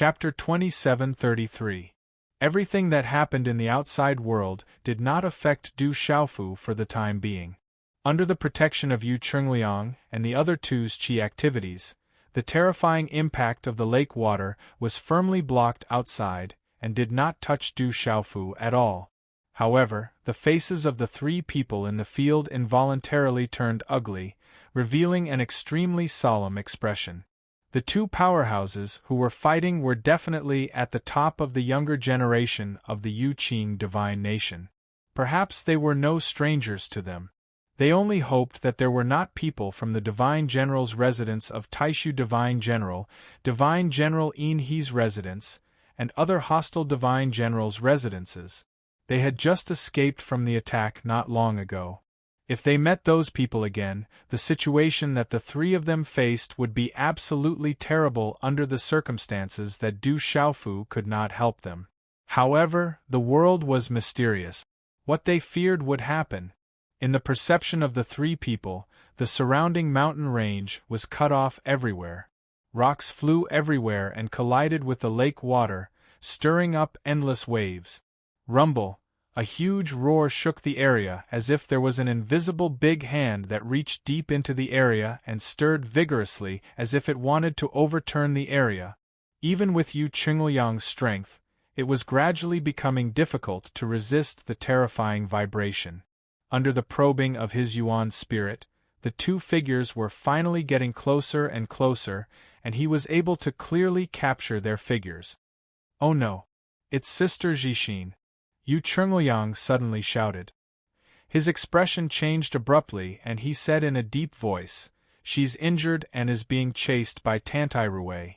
Chapter 2733. Everything that happened in the outside world did not affect Du Xiaofu for the time being. Under the protection of Yu Chengliang and the other two's qi activities, the terrifying impact of the lake water was firmly blocked outside and did not touch Du Xiaofu at all. However, the faces of the three people in the field involuntarily turned ugly, revealing an extremely solemn expression. The two powerhouses who were fighting were definitely at the top of the younger generation of the Yu Qing divine nation. Perhaps they were no strangers to them. They only hoped that there were not people from the Divine General's residence of Taishu Divine General In He's residence, and other hostile Divine General's residences. They had just escaped from the attack not long ago. If they met those people again, the situation that the three of them faced would be absolutely terrible under the circumstances that Du Xiaofu could not help them. However, the world was mysterious. What they feared would happen. In the perception of the three people, the surrounding mountain range was cut off everywhere. Rocks flew everywhere and collided with the lake water, stirring up endless waves. Rumble. A huge roar shook the area as if there was an invisible big hand that reached deep into the area and stirred vigorously as if it wanted to overturn the area. Even with Yu Chengliang's strength, it was gradually becoming difficult to resist the terrifying vibration. Under the probing of his Yuan spirit, the two figures were finally getting closer and closer, and he was able to clearly capture their figures. "Oh no! It's Sister Zhixin!" Yu Chengliang suddenly shouted. His expression changed abruptly and he said in a deep voice, "She's injured and is being chased by Tantai Rui."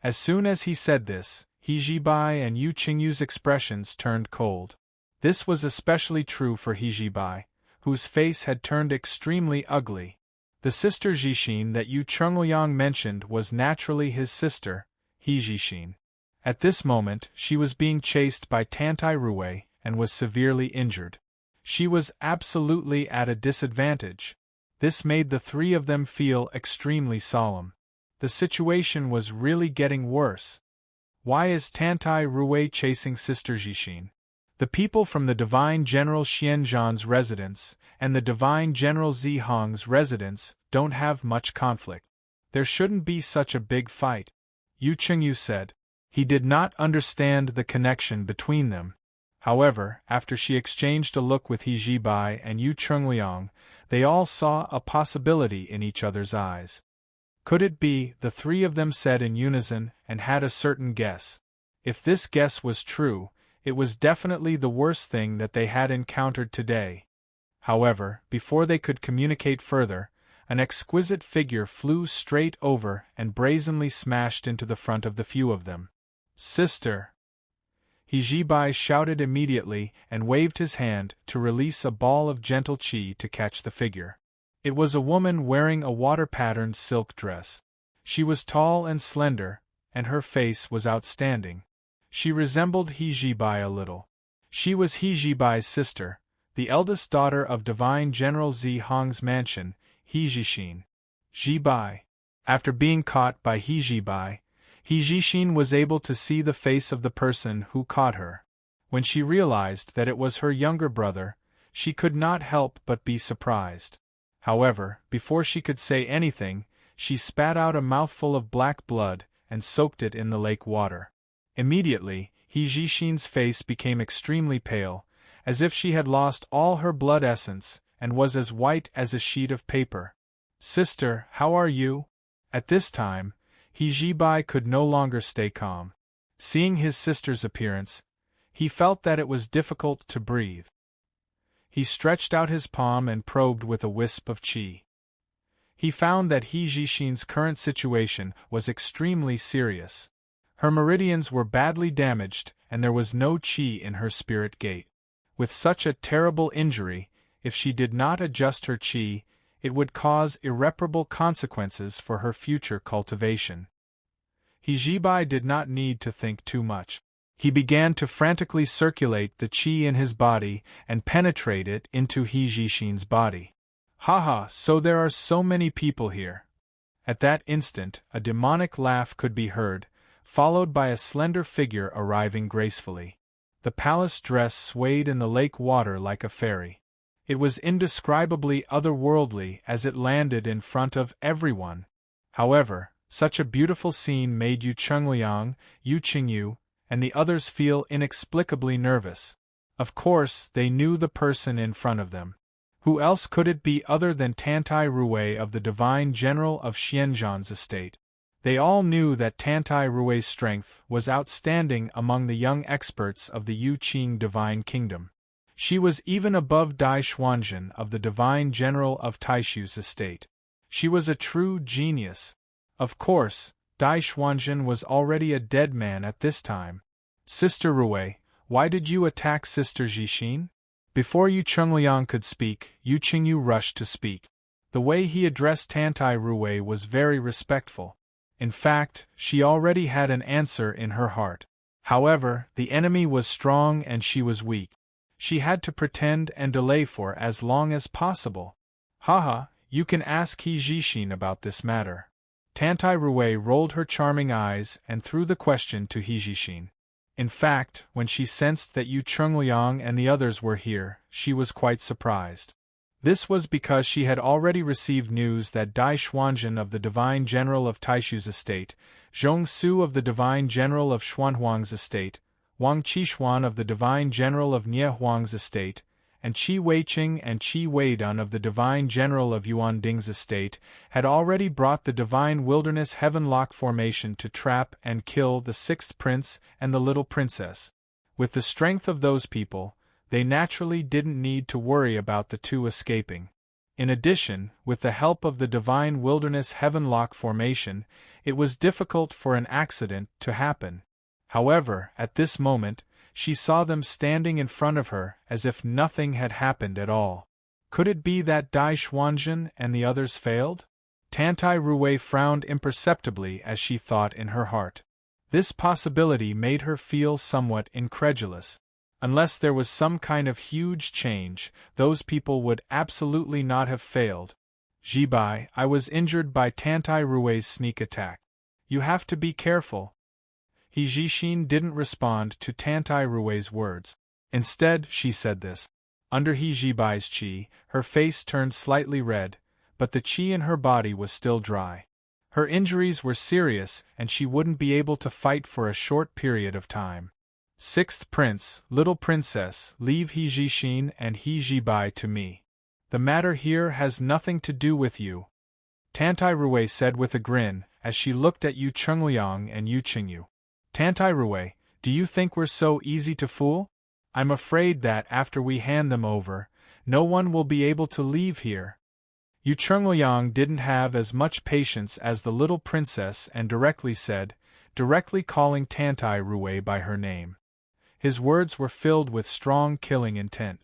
As soon as he said this, He Zhibai and Yu Qingyu's expressions turned cold. This was especially true for He Zhibai, whose face had turned extremely ugly. The sister Zhixin that Yu Chengliang mentioned was naturally his sister, He Zhixin. At this moment, she was being chased by Tantai Rui and was severely injured. She was absolutely at a disadvantage. This made the three of them feel extremely solemn. The situation was really getting worse. Why is Tantai Rui chasing Sister Zhixin? The people from the Divine General Xianzhan's residence and the Divine General Zihong's residence don't have much conflict. There shouldn't be such a big fight, Yu Qingyu said. He did not understand the connection between them. However, after she exchanged a look with He Zhibai and Yu Chengliang, they all saw a possibility in each other's eyes. Could it be, the three of them said in unison and had a certain guess. If this guess was true, it was definitely the worst thing that they had encountered today. However, before they could communicate further, an exquisite figure flew straight over and brazenly smashed into the front of the few of them. "Sister!" He Zhibai shouted immediately and waved his hand to release a ball of gentle qi to catch the figure. It was a woman wearing a water-patterned silk dress. She was tall and slender, and her face was outstanding. She resembled He Zhibai a little. She was He Zhibai's sister, the eldest daughter of Divine General Zihong's mansion, He Zhixin. Zhibai. After being caught by He Zhibai, He Zhixin was able to see the face of the person who caught her. When she realized that it was her younger brother, she could not help but be surprised. However, before she could say anything, she spat out a mouthful of black blood and soaked it in the lake water. Immediately, He Zhixin's face became extremely pale, as if she had lost all her blood essence and was as white as a sheet of paper. "Sister, how are you?" At this time, He Zhibai could no longer stay calm. Seeing his sister's appearance, he felt that it was difficult to breathe. He stretched out his palm and probed with a wisp of qi. He found that He Zhixin's current situation was extremely serious. Her meridians were badly damaged and there was no qi in her spirit gate. With such a terrible injury, if she did not adjust her qi, it would cause irreparable consequences for her future cultivation. He Zhibai did not need to think too much. He began to frantically circulate the qi in his body and penetrate it into He Zhixin's body. "Haha, so there are so many people here." At that instant, a demonic laugh could be heard, followed by a slender figure arriving gracefully. The palace dress swayed in the lake water like a fairy. It was indescribably otherworldly as it landed in front of everyone. However, such a beautiful scene made Yu Chengliang, Yu Qingyu, and the others feel inexplicably nervous. Of course, they knew the person in front of them. Who else could it be other than Tantai Ruwei of the Divine General of Xianzhan's estate? They all knew that Tantai Ruwei's strength was outstanding among the young experts of the Yu Qing Divine Kingdom. She was even above Dai Xuanzhen of the Divine General of Taishu's estate. She was a true genius. Of course, Dai Xuanzhen was already a dead man at this time. Sister Ruwei, why did you attack Sister Jixin? Before Yu Chengliang could speak, Yu Qingyu rushed to speak. The way he addressed Tantai Ruwei was very respectful. In fact, she already had an answer in her heart. However, the enemy was strong and she was weak. She had to pretend and delay for as long as possible. Haha, you can ask He Jixin about this matter. Tantai Ruwei rolled her charming eyes and threw the question to He Jixin. In fact, when she sensed that Yu Chengliang and the others were here, she was quite surprised. This was because she had already received news that Dai Xuanzhen of the Divine General of Taishu's estate, Zhong Su of the Divine General of Xuanhuang's estate, Wang Qixuan of the Divine General of Nie Huang's estate, and Qi Weiqing and Qi Weidun of the Divine General of Yuanding's estate had already brought the Divine Wilderness Heavenlock formation to trap and kill the sixth prince and the little princess. With the strength of those people, they naturally didn't need to worry about the two escaping. In addition, with the help of the Divine Wilderness Heavenlock formation, it was difficult for an accident to happen. However, at this moment, she saw them standing in front of her as if nothing had happened at all. Could it be that Dai Xuanzhen and the others failed? Tantai Ruwei frowned imperceptibly as she thought in her heart. This possibility made her feel somewhat incredulous. Unless there was some kind of huge change, those people would absolutely not have failed. Jibai, I was injured by Tantai Ruwei's sneak attack. You have to be careful. He Jixin didn't respond to Tantai Ruwei's words. Instead, she said this. Under He Jibai's qi, her face turned slightly red, but the qi in her body was still dry. Her injuries were serious and she wouldn't be able to fight for a short period of time. Sixth Prince, Little Princess, leave He Jixin and He Jibai to me. The matter here has nothing to do with you. Tantai Ruwei said with a grin, as she looked at Yu Chengliang and Yu Qingyu. Tantai Ruwei, do you think we're so easy to fool? I'm afraid that after we hand them over, no one will be able to leave here. Yu Chengliang didn't have as much patience as the little princess and directly calling Tantai Ruwei by her name. His words were filled with strong killing intent.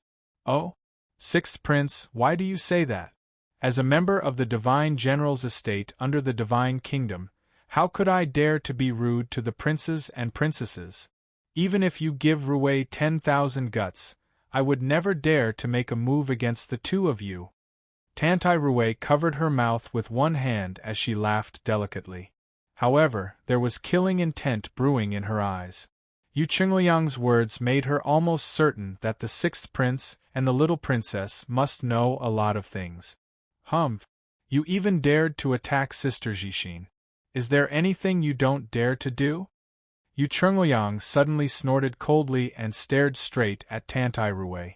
Oh? Sixth Prince, why do you say that? As a member of the Divine General's estate under the Divine Kingdom, how could I dare to be rude to the princes and princesses? Even if you give Ruwei 10,000 guts, I would never dare to make a move against the two of you. Tantai Ruwei covered her mouth with one hand as she laughed delicately. However, there was killing intent brewing in her eyes. Yu Chengliang's words made her almost certain that the sixth prince and the little princess must know a lot of things. Humph! You even dared to attack Sister Jixin. Is there anything you don't dare to do? Yu Chengliang suddenly snorted coldly and stared straight at Tantai Ruwei.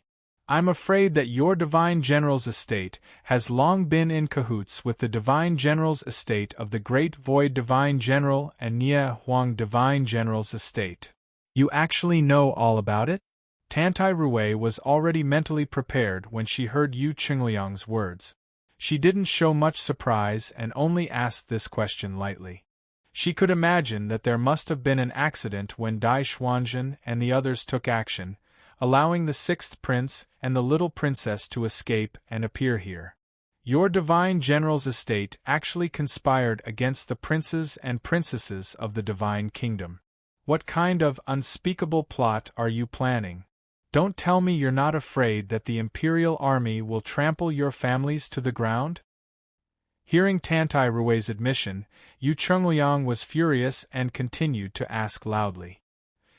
I'm afraid that your Divine General's estate has long been in cahoots with the Divine General's estate of the Great Void Divine General and Nie Huang Divine General's estate. You actually know all about it? Tantai Ruwei was already mentally prepared when she heard Yu Chengliang's words. She didn't show much surprise and only asked this question lightly. She could imagine that there must have been an accident when Dai Xuanzhen and the others took action, allowing the sixth prince and the little princess to escape and appear here. Your Divine General's estate actually conspired against the princes and princesses of the Divine Kingdom. What kind of unspeakable plot are you planning? Don't tell me you're not afraid that the Imperial Army will trample your families to the ground? Hearing Tantai Rui's admission, Yu Chungliang was furious and continued to ask loudly.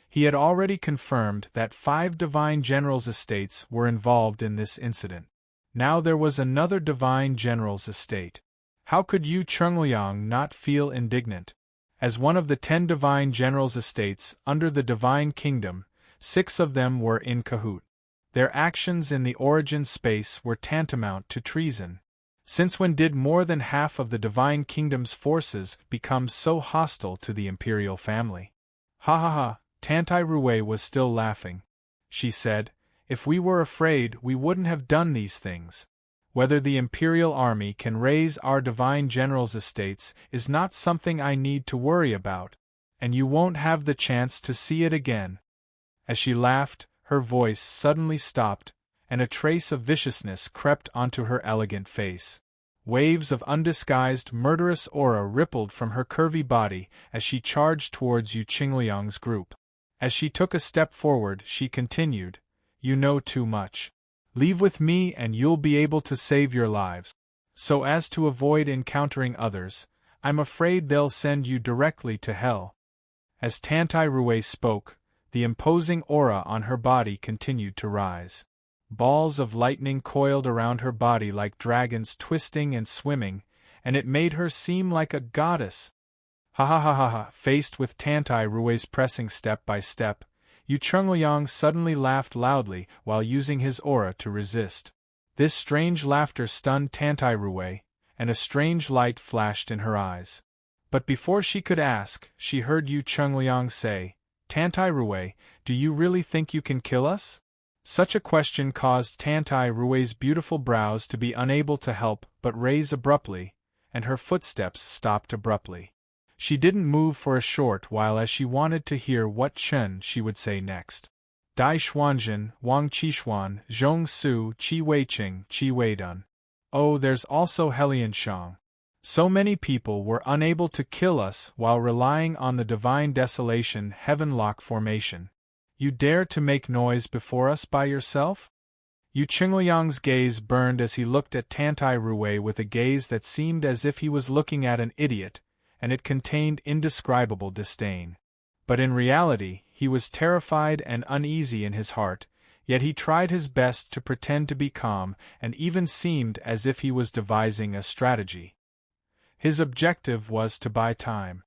He had already confirmed that 5 divine generals' estates were involved in this incident. Now there was another divine general's estate. How could Yu Chungliang not feel indignant? As one of the 10 divine generals' estates under the divine kingdom, 6 of them were in cahoot. Their actions in the origin space were tantamount to treason. Since when did more than half of the divine kingdom's forces become so hostile to the imperial family? Ha ha ha, Tantai Rui was still laughing. She said, "If we were afraid, we wouldn't have done these things. Whether the imperial army can raise our divine generals' estates is not something I need to worry about, and you won't have the chance to see it again." As she laughed, her voice suddenly stopped, and a trace of viciousness crept onto her elegant face. Waves of undisguised murderous aura rippled from her curvy body as she charged towards Yu Qingliang's group. As she took a step forward, she continued, "You know too much. Leave with me and you'll be able to save your lives. So as to avoid encountering others, I'm afraid they'll send you directly to hell." As Tantai Rui spoke, the imposing aura on her body continued to rise. Balls of lightning coiled around her body like dragons twisting and swimming, and it made her seem like a goddess. Ha ha ha ha ha! Faced with Tantai Rui's pressing step by step, Yu Chungliang suddenly laughed loudly while using his aura to resist. This strange laughter stunned Tantai Rui, and a strange light flashed in her eyes. But before she could ask, she heard Yu Chungliang say, "Tantai Rui, do you really think you can kill us?" Such a question caused Tantai Rui's beautiful brows to be unable to help but raise abruptly, and her footsteps stopped abruptly. She didn't move for a short while as she wanted to hear what Chen she would say next. Dai Xuanjin, Wang Qixuan, Zhong Su, Qi Weiqing, Qi Weidun. Oh, there's also Helian Shang. So many people were unable to kill us while relying on the divine desolation Heavenlock formation. You dare to make noise before us by yourself? Yu Qingliang's gaze burned as he looked at Tantai Rui with a gaze that seemed as if he was looking at an idiot, and it contained indescribable disdain. But in reality, he was terrified and uneasy in his heart, yet he tried his best to pretend to be calm and even seemed as if he was devising a strategy. His objective was to buy time.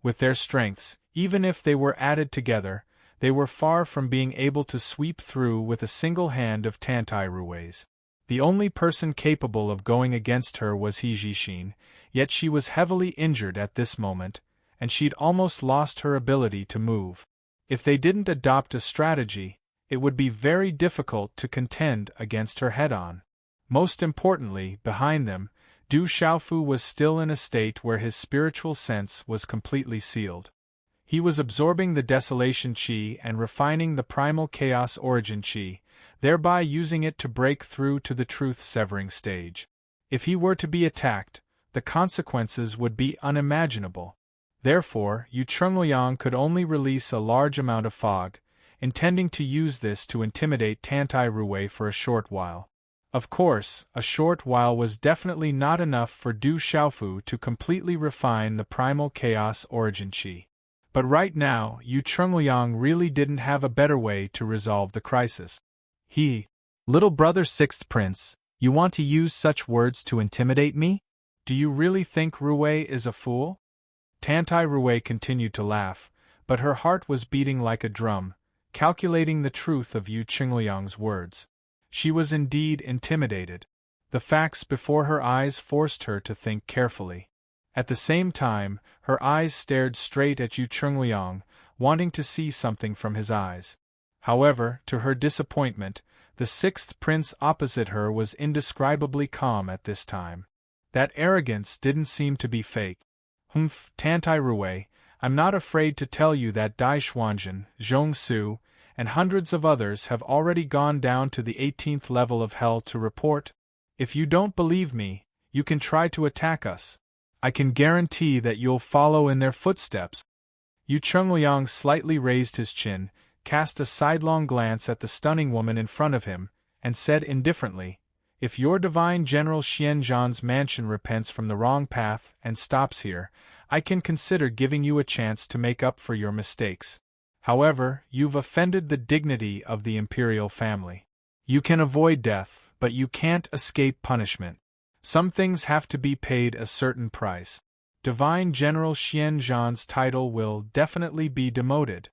With their strengths, even if they were added together, they were far from being able to sweep through with a single hand of Tantai Rui's. The only person capable of going against her was He Jixin, yet she was heavily injured at this moment, and she'd almost lost her ability to move. If they didn't adopt a strategy, it would be very difficult to contend against her head-on. Most importantly, behind them, Du Xiaofu was still in a state where his spiritual sense was completely sealed. He was absorbing the desolation qi and refining the primal chaos origin qi, thereby using it to break through to the truth-severing stage. If he were to be attacked, the consequences would be unimaginable. Therefore, Yu Chungliang could only release a large amount of fog, intending to use this to intimidate Tantai Rui for a short while. Of course, a short while was definitely not enough for Du Xiaofu to completely refine the primal chaos origin qi. But right now, Yu Chungliang really didn't have a better way to resolve the crisis. Little brother sixth prince, you want to use such words to intimidate me? Do you really think Rui is a fool? Tantai Rui continued to laugh, but her heart was beating like a drum, calculating the truth of Yu Chungliang's words. She was indeed intimidated. The facts before her eyes forced her to think carefully. At the same time, her eyes stared straight at Yu Chungliang, wanting to see something from his eyes. However, to her disappointment, the sixth prince opposite her was indescribably calm at this time. That arrogance didn't seem to be fake. Humph, Tantai Rui, I'm not afraid to tell you that Dai Xuanjin, Zhong Su, and hundreds of others have already gone down to the 18th level of hell to report. If you don't believe me, you can try to attack us. I can guarantee that you'll follow in their footsteps. Yu Chungliang slightly raised his chin, cast a sidelong glance at the stunning woman in front of him, and said indifferently, If your divine General Xianzhan's mansion repents from the wrong path and stops here, I can consider giving you a chance to make up for your mistakes. However, you've offended the dignity of the imperial family. You can avoid death, but you can't escape punishment. Some things have to be paid a certain price. Divine General Xianzhan's title will definitely be demoted.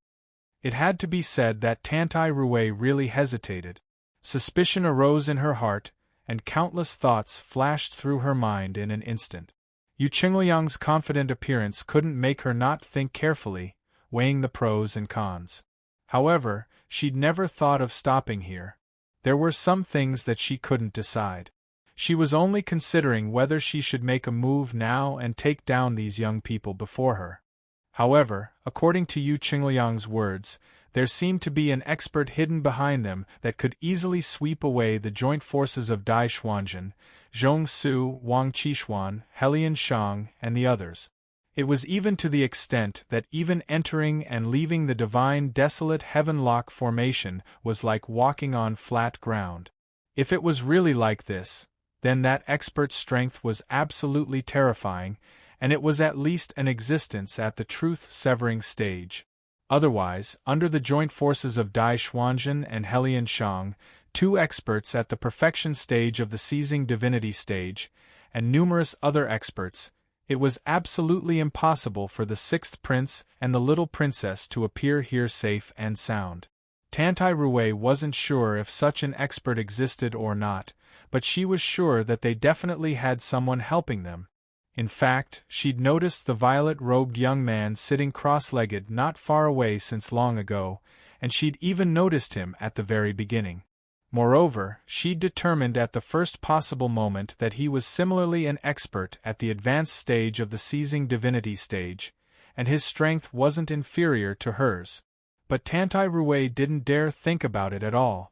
It had to be said that Tantai Rui really hesitated. Suspicion arose in her heart, and countless thoughts flashed through her mind in an instant. Yu Qingliang's confident appearance couldn't make her not think carefully, weighing the pros and cons. However, she'd never thought of stopping here. There were some things that she couldn't decide. She was only considering whether she should make a move now and take down these young people before her. However, according to Yu Qingliang's words, there seemed to be an expert hidden behind them that could easily sweep away the joint forces of Dai Xuanzhen, Zhong Su, Wang Qixuan, Helian Shang, and the others. It was even to the extent that even entering and leaving the divine desolate Heavenlock formation was like walking on flat ground. If it was really like this, then that expert's strength was absolutely terrifying, and it was at least an existence at the truth-severing stage. Otherwise, under the joint forces of Dai Xuanzhen and Helian Shang, two experts at the perfection stage of the seizing divinity stage, and numerous other experts, it was absolutely impossible for the sixth prince and the little princess to appear here safe and sound. Tantai Rui wasn't sure if such an expert existed or not, but she was sure that they definitely had someone helping them. In fact, she'd noticed the violet-robed young man sitting cross-legged not far away since long ago, and she'd even noticed him at the very beginning. Moreover, she'd determined at the first possible moment that he was similarly an expert at the advanced stage of the seizing divinity stage, and his strength wasn't inferior to hers. But Tantai Rui didn't dare think about it at all.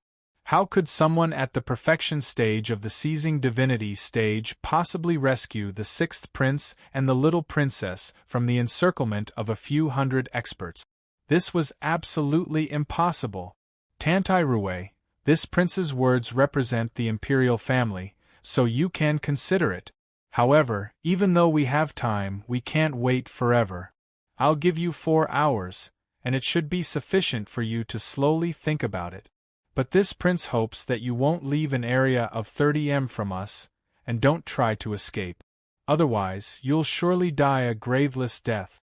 How could someone at the perfection stage of the seizing divinity stage possibly rescue the sixth prince and the little princess from the encirclement of a few hundred experts? This was absolutely impossible. Tantai Rui, this prince's words represent the imperial family, so you can consider it. However, even though we have time, we can't wait forever. I'll give you 4 hours, and it should be sufficient for you to slowly think about it. But this prince hopes that you won't leave an area of 30 m from us, and don't try to escape. Otherwise, you'll surely die a graveless death.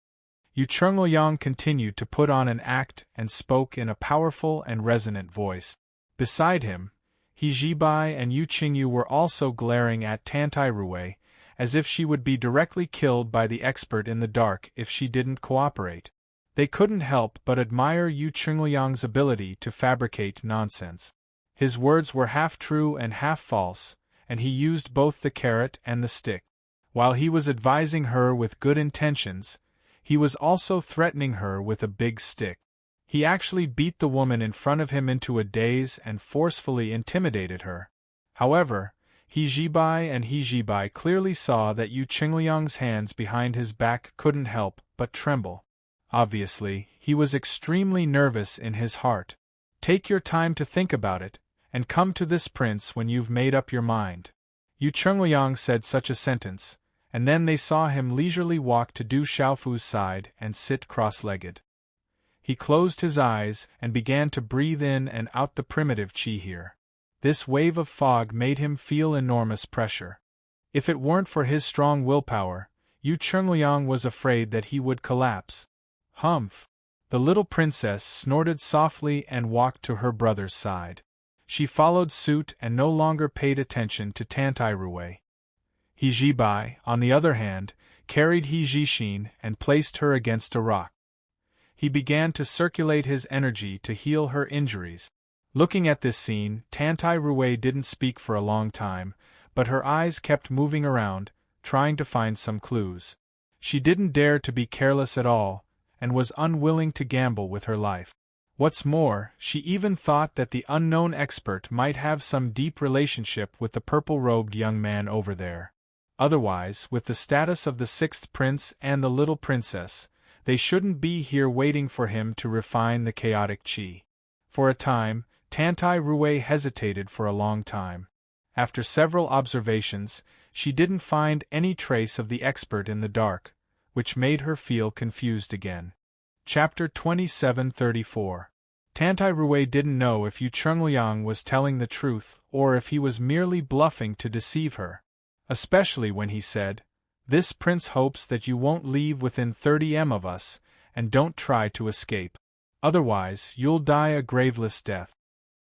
Yu Qingliang continued to put on an act and spoke in a powerful and resonant voice. Beside him, He Zhibai and Yu Qingyu were also glaring at Tantai Rui, as if she would be directly killed by the expert in the dark if she didn't cooperate. They couldn't help but admire Yu Qingliang's ability to fabricate nonsense. His words were half true and half false, and he used both the carrot and the stick. While he was advising her with good intentions, he was also threatening her with a big stick. He actually beat the woman in front of him into a daze and forcefully intimidated her. However, He Zhibai and He Zhibai clearly saw that Yu Qingliang's hands behind his back couldn't help but tremble. Obviously, he was extremely nervous in his heart. Take your time to think about it, and come to this prince when you've made up your mind. Yu Qingliang said such a sentence, and then they saw him leisurely walk to Du Xiaofu's side and sit cross-legged. He closed his eyes and began to breathe in and out the primitive qi here. This wave of fog made him feel enormous pressure. If it weren't for his strong willpower, Yu Qingliang was afraid that he would collapse. Humph! The little princess snorted softly and walked to her brother's side. She followed suit and no longer paid attention to Tantai Rui. He Zhibai, on the other hand, carried He Zhixin and placed her against a rock. He began to circulate his energy to heal her injuries. Looking at this scene, Tantai Rui didn't speak for a long time, but her eyes kept moving around, trying to find some clues. She didn't dare to be careless at all, and was unwilling to gamble with her life. What's more, she even thought that the unknown expert might have some deep relationship with the purple-robed young man over there. Otherwise, with the status of the sixth prince and the little princess, they shouldn't be here waiting for him to refine the chaotic qi. For a time, Tantai Rui hesitated for a long time. After several observations, she didn't find any trace of the expert in the dark, which made her feel confused again. Chapter 2734. Tantai Rui didn't know if Yu Chungliang was telling the truth or if he was merely bluffing to deceive her. Especially when he said, "This prince hopes that you won't leave within 30 m of us, and don't try to escape. Otherwise, you'll die a graveless death."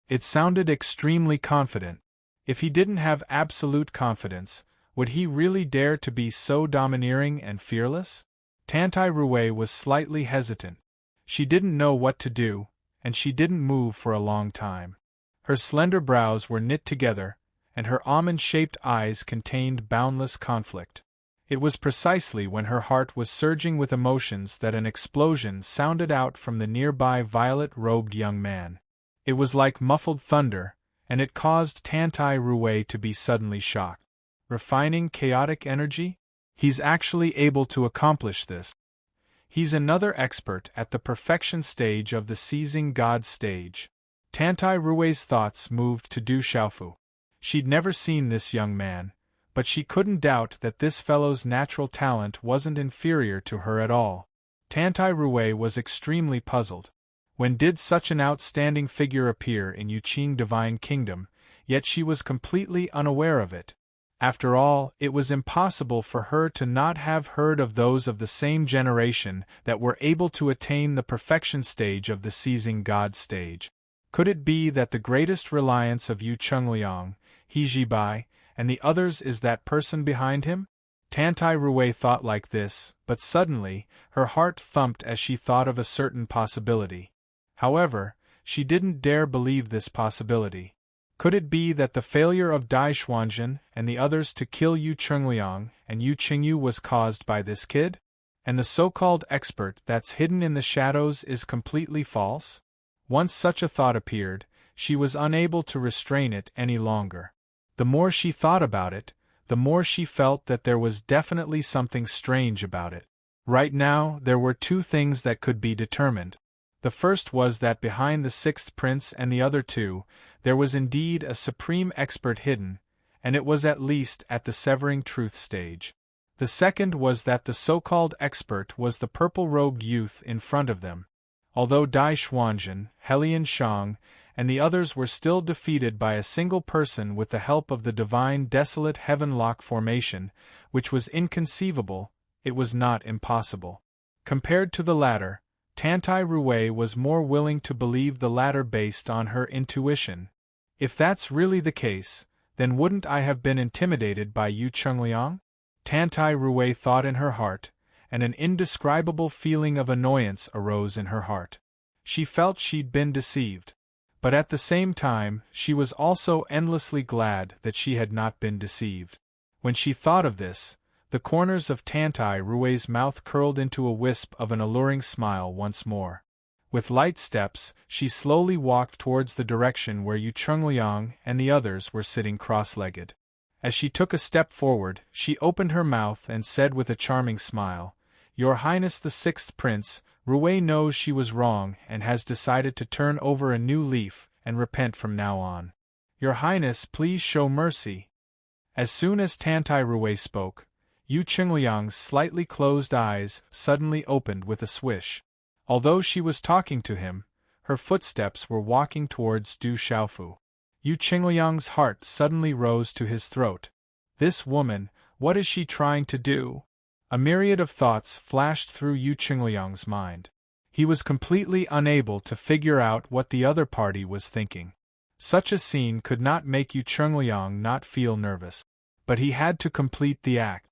It sounded extremely confident. If he didn't have absolute confidence, would he really dare to be so domineering and fearless? Tantai Rui was slightly hesitant. She didn't know what to do, and she didn't move for a long time. Her slender brows were knit together, and her almond-shaped eyes contained boundless conflict. It was precisely when her heart was surging with emotions that an explosion sounded out from the nearby violet-robed young man. It was like muffled thunder, and it caused Tantai Rui to be suddenly shocked. Refining chaotic energy? He's actually able to accomplish this. He's another expert at the perfection stage of the seizing God stage. Tantai Rui's thoughts moved to Du Xiaofu. She'd never seen this young man, but she couldn't doubt that this fellow's natural talent wasn't inferior to her at all. Tantai Rui was extremely puzzled. When did such an outstanding figure appear in Yuqing Divine Kingdom, yet she was completely unaware of it? After all, it was impossible for her to not have heard of those of the same generation that were able to attain the perfection stage of the seizing God stage. Could it be that the greatest reliance of Yu Chungliang, He Jibai, and the others is that person behind him? Tantai Rui thought like this, but suddenly, her heart thumped as she thought of a certain possibility. However, she didn't dare believe this possibility. Could it be that the failure of Dai Xuanzhen and the others to kill Yu Chungliang and Yu Qingyu was caused by this kid? And the so-called expert that's hidden in the shadows is completely false? Once such a thought appeared, she was unable to restrain it any longer. The more she thought about it, the more she felt that there was definitely something strange about it. Right now, there were two things that could be determined. The first was that behind the sixth prince and the other two, there was indeed a supreme expert hidden, and it was at least at the severing truth stage. The second was that the so-called expert was the purple-robed youth in front of them. Although Dai Xuanzhen, Helian Shang, and the others were still defeated by a single person with the help of the divine desolate heaven-lock formation, which was inconceivable, it was not impossible. Compared to the latter, Tantai Rui was more willing to believe the latter based on her intuition. If that's really the case, then wouldn't I have been intimidated by Yu Chungliang? Tantai Rui thought in her heart, and an indescribable feeling of annoyance arose in her heart. She felt she'd been deceived. But at the same time, she was also endlessly glad that she had not been deceived. When she thought of this, the corners of Tantai Rui's mouth curled into a wisp of an alluring smile once more. With light steps, she slowly walked towards the direction where Yu Chungliang and the others were sitting cross-legged. As she took a step forward, she opened her mouth and said with a charming smile, "Your Highness the Sixth Prince, Rui knows she was wrong and has decided to turn over a new leaf and repent from now on. Your Highness, please show mercy." As soon as Tantai Rui spoke, Yu Chungliang's slightly closed eyes suddenly opened with a swish. Although she was talking to him, her footsteps were walking towards Du Xiaofu. Yu Chungliang's heart suddenly rose to his throat. This woman, what is she trying to do? A myriad of thoughts flashed through Yu Chungliang's mind. He was completely unable to figure out what the other party was thinking. Such a scene could not make Yu Chungliang not feel nervous. But he had to complete the act.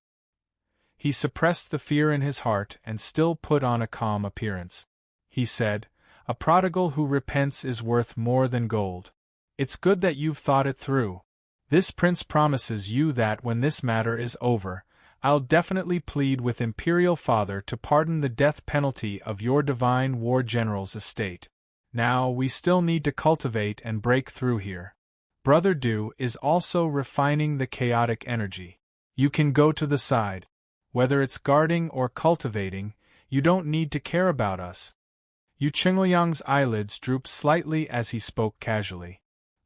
He suppressed the fear in his heart and still put on a calm appearance. He said, "A prodigal who repents is worth more than gold. It's good that you've thought it through. This prince promises you that when this matter is over, I'll definitely plead with Imperial Father to pardon the death penalty of your divine war general's estate. Now we still need to cultivate and break through here. Brother Du is also refining the chaotic energy. You can go to the side. Whether it's guarding or cultivating, you don't need to care about us." Yu Chungliang's eyelids drooped slightly as he spoke casually.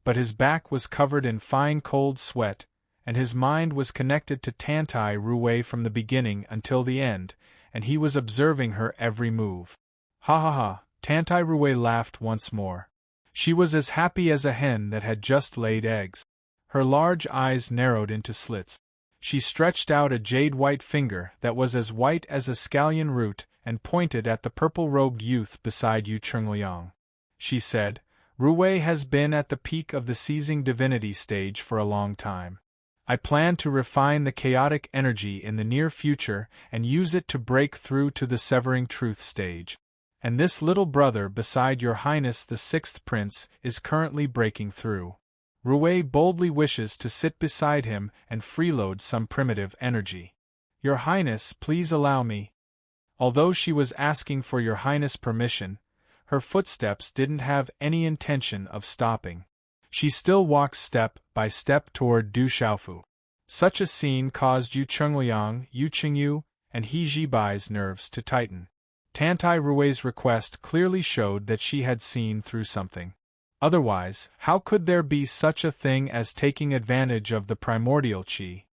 but his back was covered in fine cold sweat, and his mind was connected to Tantai Ruwei from the beginning until the end, and he was observing her every move. Ha ha ha, Tantai Ruwei laughed once more. She was as happy as a hen that had just laid eggs. Her large eyes narrowed into slits. She stretched out a jade-white finger that was as white as a scallion root and pointed at the purple-robed youth beside Yu Chungliang. She said, "Ruwei has been at the peak of the seizing divinity stage for a long time. I plan to refine the chaotic energy in the near future and use it to break through to the severing truth stage. And this little brother beside your Highness the Sixth Prince is currently breaking through. Ruwei boldly wishes to sit beside him and freeload some primitive energy. Your Highness, please allow me." Although she was asking for your Highness' permission, her footsteps didn't have any intention of stopping. She still walked step by step toward Du Xiaofu. Such a scene caused Yu Chungliang, Yu Qingyu, and He Zhibai's nerves to tighten. Tantai Ruwei's request clearly showed that she had seen through something. Otherwise, how could there be such a thing as taking advantage of the primordial qi?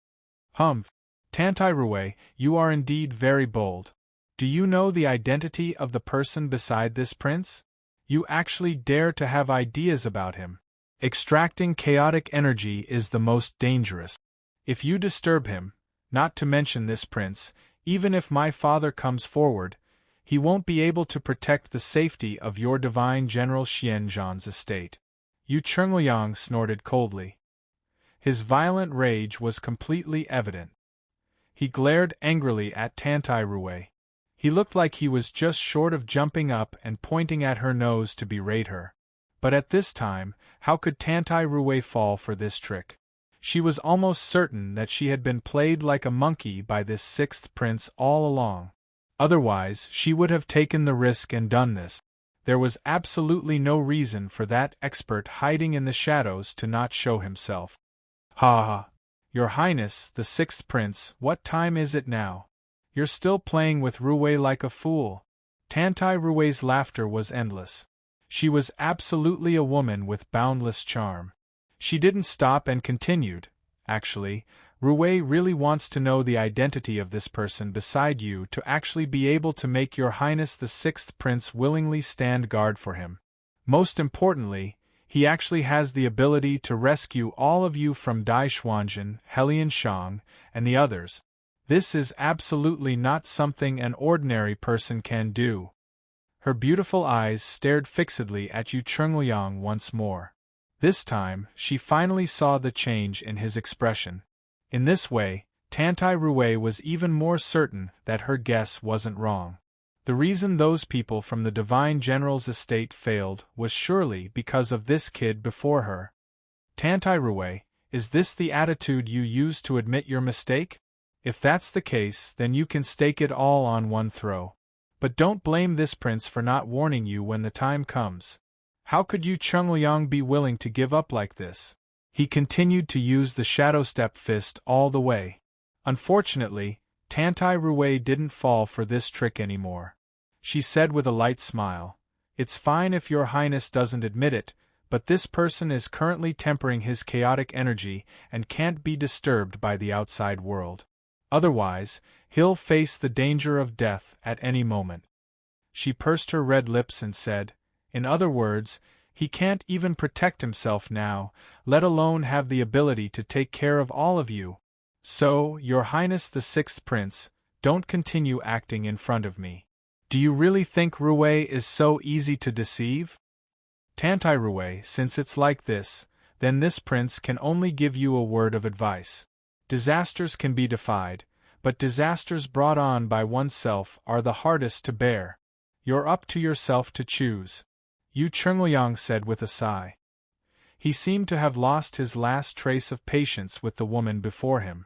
Humph! Tantai Ruwei, you are indeed very bold. Do you know the identity of the person beside this prince? You actually dare to have ideas about him. Extracting chaotic energy is the most dangerous. If you disturb him, not to mention this prince, even if my father comes forward, he won't be able to protect the safety of your divine General Xianzhan's estate. Yu Chungliang snorted coldly. His violent rage was completely evident. He glared angrily at Tantai Ruwei. He looked like he was just short of jumping up and pointing at her nose to berate her. But at this time, how could Tantai Ruwei fall for this trick? She was almost certain that she had been played like a monkey by this sixth prince all along. Otherwise, she would have taken the risk and done this. There was absolutely no reason for that expert hiding in the shadows to not show himself. Ha ha! Your Highness, the sixth prince, what time is it now? You're still playing with Ruwei like a fool. Tantai Ruwei's laughter was endless. She was absolutely a woman with boundless charm. She didn't stop and continued, "Actually, Ruwei really wants to know the identity of this person beside you to actually be able to make your Highness the Sixth Prince willingly stand guard for him. Most importantly, he actually has the ability to rescue all of you from Dai Xuanzhen, Helian Shang, and the others. This is absolutely not something an ordinary person can do." Her beautiful eyes stared fixedly at Yu Chungliang once more. This time, she finally saw the change in his expression. In this way, Tantai Ruwei was even more certain that her guess wasn't wrong. The reason those people from the Divine General's estate failed was surely because of this kid before her. Tantai Ruwei, is this the attitude you use to admit your mistake? If that's the case, then you can stake it all on one throw. But don't blame this prince for not warning you when the time comes. How could Yu Chungliang be willing to give up like this? He continued to use the Shadow Step fist all the way. Unfortunately, Tantai Ruwei didn't fall for this trick anymore. She said with a light smile, "It's fine if your Highness doesn't admit it, but this person is currently tempering his chaotic energy and can't be disturbed by the outside world. Otherwise, he'll face the danger of death at any moment." She pursed her red lips and said, "In other words, he can't even protect himself now, let alone have the ability to take care of all of you. So, your Highness the Sixth Prince, don't continue acting in front of me. Do you really think Ruwei is so easy to deceive? Tantai Ruwei, since it's like this, then this prince can only give you a word of advice. Disasters can be defied, but disasters brought on by oneself are the hardest to bear. You're up to yourself to choose," Yu Chungliang said with a sigh. He seemed to have lost his last trace of patience with the woman before him.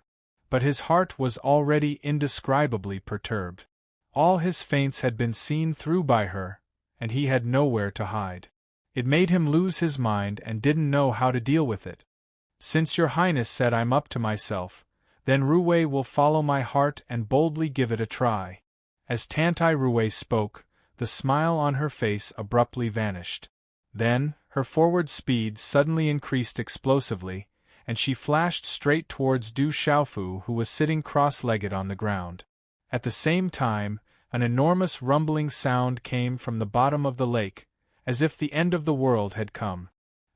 But his heart was already indescribably perturbed. All his feints had been seen through by her, and he had nowhere to hide. It made him lose his mind and didn't know how to deal with it. "Since your Highness said I'm up to myself, then Ruwei will follow my heart and boldly give it a try." As Tantai Ruwei spoke, the smile on her face abruptly vanished. Then, Her forward speed suddenly increased explosively, and she flashed straight towards Du Xiaofu, who was sitting cross-legged on the ground. At the same time, an enormous rumbling sound came from the bottom of the lake, as if the end of the world had come.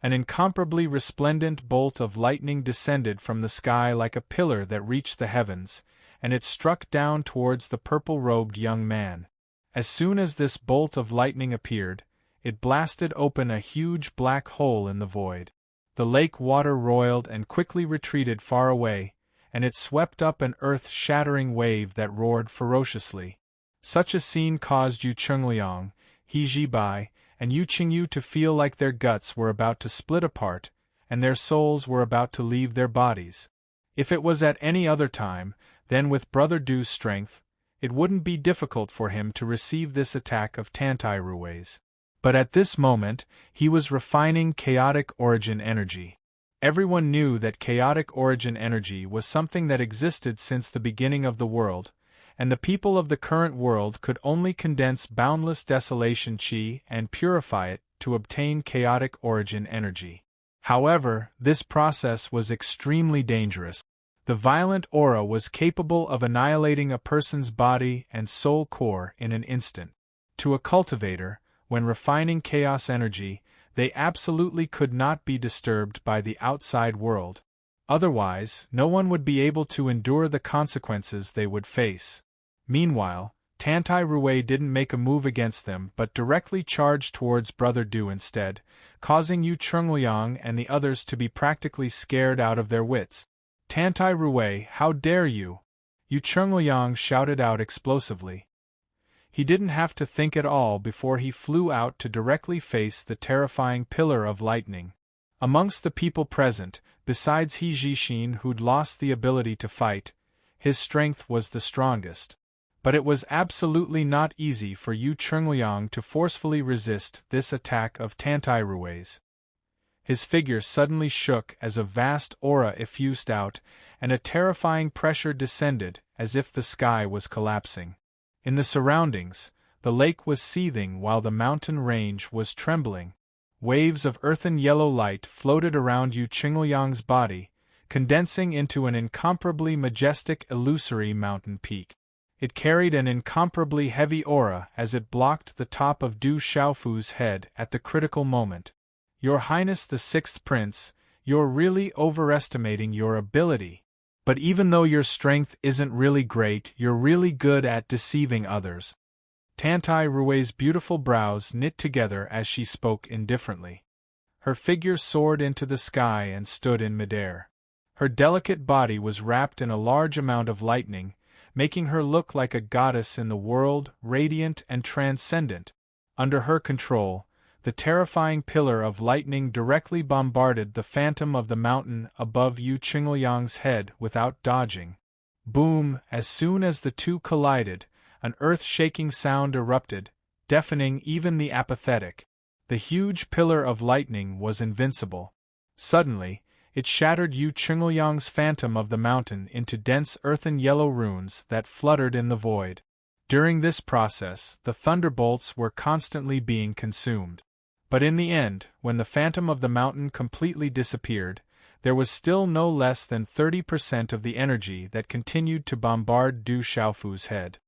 An incomparably resplendent bolt of lightning descended from the sky like a pillar that reached the heavens, and it struck down towards the purple-robed young man. As soon as this bolt of lightning appeared, it blasted open a huge black hole in the void. The lake water roiled and quickly retreated far away, and it swept up an earth-shattering wave that roared ferociously. Such a scene caused Yu Chengliang, He Jibai, and Yu Qingyu to feel like their guts were about to split apart, and their souls were about to leave their bodies. If it was at any other time, then with Brother Du's strength, it wouldn't be difficult for him to receive this attack of Tantai Rui's. But at this moment, he was refining chaotic origin energy. Everyone knew that chaotic origin energy was something that existed since the beginning of the world, and the people of the current world could only condense boundless desolation chi and purify it to obtain chaotic origin energy. However, this process was extremely dangerous. The violent aura was capable of annihilating a person's body and soul core in an instant. To a cultivator, when refining chaos energy, they absolutely could not be disturbed by the outside world. Otherwise, no one would be able to endure the consequences they would face. Meanwhile, Tantai Rui didn't make a move against them but directly charged towards Brother Du instead, causing Yu Chengliang and the others to be practically scared out of their wits. "Tantai Rui, how dare you!" Yu Chengliang shouted out explosively. He didn't have to think at all before he flew out to directly face the terrifying pillar of lightning. Amongst the people present, besides He Jixin, who'd lost the ability to fight, his strength was the strongest. But it was absolutely not easy for Yu Chengliang to forcefully resist this attack of Tantai Rui's. His figure suddenly shook as a vast aura effused out, and a terrifying pressure descended as if the sky was collapsing. In the surroundings, the lake was seething while the mountain range was trembling. Waves of earthen yellow light floated around Yu Chengliang's body, condensing into an incomparably majestic illusory mountain peak. It carried an incomparably heavy aura as it blocked the top of Du Xiaofu's head at the critical moment. "Your Highness the Sixth Prince, you're really overestimating your ability. But even though your strength isn't really great, you're really good at deceiving others." Tantai Rui's beautiful brows knit together as she spoke indifferently. Her figure soared into the sky and stood in midair. Her delicate body was wrapped in a large amount of lightning, making her look like a goddess in the world, radiant and transcendent. Under her control, the terrifying pillar of lightning directly bombarded the phantom of the mountain above Yu Chengliang's head without dodging. Boom! As soon as the two collided, an earth-shaking sound erupted, deafening even the apathetic. The huge pillar of lightning was invincible. Suddenly, it shattered Yu Chengliang's phantom of the mountain into dense earthen yellow runes that fluttered in the void. During this process, the thunderbolts were constantly being consumed. But in the end, when the phantom of the mountain completely disappeared, there was still no less than 30% of the energy that continued to bombard Du Xiaofu's head.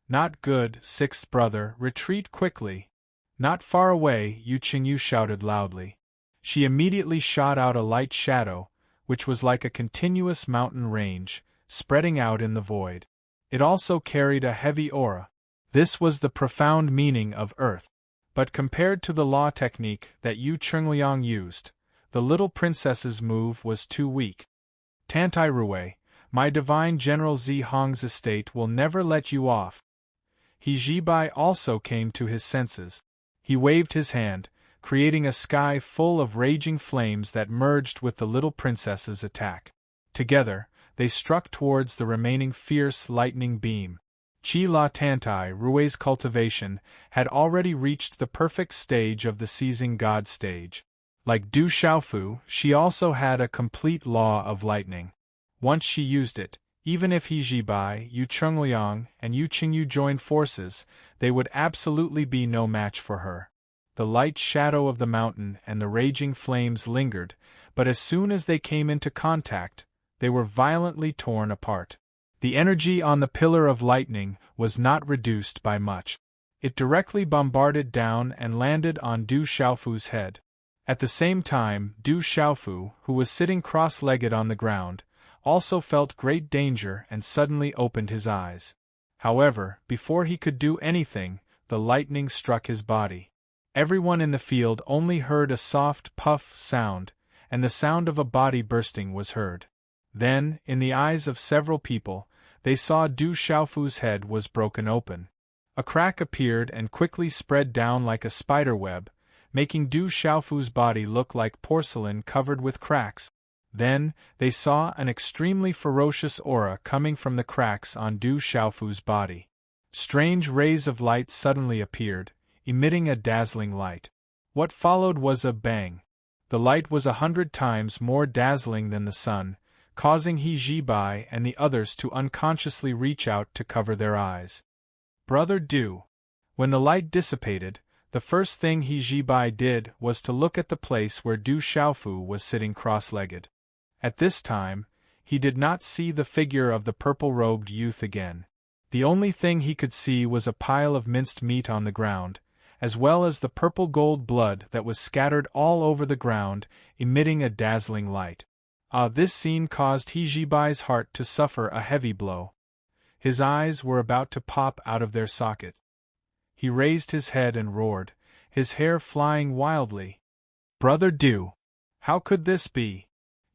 "Not good, sixth brother, retreat quickly." "Not far away," Yu Qingyu shouted loudly. She immediately shot out a light shadow, which was like a continuous mountain range, spreading out in the void. It also carried a heavy aura. This was the profound meaning of earth. But compared to the law technique that Yu Chengliang used, the little princess's move was too weak. "Tantai Rui, my divine General Zi Hong's estate will never let you off." He Jibai also came to his senses. He waved his hand, creating a sky full of raging flames that merged with the little princess's attack. Together, they struck towards the remaining fierce lightning beam. Qi La Tantai Rui's cultivation had already reached the perfect stage of the seizing god stage. Like Du Xiaofu, she also had a complete law of lightning. Once she used it, even if He Jibai, Yu Chengliang, and Yu Qingyu joined forces, they would absolutely be no match for her. the light shadow of the mountain and the raging flames lingered, but as soon as they came into contact, they were violently torn apart. The energy on the pillar of lightning was not reduced by much. It directly bombarded down and landed on Du Xiaofu's head. At the same time, Du Xiaofu, who was sitting cross-legged on the ground, also felt great danger and suddenly opened his eyes. However, before he could do anything, the lightning struck his body. Everyone in the field only heard a soft puff sound, and the sound of a body bursting was heard. Then, in the eyes of several people, they saw Du Xiaofu's head was broken open. A crack appeared and quickly spread down like a spider web, making Du Xiaofu's body look like porcelain covered with cracks. Then, they saw an extremely ferocious aura coming from the cracks on Du Xiaofu's body. Strange rays of light suddenly appeared, emitting a dazzling light. What followed was a bang. The light was 100 times more dazzling than the sun, causing He Jibai and the others to unconsciously reach out to cover their eyes. Brother Du. When the light dissipated, the first thing He Jibai did was to look at the place where Du Xiaofu was sitting cross-legged. At this time, he did not see the figure of the purple-robed youth again. The only thing he could see was a pile of minced meat on the ground, as well as the purple-gold blood that was scattered all over the ground, emitting a dazzling light. This scene caused He Jibai's heart to suffer a heavy blow. His eyes were about to pop out of their socket. He raised his head and roared, his hair flying wildly. Brother Du! How could this be?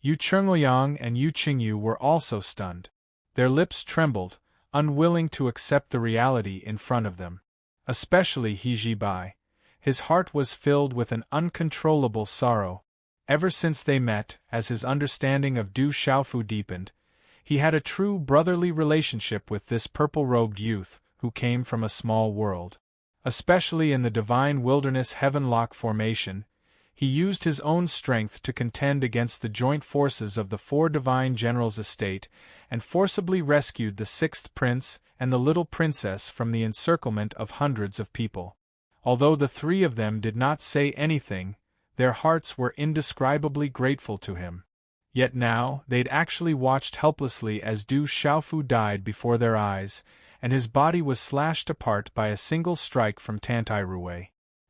Yu Chengliang and Yu Qingyu were also stunned. Their lips trembled, unwilling to accept the reality in front of them. Especially He Jibai. His heart was filled with an uncontrollable sorrow. Ever since they met, as his understanding of Du Xiaofu deepened, he had a true brotherly relationship with this purple-robed youth, who came from a small world. Especially in the divine wilderness Heavenlock formation, he used his own strength to contend against the joint forces of the 4 divine generals' estate, and forcibly rescued the 6th prince and the little princess from the encirclement of hundreds of people. Although the 3 of them did not say anything, their hearts were indescribably grateful to him. Yet now, they'd actually watched helplessly as Du Xiaofu died before their eyes, and his body was slashed apart by a single strike from Tantai Ruwei.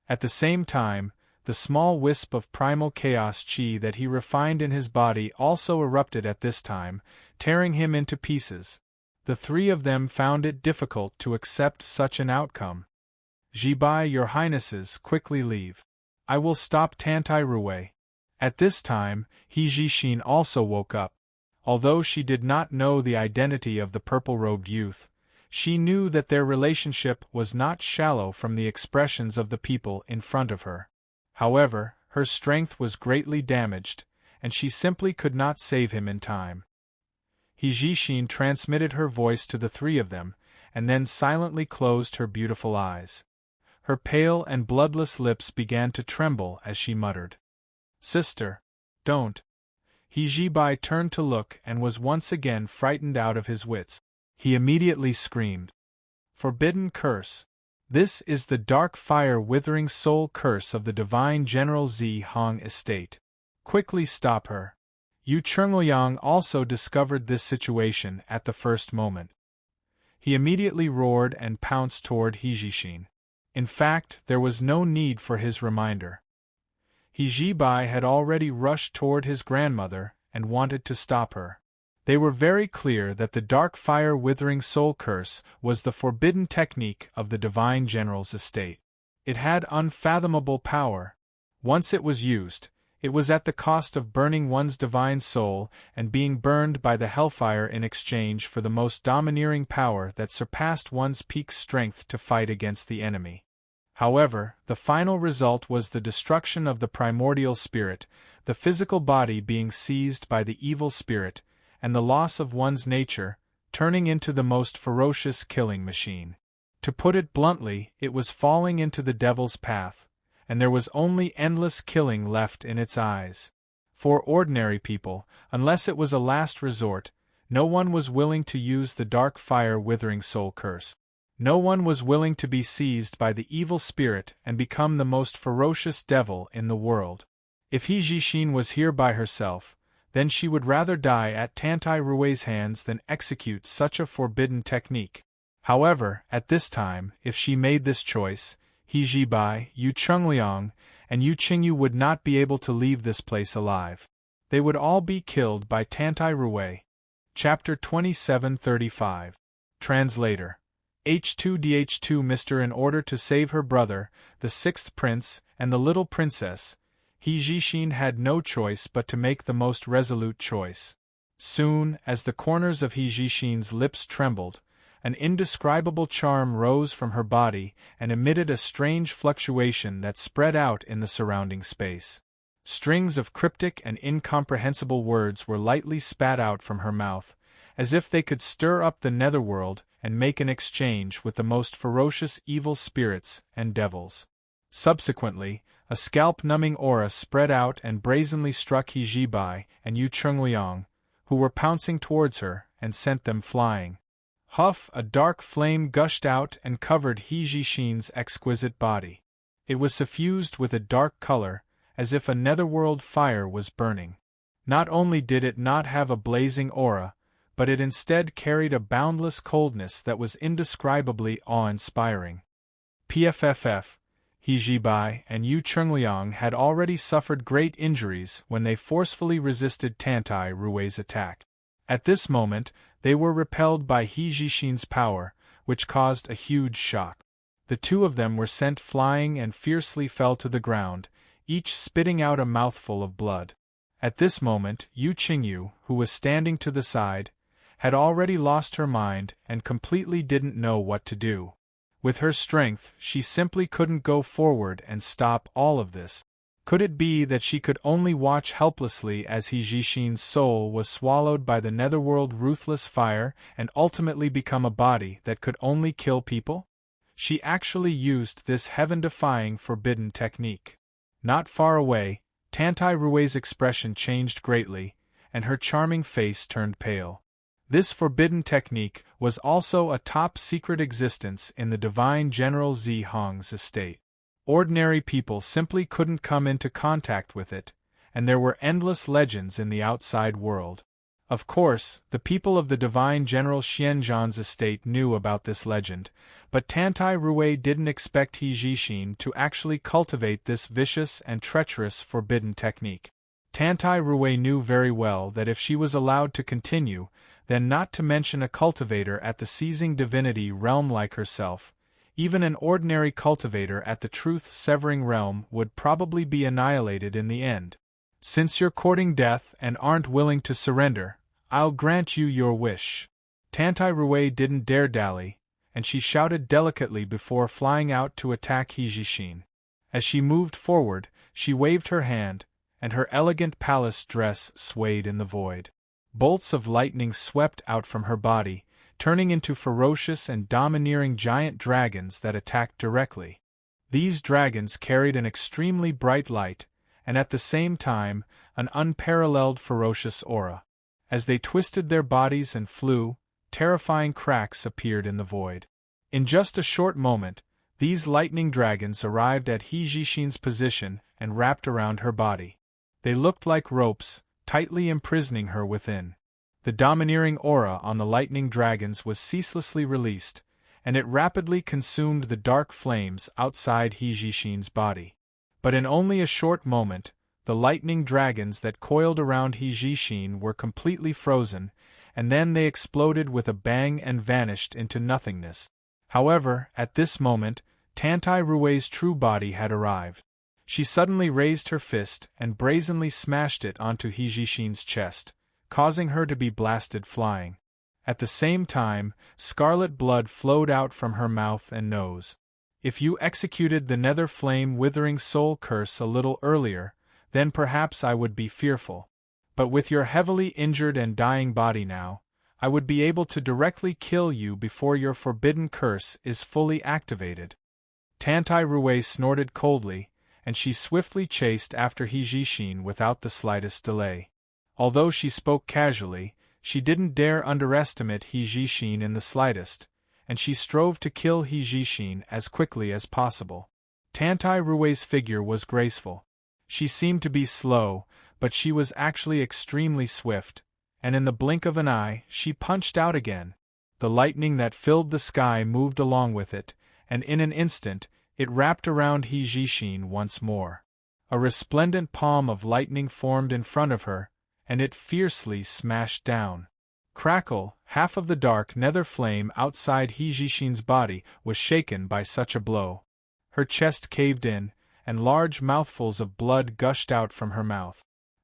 At the same time, the small wisp of primal chaos chi that he refined in his body also erupted at this time, tearing him into pieces. The 3 of them found it difficult to accept such an outcome. Jibai, your highnesses, quickly leave. I will stop Tantai Ruwei. At this time, He Jixin also woke up. Although she did not know the identity of the purple-robed youth, she knew that their relationship was not shallow from the expressions of the people in front of her. However, her strength was greatly damaged, and she simply could not save him in time. He Jixin transmitted her voice to the 3 of them, and then silently closed her beautiful eyes. Her pale and bloodless lips began to tremble as she muttered, "Sister, don't." He Jibai turned to look and was once again frightened out of his wits. He immediately screamed, "Forbidden curse! This is the dark fire withering soul curse of the divine General Zi Hong estate. Quickly stop her." Yu Chengliang also discovered this situation at the first moment. He immediately roared and pounced toward He Jixin. In fact, there was no need for his reminder. He Jibai had already rushed toward his grandmother and wanted to stop her. They were very clear that the dark fire withering soul curse was the forbidden technique of the divine general's estate. It had unfathomable power. Once it was used, it was at the cost of burning one's divine soul and being burned by the hellfire in exchange for the most domineering power that surpassed one's peak strength to fight against the enemy. However, the final result was the destruction of the primordial spirit, the physical body being seized by the evil spirit, and the loss of one's nature, turning into the most ferocious killing machine. To put it bluntly, it was falling into the devil's path, and there was only endless killing left in its eyes. For ordinary people, unless it was a last resort, no one was willing to use the dark fire withering soul curse. No one was willing to be seized by the evil spirit and become the most ferocious devil in the world. If Hijishin was here by herself, then she would rather die at Tantai Rui's hands than execute such a forbidden technique. However, at this time, if she made this choice, He Jibai, Yu Chungliang, and Yu Qingyu would not be able to leave this place alive. They would all be killed by Tantai Rui. Chapter 2735. Translator. H2DH2 Mr. In order to save her brother, the sixth prince, and the little princess, He Jishin had no choice but to make the most resolute choice. Soon, as the corners of He Jishin's lips trembled, an indescribable charm rose from her body and emitted a strange fluctuation that spread out in the surrounding space. Strings of cryptic and incomprehensible words were lightly spat out from her mouth, as if they could stir up the netherworld and make an exchange with the most ferocious evil spirits and devils. Subsequently, a scalp-numbing aura spread out and brazenly struck He Jibai and Yu Chungliang, who were pouncing towards her, and sent them flying. Huff! A dark flame gushed out and covered He Jishin's exquisite body. It was suffused with a dark color, as if a netherworld fire was burning. Not only did it not have a blazing aura, but it instead carried a boundless coldness that was indescribably awe-inspiring. PFFF, He Jibai and Yu Chungliang had already suffered great injuries when they forcefully resisted Tantai Rui's attack. At this moment, they were repelled by He Jishin's power, which caused a huge shock. The two of them were sent flying and fiercely fell to the ground, each spitting out a mouthful of blood. At this moment, Yu Qingyu, who was standing to the side, had already lost her mind and completely didn't know what to do. With her strength, she simply couldn't go forward and stop all of this. Could it be that she could only watch helplessly as He Jishin's soul was swallowed by the netherworld ruthless fire and ultimately become a body that could only kill people? She actually used this heaven-defying forbidden technique. Not far away, Tantai Rui's expression changed greatly, and her charming face turned pale. This forbidden technique was also a top-secret existence in the Divine General Zi Hong's estate. Ordinary people simply couldn't come into contact with it, and there were endless legends in the outside world. Of course, the people of the Divine General Xianzhan's estate knew about this legend, but Tantai Rui didn't expect He Jishin to actually cultivate this vicious and treacherous forbidden technique. Tantai Rui knew very well that if she was allowed to continue, then not to mention a cultivator at the seizing divinity realm like herself, even an ordinary cultivator at the truth-severing realm would probably be annihilated in the end. Since you're courting death and aren't willing to surrender, I'll grant you your wish. Tantai Rui didn't dare dally, and she shouted delicately before flying out to attack He Jishin. As she moved forward, she waved her hand, and her elegant palace dress swayed in the void. Bolts of lightning swept out from her body, turning into ferocious and domineering giant dragons that attacked directly. These dragons carried an extremely bright light, and at the same time, an unparalleled ferocious aura. As they twisted their bodies and flew, terrifying cracks appeared in the void. In just a short moment, these lightning dragons arrived at He Jishin's position and wrapped around her body. They looked like ropes, tightly imprisoning her within. The domineering aura on the lightning dragons was ceaselessly released, and it rapidly consumed the dark flames outside He Jishin's body. But in only a short moment, the lightning dragons that coiled around He Jishin were completely frozen, and then they exploded with a bang and vanished into nothingness. However, at this moment, Tantai Rui's true body had arrived. She suddenly raised her fist and brazenly smashed it onto He Jishin's chest, causing her to be blasted flying. At the same time, scarlet blood flowed out from her mouth and nose. If you executed the nether flame withering soul curse a little earlier, then perhaps I would be fearful. But with your heavily injured and dying body now, I would be able to directly kill you before your forbidden curse is fully activated. Tantai Rui snorted coldly, and she swiftly chased after He Jishin without the slightest delay. Although she spoke casually, she didn't dare underestimate He Jishin in the slightest, and she strove to kill He Jishin as quickly as possible. Tantai Rui's figure was graceful. She seemed to be slow, but she was actually extremely swift, and in the blink of an eye, she punched out again. The lightning that filled the sky moved along with it, and in an instant, it wrapped around He Jishin once more. A resplendent palm of lightning formed in front of her, and it fiercely smashed down. Crackle, half of the dark nether flame outside He Jishin's body was shaken by such a blow. Her chest caved in, and large mouthfuls of blood gushed out from her mouth.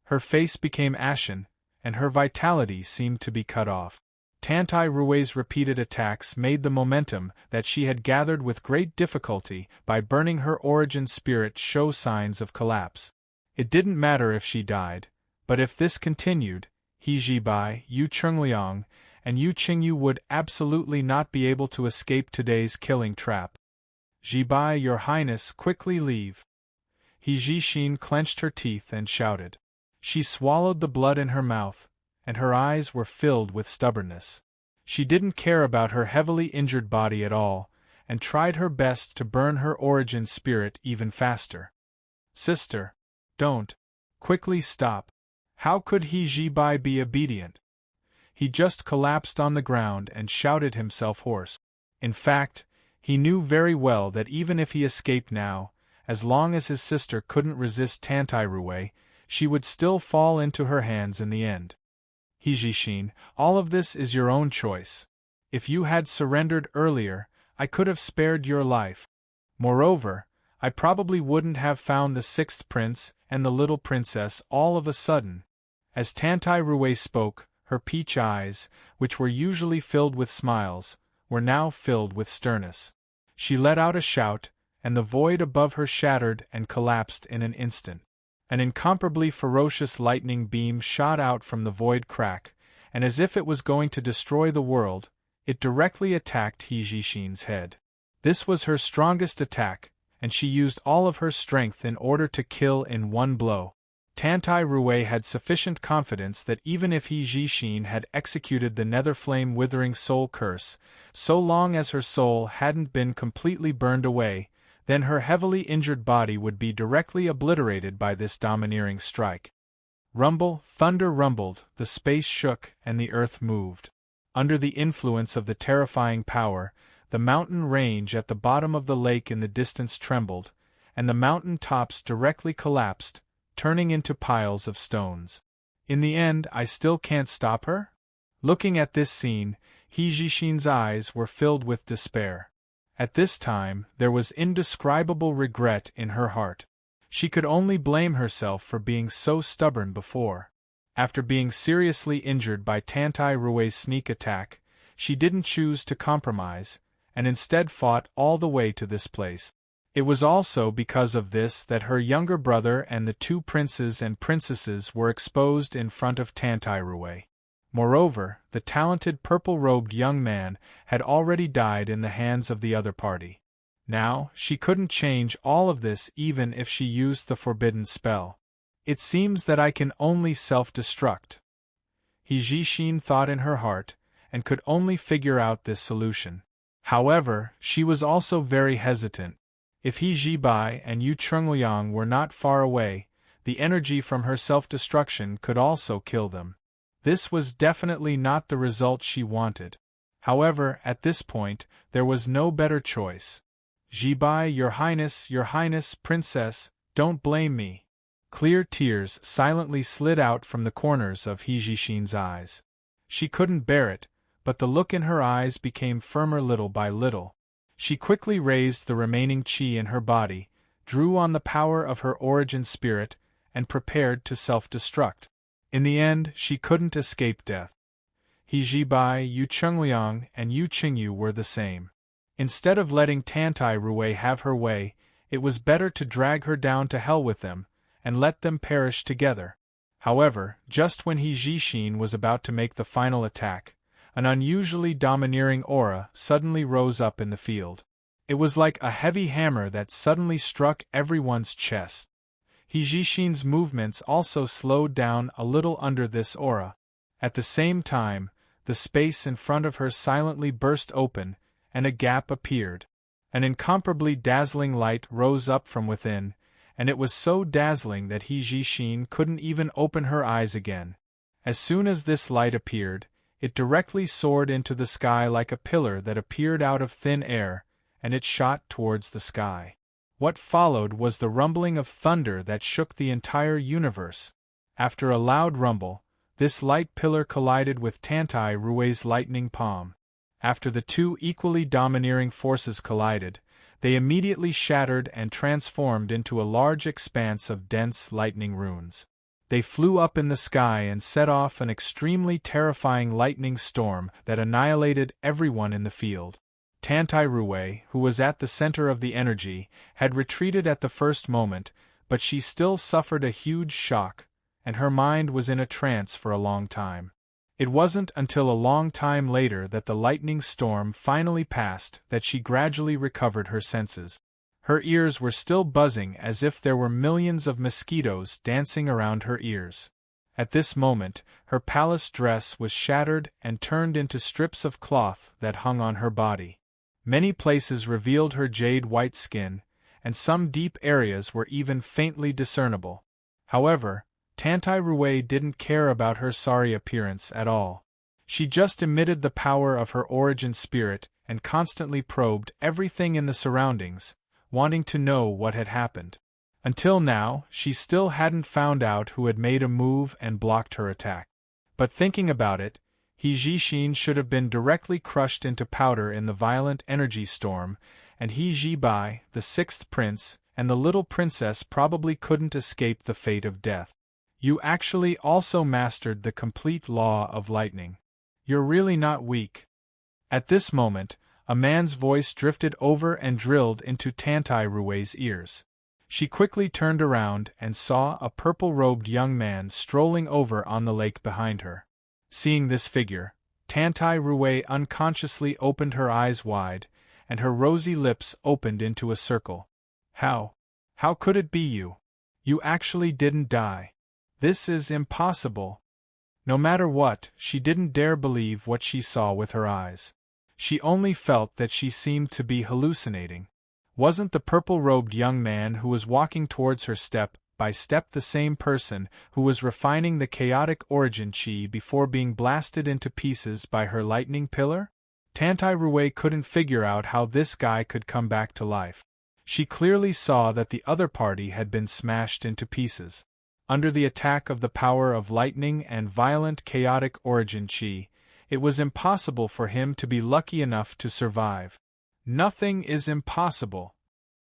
Her face became ashen, and her vitality seemed to be cut off. Tantai Rui's repeated attacks made the momentum that she had gathered with great difficulty by burning her origin spirit show signs of collapse. It didn't matter if she died, but if this continued, He Jibai, Yu Chungliang, and Yu Qingyu would absolutely not be able to escape today's killing trap. Jibai, Your Highness, quickly leave. He Jishin clenched her teeth and shouted. She swallowed the blood in her mouth, and her eyes were filled with stubbornness. She didn't care about her heavily injured body at all, and tried her best to burn her origin spirit even faster. Sister, don't. Quickly stop. How could He Jibai be obedient? He just collapsed on the ground and shouted himself hoarse. In fact, he knew very well that even if he escaped now, as long as his sister couldn't resist Tantai Rui, she would still fall into her hands in the end. He Jishin, all of this is your own choice. If you had surrendered earlier, I could have spared your life. Moreover, I probably wouldn't have found the sixth prince and the little princess all of a sudden. As Tantai Rui spoke, her peach eyes, which were usually filled with smiles, were now filled with sternness. She let out a shout, and the void above her shattered and collapsed in an instant. An incomparably ferocious lightning beam shot out from the void crack, and as if it was going to destroy the world, it directly attacked He Jishin's head. This was her strongest attack, and she used all of her strength in order to kill in one blow. Tantai Rui had sufficient confidence that even if He Jishin had executed the Netherflame Withering Soul Curse, so long as her soul hadn't been completely burned away, then her heavily injured body would be directly obliterated by this domineering strike. Rumble, thunder rumbled, the space shook, and the earth moved. Under the influence of the terrifying power, the mountain range at the bottom of the lake in the distance trembled, and the mountain tops directly collapsed, turning into piles of stones. In the end, I still can't stop her? Looking at this scene, He Jishin's eyes were filled with despair. At this time, there was indescribable regret in her heart. She could only blame herself for being so stubborn before. After being seriously injured by Tantai Rui's sneak attack, she didn't choose to compromise, and instead fought all the way to this place. It was also because of this that her younger brother and the two princes and princesses were exposed in front of Tantai Rui. Moreover, the talented purple-robed young man had already died in the hands of the other party. Now, she couldn't change all of this even if she used the forbidden spell. It seems that I can only self-destruct. He Jishin thought in her heart, and could only figure out this solution. However, she was also very hesitant. If He Jibai and Yu Chungliang were not far away, the energy from her self-destruction could also kill them. This was definitely not the result she wanted. However, at this point, there was no better choice. Jibai, Your Highness, Princess, don't blame me. Clear tears silently slid out from the corners of He Jishin's eyes. She couldn't bear it, but the look in her eyes became firmer little by little. She quickly raised the remaining qi in her body, drew on the power of her origin spirit, and prepared to self-destruct. In the end, she couldn't escape death. He Jibai, Yu Chungliang, and Yu Qingyu were the same. Instead of letting Tantai Rui have her way, it was better to drag her down to hell with them, and let them perish together. However, just when He Jishin was about to make the final attack, an unusually domineering aura suddenly rose up in the field. It was like a heavy hammer that suddenly struck everyone's chest. He Jishin's movements also slowed down a little under this aura. At the same time, the space in front of her silently burst open, and a gap appeared. An incomparably dazzling light rose up from within, and it was so dazzling that He Jixin couldn't even open her eyes again. As soon as this light appeared, it directly soared into the sky like a pillar that appeared out of thin air, and it shot towards the sky. What followed was the rumbling of thunder that shook the entire universe. After a loud rumble, this light pillar collided with Tantai Rui's lightning palm. After the two equally domineering forces collided, they immediately shattered and transformed into a large expanse of dense lightning runes. They flew up in the sky and set off an extremely terrifying lightning storm that annihilated everyone in the field. Tantai Rui, who was at the center of the energy, had retreated at the first moment, but she still suffered a huge shock, and her mind was in a trance for a long time. It wasn't until a long time later that the lightning storm finally passed that she gradually recovered her senses. Her ears were still buzzing as if there were millions of mosquitoes dancing around her ears. At this moment, her palace dress was shattered and turned into strips of cloth that hung on her body. Many places revealed her jade-white skin, and some deep areas were even faintly discernible. However, Tantai Rui didn't care about her sorry appearance at all. She just emitted the power of her origin spirit and constantly probed everything in the surroundings, wanting to know what had happened. Until now, she still hadn't found out who had made a move and blocked her attack. But thinking about it, He Jixin should have been directly crushed into powder in the violent energy storm, and He Jibai, the sixth prince, and the little princess probably couldn't escape the fate of death. You actually also mastered the complete law of lightning. You're really not weak. At this moment, a man's voice drifted over and drilled into Tantai Rui's ears. She quickly turned around and saw a purple-robed young man strolling over on the lake behind her. Seeing this figure, Tantai Rui unconsciously opened her eyes wide, and her rosy lips opened into a circle. How could it be you? You actually didn't die. This is impossible. No matter what, she didn't dare believe what she saw with her eyes. She only felt that she seemed to be hallucinating. Wasn't the purple-robed young man who was walking towards her step by step the same person who was refining the chaotic origin chi before being blasted into pieces by her lightning pillar? Tantai Rui couldn't figure out how this guy could come back to life. She clearly saw that the other party had been smashed into pieces. Under the attack of the power of lightning and violent chaotic origin chi, it was impossible for him to be lucky enough to survive. Nothing is impossible.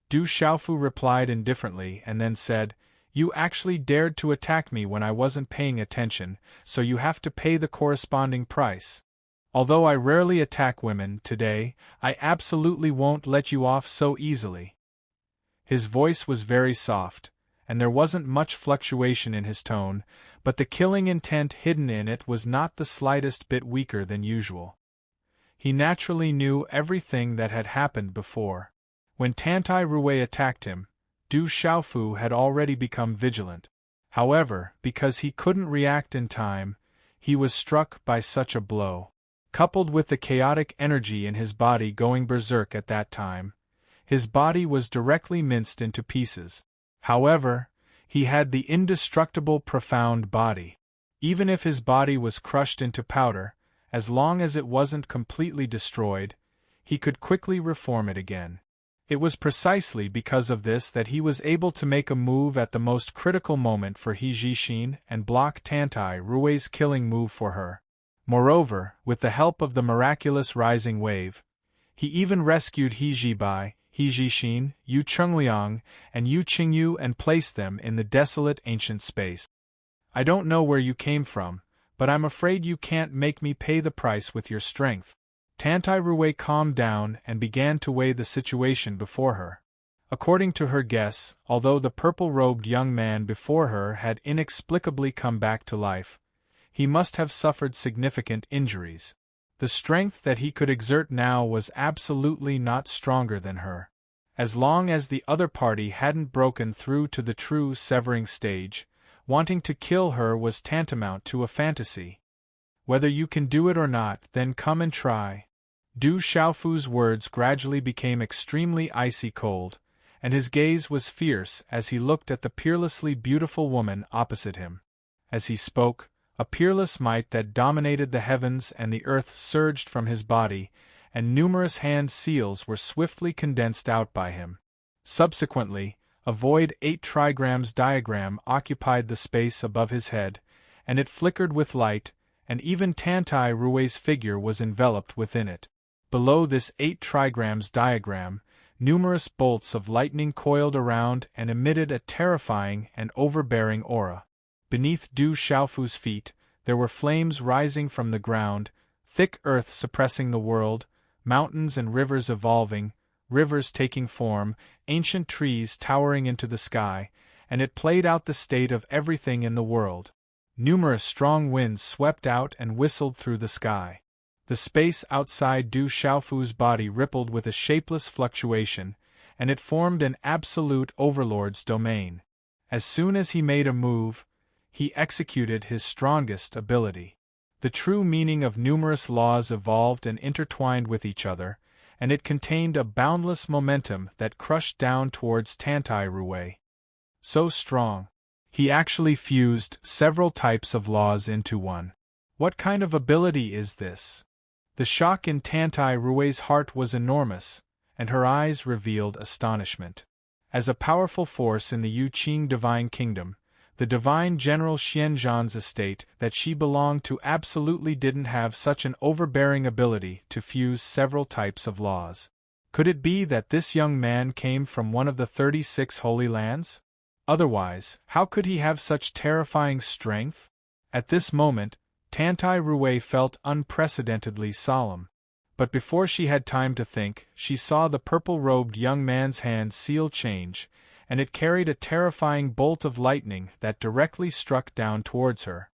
Du Xiaofu replied indifferently and then said, You actually dared to attack me when I wasn't paying attention, so you have to pay the corresponding price. Although I rarely attack women today, I absolutely won't let you off so easily. His voice was very soft, and there wasn't much fluctuation in his tone, but the killing intent hidden in it was not the slightest bit weaker than usual. He naturally knew everything that had happened before. When Tantai Rui attacked him, Du Xiaofu had already become vigilant. However, because he couldn't react in time, he was struck by such a blow. Coupled with the chaotic energy in his body going berserk at that time, his body was directly minced into pieces. However, he had the indestructible profound body. Even if his body was crushed into powder, as long as it wasn't completely destroyed, he could quickly reform it again. It was precisely because of this that he was able to make a move at the most critical moment for He Jixin and block Tantai Rui's killing move for her. Moreover, with the help of the miraculous rising wave, he even rescued He Jibai, He Jixin, Yu Chengliang, and Yu Qingyu and placed them in the desolate ancient space. I don't know where you came from, but I'm afraid you can't make me pay the price with your strength. Tantai Rui calmed down and began to weigh the situation before her. According to her guess, although the purple-robed young man before her had inexplicably come back to life, he must have suffered significant injuries. The strength that he could exert now was absolutely not stronger than her. As long as the other party hadn't broken through to the true severing stage, wanting to kill her was tantamount to a fantasy. Whether you can do it or not, then come and try. Du Xiaofu's words gradually became extremely icy cold, and his gaze was fierce as he looked at the peerlessly beautiful woman opposite him. As he spoke, a peerless might that dominated the heavens and the earth surged from his body, and numerous hand seals were swiftly condensed out by him. Subsequently, a void 8 trigrams diagram occupied the space above his head, and it flickered with light, and even Tantai Rui's figure was enveloped within it. Below this 8 trigrams diagram, numerous bolts of lightning coiled around and emitted a terrifying and overbearing aura. Beneath Du Xiaofu's feet, there were flames rising from the ground, thick earth suppressing the world, mountains and rivers evolving, rivers taking form, ancient trees towering into the sky, and it played out the state of everything in the world. Numerous strong winds swept out and whistled through the sky. The space outside Du Xiaofu's body rippled with a shapeless fluctuation, and it formed an absolute overlord's domain. As soon as he made a move, he executed his strongest ability. The true meaning of numerous laws evolved and intertwined with each other, and it contained a boundless momentum that crushed down towards Tantai Rui. So strong, he actually fused several types of laws into one. What kind of ability is this? The shock in Tantai Rui's heart was enormous, and her eyes revealed astonishment. As a powerful force in the Yuqing Divine Kingdom, the divine General Xianzhan's estate that she belonged to absolutely didn't have such an overbearing ability to fuse several types of laws. Could it be that this young man came from one of the 36 Holy Lands? Otherwise, how could he have such terrifying strength? At this moment, Tantai Rui felt unprecedentedly solemn. But before she had time to think, she saw the purple-robed young man's hand seal change, and it carried a terrifying bolt of lightning that directly struck down towards her.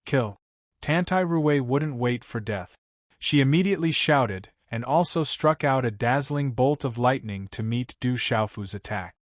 Kill! Tantai Rui wouldn't wait for death. She immediately shouted, and also struck out a dazzling bolt of lightning to meet Du Xiaofu's attack.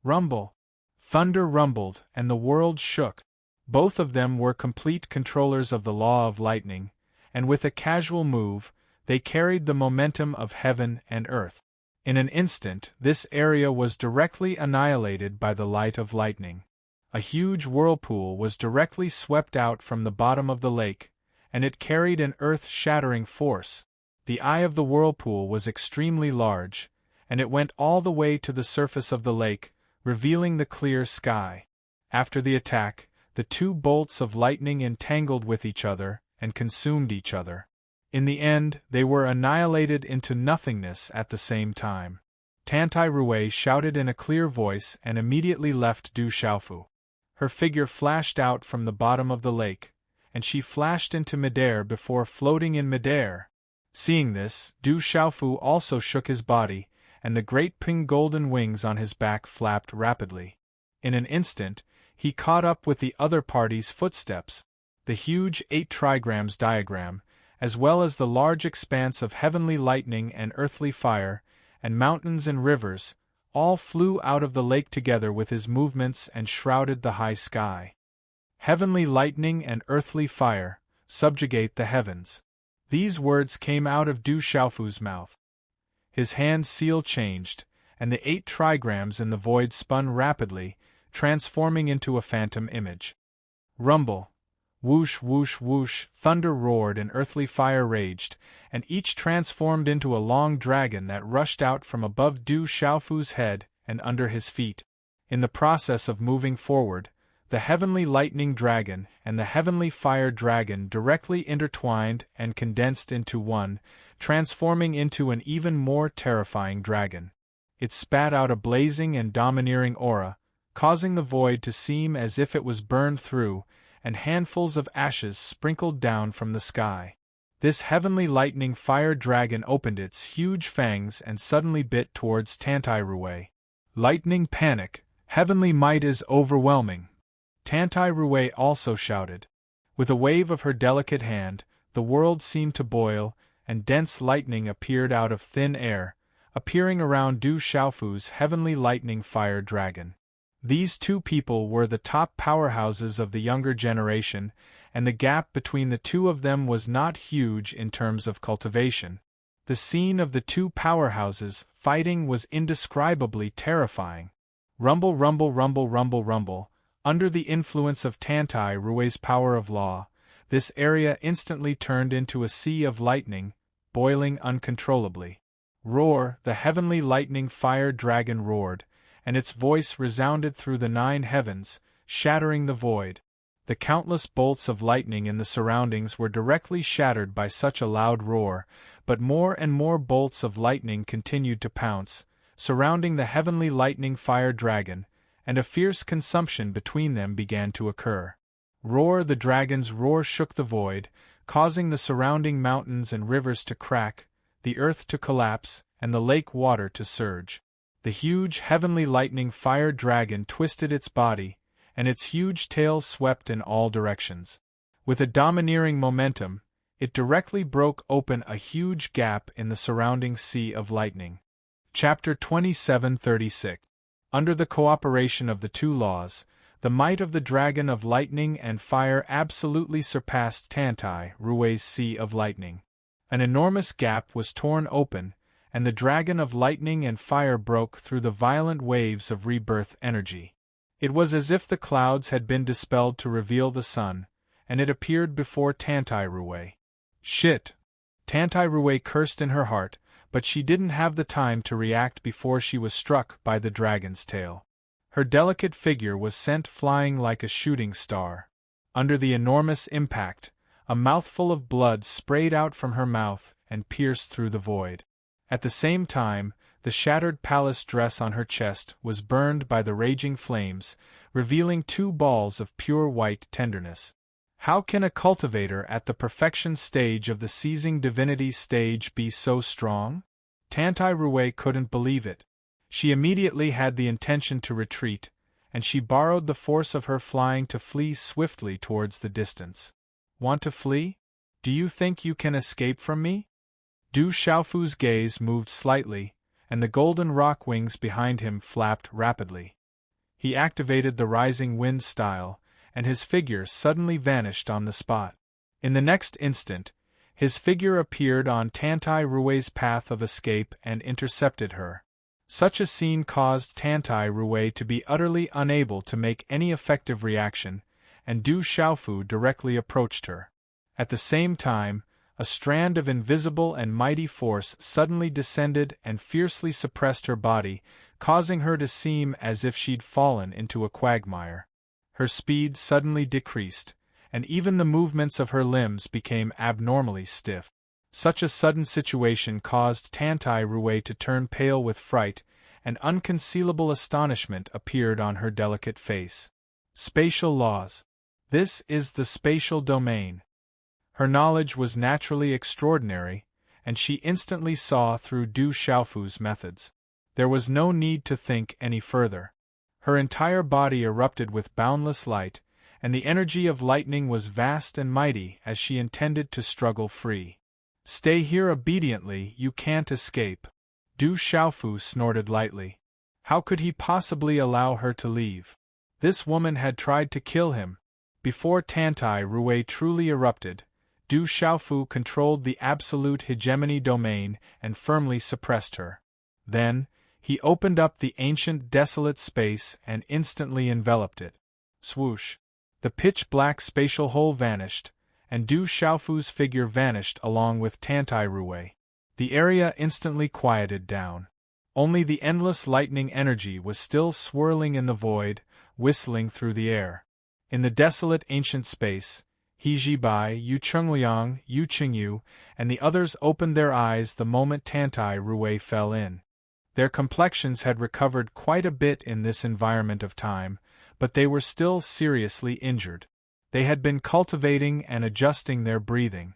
Rumble! Thunder rumbled, and the world shook. Both of them were complete controllers of the law of lightning, and with a casual move, they carried the momentum of heaven and earth. In an instant, this area was directly annihilated by the light of lightning. A huge whirlpool was directly swept out from the bottom of the lake, and it carried an earth-shattering force. The eye of the whirlpool was extremely large, and it went all the way to the surface of the lake, revealing the clear sky. After the attack, the two bolts of lightning entangled with each other and consumed each other. In the end, they were annihilated into nothingness at the same time. Tantai Rui shouted in a clear voice and immediately left Du Xiaofu. Her figure flashed out from the bottom of the lake, and she flashed into midair before floating in midair. Seeing this, Du Xiaofu also shook his body, and the great pink golden wings on his back flapped rapidly. In an instant, he caught up with the other party's footsteps. The huge 8 trigrams diagram, as well as the large expanse of heavenly lightning and earthly fire, and mountains and rivers, all flew out of the lake together with his movements and shrouded the high sky. Heavenly lightning and earthly fire, subjugate the heavens. These words came out of Du Xiaofu's mouth. His hand seal changed, and the 8 trigrams in the void spun rapidly, transforming into a phantom image. Rumble! Whoosh, whoosh, whoosh, thunder roared and earthly fire raged, and each transformed into a long dragon that rushed out from above Du Xiaofu's head and under his feet. In the process of moving forward, the heavenly lightning dragon and the heavenly fire dragon directly intertwined and condensed into one, transforming into an even more terrifying dragon. It spat out a blazing and domineering aura, causing the void to seem as if it was burned through, and handfuls of ashes sprinkled down from the sky. This heavenly lightning fire dragon opened its huge fangs and suddenly bit towards Tantai Rui. Lightning panic, heavenly might is overwhelming. Tantai Rui also shouted. With a wave of her delicate hand, the world seemed to boil, and dense lightning appeared out of thin air, appearing around Du Xiaofu's heavenly lightning fire dragon. These two people were the top powerhouses of the younger generation, and the gap between the two of them was not huge in terms of cultivation. The The scene of the two powerhouses fighting was indescribably terrifying. Rumble, rumble, rumble, rumble, rumble. Under the influence of Tantai Rue's power of law, this area instantly turned into a sea of lightning, boiling uncontrollably. Roar, the heavenly lightning fire dragon roared, and its voice resounded through the 9 heavens, shattering the void. The countless bolts of lightning in the surroundings were directly shattered by such a loud roar, but more and more bolts of lightning continued to pounce, surrounding the heavenly lightning fire dragon, and a fierce consumption between them began to occur. Roar, the dragon's roar shook the void, causing the surrounding mountains and rivers to crack, the earth to collapse, and the lake water to surge. The huge heavenly lightning fire dragon twisted its body, and its huge tail swept in all directions. With a domineering momentum, it directly broke open a huge gap in the surrounding sea of lightning. Chapter 2736. Under the cooperation of the two laws, the might of the dragon of lightning and fire absolutely surpassed Tantai Rue's sea of lightning. An enormous gap was torn open, and the dragon of lightning and fire broke through the violent waves of rebirth energy. It was as if the clouds had been dispelled to reveal the sun, and it appeared before Tantai Rue. Shit! Tantai Rue cursed in her heart, but she didn't have the time to react before she was struck by the dragon's tail. Her delicate figure was sent flying like a shooting star. Under the enormous impact, a mouthful of blood sprayed out from her mouth and pierced through the void. At the same time, the shattered palace dress on her chest was burned by the raging flames, revealing 2 balls of pure white tenderness. How can a cultivator at the perfection stage of the seizing divinity stage be so strong? Tantai Rue couldn't believe it. She immediately had the intention to retreat, and she borrowed the force of her flying to flee swiftly towards the distance. Want to flee? Do you think you can escape from me? Du Xiaofu's gaze moved slightly, and the golden rock wings behind him flapped rapidly. He activated the rising wind style, and his figure suddenly vanished on the spot. In the next instant, his figure appeared on Tantai Rue's path of escape and intercepted her. Such a scene caused Tantai Rue to be utterly unable to make any effective reaction, and Du Xiaofu directly approached her. At the same time, a strand of invisible and mighty force suddenly descended and fiercely suppressed her body, causing her to seem as if she'd fallen into a quagmire. Her speed suddenly decreased, and even the movements of her limbs became abnormally stiff. Such a sudden situation caused Tantai Rue to turn pale with fright, and unconcealable astonishment appeared on her delicate face. Spatial laws. This is the spatial domain. Her knowledge was naturally extraordinary, and she instantly saw through Du Xiaofu's methods. There was no need to think any further. Her entire body erupted with boundless light, and the energy of lightning was vast and mighty as she intended to struggle free. Stay here obediently, you can't escape. Du Xiaofu snorted lightly. How could he possibly allow her to leave? This woman had tried to kill him. Before Tantai Rue truly erupted, Du Xiaofu controlled the absolute hegemony domain and firmly suppressed her. Then, he opened up the ancient desolate space and instantly enveloped it. Swoosh! The pitch-black spatial hole vanished, and Du Xiaofu's figure vanished along with Tantai Rue. The area instantly quieted down. Only the endless lightning energy was still swirling in the void, whistling through the air. In the desolate ancient space, He Jibai, Yu Chengliang, Yu Qingyu, and the others opened their eyes the moment Tantai Rue fell in. Their complexions had recovered quite a bit in this environment of time, but they were still seriously injured. They had been cultivating and adjusting their breathing.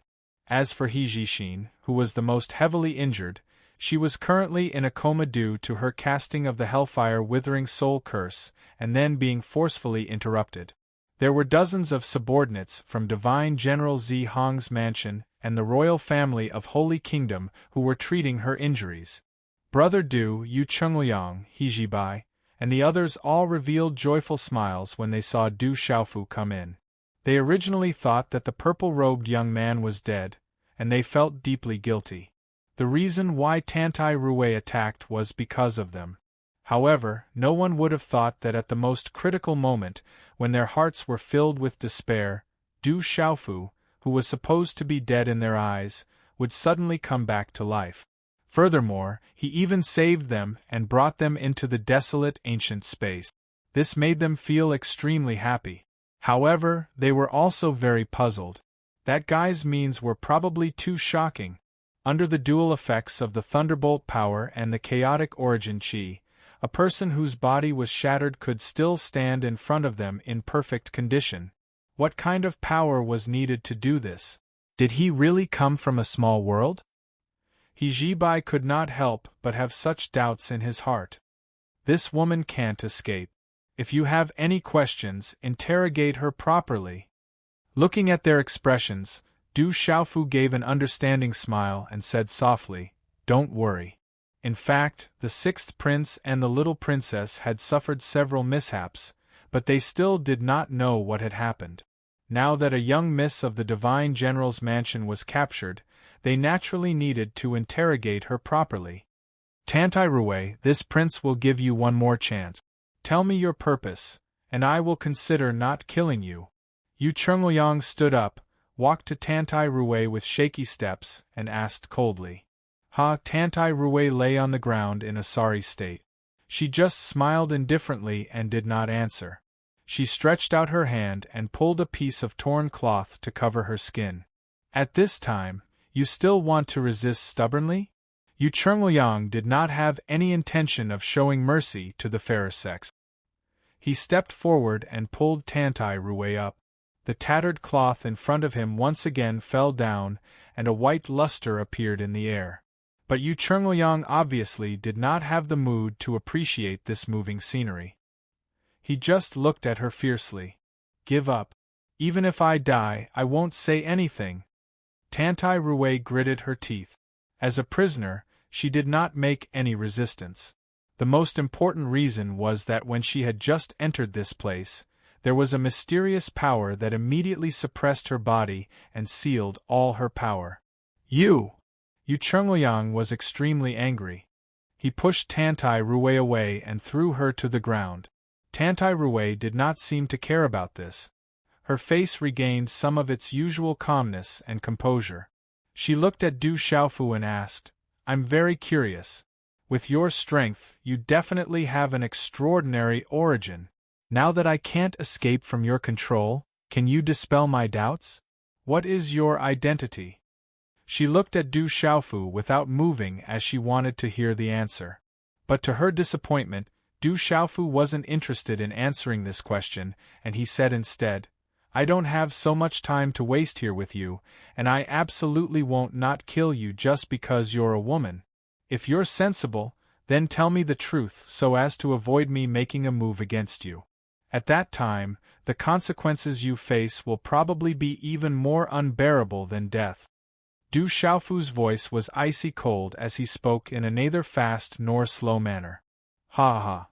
As for He Jixin, who was the most heavily injured, she was currently in a coma due to her casting of the Hellfire Withering Soul Curse, and then being forcefully interrupted. There were dozens of subordinates from Divine General Zi Hong's mansion and the royal family of Holy Kingdom who were treating her injuries. Brother Du, Yu Chengliang, He Jibai, and the others all revealed joyful smiles when they saw Du Xiaofu come in. They originally thought that the purple-robed young man was dead, and they felt deeply guilty. The reason why Tantai Rui attacked was because of them. However, no one would have thought that at the most critical moment, when their hearts were filled with despair, Du Xiaofu, who was supposed to be dead in their eyes, would suddenly come back to life. Furthermore, he even saved them and brought them into the desolate ancient space. This made them feel extremely happy. However, they were also very puzzled. That guy's means were probably too shocking. Under the dual effects of the thunderbolt power and the chaotic origin chi, a person whose body was shattered could still stand in front of them in perfect condition. What kind of power was needed to do this? Did he really come from a small world? He Jibai could not help but have such doubts in his heart. This woman can't escape. If you have any questions, interrogate her properly. Looking at their expressions, Du Xiaofu gave an understanding smile and said softly, "Don't worry." In fact, the sixth prince and the little princess had suffered several mishaps, but they still did not know what had happened. Now that a young miss of the divine general's mansion was captured, they naturally needed to interrogate her properly. Tantai Rui, this prince will give you one more chance. Tell me your purpose, and I will consider not killing you. Yu Chungliang stood up, walked to Tantai Rui with shaky steps, and asked coldly. Tantai Rui lay on the ground in a sorry state. She just smiled indifferently and did not answer. She stretched out her hand and pulled a piece of torn cloth to cover her skin. At this time, you still want to resist stubbornly? Yu Chungliang did not have any intention of showing mercy to the fairer sex. He stepped forward and pulled Tantai Rui up. The tattered cloth in front of him once again fell down, and a white luster appeared in the air. But Yu Chungliang obviously did not have the mood to appreciate this moving scenery. He just looked at her fiercely. Give up. Even if I die, I won't say anything. Tantai Rui gritted her teeth. As a prisoner, she did not make any resistance. The most important reason was that when she had just entered this place, there was a mysterious power that immediately suppressed her body and sealed all her power. Yu Chungliang was extremely angry. He pushed Tantai Rui away and threw her to the ground. Tantai Rui did not seem to care about this. Her face regained some of its usual calmness and composure. She looked at Du Xiaofu and asked, "I'm very curious. With your strength, you definitely have an extraordinary origin. Now that I can't escape from your control, can you dispel my doubts? What is your identity?" She looked at Du Xiaofu without moving as she wanted to hear the answer. But to her disappointment, Du Xiaofu wasn't interested in answering this question, and he said instead, "I don't have so much time to waste here with you, and I absolutely won't not kill you just because you're a woman. If you're sensible, then tell me the truth so as to avoid me making a move against you. At that time, the consequences you face will probably be even more unbearable than death." Du Xiaofu's voice was icy cold as he spoke in a neither fast nor slow manner. Ha ha.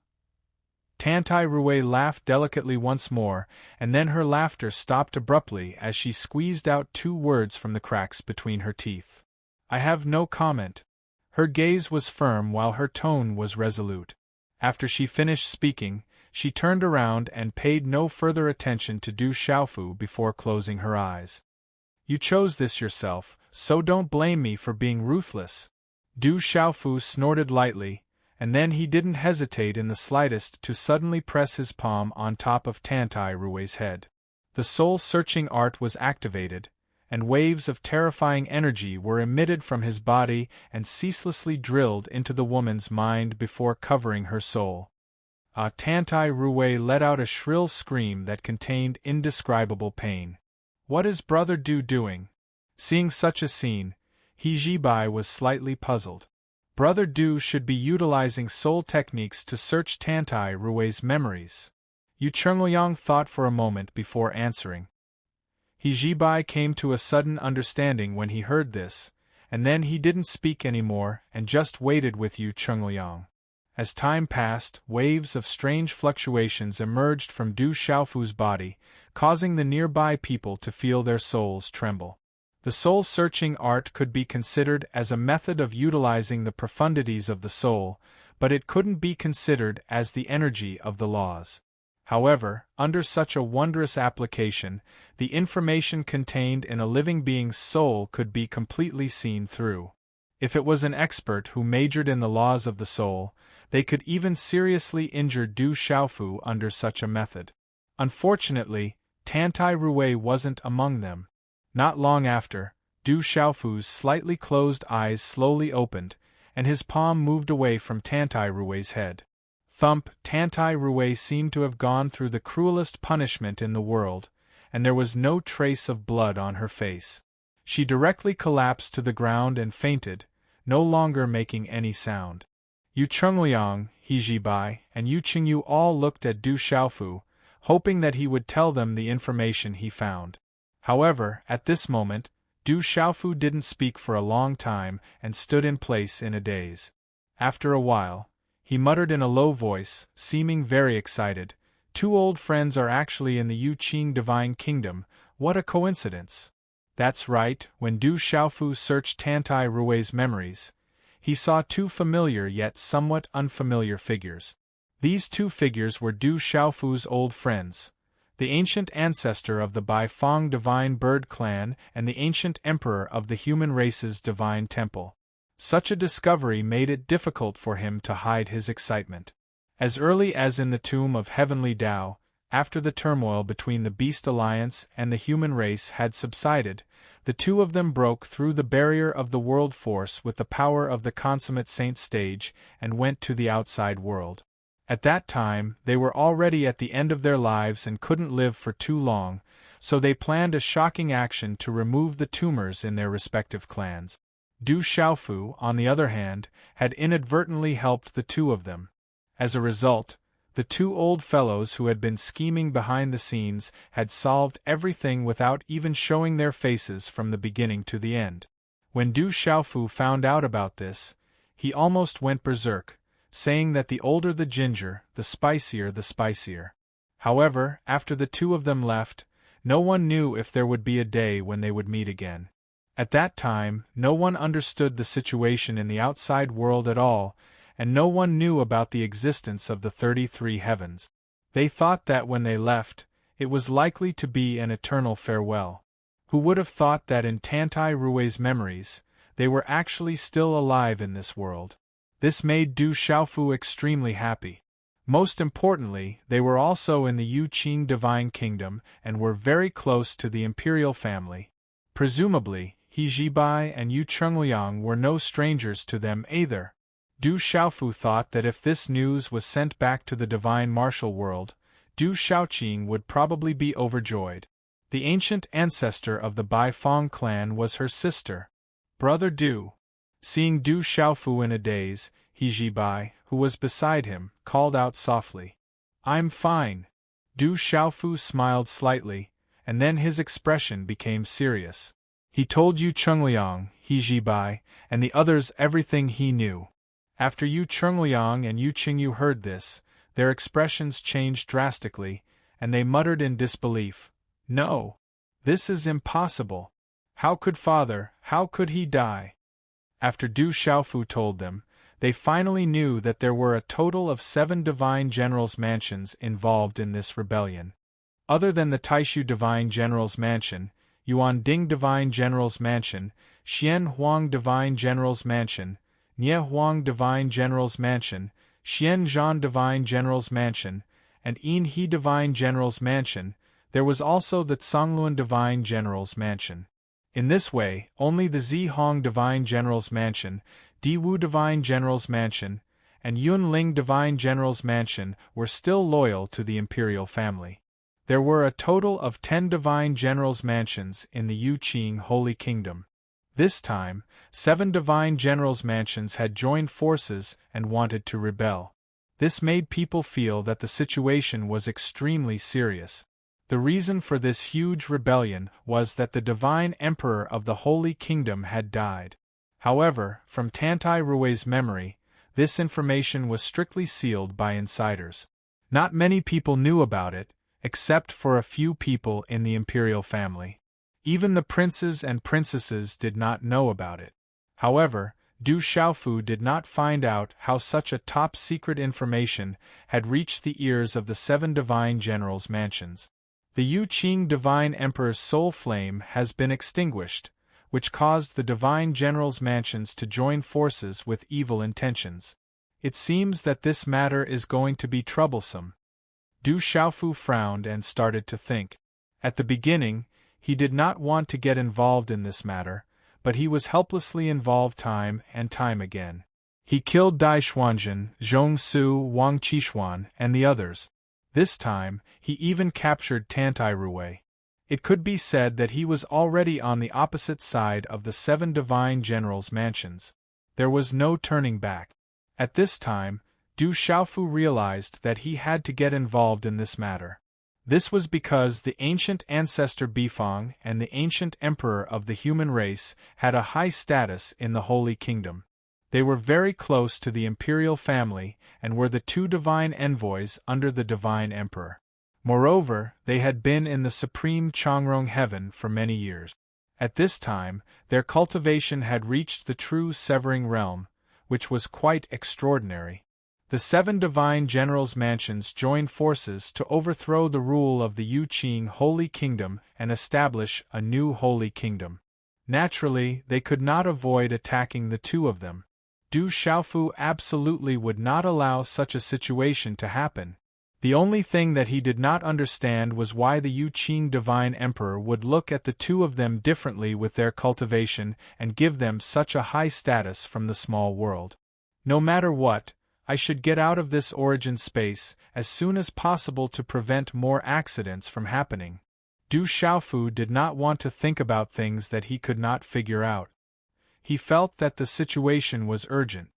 Tantai Rui laughed delicately once more, and then her laughter stopped abruptly as she squeezed out 2 words from the cracks between her teeth. "I have no comment." Her gaze was firm while her tone was resolute. After she finished speaking, she turned around and paid no further attention to Du Xiaofu before closing her eyes. "You chose this yourself, so don't blame me for being ruthless." Du Xiaofu snorted lightly, and then he didn't hesitate in the slightest to suddenly press his palm on top of Tantai Rui's head. The soul-searching art was activated, and waves of terrifying energy were emitted from his body and ceaselessly drilled into the woman's mind before covering her soul. Tantai Rui let out a shrill scream that contained indescribable pain. What is Brother Du doing? Seeing such a scene, He Jibai was slightly puzzled. Brother Du should be utilizing soul techniques to search Tantai Rui's memories. Yu Chungliang thought for a moment before answering. He Jibai came to a sudden understanding when he heard this, and then he didn't speak anymore and just waited with Yu Chungliang. As time passed, waves of strange fluctuations emerged from Du Xiaofu's body, causing the nearby people to feel their souls tremble. The soul-searching art could be considered as a method of utilizing the profundities of the soul, but it couldn't be considered as the energy of the laws. However, under such a wondrous application, the information contained in a living being's soul could be completely seen through. If it was an expert who majored in the laws of the soul, they could even seriously injure Du Xiaofu under such a method. Unfortunately, Tantai Ruwei wasn't among them. Not long after, Du Xiaofu's slightly closed eyes slowly opened, and his palm moved away from Tantai Ruwei's head. Thump! Tantai Ruwei seemed to have gone through the cruelest punishment in the world, and there was no trace of blood on her face. She directly collapsed to the ground and fainted, no longer making any sound. Yu Chungliang, He Jibai, and Yu Qingyu all looked at Du Xiaofu, hoping that he would tell them the information he found. However, at this moment, Du Xiaofu didn't speak for a long time and stood in place in a daze. After a while, he muttered in a low voice, seeming very excited, "Two old friends are actually in the Yu Qing Divine Kingdom, what a coincidence!" That's right, when Du Xiaofu searched Tantai Ruwei's memories, he saw two familiar yet somewhat unfamiliar figures. These two figures were Du Xiaofu's old friends, the ancient ancestor of the Bai Fong Divine Bird Clan and the ancient emperor of the human race's Divine Temple. Such a discovery made it difficult for him to hide his excitement. As early as in the tomb of Heavenly Tao, after the turmoil between the Beast Alliance and the human race had subsided, the two of them broke through the barrier of the world force with the power of the consummate saint stage and went to the outside world. At that time, they were already at the end of their lives and couldn't live for too long, so they planned a shocking action to remove the tumors in their respective clans. Du Xiaofu, on the other hand, had inadvertently helped the two of them. As a result, the two old fellows who had been scheming behind the scenes had solved everything without even showing their faces from the beginning to the end. When Du Xiaofu found out about this, he almost went berserk, saying that the older the ginger, the spicier the spicier. However, after the two of them left, no one knew if there would be a day when they would meet again. At that time, no one understood the situation in the outside world at all, and no one knew about the existence of the 33 heavens. They thought that when they left, it was likely to be an eternal farewell. Who would have thought that in Tantai Ruwei's memories, they were actually still alive in this world? This made Du Xiaofu extremely happy. Most importantly, they were also in the Yu Qing Divine Kingdom and were very close to the imperial family. Presumably, He Jibai and Yu Chungliang were no strangers to them either. Du Xiaofu thought that if this news was sent back to the divine martial world, Du Xiaoqing would probably be overjoyed. The ancient ancestor of the Bai Fong clan was her sister. Brother Du. Seeing Du Xiaofu in a daze, He Jibai, who was beside him, called out softly, "I'm fine." Du Xiaofu smiled slightly, and then his expression became serious. He told Yu Chungliang, He Jibai, and the others everything he knew. After Yu Chungliang and Yu Qingyu heard this, their expressions changed drastically, and they muttered in disbelief, "No! This is impossible! How could he die?" After Du Xiaofu told them, they finally knew that there were a total of 7 Divine Generals' mansions involved in this rebellion. Other than the Taishu Divine General's Mansion, Yuan Ding Divine General's Mansion, Xian Huang Divine General's Mansion, Nie Huang Divine General's Mansion, Xian Zhan Divine General's Mansion, and Yin He Divine General's Mansion, there was also the Tsangluan Divine General's Mansion. In this way, only the Zi Hong Divine General's Mansion, Di Wu Divine General's Mansion, and Yun Ling Divine General's Mansion were still loyal to the imperial family. There were a total of 10 Divine Generals' Mansions in the Yu Qing Holy Kingdom. This time, 7 Divine Generals' Mansions had joined forces and wanted to rebel. This made people feel that the situation was extremely serious. The reason for this huge rebellion was that the Divine Emperor of the Holy Kingdom had died. However, from Tantai Ruwei's memory, this information was strictly sealed by insiders. Not many people knew about it, except for a few people in the imperial family. Even the princes and princesses did not know about it. However, Du Xiaofu did not find out how such a top-secret information had reached the ears of the 7 divine generals' mansions. The Yu Qing divine emperor's soul flame has been extinguished, which caused the divine generals' mansions to join forces with evil intentions. It seems that this matter is going to be troublesome. Du Xiaofu frowned and started to think. At the beginning, he did not want to get involved in this matter, but he was helplessly involved time and time again. He killed Dai Xuanzhen, Zhong Su, Wang Qishuan, and the others. This time, he even captured Tantai Ruwei. It could be said that he was already on the opposite side of the 7 divine generals' mansions. There was no turning back. At this time, Du Xiaofu realized that he had to get involved in this matter. This was because the ancient ancestor Bifang and the ancient emperor of the human race had a high status in the Holy Kingdom. They were very close to the imperial family and were the 2 divine envoys under the divine emperor. Moreover, they had been in the supreme Chongrong heaven for many years. At this time, their cultivation had reached the true severing realm, which was quite extraordinary. The 7 divine generals' mansions joined forces to overthrow the rule of the Yu Qing Holy Kingdom and establish a new Holy Kingdom. Naturally, they could not avoid attacking the 2 of them. Du Xiaofu absolutely would not allow such a situation to happen. The only thing that he did not understand was why the Yu Qing divine emperor would look at the 2 of them differently with their cultivation and give them such a high status from the small world. No matter what, I should get out of this origin space as soon as possible to prevent more accidents from happening. Du Xiaofu did not want to think about things that he could not figure out. He felt that the situation was urgent.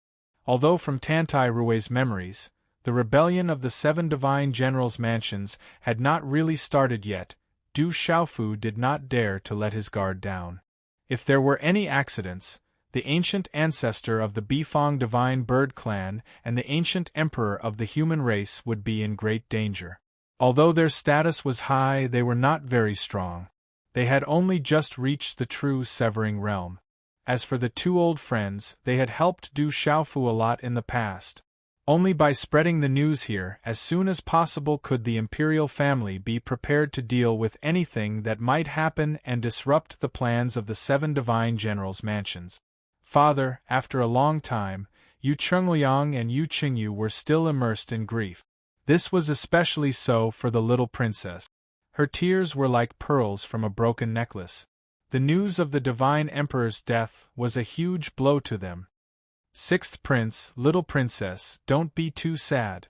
Although from Tantai Ruwei's memories, the rebellion of the 7 divine generals' mansions had not really started yet, Du Xiaofu did not dare to let his guard down. If there were any accidents, the ancient ancestor of the Bifang divine bird clan and the ancient emperor of the human race would be in great danger. Although their status was high, they were not very strong. They had only just reached the true severing realm. As for the 2 old friends, they had helped Du Xiaofu a lot in the past. Only by spreading the news here as soon as possible could the imperial family be prepared to deal with anything that might happen and disrupt the plans of the 7 divine generals' mansions. Father, after a long time, Yu Chengliang and Yu Qingyu were still immersed in grief. This was especially so for the little princess. Her tears were like pearls from a broken necklace. The news of the divine emperor's death was a huge blow to them. 6th Prince, little princess, don't be too sad.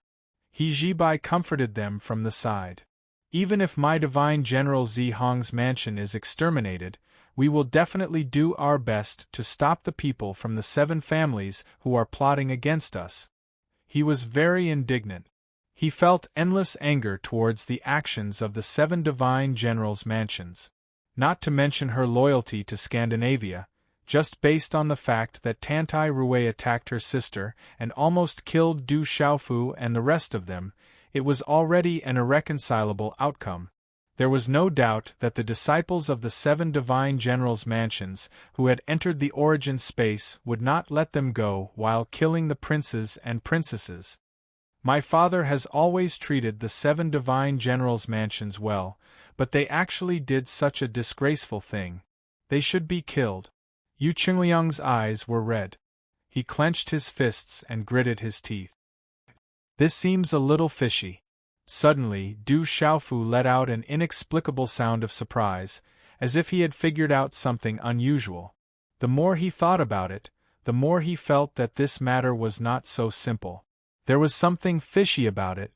He Zibai comforted them from the side. Even if my divine general Zihong's mansion is exterminated, we will definitely do our best to stop the people from the 7 families who are plotting against us. He was very indignant. He felt endless anger towards the actions of the 7 divine generals' mansions. Not to mention her loyalty to Scandinavia, just based on the fact that Tantai Ruwei attacked her sister and almost killed Du Xiaofu and the rest of them, it was already an irreconcilable outcome. There was no doubt that the disciples of the 7 divine generals' mansions who had entered the origin space would not let them go while killing the princes and princesses. My father has always treated the 7 divine generals' mansions well, but they actually did such a disgraceful thing. They should be killed. Yu Qingliang's eyes were red. He clenched his fists and gritted his teeth. This seems a little fishy. Suddenly, Du Xiaofu let out an inexplicable sound of surprise, as if he had figured out something unusual. The more he thought about it, the more he felt that this matter was not so simple. There was something fishy about it.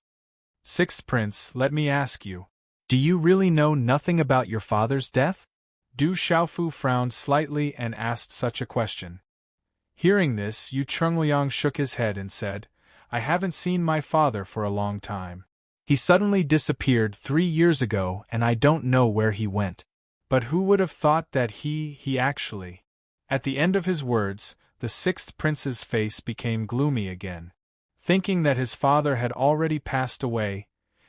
6th Prince, let me ask you. Do you really know nothing about your father's death? Du Xiaofu frowned slightly and asked such a question. Hearing this, Yu Chengliang shook his head and said, I haven't seen my father for a long time. He suddenly disappeared 3 years ago and I don't know where he went. But who would have thought that he actually… At the end of his words, the 6th Prince's face became gloomy again. Thinking that his father had already passed away,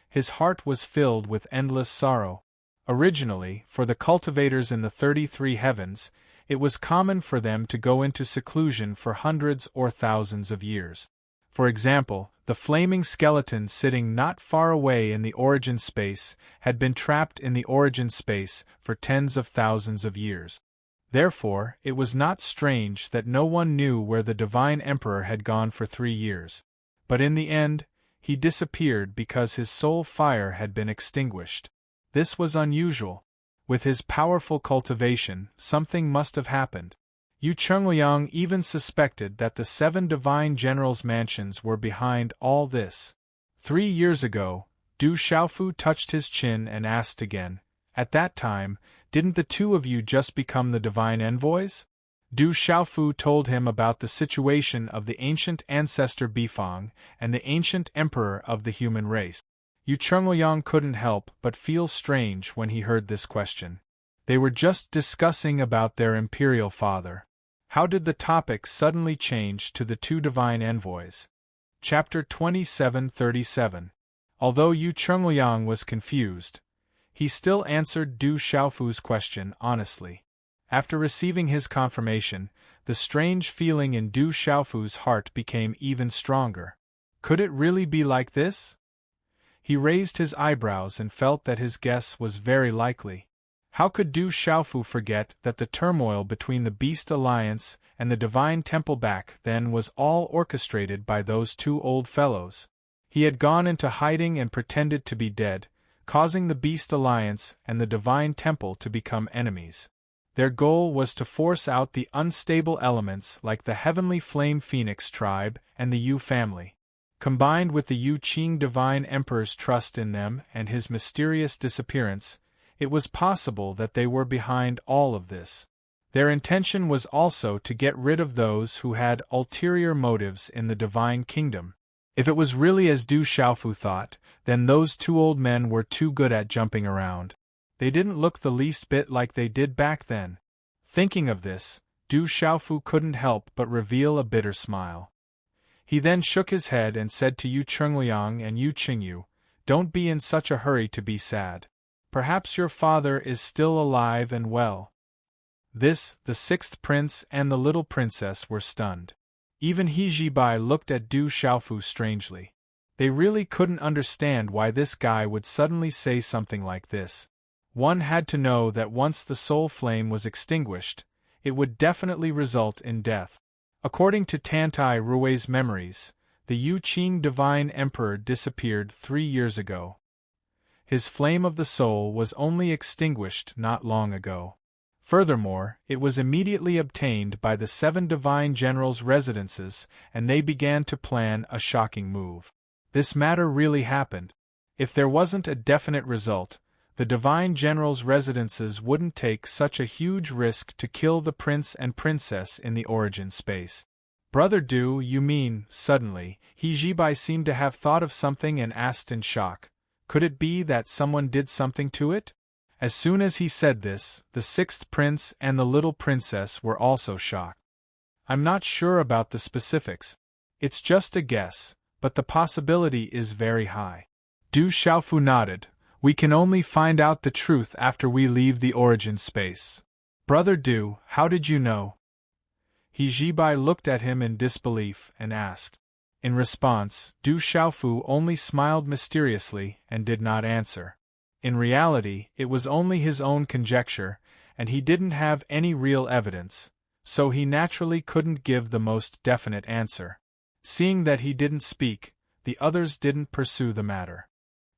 his heart was filled with endless sorrow. Originally, for the cultivators in the 33 heavens, it was common for them to go into seclusion for hundreds or thousands of years. For example, the flaming skeleton sitting not far away in the origin space had been trapped in the origin space for tens of thousands of years. Therefore, it was not strange that no one knew where the Divine Emperor had gone for 3 years. But in the end, he disappeared because his soul fire had been extinguished. This was unusual. With his powerful cultivation, something must have happened. Yu Chengliang even suspected that the 7 divine generals' mansions were behind all this. 3 years ago, Du Xiaofu touched his chin and asked again, "At that time, didn't the 2 of you just become the divine envoys?" Du Xiaofu told him about the situation of the ancient ancestor Bifang and the ancient emperor of the human race. Yu Chengliang couldn't help but feel strange when he heard this question. They were just discussing about their imperial father. How did the topic suddenly change to the 2 divine envoys? Chapter 27:37. Although Yu Chengliang was confused, he still answered Du Xiaofu's question honestly. After receiving his confirmation, the strange feeling in Du Xiaofu's heart became even stronger. Could it really be like this? He raised his eyebrows and felt that his guess was very likely. How could Du Xiaofu forget that the turmoil between the Beast Alliance and the Divine Temple back then was all orchestrated by those 2 old fellows? He had gone into hiding and pretended to be dead, causing the Beast Alliance and the Divine Temple to become enemies. Their goal was to force out the unstable elements like the Heavenly Flame Phoenix tribe and the Yu family. Combined with the Yu Qing Divine Emperor's trust in them and his mysterious disappearance, it was possible that they were behind all of this. Their intention was also to get rid of those who had ulterior motives in the Divine Kingdom. If it was really as Du Xiaofu thought, then those 2 old men were too good at jumping around. They didn't look the least bit like they did back then. Thinking of this, Du Xiaofu couldn't help but reveal a bitter smile. He then shook his head and said to Yu Chengliang and Yu Qingyu, "Don't be in such a hurry to be sad. Perhaps your father is still alive and well." This, the 6th prince and the little princess were stunned. Even He Jibai looked at Du Xiaofu strangely. They really couldn't understand why this guy would suddenly say something like this. One had to know that once the soul flame was extinguished, it would definitely result in death. According to Tantai Rui's memories, the Yu Qing Divine Emperor disappeared 3 years ago. His flame of the soul was only extinguished not long ago. Furthermore, it was immediately obtained by the 7 divine generals' residences, and they began to plan a shocking move. This matter really happened. If there wasn't a definite result, the divine generals' residences wouldn't take such a huge risk to kill the prince and princess in the origin space. "Brother Du, you mean," suddenly, He Jibai seemed to have thought of something and asked in shock, "Could it be that someone did something to it?" As soon as he said this, the 6th prince and the little princess were also shocked. "I'm not sure about the specifics. It's just a guess, but the possibility is very high." Du Xiaofu nodded. "We can only find out the truth after we leave the origin space." "Brother Du, how did you know?" He Jibai looked at him in disbelief and asked. In response, Du Xiaofu only smiled mysteriously and did not answer. In reality, it was only his own conjecture, and he didn't have any real evidence, so he naturally couldn't give the most definite answer. Seeing that he didn't speak, the others didn't pursue the matter.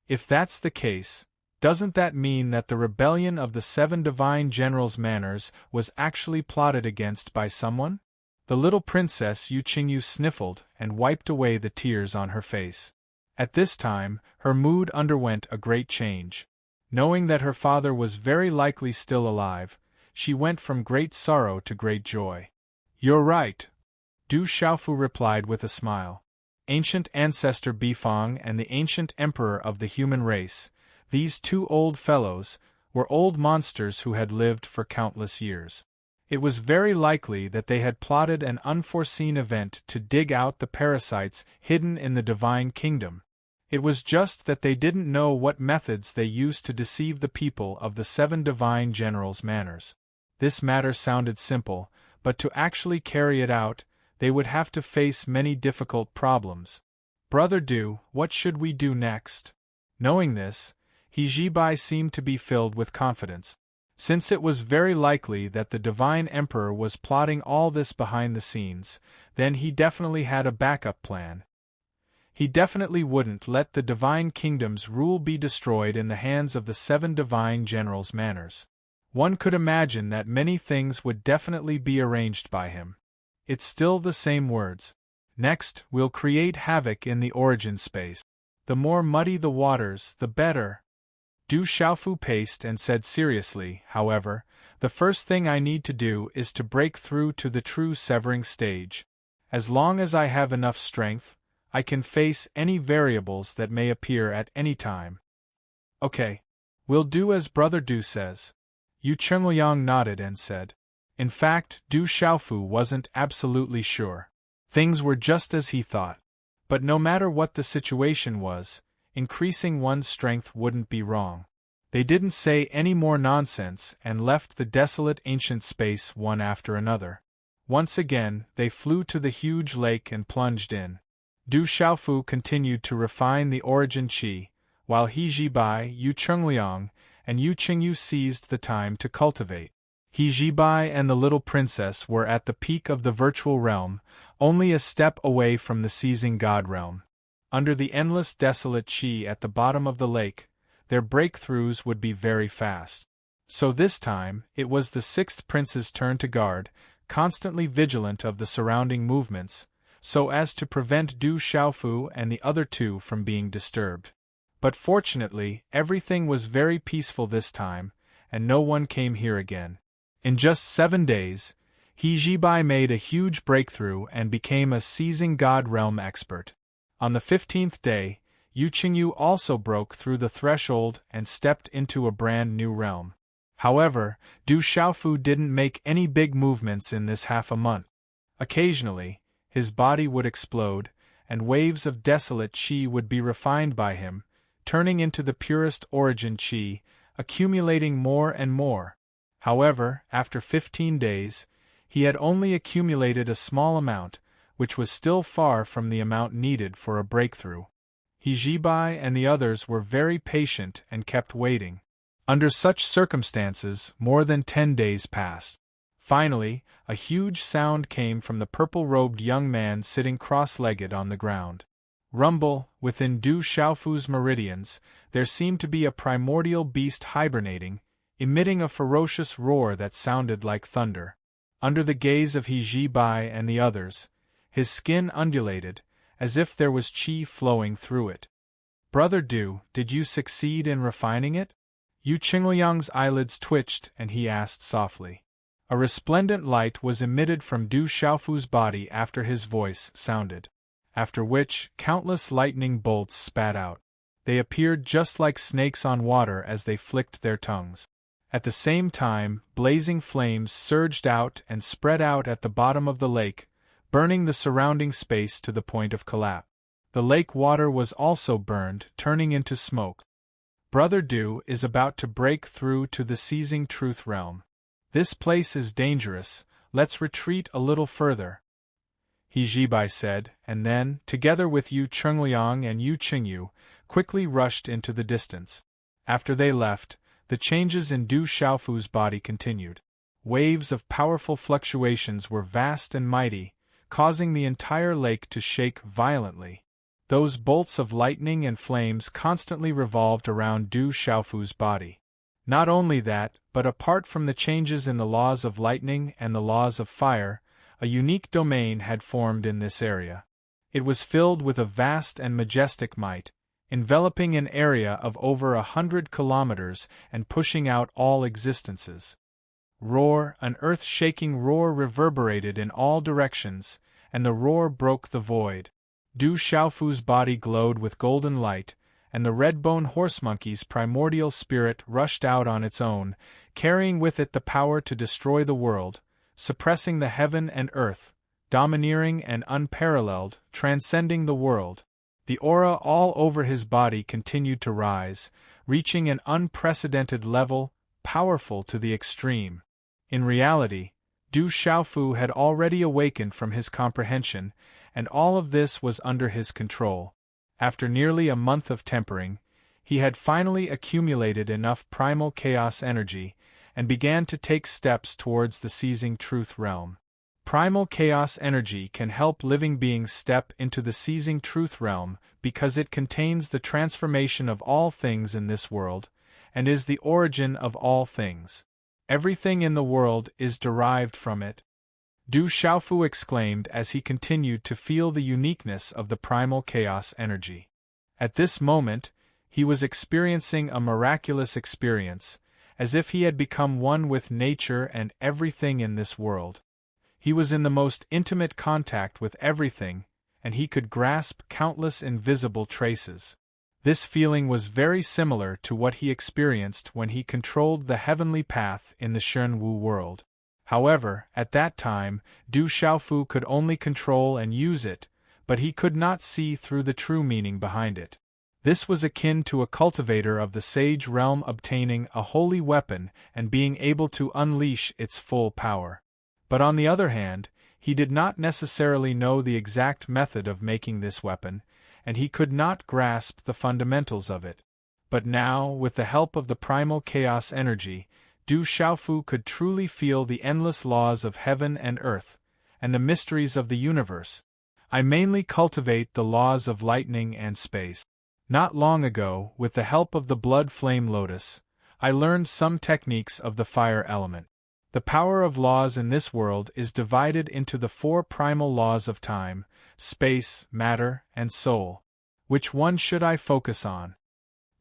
If that's the case, doesn't that mean that the rebellion of the 7 divine generals' manners was actually plotted against by someone? The little princess Yu Qingyu sniffled and wiped away the tears on her face. At this time, her mood underwent a great change. Knowing that her father was very likely still alive, she went from great sorrow to great joy. "You're right," Du Xiaofu replied with a smile. Ancient ancestor Bifang and the ancient emperor of the human race, these 2 old fellows, were old monsters who had lived for countless years. It was very likely that they had plotted an unforeseen event to dig out the parasites hidden in the divine kingdom. It was just that they didn't know what methods they used to deceive the people of the 7 divine generals' manners. This matter sounded simple, but to actually carry it out, they would have to face many difficult problems. Brother Du, what should we do next? Knowing this, Hejibai seemed to be filled with confidence. Since it was very likely that the Divine Emperor was plotting all this behind the scenes, then he definitely had a backup plan. He definitely wouldn't let the Divine Kingdom's rule be destroyed in the hands of the 7 divine generals' manners. One could imagine that many things would definitely be arranged by him. It's still the same words. Next, we'll create havoc in the origin space. The more muddy the waters, the better. Du Xiaofu paced and said seriously, however, the first thing I need to do is to break through to the true severing stage. As long as I have enough strength, I can face any variables that may appear at any time. Okay. We'll do as Brother Du says. Yu Chengliang nodded and said. In fact, Du Xiaofu wasn't absolutely sure. Things were just as he thought. But no matter what the situation was, increasing one's strength wouldn't be wrong. They didn't say any more nonsense and left the desolate ancient space one after another. Once again, they flew to the huge lake and plunged in. Du Xiaofu continued to refine the origin qi, while He Jibai, Yu Chengliang, and Yu Qingyu seized the time to cultivate. He Jibai and the little princess were at the peak of the virtual realm, only a step away from the seizing god realm. Under the endless desolate qi at the bottom of the lake, their breakthroughs would be very fast. So this time, it was the 6th prince's turn to guard, constantly vigilant of the surrounding movements, so as to prevent Du Xiaofu and the other 2 from being disturbed. But fortunately, everything was very peaceful this time, and no one came here again. In just 7 days, He Jibai made a huge breakthrough and became a seizing god realm expert. On the 15th day, Yu Qingyu also broke through the threshold and stepped into a brand new realm. However, Du Xiaofu didn't make any big movements in this half a month. Occasionally, his body would explode, and waves of desolate qi would be refined by him, turning into the purest origin qi, accumulating more and more. However, after 15 days, he had only accumulated a small amount, which was still far from the amount needed for a breakthrough. He Jibai and the others were very patient and kept waiting. Under such circumstances, more than 10 days passed. Finally, a huge sound came from the purple-robed young man sitting cross-legged on the ground. Rumble, within Du Xiaofu's meridians, there seemed to be a primordial beast hibernating, emitting a ferocious roar that sounded like thunder. Under the gaze of He Jibai and the others, his skin undulated, as if there was qi flowing through it. Brother Du, did you succeed in refining it? Yu Qingliang's eyelids twitched and he asked softly. A resplendent light was emitted from Du Xiaofu's body after his voice sounded, after which countless lightning bolts spat out. They appeared just like snakes on water as they flicked their tongues. At the same time, blazing flames surged out and spread out at the bottom of the lake, burning the surrounding space to the point of collapse. The lake water was also burned, turning into smoke. Brother Du is about to break through to the seizing truth realm. This place is dangerous, let's retreat a little further, He Jibai said, and then, together with Yu Chengliang and Yu Qingyu, quickly rushed into the distance. After they left, the changes in Du Xiaofu's body continued. Waves of powerful fluctuations were vast and mighty, causing the entire lake to shake violently. Those bolts of lightning and flames constantly revolved around Du Xiaofu's body. Not only that, but apart from the changes in the laws of lightning and the laws of fire, a unique domain had formed in this area. It was filled with a vast and majestic might, enveloping an area of over 100 kilometers and pushing out all existences. Roar, an earth-shaking roar reverberated in all directions, and the roar broke the void. Du Xiaofu's body glowed with golden light, and the red-bone horse-monkey's primordial spirit rushed out on its own, carrying with it the power to destroy the world, suppressing the heaven and earth, domineering and unparalleled, transcending the world. The aura all over his body continued to rise, reaching an unprecedented level, powerful to the extreme. In reality, Du Xiaofu had already awakened from his comprehension, and all of this was under his control. After nearly a month of tempering, he had finally accumulated enough primal chaos energy, and began to take steps towards the seizing truth realm. Primal chaos energy can help living beings step into the seizing truth realm because it contains the transformation of all things in this world, and is the origin of all things. Everything in the world is derived from it. Du Xiaofu exclaimed as he continued to feel the uniqueness of the primal chaos energy. At this moment, he was experiencing a miraculous experience, as if he had become one with nature and everything in this world. He was in the most intimate contact with everything, and he could grasp countless invisible traces. This feeling was very similar to what he experienced when he controlled the heavenly path in the Shenwu world. However, at that time, Du Xiaofu could only control and use it, but he could not see through the true meaning behind it. This was akin to a cultivator of the sage realm obtaining a holy weapon and being able to unleash its full power. But on the other hand, he did not necessarily know the exact method of making this weapon, and he could not grasp the fundamentals of it. But now, with the help of the primal chaos energy, Du Xiaofu could truly feel the endless laws of heaven and earth, and the mysteries of the universe. I mainly cultivate the laws of lightning and space. Not long ago, with the help of the blood flame lotus, I learned some techniques of the fire element. The power of laws in this world is divided into the 4 primal laws of time, space, matter, and soul. Which one should I focus on?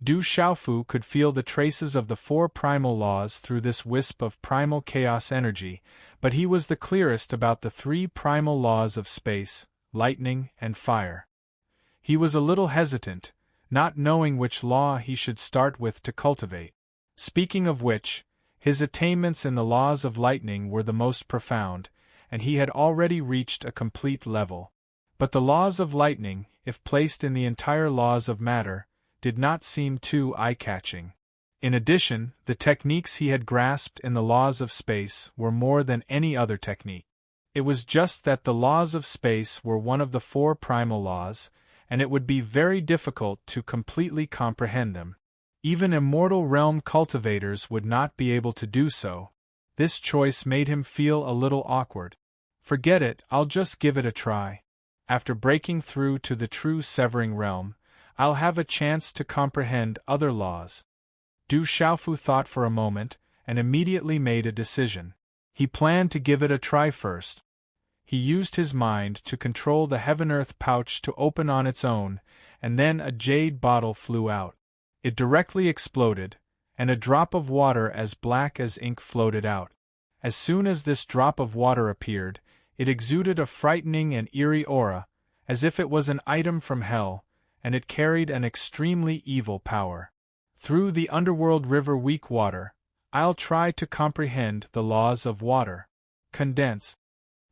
Du Xiaofu could feel the traces of the 4 primal laws through this wisp of primal chaos energy, but he was the clearest about the 3 primal laws of space, lightning, and fire. He was a little hesitant, not knowing which law he should start with to cultivate. Speaking of which, his attainments in the laws of lightning were the most profound, and he had already reached a complete level. But the laws of lightning, if placed in the entire laws of matter, did not seem too eye-catching. In addition, the techniques he had grasped in the laws of space were more than any other technique. It was just that the laws of space were one of the 4 primal laws, and it would be very difficult to completely comprehend them. Even immortal realm cultivators would not be able to do so. This choice made him feel a little awkward. Forget it, I'll just give it a try. After breaking through to the true severing realm, I'll have a chance to comprehend other laws. Du Xiaofu thought for a moment, and immediately made a decision. He planned to give it a try first. He used his mind to control the heaven-earth pouch to open on its own, and then a jade bottle flew out. It directly exploded, and a drop of water as black as ink floated out. As soon as this drop of water appeared, it exuded a frightening and eerie aura, as if it was an item from hell, and it carried an extremely evil power. Through the underworld river weak water, I'll try to comprehend the laws of water. Condense.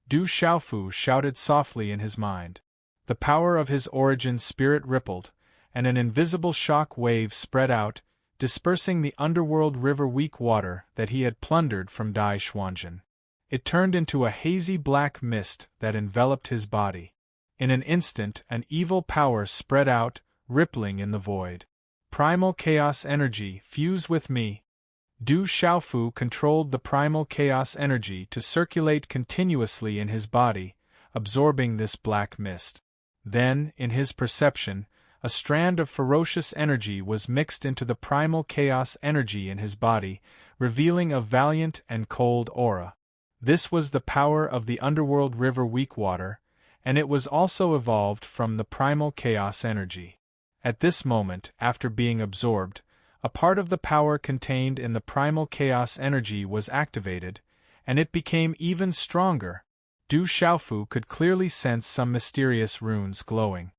Du Xiaofu shouted softly in his mind. The power of his origin spirit rippled, and an invisible shock wave spread out, dispersing the underworld river weak water that he had plundered from Dai Xuanzhen. It turned into a hazy black mist that enveloped his body. In an instant, an evil power spread out, rippling in the void. Primal chaos energy, fuse with me. Du Xiaofu controlled the primal chaos energy to circulate continuously in his body, absorbing this black mist. Then, in his perception, a strand of ferocious energy was mixed into the primal chaos energy in his body, revealing a valiant and cold aura. This was the power of the underworld river weak water, and it was also evolved from the primal chaos energy. At this moment, after being absorbed, a part of the power contained in the primal chaos energy was activated, and it became even stronger. Du Xiaofu could clearly sense some mysterious runes glowing.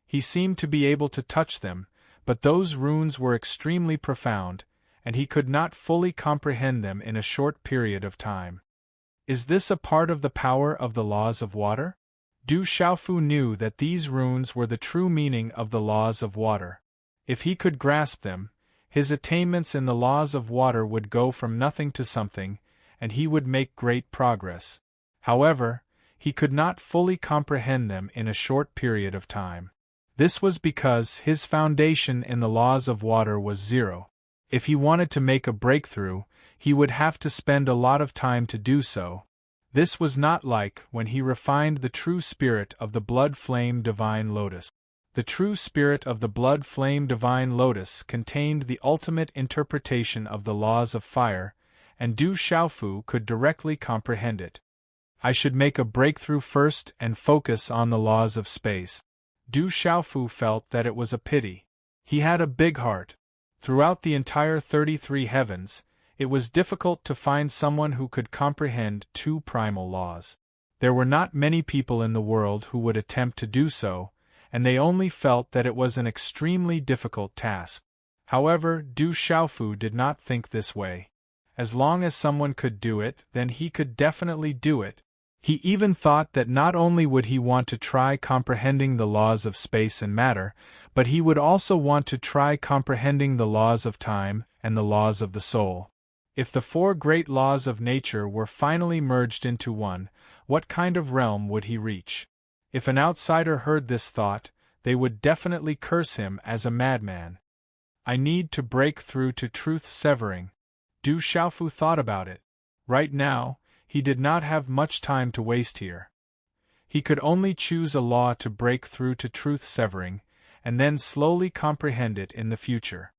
He seemed to be able to touch them, but those runes were extremely profound, and he could not fully comprehend them in a short period of time. Is this a part of the power of the laws of water? Du Xiaofu knew that these runes were the true meaning of the laws of water. If he could grasp them, his attainments in the laws of water would go from nothing to something, and he would make great progress. However, he could not fully comprehend them in a short period of time. This was because his foundation in the laws of water was zero. If he wanted to make a breakthrough, he would have to spend a lot of time to do so. This was not like when he refined the true spirit of the blood flame divine lotus. The true spirit of the blood flame divine lotus contained the ultimate interpretation of the laws of fire, and Du Xiaofu could directly comprehend it. I should make a breakthrough first and focus on the laws of space. Du Xiaofu felt that it was a pity. He had a big heart. Throughout the entire 33 heavens, it was difficult to find someone who could comprehend two primal laws. There were not many people in the world who would attempt to do so, and they only felt that it was an extremely difficult task. However, Du Xiaofu did not think this way. As long as someone could do it, then he could definitely do it. He even thought that not only would he want to try comprehending the laws of space and matter, but he would also want to try comprehending the laws of time and the laws of the soul. If the four great laws of nature were finally merged into one, what kind of realm would he reach? If an outsider heard this thought, they would definitely curse him as a madman. I need to break through to truth-severing. Du Xiaofu thought about it. Right now, he did not have much time to waste here. He could only choose a law to break through to truth-severing, and then slowly comprehend it in the future.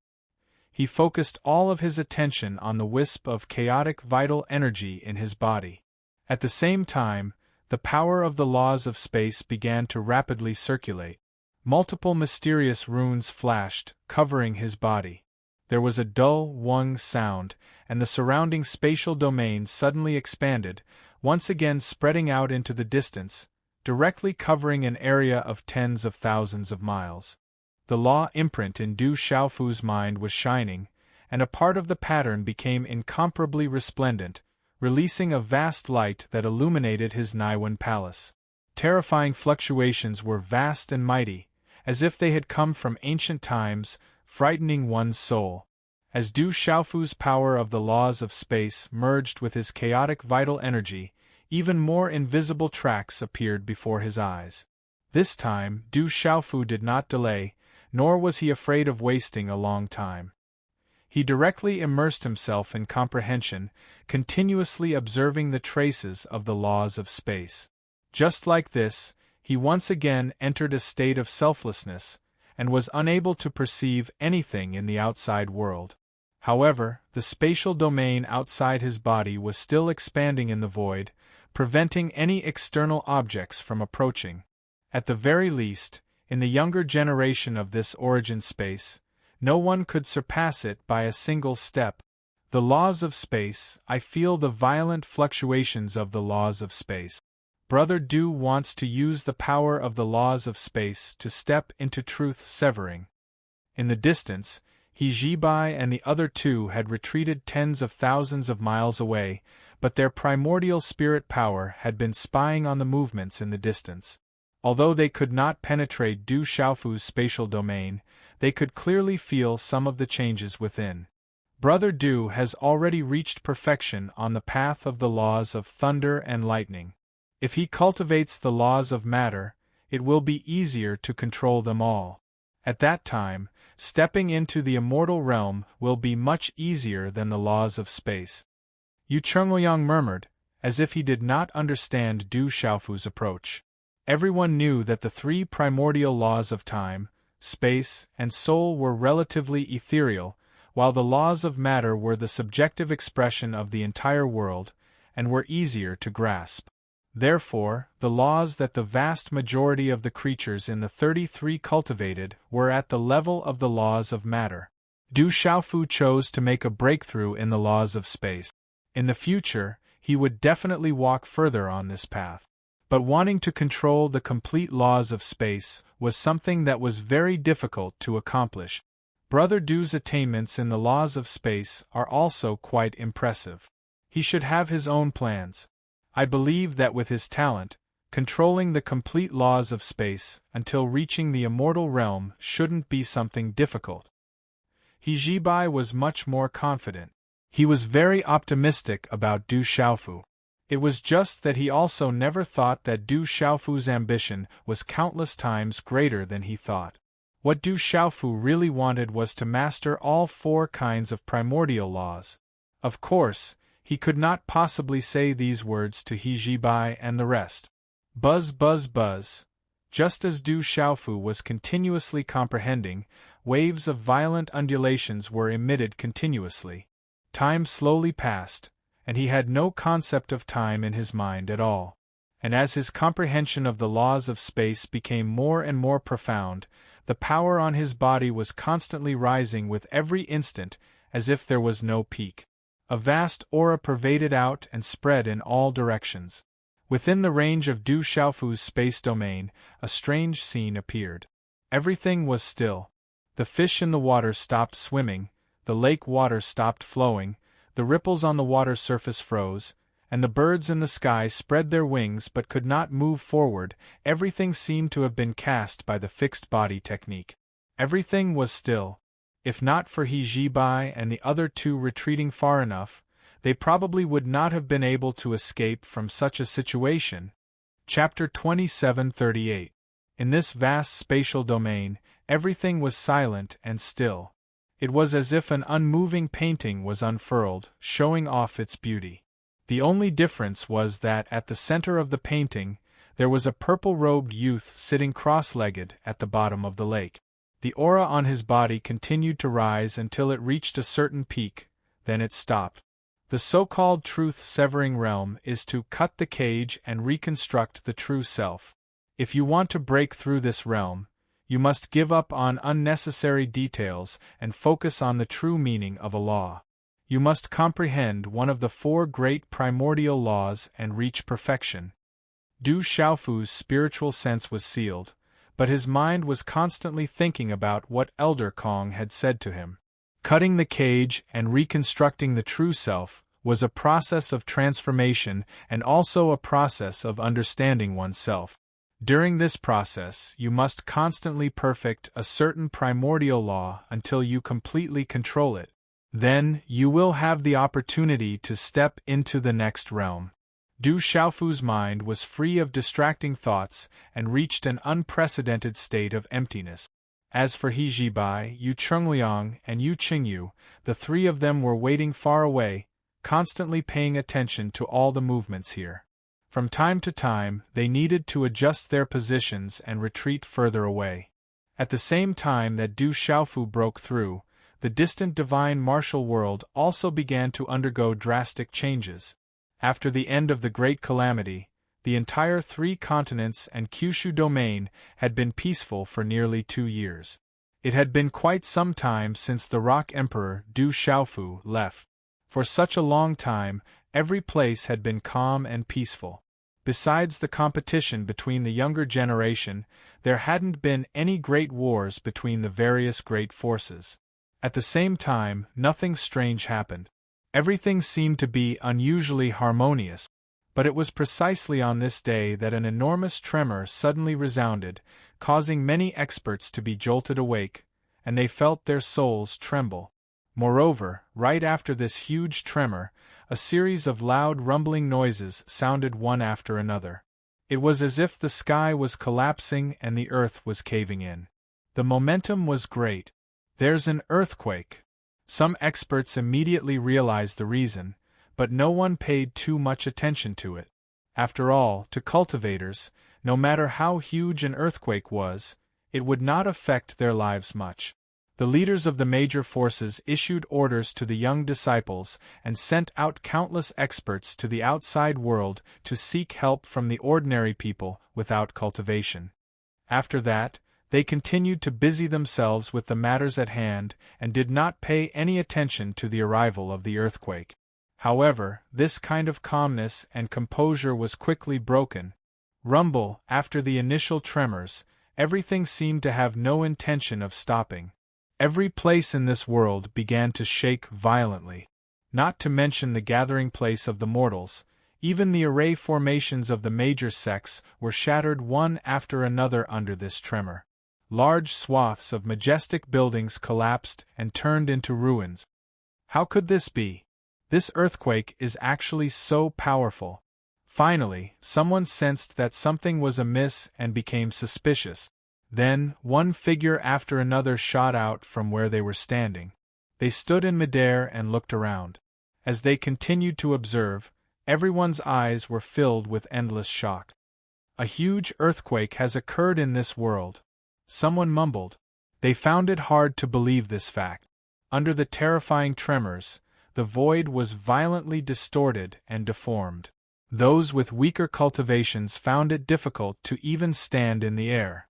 He focused all of his attention on the wisp of chaotic vital energy in his body. At the same time, the power of the laws of space began to rapidly circulate. Multiple mysterious runes flashed, covering his body. There was a dull wong sound, and the surrounding spatial domain suddenly expanded, once again spreading out into the distance, directly covering an area of tens of thousands of miles. The law imprint in Du Xiaofu's mind was shining, and a part of the pattern became incomparably resplendent, releasing a vast light that illuminated his Naiwan palace. Terrifying fluctuations were vast and mighty, as if they had come from ancient times, frightening one's soul. As Du Xiaofu's power of the laws of space merged with his chaotic vital energy, even more invisible tracks appeared before his eyes. This time, Du Xiaofu did not delay, nor was he afraid of wasting a long time. He directly immersed himself in comprehension, continuously observing the traces of the laws of space. Just like this, he once again entered a state of selflessness, and was unable to perceive anything in the outside world. However, the spatial domain outside his body was still expanding in the void, preventing any external objects from approaching. At the very least, in the younger generation of this origin space, no one could surpass it by a single step. The laws of space, I feel the violent fluctuations of the laws of space. Brother Du wants to use the power of the laws of space to step into truth-severing. In the distance, He Jibai and the other two had retreated tens of thousands of miles away, but their primordial spirit power had been spying on the movements in the distance. Although they could not penetrate Du Xiaofu's spatial domain, they could clearly feel some of the changes within. Brother Du has already reached perfection on the path of the laws of thunder and lightning. If he cultivates the laws of matter, it will be easier to control them all. At that time, stepping into the immortal realm will be much easier than the laws of space. Yu Chengluoyang murmured, as if he did not understand Du Xiaofu's approach. Everyone knew that the three primordial laws of time, space, and soul were relatively ethereal, while the laws of matter were the subjective expression of the entire world, and were easier to grasp. Therefore, the laws that the vast majority of the creatures in the 33 cultivated were at the level of the laws of matter. Du Xiaofu chose to make a breakthrough in the laws of space. In the future, he would definitely walk further on this path. But wanting to control the complete laws of space was something that was very difficult to accomplish. Brother Du's attainments in the laws of space are also quite impressive. He should have his own plans. I believe that with his talent, controlling the complete laws of space until reaching the immortal realm shouldn't be something difficult. He Zibai was much more confident. He was very optimistic about Du Xiaofu. It was just that he also never thought that Du Xiaofu's ambition was countless times greater than he thought. What Du Xiaofu really wanted was to master all 4 kinds of primordial laws. Of course, he could not possibly say these words to He Zibai and the rest. Buzz buzz buzz. Just as Du Xiaofu was continuously comprehending, waves of violent undulations were emitted continuously. Time slowly passed, and he had no concept of time in his mind at all. And as his comprehension of the laws of space became more and more profound, the power on his body was constantly rising with every instant, as if there was no peak. A vast aura pervaded out and spread in all directions. Within the range of Du Xiaofu's space domain, a strange scene appeared. Everything was still. The fish in the water stopped swimming, the lake water stopped flowing, the ripples on the water surface froze, and the birds in the sky spread their wings but could not move forward. Everything seemed to have been cast by the fixed body technique. Everything was still. If not for He Zibai and the other 2 retreating far enough, they probably would not have been able to escape from such a situation. Chapter 2738. In this vast spatial domain, everything was silent and still. It was as if an unmoving painting was unfurled, showing off its beauty. The only difference was that at the center of the painting, there was a purple-robed youth sitting cross-legged at the bottom of the lake. The aura on his body continued to rise until it reached a certain peak, then it stopped. The so-called truth-severing realm is to cut the cage and reconstruct the true self. If you want to break through this realm, you must give up on unnecessary details and focus on the true meaning of a law. You must comprehend one of the 4 great primordial laws and reach perfection. Du Xiaofu's spiritual sense was sealed, but his mind was constantly thinking about what Elder Kong had said to him. Cutting the cage and reconstructing the true self was a process of transformation and also a process of understanding oneself. During this process, you must constantly perfect a certain primordial law until you completely control it. Then, you will have the opportunity to step into the next realm. Du Xiaofu's mind was free of distracting thoughts and reached an unprecedented state of emptiness. As for He Zibai, Yu Chungliang, and Yu Qingyu, the 3 of them were waiting far away, constantly paying attention to all the movements here. From time to time, they needed to adjust their positions and retreat further away. At the same time that Du Xiaofu broke through, the distant divine martial world also began to undergo drastic changes. After the end of the Great Calamity, the entire 3 continents and Kyushu domain had been peaceful for nearly 2 years. It had been quite some time since the Rock Emperor Du Xiaofu left. For such a long time, every place had been calm and peaceful. Besides the competition between the younger generation, there hadn't been any great wars between the various great forces. At the same time, nothing strange happened. Everything seemed to be unusually harmonious, but it was precisely on this day that an enormous tremor suddenly resounded, causing many experts to be jolted awake, and they felt their souls tremble. Moreover, right after this huge tremor, a series of loud rumbling noises sounded one after another. It was as if the sky was collapsing and the earth was caving in. The momentum was great. "There's an earthquake." Some experts immediately realized the reason, but no one paid too much attention to it. After all, to cultivators, no matter how huge an earthquake was, it would not affect their lives much. The leaders of the major forces issued orders to the young disciples and sent out countless experts to the outside world to seek help from the ordinary people without cultivation. After that, they continued to busy themselves with the matters at hand and did not pay any attention to the arrival of the earthquake. However, this kind of calmness and composure was quickly broken. After the initial tremors, everything seemed to have no intention of stopping. Every place in this world began to shake violently. Not to mention the gathering place of the mortals, Even the array formations of the major sects were shattered one after another under this tremor. Large swaths of majestic buildings collapsed and turned into ruins. How could this be? This earthquake is actually so powerful. Finally, someone sensed that something was amiss and became suspicious. Then, one figure after another shot out from where they were standing. They stood in midair and looked around. As they continued to observe, everyone's eyes were filled with endless shock. A huge earthquake has occurred in this world. Someone mumbled. They found it hard to believe this fact. Under the terrifying tremors, the void was violently distorted and deformed. Those with weaker cultivations found it difficult to even stand in the air.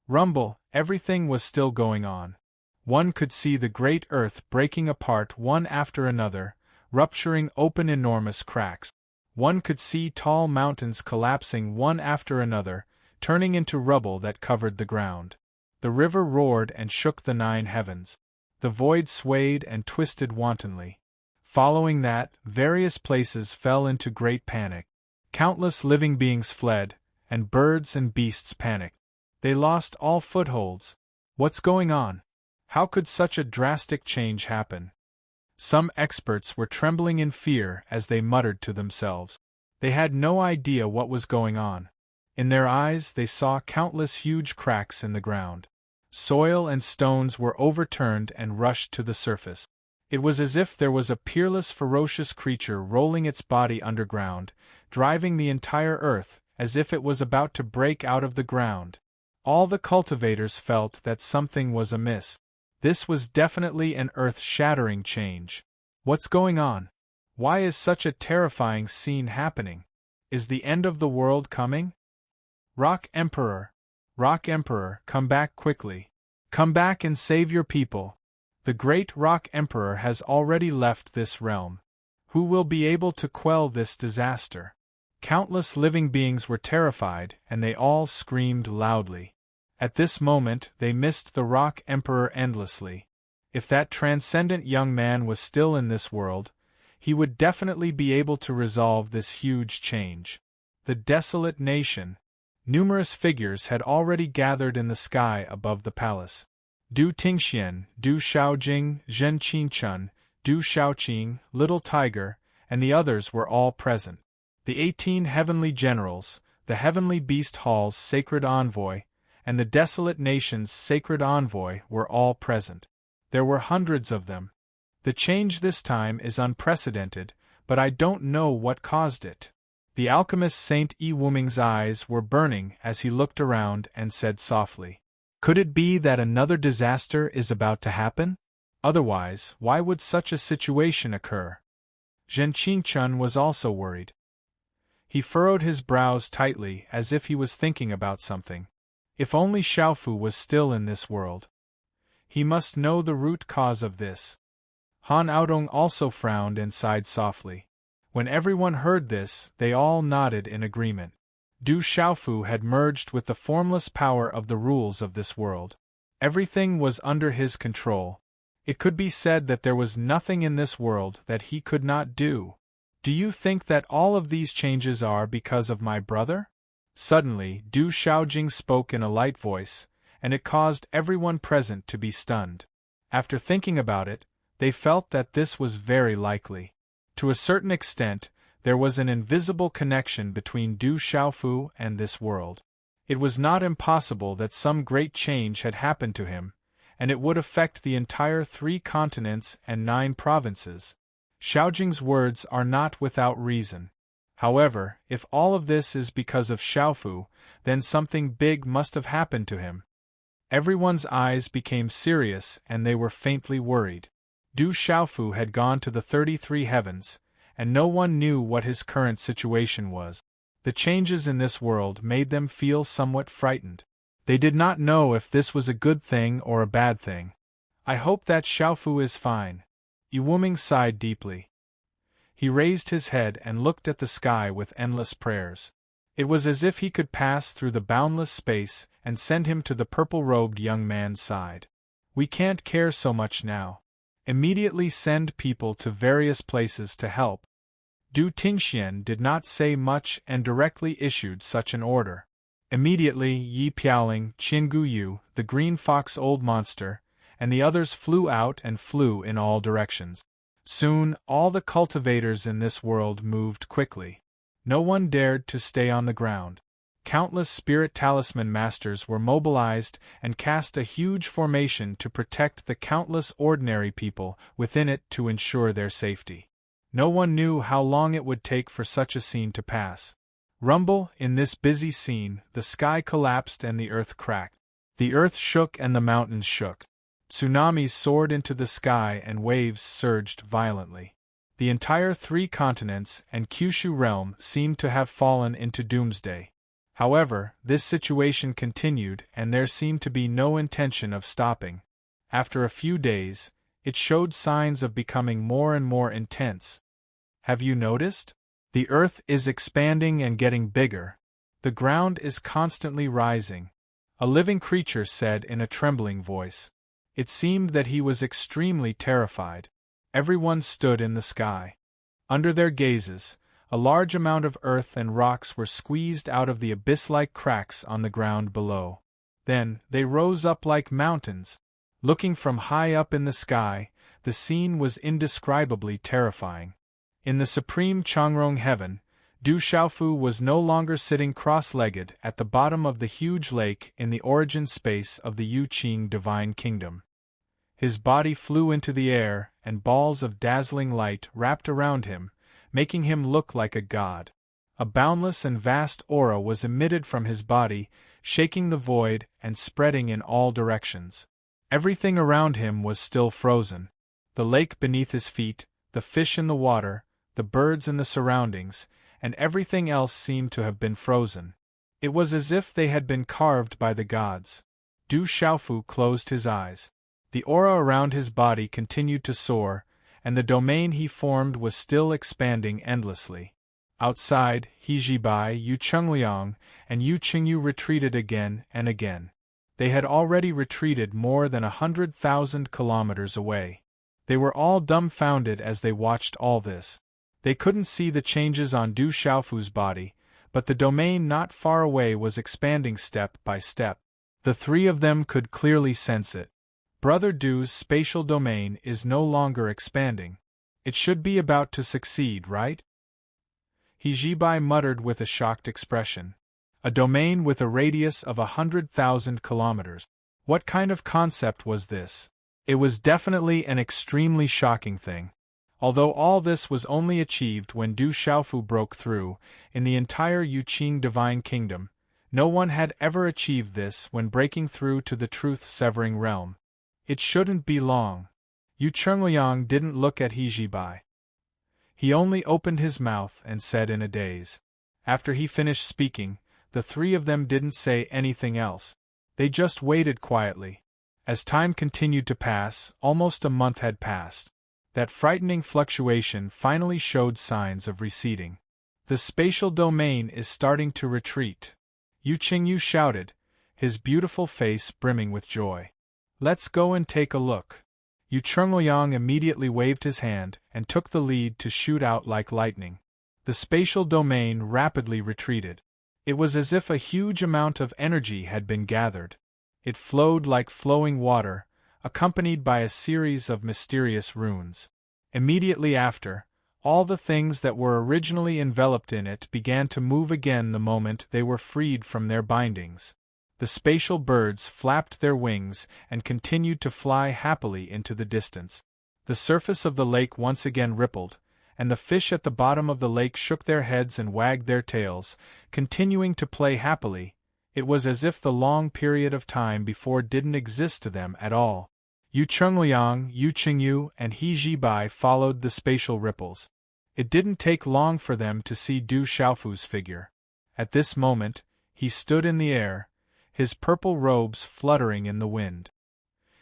Rumble, everything was still going on. One could see the great earth breaking apart one after another, rupturing open enormous cracks. One could see tall mountains collapsing one after another, turning into rubble that covered the ground. The river roared and shook the 9 heavens. The void swayed and twisted wantonly. Following that, various places fell into great panic. Countless living beings fled, and birds and beasts panicked. They lost all footholds. What's going on? How could such a drastic change happen? Some experts were trembling in fear as they muttered to themselves. They had no idea what was going on. In their eyes they saw countless huge cracks in the ground. Soil and stones were overturned and rushed to the surface. It was as if there was a peerless, ferocious creature rolling its body underground, driving the entire earth, as if it was about to break out of the ground. All the cultivators felt that something was amiss. This was definitely an earth-shattering change. What's going on? Why is such a terrifying scene happening? Is the end of the world coming? Rock Emperor, come back quickly. Come back and save your people. The great Rock Emperor has already left this realm. Who will be able to quell this disaster? Countless living beings were terrified, and they all screamed loudly. At this moment, they missed the Rock Emperor endlessly. If that transcendent young man was still in this world, he would definitely be able to resolve this huge change. The desolate nation. Numerous figures had already gathered in the sky above the palace. Du Tingxian, Du Shaojing, Zhen Qingchun, Du Shaoqing, Little Tiger, and the others were all present. The 18 heavenly generals, the heavenly beast hall's sacred envoy, and the desolate nation's sacred envoy were all present. There were hundreds of them. The change this time is unprecedented, but I don't know what caused it. The alchemist Saint Yi Wuming's eyes were burning as he looked around and said softly, "Could it be that another disaster is about to happen? Otherwise, why would such a situation occur?" Zhen Qingchun was also worried. He furrowed his brows tightly as if he was thinking about something. If only Xiaofu was still in this world. He must know the root cause of this. Han Aodong also frowned and sighed softly. When everyone heard this, they all nodded in agreement. Du Xiaofu had merged with the formless power of the rules of this world. Everything was under his control. It could be said that there was nothing in this world that he could not do. Do you think that all of these changes are because of my brother? Suddenly, Du Shaojing spoke in a light voice, and it caused everyone present to be stunned. After thinking about it, they felt that this was very likely. To a certain extent, there was an invisible connection between Du Xiaofu and this world. It was not impossible that some great change had happened to him, and it would affect the entire 3 continents and 9 provinces. Xiaojing's words are not without reason. However, if all of this is because of Xiaofu, then something big must have happened to him. Everyone's eyes became serious and they were faintly worried. Du Xiaofu had gone to the 33 heavens, and no one knew what his current situation was. The changes in this world made them feel somewhat frightened. They did not know if this was a good thing or a bad thing. I hope that Xiaofu is fine. Yi Wuming sighed deeply. He raised his head and looked at the sky with endless prayers. It was as if he could pass through the boundless space and send him to the purple-robed young man's side. We can't care so much now. Immediately send people to various places to help. Du Tingxian did not say much and directly issued such an order. Immediately Yi Piaoling, Qingu Yu, the green fox old monster, and the others flew out and flew in all directions. Soon, all the cultivators in this world moved quickly. No one dared to stay on the ground. Countless spirit talisman masters were mobilized and cast a huge formation to protect the countless ordinary people within it to ensure their safety. No one knew how long it would take for such a scene to pass. Rumble, in this busy scene, the sky collapsed and the earth cracked. The earth shook and the mountains shook. Tsunamis soared into the sky and waves surged violently. The entire 3 continents and Kyushu realm seemed to have fallen into doomsday. However, this situation continued and there seemed to be no intention of stopping. After a few days, it showed signs of becoming more and more intense. Have you noticed? The earth is expanding and getting bigger. The ground is constantly rising. A living creature said in a trembling voice. It seemed that he was extremely terrified. Everyone stood in the sky. Under their gazes, a large amount of earth and rocks were squeezed out of the abyss-like cracks on the ground below. Then, they rose up like mountains. Looking from high up in the sky, the scene was indescribably terrifying. In the supreme Changrong heaven, Du Xiaofu was no longer sitting cross-legged at the bottom of the huge lake in the origin space of the Yuqing Divine Kingdom. His body flew into the air, and balls of dazzling light wrapped around him, making him look like a god. A boundless and vast aura was emitted from his body, shaking the void and spreading in all directions. Everything around him was still frozen. The lake beneath his feet, the fish in the water, the birds in the surroundings, and everything else seemed to have been frozen. It was as if they had been carved by the gods. Du Xiaofu closed his eyes. The aura around his body continued to soar, and the domain he formed was still expanding endlessly. Outside, He Jibai, Yu Chengliang, and Yu Qingyu retreated again and again. They had already retreated more than 100,000 kilometers away. They were all dumbfounded as they watched all this. They couldn't see the changes on Du Xiaofu's body, but the domain not far away was expanding step by step. The 3 of them could clearly sense it. Brother Du's spatial domain is no longer expanding. It should be about to succeed, right? He Jibai muttered with a shocked expression. A domain with a radius of 100,000 kilometers. What kind of concept was this? It was definitely an extremely shocking thing. Although all this was only achieved when Du Xiaofu broke through, in the entire Yuqing Divine Kingdom, no one had ever achieved this when breaking through to the truth-severing realm. It shouldn't be long. Yu Chengliang didn't look at He Jibai. He only opened his mouth and said in a daze. After he finished speaking, the 3 of them didn't say anything else. They just waited quietly. As time continued to pass, almost a month had passed. That frightening fluctuation finally showed signs of receding. The spatial domain is starting to retreat. Yu Qingyu shouted, his beautiful face brimming with joy. Let's go and take a look. Yu Chengliang immediately waved his hand and took the lead to shoot out like lightning. The spatial domain rapidly retreated. It was as if a huge amount of energy had been gathered. It flowed like flowing water, accompanied by a series of mysterious runes. Immediately after, all the things that were originally enveloped in it began to move again the moment they were freed from their bindings. The spatial birds flapped their wings and continued to fly happily into the distance. The surface of the lake once again rippled, and the fish at the bottom of the lake shook their heads and wagged their tails, continuing to play happily. It was as if the long period of time before didn't exist to them at all. Yu Chengliang, Yu Qingyu, and He Jibai followed the spatial ripples. It didn't take long for them to see Du Xiaofu's figure. At this moment, he stood in the air, his purple robes fluttering in the wind.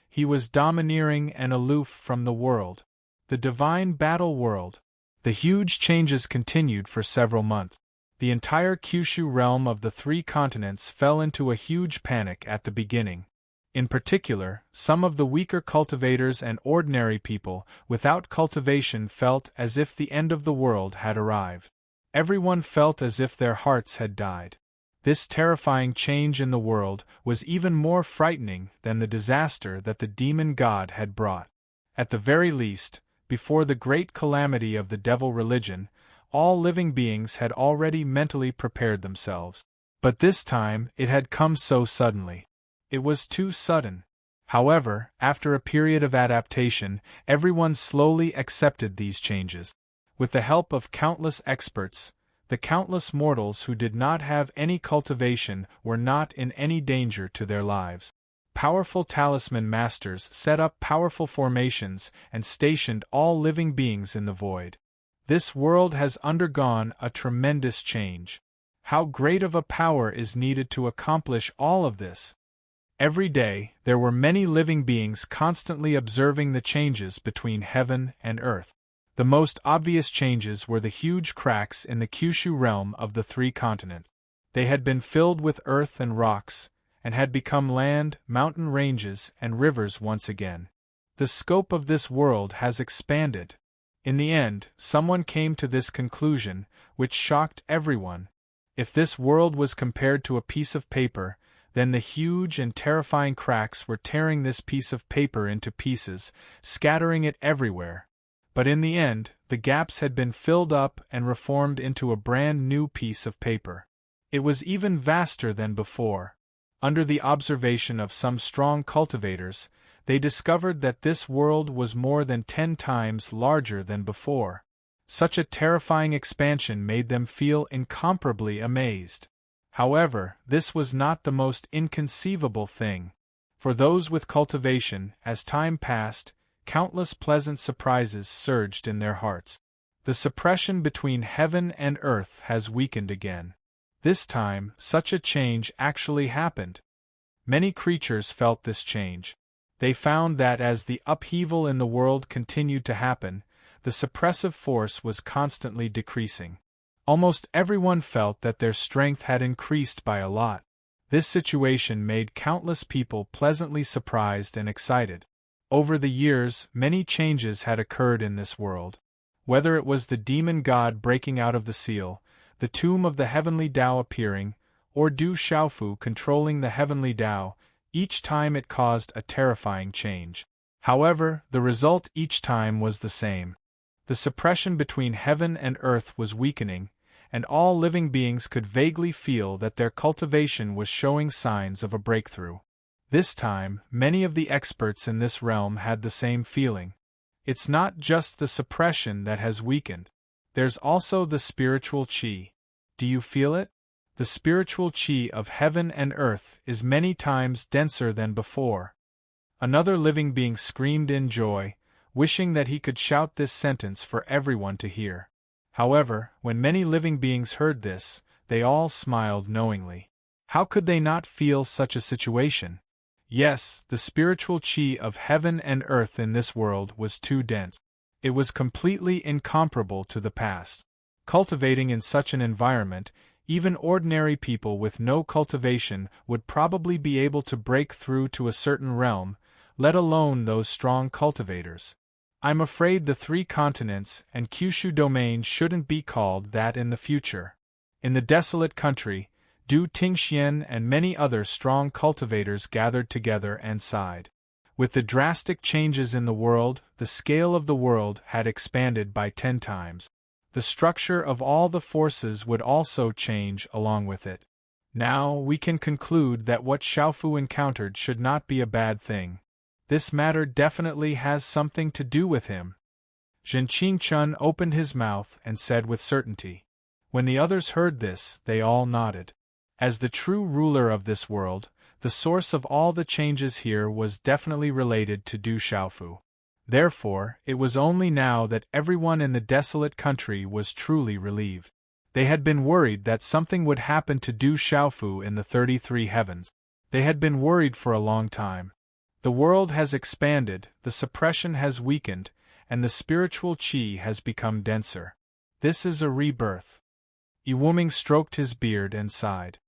He was domineering and aloof from the world, the divine battle world. The huge changes continued for several months. The entire Kyushu realm of the 3 continents fell into a huge panic at the beginning. In particular, some of the weaker cultivators and ordinary people without cultivation felt as if the end of the world had arrived. Everyone felt as if their hearts had died. This terrifying change in the world was even more frightening than the disaster that the demon god had brought. At the very least, before the great calamity of the devil religion, all living beings had already mentally prepared themselves. But this time it had come so suddenly. It was too sudden. However, after a period of adaptation, everyone slowly accepted these changes. With the help of countless experts, the countless mortals who did not have any cultivation were not in any danger to their lives. Powerful talisman masters set up powerful formations and stationed all living beings in the void. This world has undergone a tremendous change. How great of a power is needed to accomplish all of this? Every day, there were many living beings constantly observing the changes between heaven and earth. The most obvious changes were the huge cracks in the Kyushu realm of the three continents. They had been filled with earth and rocks, and had become land, mountain ranges, and rivers once again. The scope of this world has expanded. In the end, someone came to this conclusion, which shocked everyone. If this world was compared to a piece of paper, then the huge and terrifying cracks were tearing this piece of paper into pieces, scattering it everywhere. But in the end, the gaps had been filled up and reformed into a brand new piece of paper. It was even vaster than before. Under the observation of some strong cultivators, they discovered that this world was more than 10 times larger than before. Such a terrifying expansion made them feel incomparably amazed. However, this was not the most inconceivable thing. For those with cultivation, as time passed, countless pleasant surprises surged in their hearts. The suppression between heaven and earth has weakened again. This time, such a change actually happened. Many creatures felt this change. They found that as the upheaval in the world continued to happen, the suppressive force was constantly decreasing. Almost everyone felt that their strength had increased by a lot. This situation made countless people pleasantly surprised and excited. Over the years, many changes had occurred in this world. Whether it was the demon god breaking out of the seal, the tomb of the heavenly Tao appearing, or Du Xiaofu controlling the heavenly Tao, each time it caused a terrifying change. However, the result each time was the same. The suppression between heaven and earth was weakening, and all living beings could vaguely feel that their cultivation was showing signs of a breakthrough. This time, many of the experts in this realm had the same feeling. It's not just the suppression that has weakened. There's also the spiritual qi. Do you feel it? The spiritual qi of heaven and earth is many times denser than before. Another living being screamed in joy, wishing that he could shout this sentence for everyone to hear. However, when many living beings heard this, they all smiled knowingly. How could they not feel such a situation? Yes, the spiritual qi of heaven and earth in this world was too dense. It was completely incomparable to the past. Cultivating in such an environment, even ordinary people with no cultivation would probably be able to break through to a certain realm, let alone those strong cultivators. I'm afraid the three continents and Kyushu domain shouldn't be called that in the future. In the desolate country, Du Tingxian and many other strong cultivators gathered together and sighed. With the drastic changes in the world, the scale of the world had expanded by 10 times. The structure of all the forces would also change along with it. Now we can conclude that what Xiaofu encountered should not be a bad thing. This matter definitely has something to do with him. Zhen Qingchun opened his mouth and said with certainty. When the others heard this, they all nodded. As the true ruler of this world, the source of all the changes here was definitely related to Du Xiaofu. Therefore, it was only now that everyone in the desolate country was truly relieved. They had been worried that something would happen to Du Xiaofu in the 33 heavens. They had been worried for a long time. The world has expanded, the suppression has weakened, and the spiritual qi has become denser. This is a rebirth. Iwuming stroked his beard and sighed.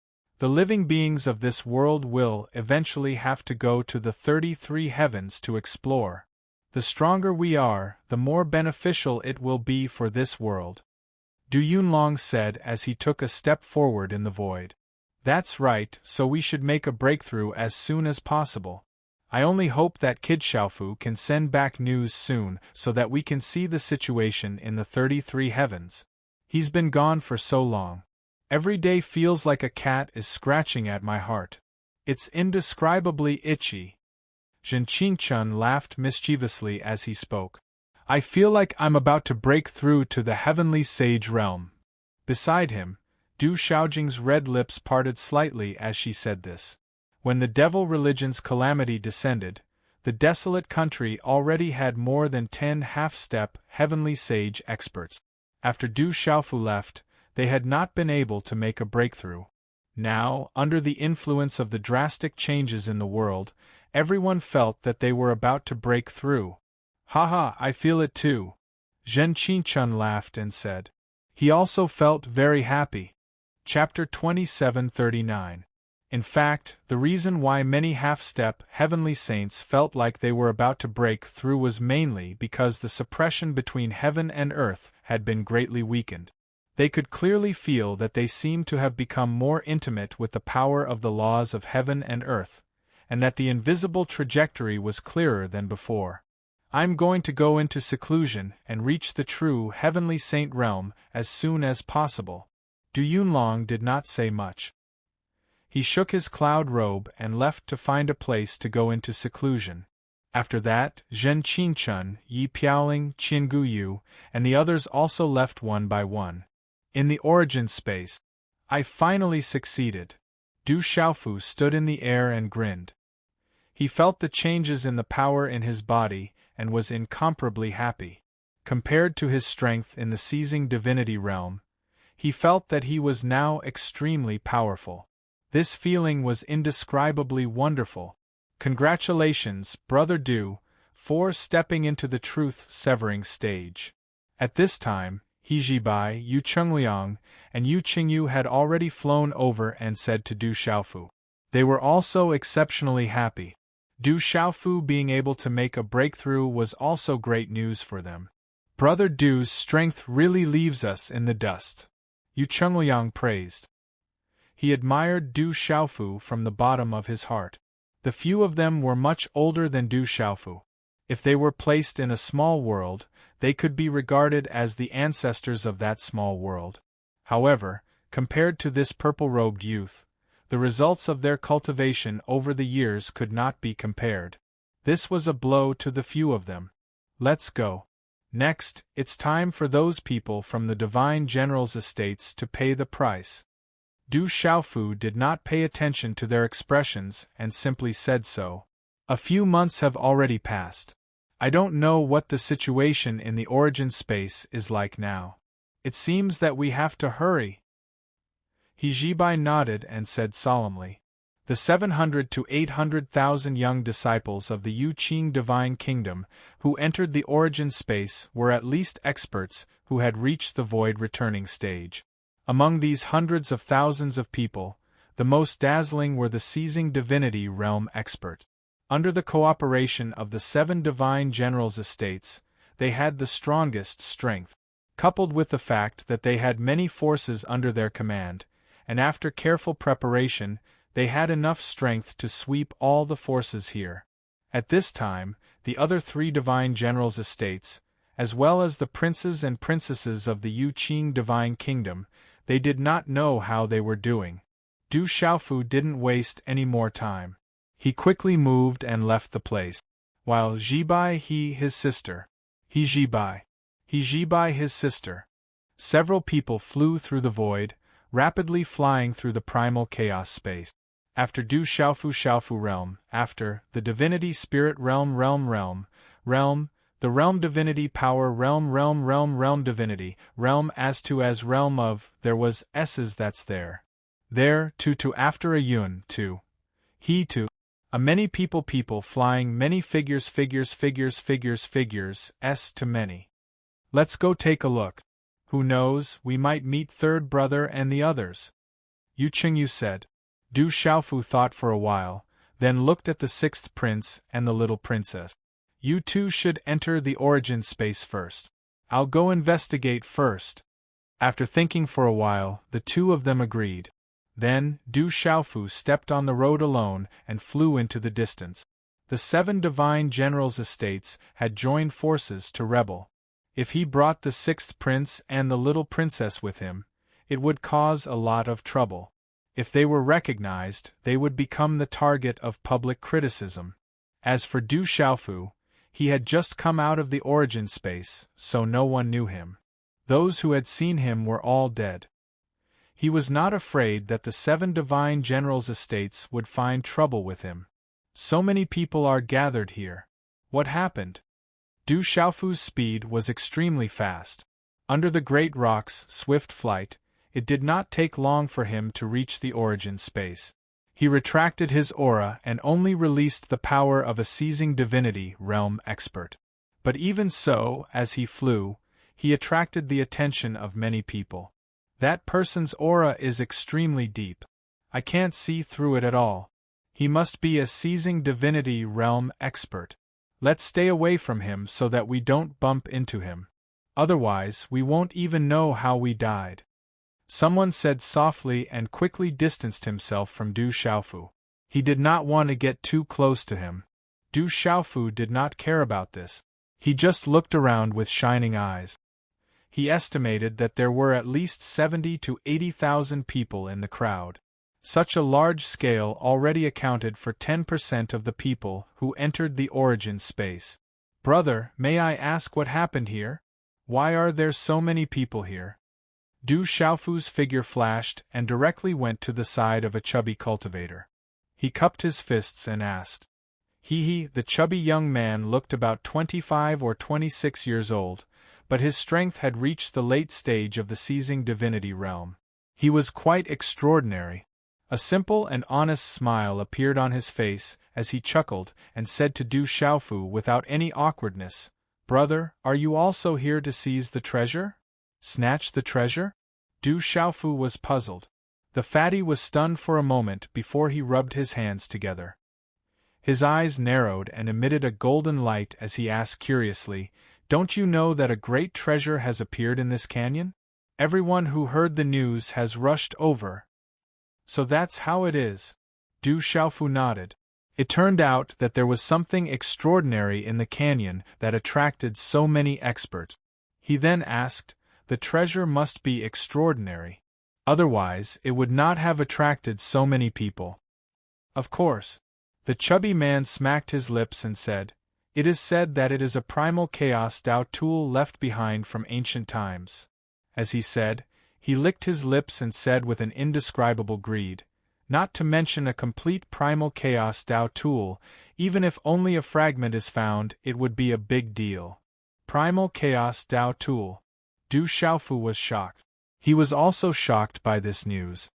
The living beings of this world will eventually have to go to the 33 heavens to explore. The stronger we are, the more beneficial it will be for this world. Du Yunlong said as he took a step forward in the void. That's right, so we should make a breakthrough as soon as possible. I only hope that Kid Xiaofu can send back news soon so that we can see the situation in the 33 heavens. He's been gone for so long. Every day feels like a cat is scratching at my heart. It's indescribably itchy. Zhen Qingchun laughed mischievously as he spoke. I feel like I'm about to break through to the heavenly sage realm. Beside him, Du Xiaojing's red lips parted slightly as she said this. When the devil religion's calamity descended, the desolate country already had more than 10 half-step heavenly sage experts. After Du Xiaofu left, they had not been able to make a breakthrough. Now, under the influence of the drastic changes in the world, everyone felt that they were about to break through. Haha, I feel it too. Zhen Qingchun laughed and said. He also felt very happy. Chapter 2739. In fact, the reason why many half-step heavenly saints felt like they were about to break through was mainly because the suppression between heaven and earth had been greatly weakened. They could clearly feel that they seemed to have become more intimate with the power of the laws of heaven and earth, and that the invisible trajectory was clearer than before. I'm going to go into seclusion and reach the true heavenly saint realm as soon as possible. Du Yunlong did not say much. He shook his cloud robe and left to find a place to go into seclusion. After that, Zhen Qingchun, Yi Piaoling, Qin Guyu, and the others also left one by one. In the origin space, I finally succeeded. Du Xiaofu stood in the air and grinned. He felt the changes in the power in his body and was incomparably happy. Compared to his strength in the seizing divinity realm, he felt that he was now extremely powerful. This feeling was indescribably wonderful. Congratulations, Brother Du, for stepping into the truth-severing stage. At this time, He Zhibai, Yu Chengliang, and Yu Qingyu had already flown over and said to Du Xiaofu. They were also exceptionally happy. Du Xiaofu being able to make a breakthrough was also great news for them. Brother Du's strength really leaves us in the dust. Yu Chengliang praised. He admired Du Xiaofu from the bottom of his heart. The few of them were much older than Du Xiaofu. If they were placed in a small world, they could be regarded as the ancestors of that small world. However, compared to this purple-robed youth, the results of their cultivation over the years could not be compared. This was a blow to the few of them. Let's go. Next, it's time for those people from the Divine General's estates to pay the price. Du Xiaofu did not pay attention to their expressions and simply said so. A few months have already passed. I don't know what the situation in the origin space is like now. It seems that we have to hurry. He Zhibai nodded and said solemnly. The 700 to 800,000 young disciples of the Yu Qing Divine Kingdom who entered the origin space were at least experts who had reached the void returning stage. Among these hundreds of thousands of people, the most dazzling were the seizing divinity realm expert. Under the cooperation of the 7 divine generals' estates, they had the strongest strength. Coupled with the fact that they had many forces under their command, and after careful preparation, they had enough strength to sweep all the forces here. At this time, the other 3 divine generals' estates, as well as the princes and princesses of the Yu Qing Divine Kingdom, they did not know how they were doing. Du Xiaofu didn't waste any more time. He quickly moved and left the place, while Zhibai his sister. He Zhibai his sister. Several people flew through the void, rapidly flying through the primal chaos space. After Du Xiaofu realm, after the divinity spirit realm, the realm divinity power realm divinity, realm as realm of, there was S's that's there. There, to after a yun, to. He to. A many people flying many figures, S to many. Let's go take a look. Who knows, we might meet third brother and the others. Yu Qingyu said. Du Xiaofu thought for a while, then looked at the sixth prince and the little princess. You two should enter the origin space first. I'll go investigate first. After thinking for a while, the two of them agreed. Then, Du Xiaofu stepped on the road alone and flew into the distance. The 7 divine generals' estates had joined forces to rebel. If he brought the sixth prince and the little princess with him, it would cause a lot of trouble. If they were recognized, they would become the target of public criticism. As for Du Xiaofu, he had just come out of the origin space, so no one knew him. Those who had seen him were all dead. He was not afraid that the 7 divine generals' estates would find trouble with him. So many people are gathered here. What happened? Du Xiaofu's speed was extremely fast. Under the great rock's swift flight, it did not take long for him to reach the origin space. He retracted his aura and only released the power of a seizing divinity realm expert. But even so, as he flew, he attracted the attention of many people. That person's aura is extremely deep. I can't see through it at all. He must be a seizing divinity realm expert. Let's stay away from him so that we don't bump into him. Otherwise, we won't even know how we died. Someone said softly and quickly distanced himself from Du Xiaofu. He did not want to get too close to him. Du Xiaofu did not care about this. He just looked around with shining eyes. He estimated that there were at least 70 to 80,000 people in the crowd. Such a large scale already accounted for 10% of the people who entered the origin space. Brother, may I ask what happened here? Why are there so many people here? Du Xiaofu's figure flashed and directly went to the side of a chubby cultivator. He cupped his fists and asked. The chubby young man looked about 25 or 26 years old, but his strength had reached the late stage of the seizing divinity realm. He was quite extraordinary. A simple and honest smile appeared on his face as he chuckled and said to Du Xiaofu without any awkwardness, Brother, are you also here to seize the treasure? Snatch the treasure? Du Xiaofu was puzzled. The fatty was stunned for a moment before he rubbed his hands together. His eyes narrowed and emitted a golden light as he asked curiously, Don't you know that a great treasure has appeared in this canyon? Everyone who heard the news has rushed over. So that's how it is. Du Xiaofu nodded. It turned out that there was something extraordinary in the canyon that attracted so many experts. He then asked, The treasure must be extraordinary. Otherwise, it would not have attracted so many people. Of course. The chubby man smacked his lips and said, It is said that it is a primal chaos Tao tool left behind from ancient times. As he said, he licked his lips and said with an indescribable greed, Not to mention a complete primal chaos Tao tool, even if only a fragment is found, it would be a big deal. Primal chaos Tao tool. Du Xiaofu was shocked. He was also shocked by this news.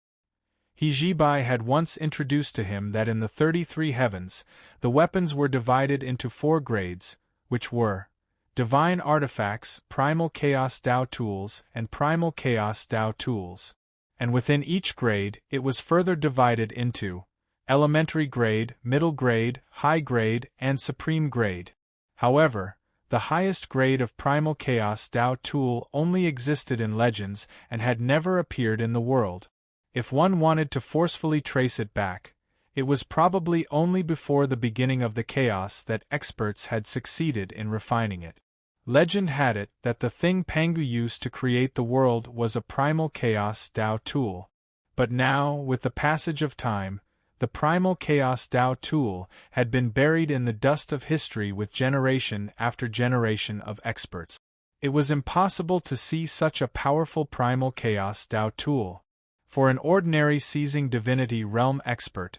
He Jibai had once introduced to him that in the 33 heavens, the weapons were divided into 4 grades, which were Divine Artifacts, Primal Chaos Tao Tools, and Primal Chaos Tao Tools. And within each grade, it was further divided into Elementary Grade, Middle Grade, High Grade, and Supreme Grade. However, the highest grade of Primal Chaos Tao Tool only existed in legends and had never appeared in the world. If one wanted to forcefully trace it back, it was probably only before the beginning of the chaos that experts had succeeded in refining it. Legend had it that the thing Pangu used to create the world was a Primal Chaos Tao tool. But now, with the passage of time, the Primal Chaos Tao tool had been buried in the dust of history with generation after generation of experts. It was impossible to see such a powerful Primal Chaos Tao tool. For an ordinary seizing divinity realm expert,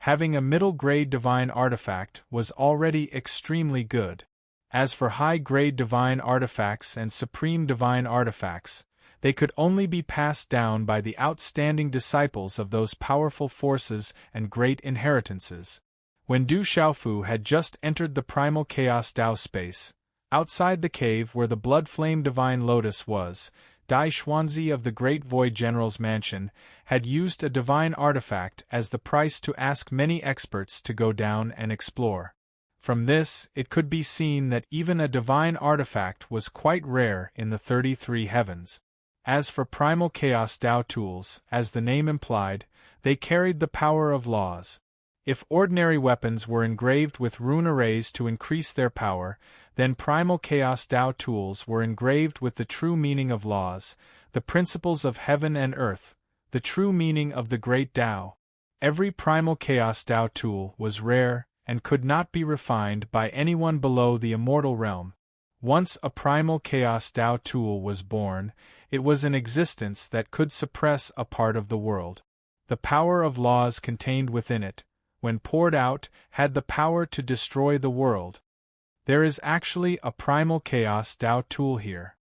having a middle-grade divine artifact was already extremely good. As for high-grade divine artifacts and supreme divine artifacts, they could only be passed down by the outstanding disciples of those powerful forces and great inheritances. When Du Xiaofu had just entered the primal chaos Tao space, outside the cave where the blood-flame divine lotus was, Dai Xuanzi of the Great Void General's mansion, had used a divine artifact as the price to ask many experts to go down and explore. From this, it could be seen that even a divine artifact was quite rare in the 33 heavens. As for primal chaos Tao tools, as the name implied, they carried the power of laws. If ordinary weapons were engraved with rune arrays to increase their power, then primal chaos Tao tools were engraved with the true meaning of laws, the principles of heaven and earth, the true meaning of the great Tao. Every primal chaos Tao tool was rare and could not be refined by anyone below the immortal realm. Once a primal chaos Tao tool was born, it was an existence that could suppress a part of the world. The power of laws contained within it, when poured out, had the power to destroy the world. There is actually a primal chaos Tao tool here.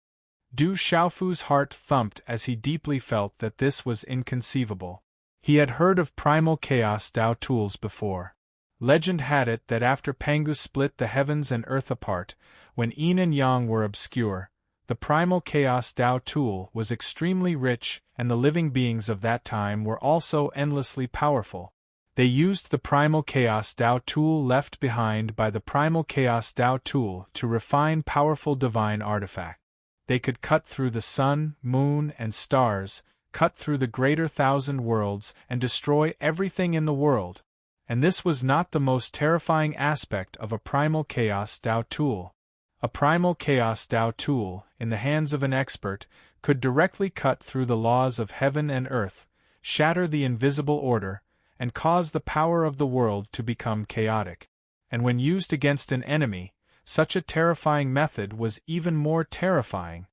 Du Xiaofu's heart thumped as he deeply felt that this was inconceivable. He had heard of primal chaos Tao tools before. Legend had it that after Pangu split the heavens and earth apart, when yin and yang were obscure, the primal chaos Tao tool was extremely rich, and the living beings of that time were also endlessly powerful. They used the primal chaos Tao tool left behind by the primal chaos Tao tool to refine powerful divine artifact. They could cut through the sun, moon, and stars, cut through the greater thousand worlds, and destroy everything in the world. And this was not the most terrifying aspect of a primal chaos Tao tool. A primal chaos Tao tool, in the hands of an expert, could directly cut through the laws of heaven and earth, shatter the invisible order, and cause the power of the world to become chaotic. And when used against an enemy, such a terrifying method was even more terrifying.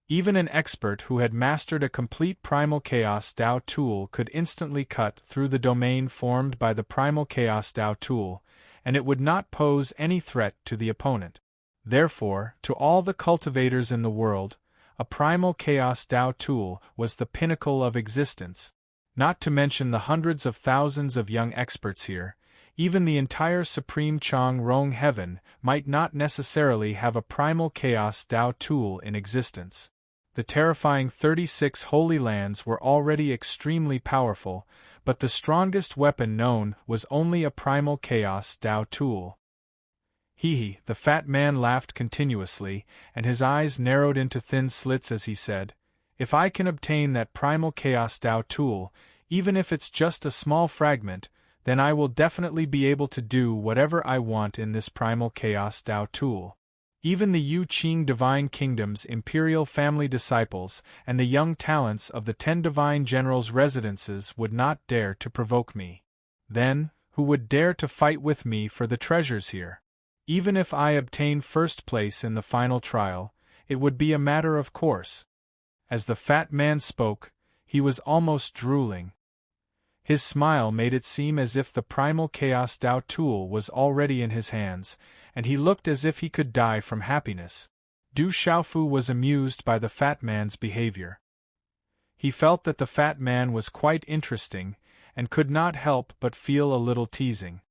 Even an expert who had mastered a complete primal chaos Tao tool could instantly cut through the domain formed by the primal chaos Tao tool, and it would not pose any threat to the opponent. Therefore, to all the cultivators in the world, a primal chaos Tao tool was the pinnacle of existence. Not to mention the hundreds of thousands of young experts here, even the entire Supreme Chang Rong Heaven might not necessarily have a primal chaos Tao tool in existence. The terrifying 36 Holy Lands were already extremely powerful, but the strongest weapon known was only a primal chaos Tao tool. He, the fat man laughed continuously, and his eyes narrowed into thin slits as he said, "If I can obtain that primal chaos Tao tool, even if it's just a small fragment, then I will definitely be able to do whatever I want in this primal chaos Tao tool. Even the Yu Qing Divine Kingdom's imperial family disciples and the young talents of the 10 Divine Generals' residences would not dare to provoke me. Then, who would dare to fight with me for the treasures here? Even if I obtain first place in the final trial, it would be a matter of course." As the fat man spoke, he was almost drooling. His smile made it seem as if the primal chaos Tao tool was already in his hands, and he looked as if he could die from happiness. Du Xiaofu was amused by the fat man's behavior. He felt that the fat man was quite interesting, and could not help but feel a little teasing.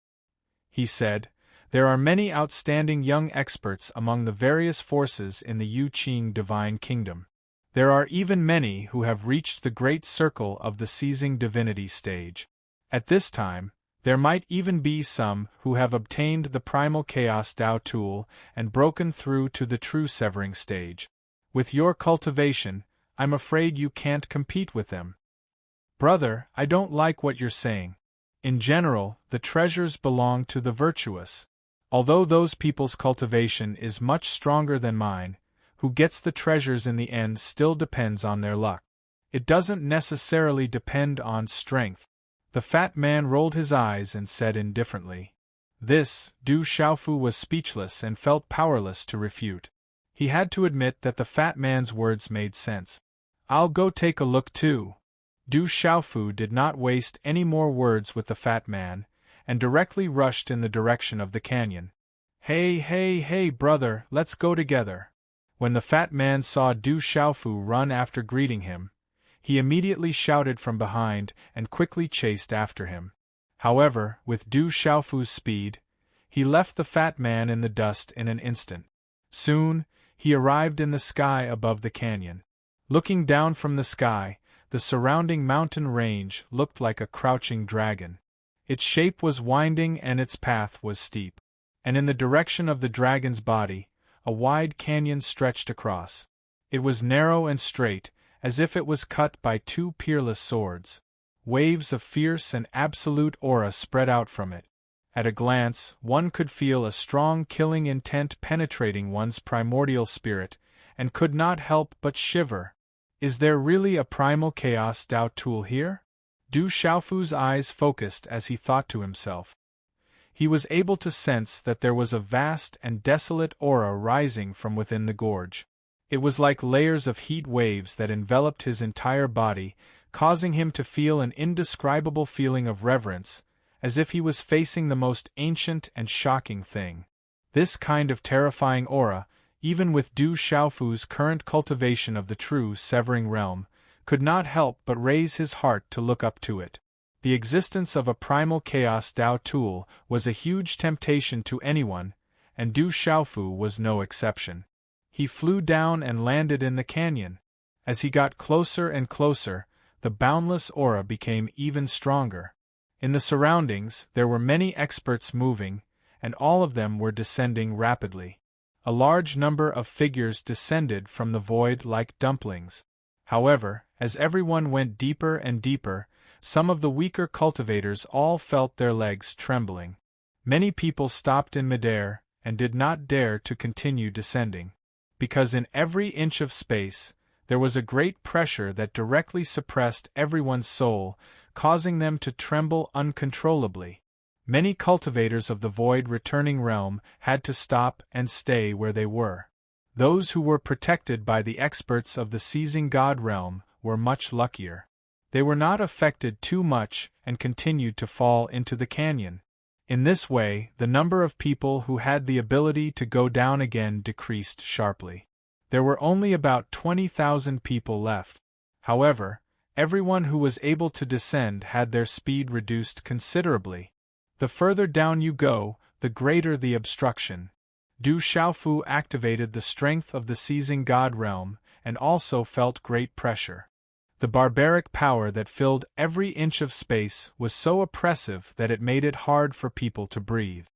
He said, "There are many outstanding young experts among the various forces in the Yu Qing Divine Kingdom. There are even many who have reached the great circle of the seizing divinity stage. At this time, there might even be some who have obtained the primal chaos Tao tool and broken through to the true severing stage. With your cultivation, I'm afraid you can't compete with them." "Brother, I don't like what you're saying. In general, the treasures belong to the virtuous. Although those people's cultivation is much stronger than mine, who gets the treasures in the end still depends on their luck. It doesn't necessarily depend on strength." The fat man rolled his eyes and said indifferently. This, Du Xiaofu was speechless and felt powerless to refute. He had to admit that the fat man's words made sense. "I'll go take a look too." Du Xiaofu did not waste any more words with the fat man, and directly rushed in the direction of the canyon. Hey, brother, let's go together." When the fat man saw Du Xiaofu run after greeting him, he immediately shouted from behind and quickly chased after him. However, with Du Xiaofu's speed, he left the fat man in the dust in an instant. Soon, he arrived in the sky above the canyon. Looking down from the sky, the surrounding mountain range looked like a crouching dragon. Its shape was winding and its path was steep. And in the direction of the dragon's body, a wide canyon stretched across. It was narrow and straight, as if it was cut by two peerless swords. Waves of fierce and absolute aura spread out from it. At a glance, one could feel a strong killing intent penetrating one's primordial spirit, and could not help but shiver. Is there really a primal chaos Dao tool here? Du Xiaofu's eyes focused as he thought to himself. He was able to sense that there was a vast and desolate aura rising from within the gorge. It was like layers of heat waves that enveloped his entire body, causing him to feel an indescribable feeling of reverence, as if he was facing the most ancient and shocking thing. This kind of terrifying aura, even with Du Xiaofu's current cultivation of the true severing realm, could not help but raise his heart to look up to it. The existence of a primal chaos Dao tool was a huge temptation to anyone, and Du Xiaofu was no exception. He flew down and landed in the canyon. As he got closer and closer, the boundless aura became even stronger. In the surroundings, there were many experts moving, and all of them were descending rapidly. A large number of figures descended from the void like dumplings. However, as everyone went deeper and deeper, some of the weaker cultivators all felt their legs trembling. Many people stopped in midair and did not dare to continue descending, because in every inch of space, there was a great pressure that directly suppressed everyone's soul, causing them to tremble uncontrollably. Many cultivators of the void returning realm had to stop and stay where they were. Those who were protected by the experts of the seizing god realm were much luckier. They were not affected too much and continued to fall into the canyon. In this way, the number of people who had the ability to go down again decreased sharply. There were only about 20,000 people left. However, everyone who was able to descend had their speed reduced considerably. The further down you go, the greater the obstruction. Du Xiaofu activated the strength of the seizing god realm, and also felt great pressure. The barbaric power that filled every inch of space was so oppressive that it made it hard for people to breathe.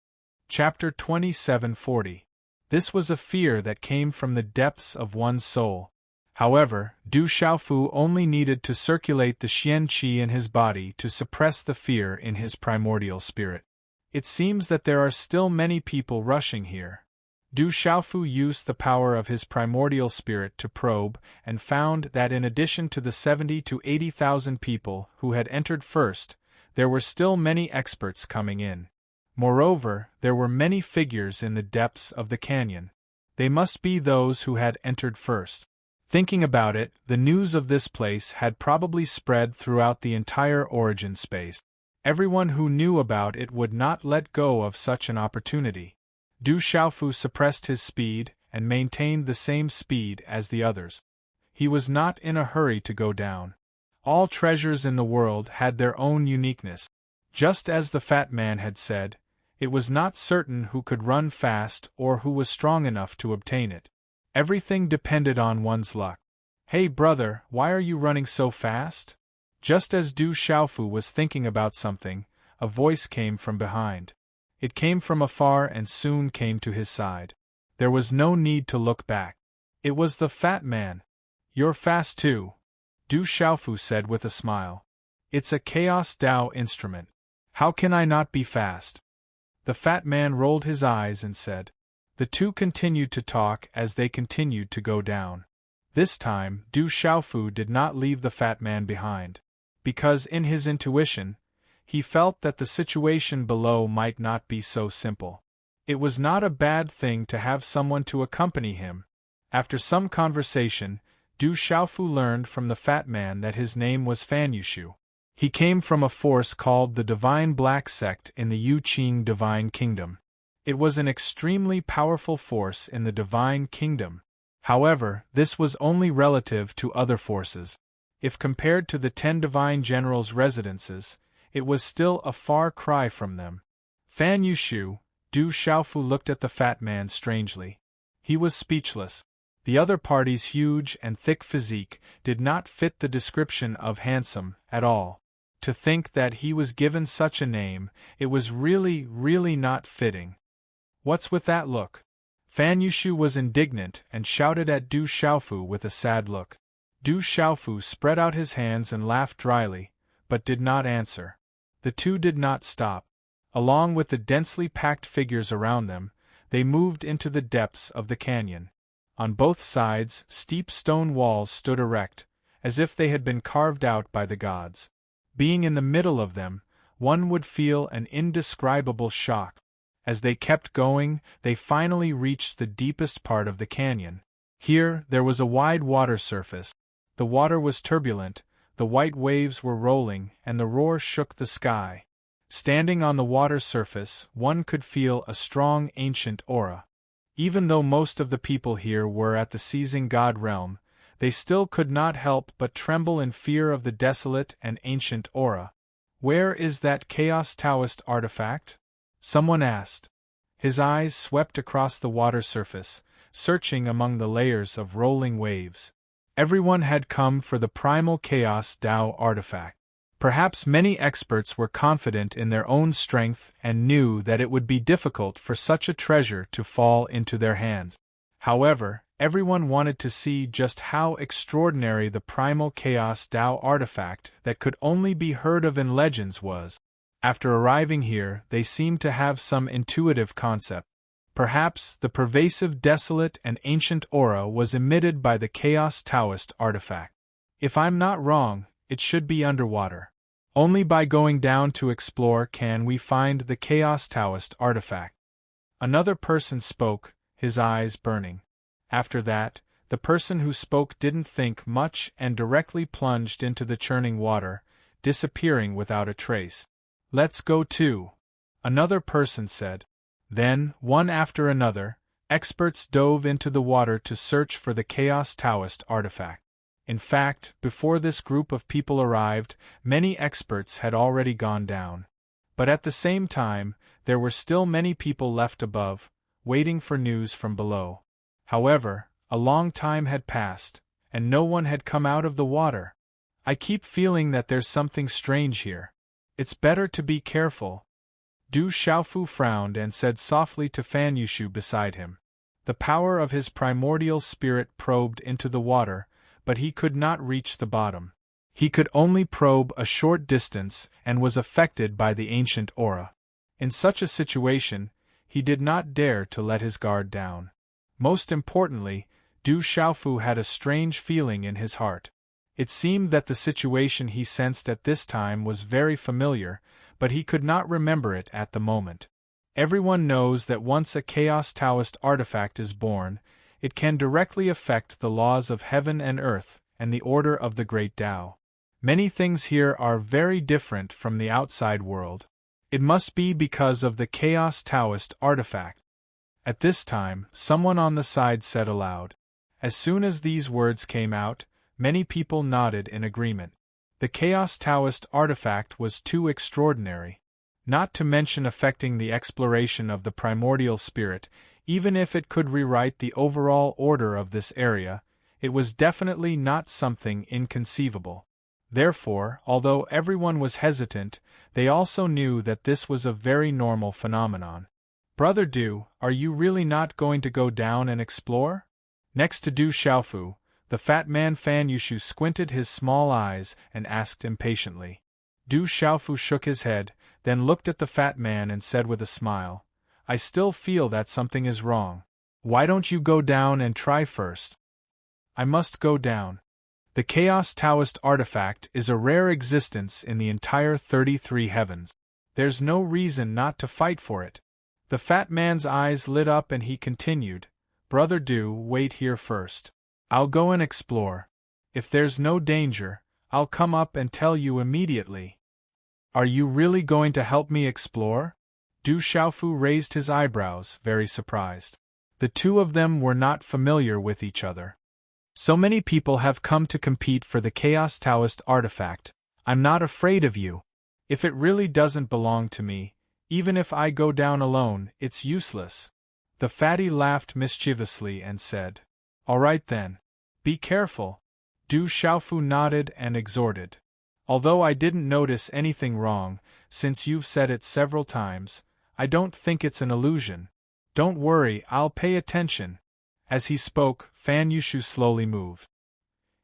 Chapter 2740. This was a fear that came from the depths of one's soul. However, Du Xiaofu only needed to circulate the Xian Qi in his body to suppress the fear in his primordial spirit. It seems that there are still many people rushing here. Du Xiaofu used the power of his primordial spirit to probe and found that in addition to the 70 to 80,000 people who had entered first, there were still many experts coming in. Moreover, there were many figures in the depths of the canyon. They must be those who had entered first. Thinking about it, the news of this place had probably spread throughout the entire origin space. Everyone who knew about it would not let go of such an opportunity. Du Xiaofu suppressed his speed and maintained the same speed as the others. He was not in a hurry to go down. All treasures in the world had their own uniqueness. Just as the fat man had said, it was not certain who could run fast or who was strong enough to obtain it. Everything depended on one's luck. Hey brother, why are you running so fast? Just as Du Xiaofu was thinking about something, a voice came from behind. It came from afar and soon came to his side. There was no need to look back. It was the fat man. You're fast too, Du Xiaofu said with a smile. It's a Chaos Dao instrument. How can I not be fast? The fat man rolled his eyes and said. The two continued to talk as they continued to go down. This time, Du Xiaofu did not leave the fat man behind. Because in his intuition, he felt that the situation below might not be so simple. It was not a bad thing to have someone to accompany him. After some conversation, Du Xiaofu learned from the fat man that his name was Fan Yushu. He came from a force called the Divine Black Sect in the Yuqing Divine Kingdom. It was an extremely powerful force in the Divine Kingdom. However, this was only relative to other forces. If compared to the 10 Divine Generals' residences, it was still a far cry from them. Fan Yushu, Du Xiaofu looked at the fat man strangely. He was speechless. The other party's huge and thick physique did not fit the description of handsome at all. To think that he was given such a name, it was really not fitting. What's with that look? Fan Yushu was indignant and shouted at Du Xiaofu with a sad look. Du Xiaofu spread out his hands and laughed dryly, but did not answer. The two did not stop. Along with the densely packed figures around them, they moved into the depths of the canyon. On both sides, steep stone walls stood erect, as if they had been carved out by the gods. Being in the middle of them, one would feel an indescribable shock. As they kept going, they finally reached the deepest part of the canyon. Here, there was a wide water surface. The water was turbulent, the white waves were rolling, and the roar shook the sky. Standing on the water surface, one could feel a strong ancient aura. Even though most of the people here were at the seizing god realm, they still could not help but tremble in fear of the desolate and ancient aura. Where is that Chaos Taoist artifact? Someone asked. His eyes swept across the water surface, searching among the layers of rolling waves. Everyone had come for the primal Chaos Tao artifact. Perhaps many experts were confident in their own strength and knew that it would be difficult for such a treasure to fall into their hands. However, everyone wanted to see just how extraordinary the primal Chaos Tao artifact that could only be heard of in legends was. After arriving here, they seemed to have some intuitive concept. Perhaps the pervasive, desolate, and ancient aura was emitted by the Chaos Taoist artifact. If I'm not wrong, it should be underwater. Only by going down to explore can we find the Chaos Taoist artifact. Another person spoke, his eyes burning. After that, the person who spoke didn't think much and directly plunged into the churning water, disappearing without a trace. Let's go too, another person said. Then, one after another, experts dove into the water to search for the Chaos Taoist artifact. In fact, before this group of people arrived, many experts had already gone down. But at the same time, there were still many people left above, waiting for news from below. However, a long time had passed, and no one had come out of the water. I keep feeling that there's something strange here. It's better to be careful. Du Xiaofu frowned and said softly to Fan Yushu beside him. The power of his primordial spirit probed into the water, but he could not reach the bottom. He could only probe a short distance and was affected by the ancient aura. In such a situation, he did not dare to let his guard down. Most importantly, Du Xiaofu had a strange feeling in his heart. It seemed that the situation he sensed at this time was very familiar, but he could not remember it at the moment. Everyone knows that once a Chaos Taoist artifact is born, it can directly affect the laws of heaven and earth and the order of the Great Tao. Many things here are very different from the outside world. It must be because of the Chaos Taoist artifact. At this time, someone on the side said aloud. As soon as these words came out, many people nodded in agreement. The Chaos Taoist artifact was too extraordinary. Not to mention affecting the exploration of the primordial spirit, even if it could rewrite the overall order of this area, it was definitely not something inconceivable. Therefore, although everyone was hesitant, they also knew that this was a very normal phenomenon. Brother Du, are you really not going to go down and explore? Next to Du Xiaofu, the fat man Fan Yushu squinted his small eyes and asked impatiently. Du Xiaofu shook his head, then looked at the fat man and said with a smile, I still feel that something is wrong. Why don't you go down and try first? I must go down. The Chaos Taoist artifact is a rare existence in the entire 33 heavens. There's no reason not to fight for it. The fat man's eyes lit up and he continued, Brother Du, wait here first. I'll go and explore. If there's no danger, I'll come up and tell you immediately. Are you really going to help me explore? Du Xiaofu raised his eyebrows, very surprised. The two of them were not familiar with each other. So many people have come to compete for the Chaos Taoist artifact. I'm not afraid of you. If it really doesn't belong to me, even if I go down alone, it's useless. The fatty laughed mischievously and said, All right then. Be careful. Du Xiaofu nodded and exhorted. Although I didn't notice anything wrong, since you've said it several times, I don't think it's an illusion. Don't worry, I'll pay attention. As he spoke, Fan Yushu slowly moved.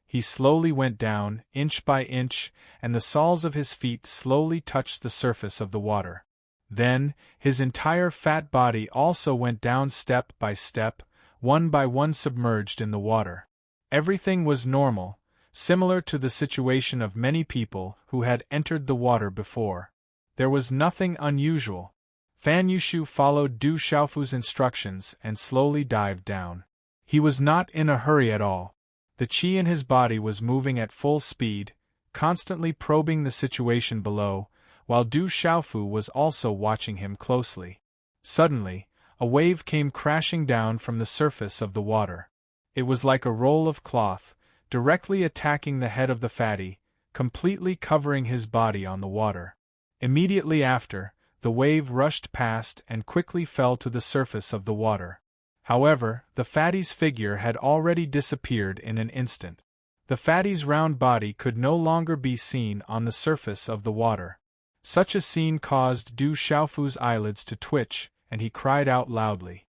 He slowly went down, inch by inch, and the soles of his feet slowly touched the surface of the water. Then, his entire fat body also went down step by step, one by one submerged in the water. Everything was normal, similar to the situation of many people who had entered the water before. There was nothing unusual. Fan Yushu followed Du Xiaofu's instructions and slowly dived down. He was not in a hurry at all. The qi in his body was moving at full speed, constantly probing the situation below, while Du Xiaofu was also watching him closely. Suddenly, a wave came crashing down from the surface of the water. It was like a roll of cloth, directly attacking the head of the fatty, completely covering his body on the water. Immediately after, the wave rushed past and quickly fell to the surface of the water. However, the fatty's figure had already disappeared in an instant. The fatty's round body could no longer be seen on the surface of the water. Such a scene caused Du Xiaofu's eyelids to twitch, and he cried out loudly.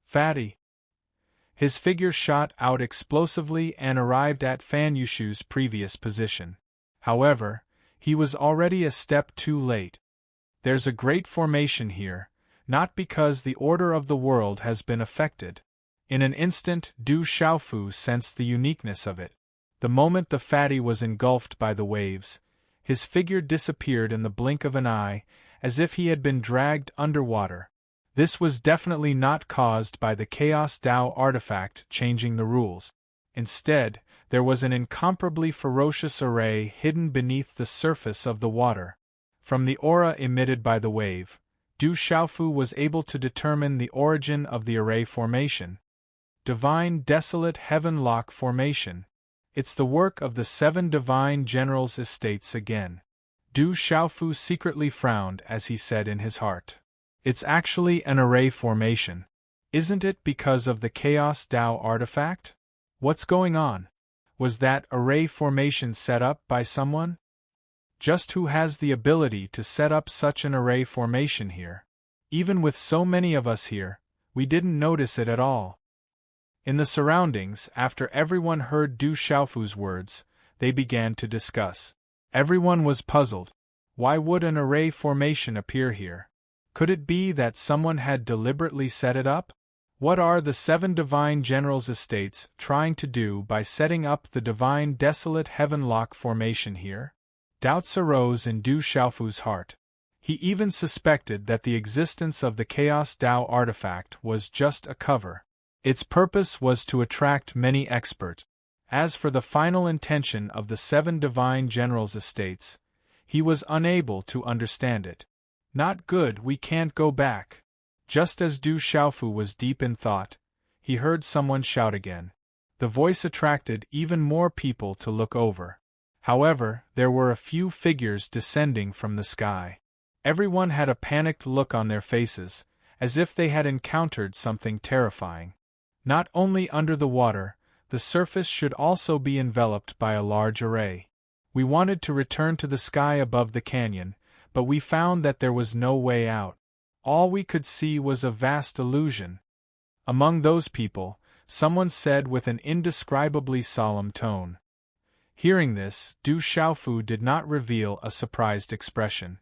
"Fatty!" His figure shot out explosively and arrived at Fan Yushu's previous position. However, he was already a step too late. There's a great formation here, not because the order of the world has been affected. In an instant, Du Xiaofu sensed the uniqueness of it. The moment the fatty was engulfed by the waves, his figure disappeared in the blink of an eye, as if he had been dragged underwater. This was definitely not caused by the Chaos Dao artifact changing the rules. Instead, there was an incomparably ferocious array hidden beneath the surface of the water. From the aura emitted by the wave, Du Xiaofu was able to determine the origin of the array formation. Divine Desolate Heavenlock Formation. It's the work of the 7 Divine Generals' estates again. Du Xiaofu secretly frowned as he said in his heart. It's actually an array formation. Isn't it because of the Chaos Dao artifact? What's going on? Was that array formation set up by someone? Just who has the ability to set up such an array formation here? Even with so many of us here, we didn't notice it at all. In the surroundings, after everyone heard Du Xiaofu's words, they began to discuss. Everyone was puzzled. Why would an array formation appear here? Could it be that someone had deliberately set it up? What are the 7 Divine Generals' estates trying to do by setting up the Divine Desolate Heavenlock formation here? Doubts arose in Du Xiaofu's heart. He even suspected that the existence of the Chaos Dao artifact was just a cover. Its purpose was to attract many experts. As for the final intention of the 7 Divine Generals' estates, he was unable to understand it. Not good, we can't go back. Just as Du Xiaofu was deep in thought, he heard someone shout again. The voice attracted even more people to look over. However, there were a few figures descending from the sky. Everyone had a panicked look on their faces, as if they had encountered something terrifying. Not only under the water, the surface should also be enveloped by a large array. We wanted to return to the sky above the canyon, but we found that there was no way out. All we could see was a vast illusion. Among those people, someone said with an indescribably solemn tone. Hearing this, Du Xiaofu did not reveal a surprised expression.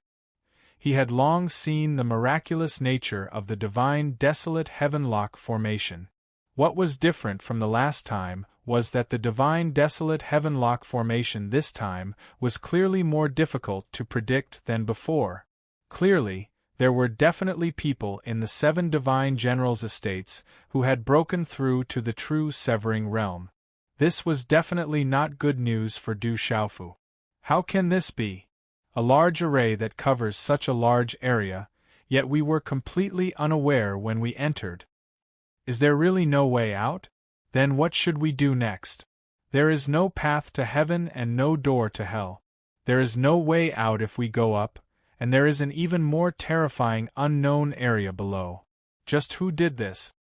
He had long seen the miraculous nature of the Divine Desolate Heavenlock formation. What was different from the last time was that the Divine Desolate Heavenlock formation this time was clearly more difficult to predict than before. Clearly, there were definitely people in the 7 Divine Generals' estates who had broken through to the true Severing Realm. This was definitely not good news for Du Xiaofu. How can this be? A large array that covers such a large area, yet we were completely unaware when we entered. Is there really no way out? Then what should we do next? There is no path to heaven and no door to hell. There is no way out if we go up, and there is an even more terrifying unknown area below. Just who did this?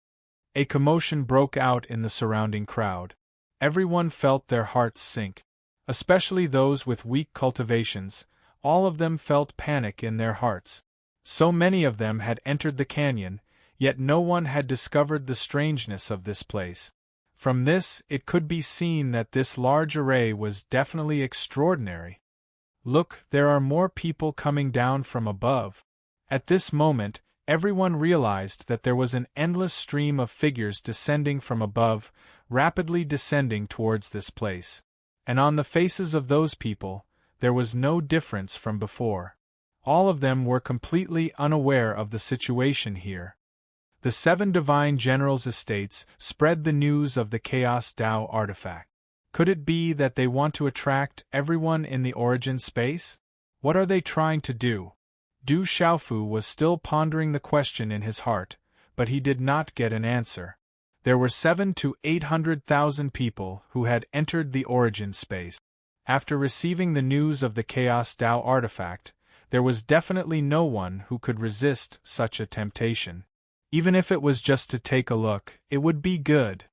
A commotion broke out in the surrounding crowd. Everyone felt their hearts sink. Especially those with weak cultivations, all of them felt panic in their hearts. So many of them had entered the canyon, yet no one had discovered the strangeness of this place. From this, it could be seen that this large array was definitely extraordinary. Look, there are more people coming down from above. At this moment, everyone realized that there was an endless stream of figures descending from above, rapidly descending towards this place. And on the faces of those people, there was no difference from before. All of them were completely unaware of the situation here. The 7 divine generals' estates spread the news of the Chaos Dao artifact. Could it be that they want to attract everyone in the origin space? What are they trying to do? Du Xiaofu was still pondering the question in his heart, but he did not get an answer. There were 700,000 to 800,000 people who had entered the origin space. After receiving the news of the Chaos Dao artifact, there was definitely no one who could resist such a temptation. Even if it was just to take a look, it would be good.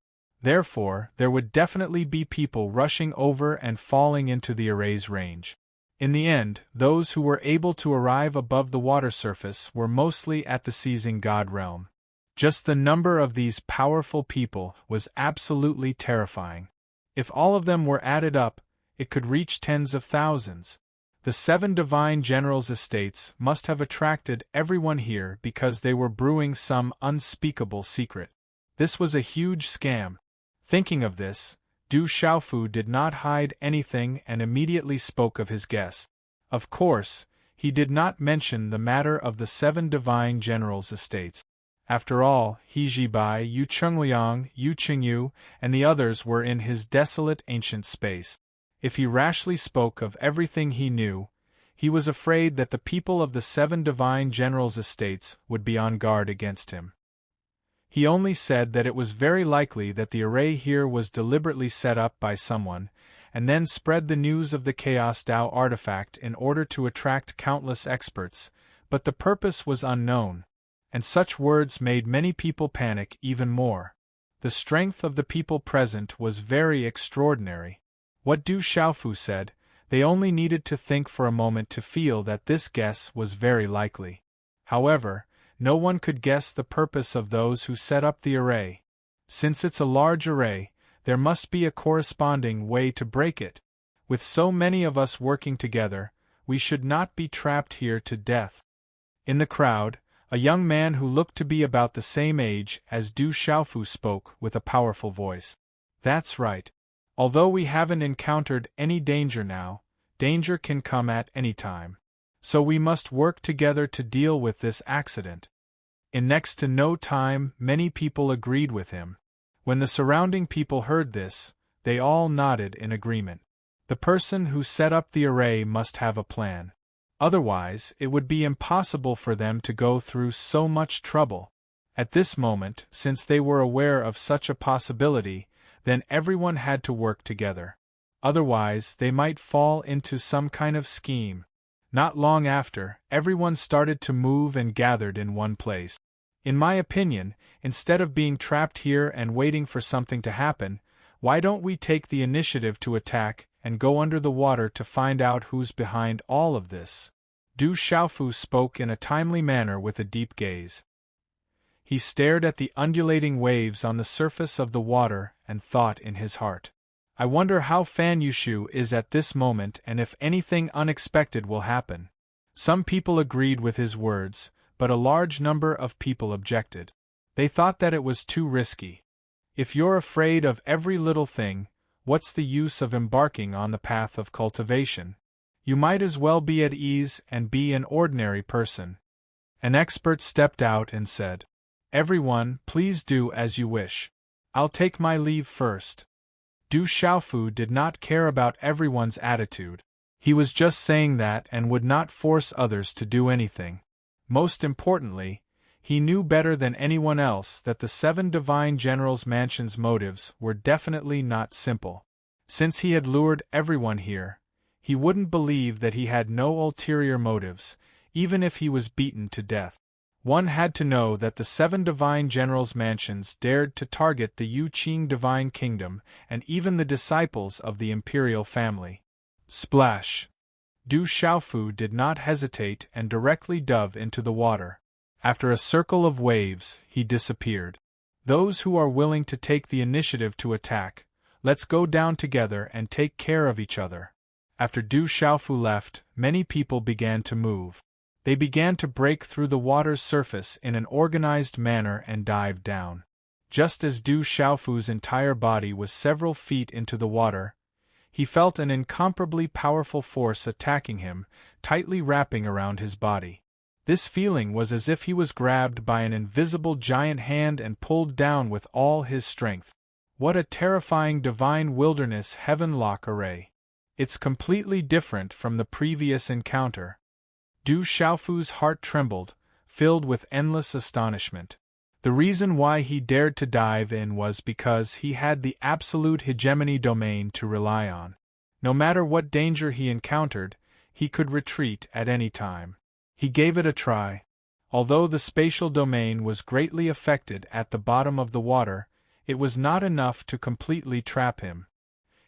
Therefore, there would definitely be people rushing over and falling into the array's range. In the end, those who were able to arrive above the water surface were mostly at the seizing god realm. Just the number of these powerful people was absolutely terrifying. If all of them were added up, it could reach tens of thousands. The 7 divine generals' estates must have attracted everyone here because they were brewing some unspeakable secret. This was a huge scam. Thinking of this, Du Xiaofu did not hide anything and immediately spoke of his guess. Of course, he did not mention the matter of the 7 divine generals' estates. After all, He Zibai, Yu Chengliang, Yu Qingyu, and the others were in his desolate ancient space. If he rashly spoke of everything he knew, he was afraid that the people of the 7 divine generals' estates would be on guard against him. He only said that it was very likely that the array here was deliberately set up by someone, and then spread the news of the Chaos Dao artifact in order to attract countless experts, but the purpose was unknown, and such words made many people panic even more. The strength of the people present was very extraordinary. What Du Xiaofu said, they only needed to think for a moment to feel that this guess was very likely. However, no one could guess the purpose of those who set up the array. Since it's a large array, there must be a corresponding way to break it. With so many of us working together, we should not be trapped here to death. In the crowd, a young man who looked to be about the same age as Du Xiaofu spoke with a powerful voice. That's right. Although we haven't encountered any danger now, danger can come at any time. So we must work together to deal with this accident. In next to no time, many people agreed with him. When the surrounding people heard this, they all nodded in agreement. The person who set up the array must have a plan. Otherwise, it would be impossible for them to go through so much trouble. At this moment, since they were aware of such a possibility, then everyone had to work together. Otherwise, they might fall into some kind of scheme. Not long after, everyone started to move and gathered in one place. In my opinion, instead of being trapped here and waiting for something to happen, why don't we take the initiative to attack and go under the water to find out who's behind all of this? Du Xiaofu spoke in a timely manner with a deep gaze. He stared at the undulating waves on the surface of the water and thought in his heart. I wonder how Fan Yushu is at this moment and if anything unexpected will happen. Some people agreed with his words, but a large number of people objected. They thought that it was too risky. If you're afraid of every little thing, what's the use of embarking on the path of cultivation? You might as well be at ease and be an ordinary person. An expert stepped out and said, "Everyone, please do as you wish. I'll take my leave first." Du Xiaofu did not care about everyone's attitude. He was just saying that and would not force others to do anything. Most importantly, he knew better than anyone else that the 7 divine generals' mansion's motives were definitely not simple. Since he had lured everyone here, he wouldn't believe that he had no ulterior motives, even if he was beaten to death. One had to know that the 7 divine generals' mansions dared to target the Yuqing divine kingdom and even the disciples of the imperial family. Splash! Du Xiaofu did not hesitate and directly dove into the water. After a circle of waves, he disappeared. Those who are willing to take the initiative to attack, let's go down together and take care of each other. After Du Xiaofu left, many people began to move. They began to break through the water's surface in an organized manner and dive down. Just as Du Xiaofu's entire body was several feet into the water, he felt an incomparably powerful force attacking him, tightly wrapping around his body. This feeling was as if he was grabbed by an invisible giant hand and pulled down with all his strength. What a terrifying divine wilderness heavenlock array! It's completely different from the previous encounter. Du Xiaofu's heart trembled, filled with endless astonishment. The reason why he dared to dive in was because he had the absolute hegemony domain to rely on. No matter what danger he encountered, he could retreat at any time. He gave it a try. Although the spatial domain was greatly affected at the bottom of the water, it was not enough to completely trap him.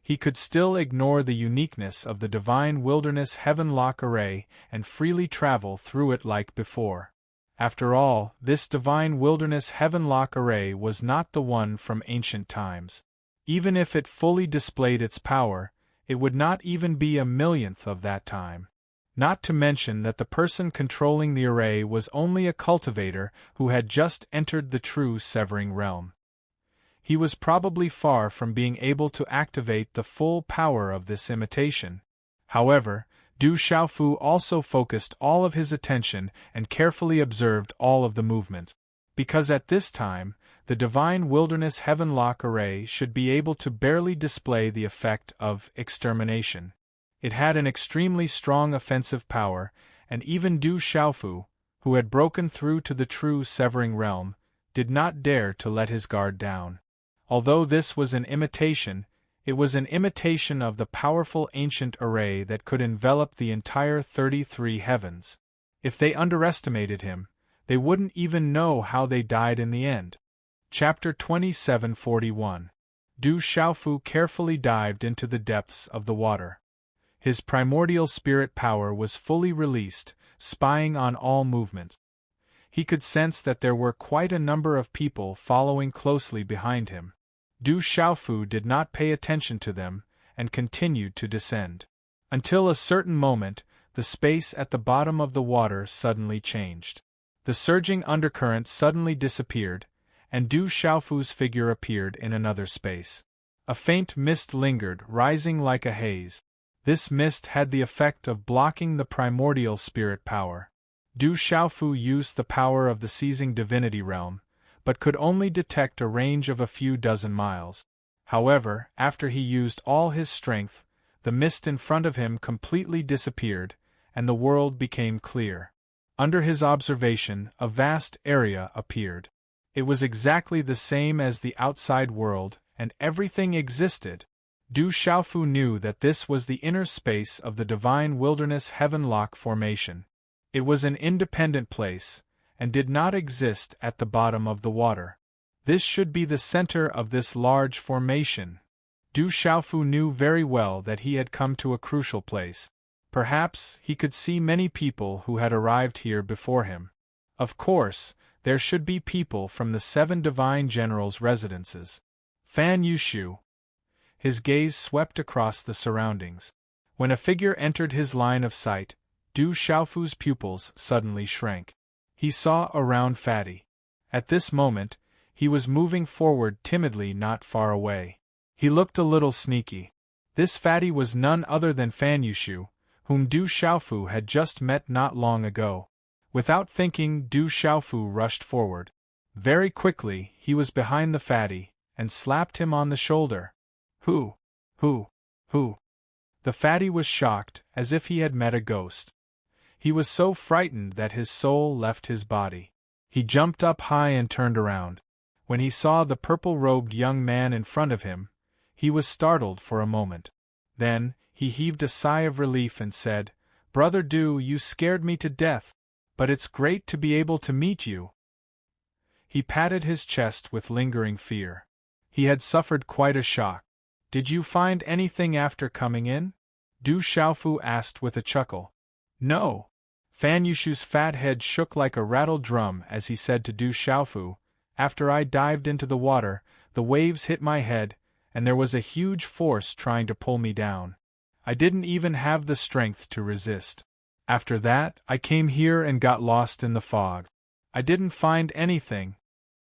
He could still ignore the uniqueness of the divine wilderness heavenlock array and freely travel through it like before. After all, this divine wilderness heavenlock array was not the one from ancient times. Even if it fully displayed its power, it would not even be a millionth of that time. Not to mention that the person controlling the array was only a cultivator who had just entered the true severing realm. He was probably far from being able to activate the full power of this imitation. However, Du Xiaofu also focused all of his attention and carefully observed all of the movements, because at this time, the divine wilderness heavenlock array should be able to barely display the effect of extermination. It had an extremely strong offensive power, and even Du Xiaofu, who had broken through to the true severing realm, did not dare to let his guard down. Although this was an imitation, it was an imitation of the powerful ancient array that could envelop the entire 33 heavens. If they underestimated him, they wouldn't even know how they died in the end. Chapter 2741. Du Xiaofu carefully dived into the depths of the water. His primordial spirit power was fully released, spying on all movements. He could sense that there were quite a number of people following closely behind him. Du Xiaofu did not pay attention to them, and continued to descend. Until a certain moment, the space at the bottom of the water suddenly changed. The surging undercurrent suddenly disappeared, and Du Xiaofu's figure appeared in another space. A faint mist lingered, rising like a haze. This mist had the effect of blocking the primordial spirit power. Du Xiaofu used the power of the seizing divinity realm, but could only detect a range of a few dozen miles. However, after he used all his strength, the mist in front of him completely disappeared, and the world became clear. Under his observation, a vast area appeared. It was exactly the same as the outside world, and everything existed. Du Xiaofu knew that this was the inner space of the divine wilderness heavenlock formation. It was an independent place, and did not exist at the bottom of the water. This should be the center of this large formation. Du Xiaofu knew very well that he had come to a crucial place. Perhaps he could see many people who had arrived here before him. Of course, there should be people from the 7 divine generals' residences. Fan Yushu. His gaze swept across the surroundings. When a figure entered his line of sight, Du Xiaofu's pupils suddenly shrank. He saw a round fatty. At this moment, he was moving forward timidly not far away. He looked a little sneaky. This fatty was none other than Fan Yushu, whom Du Xiaofu had just met not long ago. Without thinking, Du Xiaofu rushed forward. Very quickly, he was behind the fatty, and slapped him on the shoulder. Who? The fatty was shocked, as if he had met a ghost. He was so frightened that his soul left his body. He jumped up high and turned around. When he saw the purple-robed young man in front of him, he was startled for a moment. Then, he heaved a sigh of relief and said, "Brother Du, you scared me to death." But it's great to be able to meet you. He patted his chest with lingering fear. He had suffered quite a shock. Did you find anything after coming in? Du Xiaofu asked with a chuckle. No. Fan Yushu's fat head shook like a rattled drum as he said to Du Xiaofu, after I dived into the water, the waves hit my head, and there was a huge force trying to pull me down. I didn't even have the strength to resist. After that, I came here and got lost in the fog. I didn't find anything.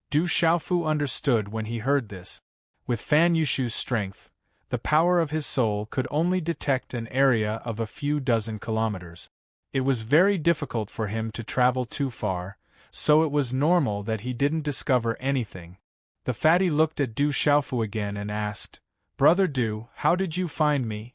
Du Xiaofu understood when he heard this. With Fan Yushu's strength, the power of his soul could only detect an area of a few dozen kilometers. It was very difficult for him to travel too far, so it was normal that he didn't discover anything. The fatty looked at Du Xiaofu again and asked, Brother Du, how did you find me?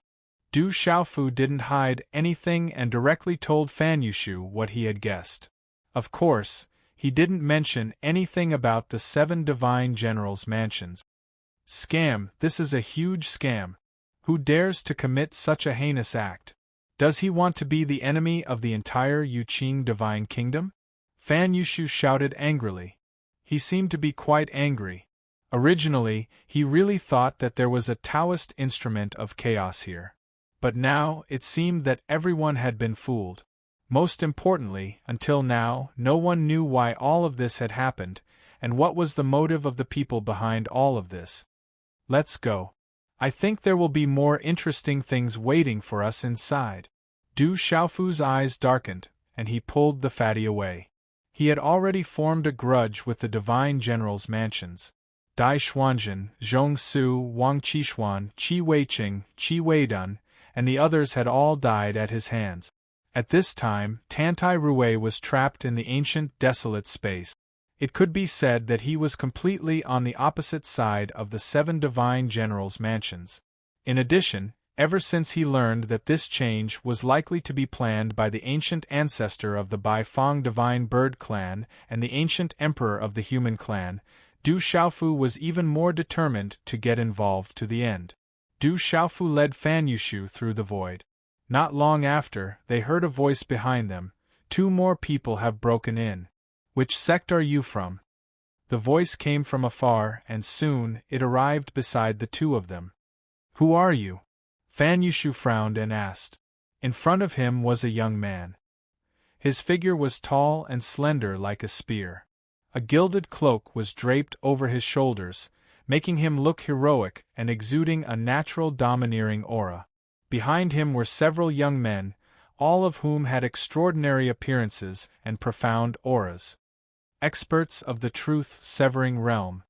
Du Xiaofu didn't hide anything and directly told Fan Yushu what he had guessed. Of course, he didn't mention anything about the 7 divine generals' mansions. Scam, this is a huge scam. Who dares to commit such a heinous act? Does he want to be the enemy of the entire Yuqing divine kingdom? Fan Yushu shouted angrily. He seemed to be quite angry. Originally, he really thought that there was a Taoist instrument of chaos here. But now, it seemed that everyone had been fooled. Most importantly, until now, no one knew why all of this had happened, and what was the motive of the people behind all of this. Let's go. I think there will be more interesting things waiting for us inside. Du Xiaofu's eyes darkened, and he pulled the fatty away. He had already formed a grudge with the divine generals' mansions. Dai Xuanzhen, Zhong Su, Wang Qishuan, Qi Weiqing, Qi Weidun, and the others had all died at his hands. At this time, Tantai Rui was trapped in the ancient desolate space. It could be said that he was completely on the opposite side of the 7 divine generals' mansions. In addition, ever since he learned that this change was likely to be planned by the ancient ancestor of the Baifeng divine bird clan and the ancient emperor of the human clan, Du Xiaofu was even more determined to get involved to the end. Du Xiaofu led Fan Yushu through the void. Not long after, they heard a voice behind them. 2 more people have broken in. Which sect are you from? The voice came from afar, and soon it arrived beside the 2 of them. Who are you? Fan Yushu frowned and asked. In front of him was a young man. His figure was tall and slender like a spear. A gilded cloak was draped over his shoulders, making him look heroic and exuding a natural domineering aura. Behind him were several young men, all of whom had extraordinary appearances and profound auras. Experts of the truth-severing realm.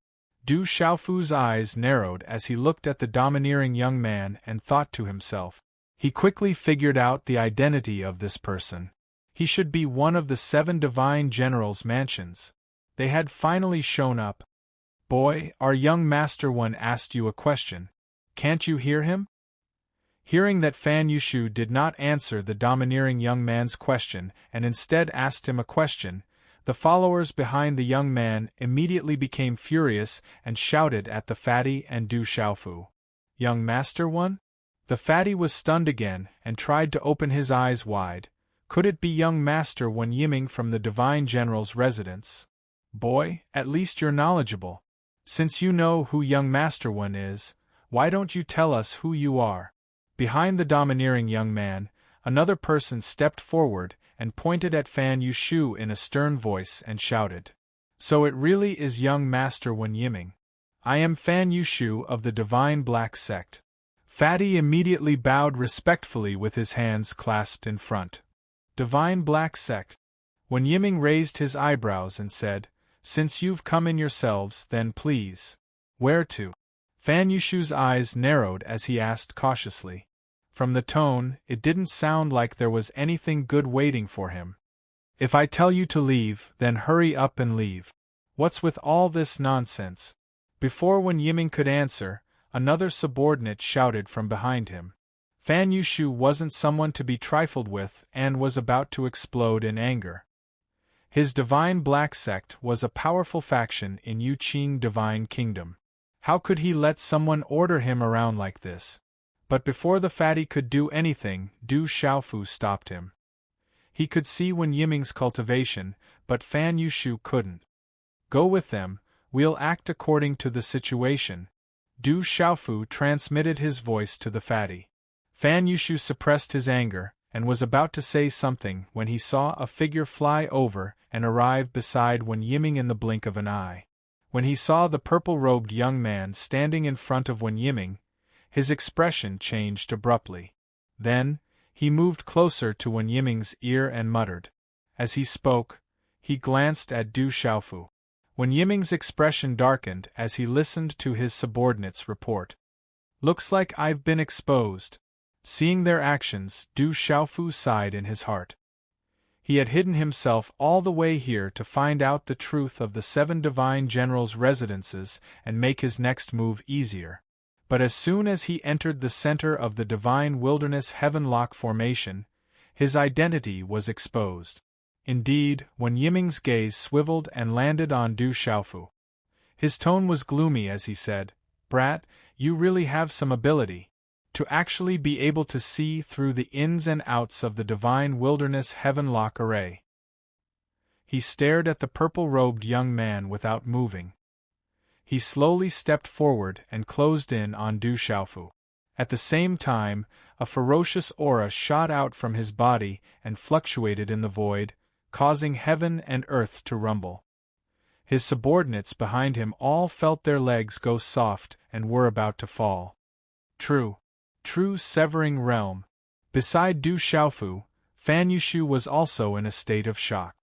Du Xiaofu's eyes narrowed as he looked at the domineering young man and thought to himself. He quickly figured out the identity of this person. He should be one of the 7 divine generals' mansions. They had finally shown up. Boy, our young master one asked you a question. Can't you hear him? Hearing that Fan Yushu did not answer the domineering young man's question and instead asked him a question, the followers behind the young man immediately became furious and shouted at the fatty and Du Xiaofu. Young master one? The fatty was stunned again and tried to open his eyes wide. Could it be young master one Yiming from the divine general's residence? Boy, at least you're knowledgeable. Since you know who young master one is, why don't you tell us who you are? Behind the domineering young man, another person stepped forward and pointed at Fan Yushu in a stern voice and shouted. So it really is young master Wen Yiming. I am Fan Yushu of the Divine Black Sect. Fatty immediately bowed respectfully with his hands clasped in front. Divine Black Sect. Wen Yiming raised his eyebrows and said, Since you've come in yourselves, then please. Where to? Fan Yushu's eyes narrowed as he asked cautiously. From the tone, it didn't sound like there was anything good waiting for him. If I tell you to leave, then hurry up and leave. What's with all this nonsense? Before Wen Yiming could answer, another subordinate shouted from behind him. Fan Yushu wasn't someone to be trifled with and was about to explode in anger. His Divine Black Sect was a powerful faction in Yuqing Divine Kingdom. How could he let someone order him around like this? But before the fatty could do anything, Du Xiaofu stopped him. He could see Wen Yiming's cultivation, but Fan Yushu couldn't. Go with them, we'll act according to the situation. Du Xiaofu transmitted his voice to the fatty. Fan Yushu suppressed his anger, and was about to say something when he saw a figure fly over and arrive beside Wen Yiming in the blink of an eye. When he saw the purple-robed young man standing in front of Wen Yiming, his expression changed abruptly. Then, he moved closer to Wen Yiming's ear and muttered. As he spoke, he glanced at Du Xiaofu. Wen Yiming's expression darkened as he listened to his subordinate's report. Looks like I've been exposed. Seeing their actions, Du Xiaofu sighed in his heart. He had hidden himself all the way here to find out the truth of the 7 divine generals' residences and make his next move easier. But as soon as he entered the center of the divine wilderness Heavenlock formation, his identity was exposed. Indeed, when Yiming's gaze swiveled and landed on Du Xiaofu, his tone was gloomy as he said, "Brat, you really have some ability. To actually be able to see through the ins and outs of the divine wilderness Heavenlock array." He stared at the purple-robed young man without moving. He slowly stepped forward and closed in on Du Xiaofu. At the same time, a ferocious aura shot out from his body and fluctuated in the void, causing heaven and earth to rumble. His subordinates behind him all felt their legs go soft and were about to fall. True severing realm. Beside Du Xiaofu, Fan Yushu was also in a state of shock.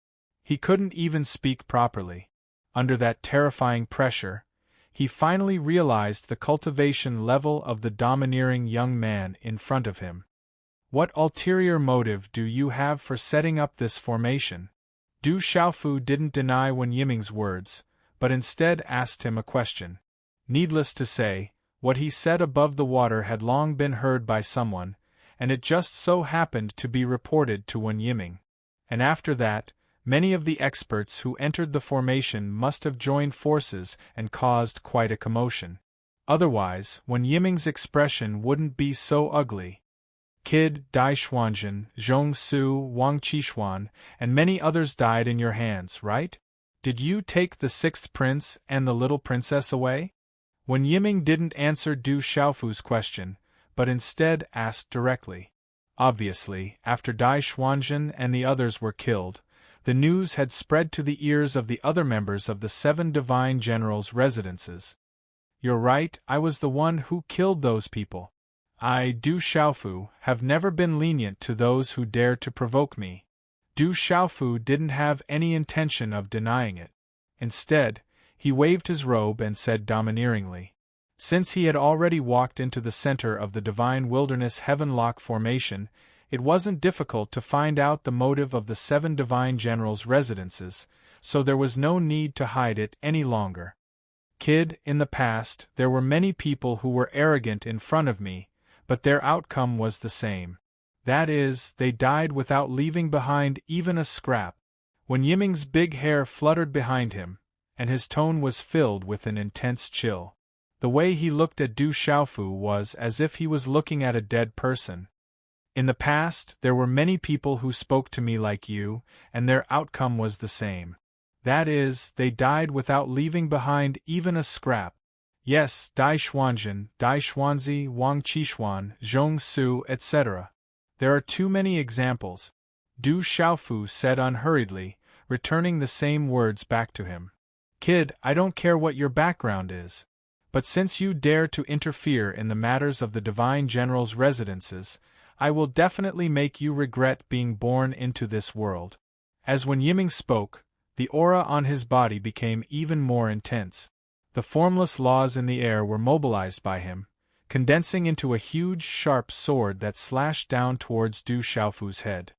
He couldn't even speak properly. Under that terrifying pressure, he finally realized the cultivation level of the domineering young man in front of him. What ulterior motive do you have for setting up this formation? Du Xiaofu didn't deny Wen Yiming's words, but instead asked him a question. Needless to say, what he said above the water had long been heard by someone, and it just so happened to be reported to Wen Yiming. And after that, many of the experts who entered the formation must have joined forces and caused quite a commotion. Otherwise, Wen Yiming's expression wouldn't be so ugly. Kid, Dai Xuanzhen, Zhong Su, Wang Qixuan, and many others died in your hands, right? Did you take the 6th prince and the little princess away? Wen Yiming didn't answer Du Xiaofu's question, but instead asked directly. Obviously, after Dai Xuanzhen and the others were killed, the news had spread to the ears of the other members of the 7 divine generals' residences. You're right, I was the one who killed those people. I, Du Xiaofu, have never been lenient to those who dare to provoke me. Du Xiaofu didn't have any intention of denying it. Instead, he waved his robe and said domineeringly. Since he had already walked into the center of the divine wilderness Heavenlock formation, it wasn't difficult to find out the motive of the 7 divine generals' residences, so there was no need to hide it any longer. Kid, in the past, there were many people who were arrogant in front of me, but their outcome was the same. That is, they died without leaving behind even a scrap. When Yiming's big hair fluttered behind him, and his tone was filled with an intense chill. The way he looked at Du Xiaofu was as if he was looking at a dead person. In the past, there were many people who spoke to me like you, and their outcome was the same. That is, they died without leaving behind even a scrap. Yes, Dai Xuanzhen, Dai Xuanzi, Wang Qixuan, Zhong Su, etc. There are too many examples, Du Xiaofu said unhurriedly, returning the same words back to him. Kid, I don't care what your background is. But since you dare to interfere in the matters of the divine generals' residences, I will definitely make you regret being born into this world. As when Yiming spoke, the aura on his body became even more intense. The formless laws in the air were mobilized by him, condensing into a huge sharp sword that slashed down towards Du Xiaofu's head.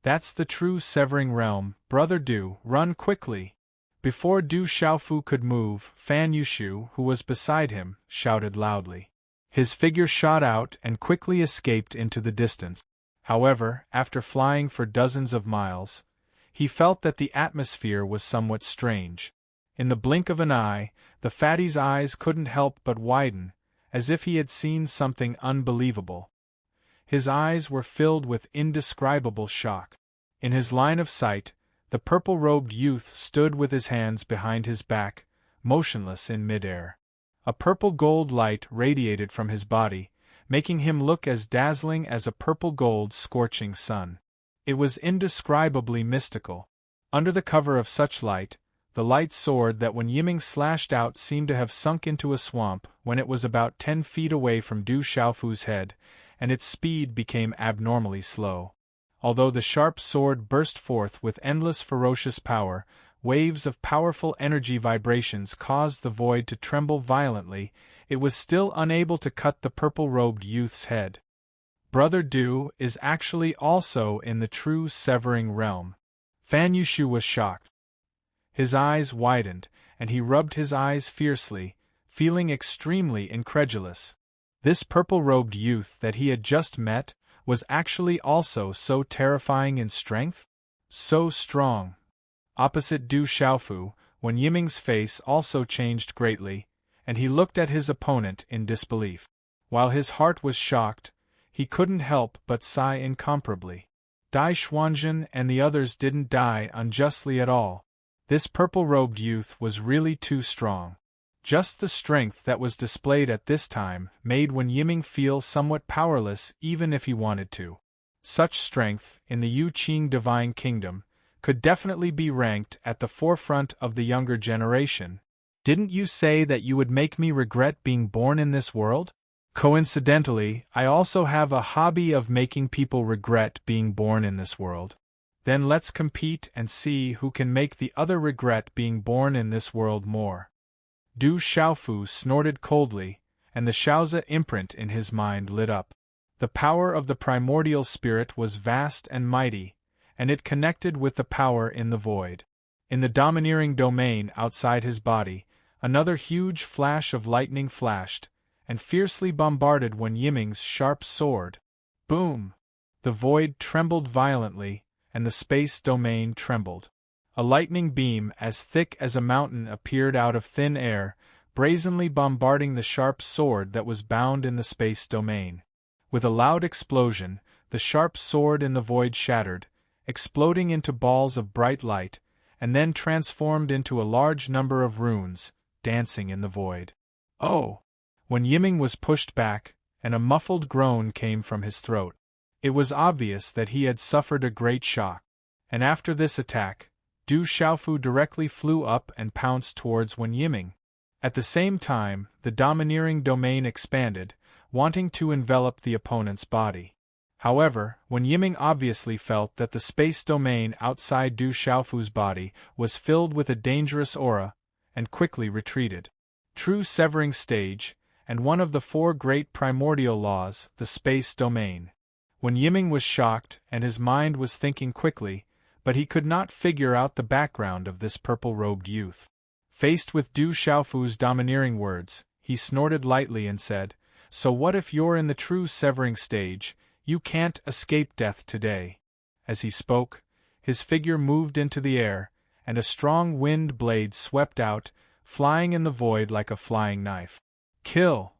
That's the true severing realm, brother Du, run quickly. Before Du Xiaofu could move, Fan Yushu, who was beside him, shouted loudly. His figure shot out and quickly escaped into the distance. However, after flying for dozens of miles, he felt that the atmosphere was somewhat strange. In the blink of an eye, the fatty's eyes couldn't help but widen, as if he had seen something unbelievable. His eyes were filled with indescribable shock. In his line of sight, the purple-robed youth stood with his hands behind his back, motionless in midair. A purple-gold light radiated from his body, making him look as dazzling as a purple-gold scorching sun. It was indescribably mystical. Under the cover of such light, the light sword that when Yiming slashed out seemed to have sunk into a swamp when it was about 10 feet away from Du Xiaofu's head, and its speed became abnormally slow. Although the sharp sword burst forth with endless ferocious power, waves of powerful energy vibrations caused the void to tremble violently, it was still unable to cut the purple-robed youth's head. Brother Du is actually also in the true severing realm. Fan Yushu was shocked. His eyes widened, and he rubbed his eyes fiercely, feeling extremely incredulous. This purple-robed youth that he had just met was actually also so terrifying in strength? So strong. Opposite Du Xiaofu, when Yiming's face also changed greatly, and he looked at his opponent in disbelief. While his heart was shocked, he couldn't help but sigh incomparably. Dai Xuanzhen and the others didn't die unjustly at all. This purple-robed youth was really too strong. Just the strength that was displayed at this time made Wen Yiming feel somewhat powerless even if he wanted to. Such strength, in the Yu Qing Divine Kingdom, could definitely be ranked at the forefront of the younger generation. Didn't you say that you would make me regret being born in this world? Coincidentally, I also have a hobby of making people regret being born in this world. Then let's compete and see who can make the other regret being born in this world more. Du Xiaofu snorted coldly, and the Shaozi imprint in his mind lit up. The power of the primordial spirit was vast and mighty, and it connected with the power in the void. In the domineering domain outside his body, another huge flash of lightning flashed, and fiercely bombarded Wen Yiming's sharp sword. Boom! The void trembled violently, and the space domain trembled. A lightning beam as thick as a mountain appeared out of thin air, brazenly bombarding the sharp sword that was bound in the space domain. With a loud explosion, the sharp sword in the void shattered, exploding into balls of bright light, and then transformed into a large number of runes, dancing in the void. Oh! When Yiming was pushed back, and a muffled groan came from his throat. It was obvious that he had suffered a great shock. And after this attack, Du Xiaofu directly flew up and pounced towards Wen Yiming. At the same time, the domineering domain expanded, wanting to envelop the opponent's body. However, Wen Yiming obviously felt that the space domain outside Du Xiaofu's body was filled with a dangerous aura, and quickly retreated. True severing stage, and one of the 4 great primordial laws, the space domain. Wen Yiming was shocked, and his mind was thinking quickly, but he could not figure out the background of this purple-robed youth. Faced with Du Xiaofu's domineering words, he snorted lightly and said, "So what if you're in the true severing stage? You can't escape death today." As he spoke, his figure moved into the air, and a strong wind blade swept out, flying in the void like a flying knife. "Kill!"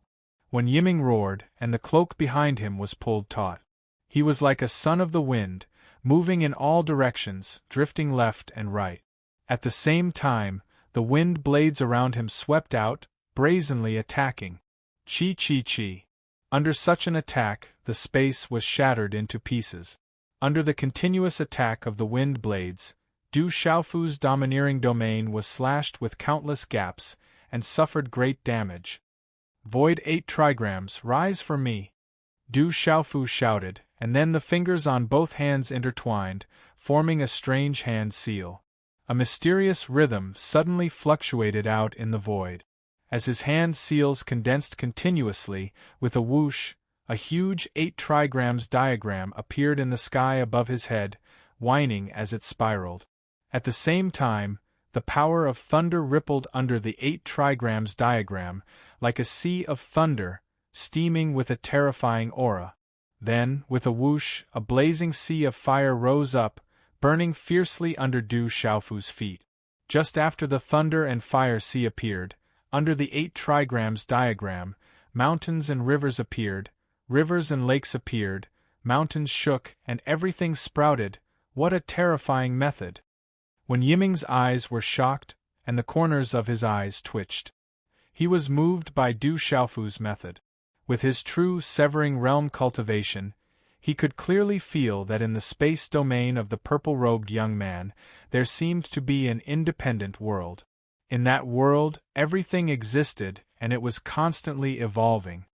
Wen Yiming roared, and the cloak behind him was pulled taut. He was like a son of the wind, moving in all directions, drifting left and right. At the same time, the wind blades around him swept out, brazenly attacking. Chi chi chi. Under such an attack, the space was shattered into pieces. Under the continuous attack of the wind blades, Du Xiaofu's domineering domain was slashed with countless gaps, and suffered great damage. "Void 8 trigrams, rise for me!" Du Xiaofu shouted, and then the fingers on both hands intertwined, forming a strange hand seal. A mysterious rhythm suddenly fluctuated out in the void. As his hand seals condensed continuously, with a whoosh, a huge 8 trigrams diagram appeared in the sky above his head, whining as it spiraled. At the same time, the power of thunder rippled under the 8 trigrams diagram, like a sea of thunder, steaming with a terrifying aura. Then, with a whoosh, a blazing sea of fire rose up, burning fiercely under Du Xiaofu's feet. Just after the thunder and fire sea appeared, under the 8 trigrams diagram, mountains and rivers appeared, rivers and lakes appeared, mountains shook and everything sprouted, What a terrifying method! When Yiming's eyes were shocked, and the corners of his eyes twitched. He was moved by Du Xiaofu's method. With his true severing realm cultivation, he could clearly feel that in the space domain of the purple-robed young man, there seemed to be an independent world. In that world, everything existed, and it was constantly evolving.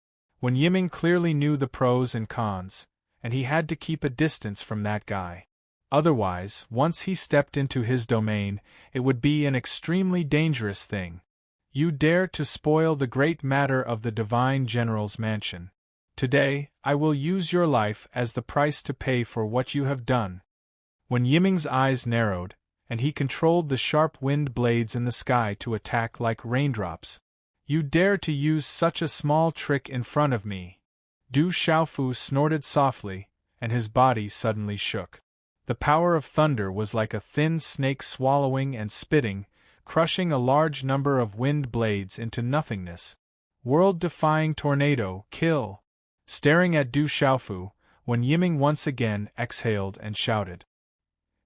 When Yiming clearly knew the pros and cons, and he had to keep a distance from that guy. Otherwise, once he stepped into his domain, it would be an extremely dangerous thing. You dare to spoil the great matter of the Divine General's mansion. Today, I will use your life as the price to pay for what you have done. When Yiming's eyes narrowed, and he controlled the sharp wind blades in the sky to attack like raindrops. You dare to use such a small trick in front of me. Du Xiaofu snorted softly, and his body suddenly shook. The power of thunder was like a thin snake swallowing and spitting, crushing a large number of wind blades into nothingness. World-defying tornado, kill! Staring at Du Xiaofu, when Yiming once again exhaled and shouted.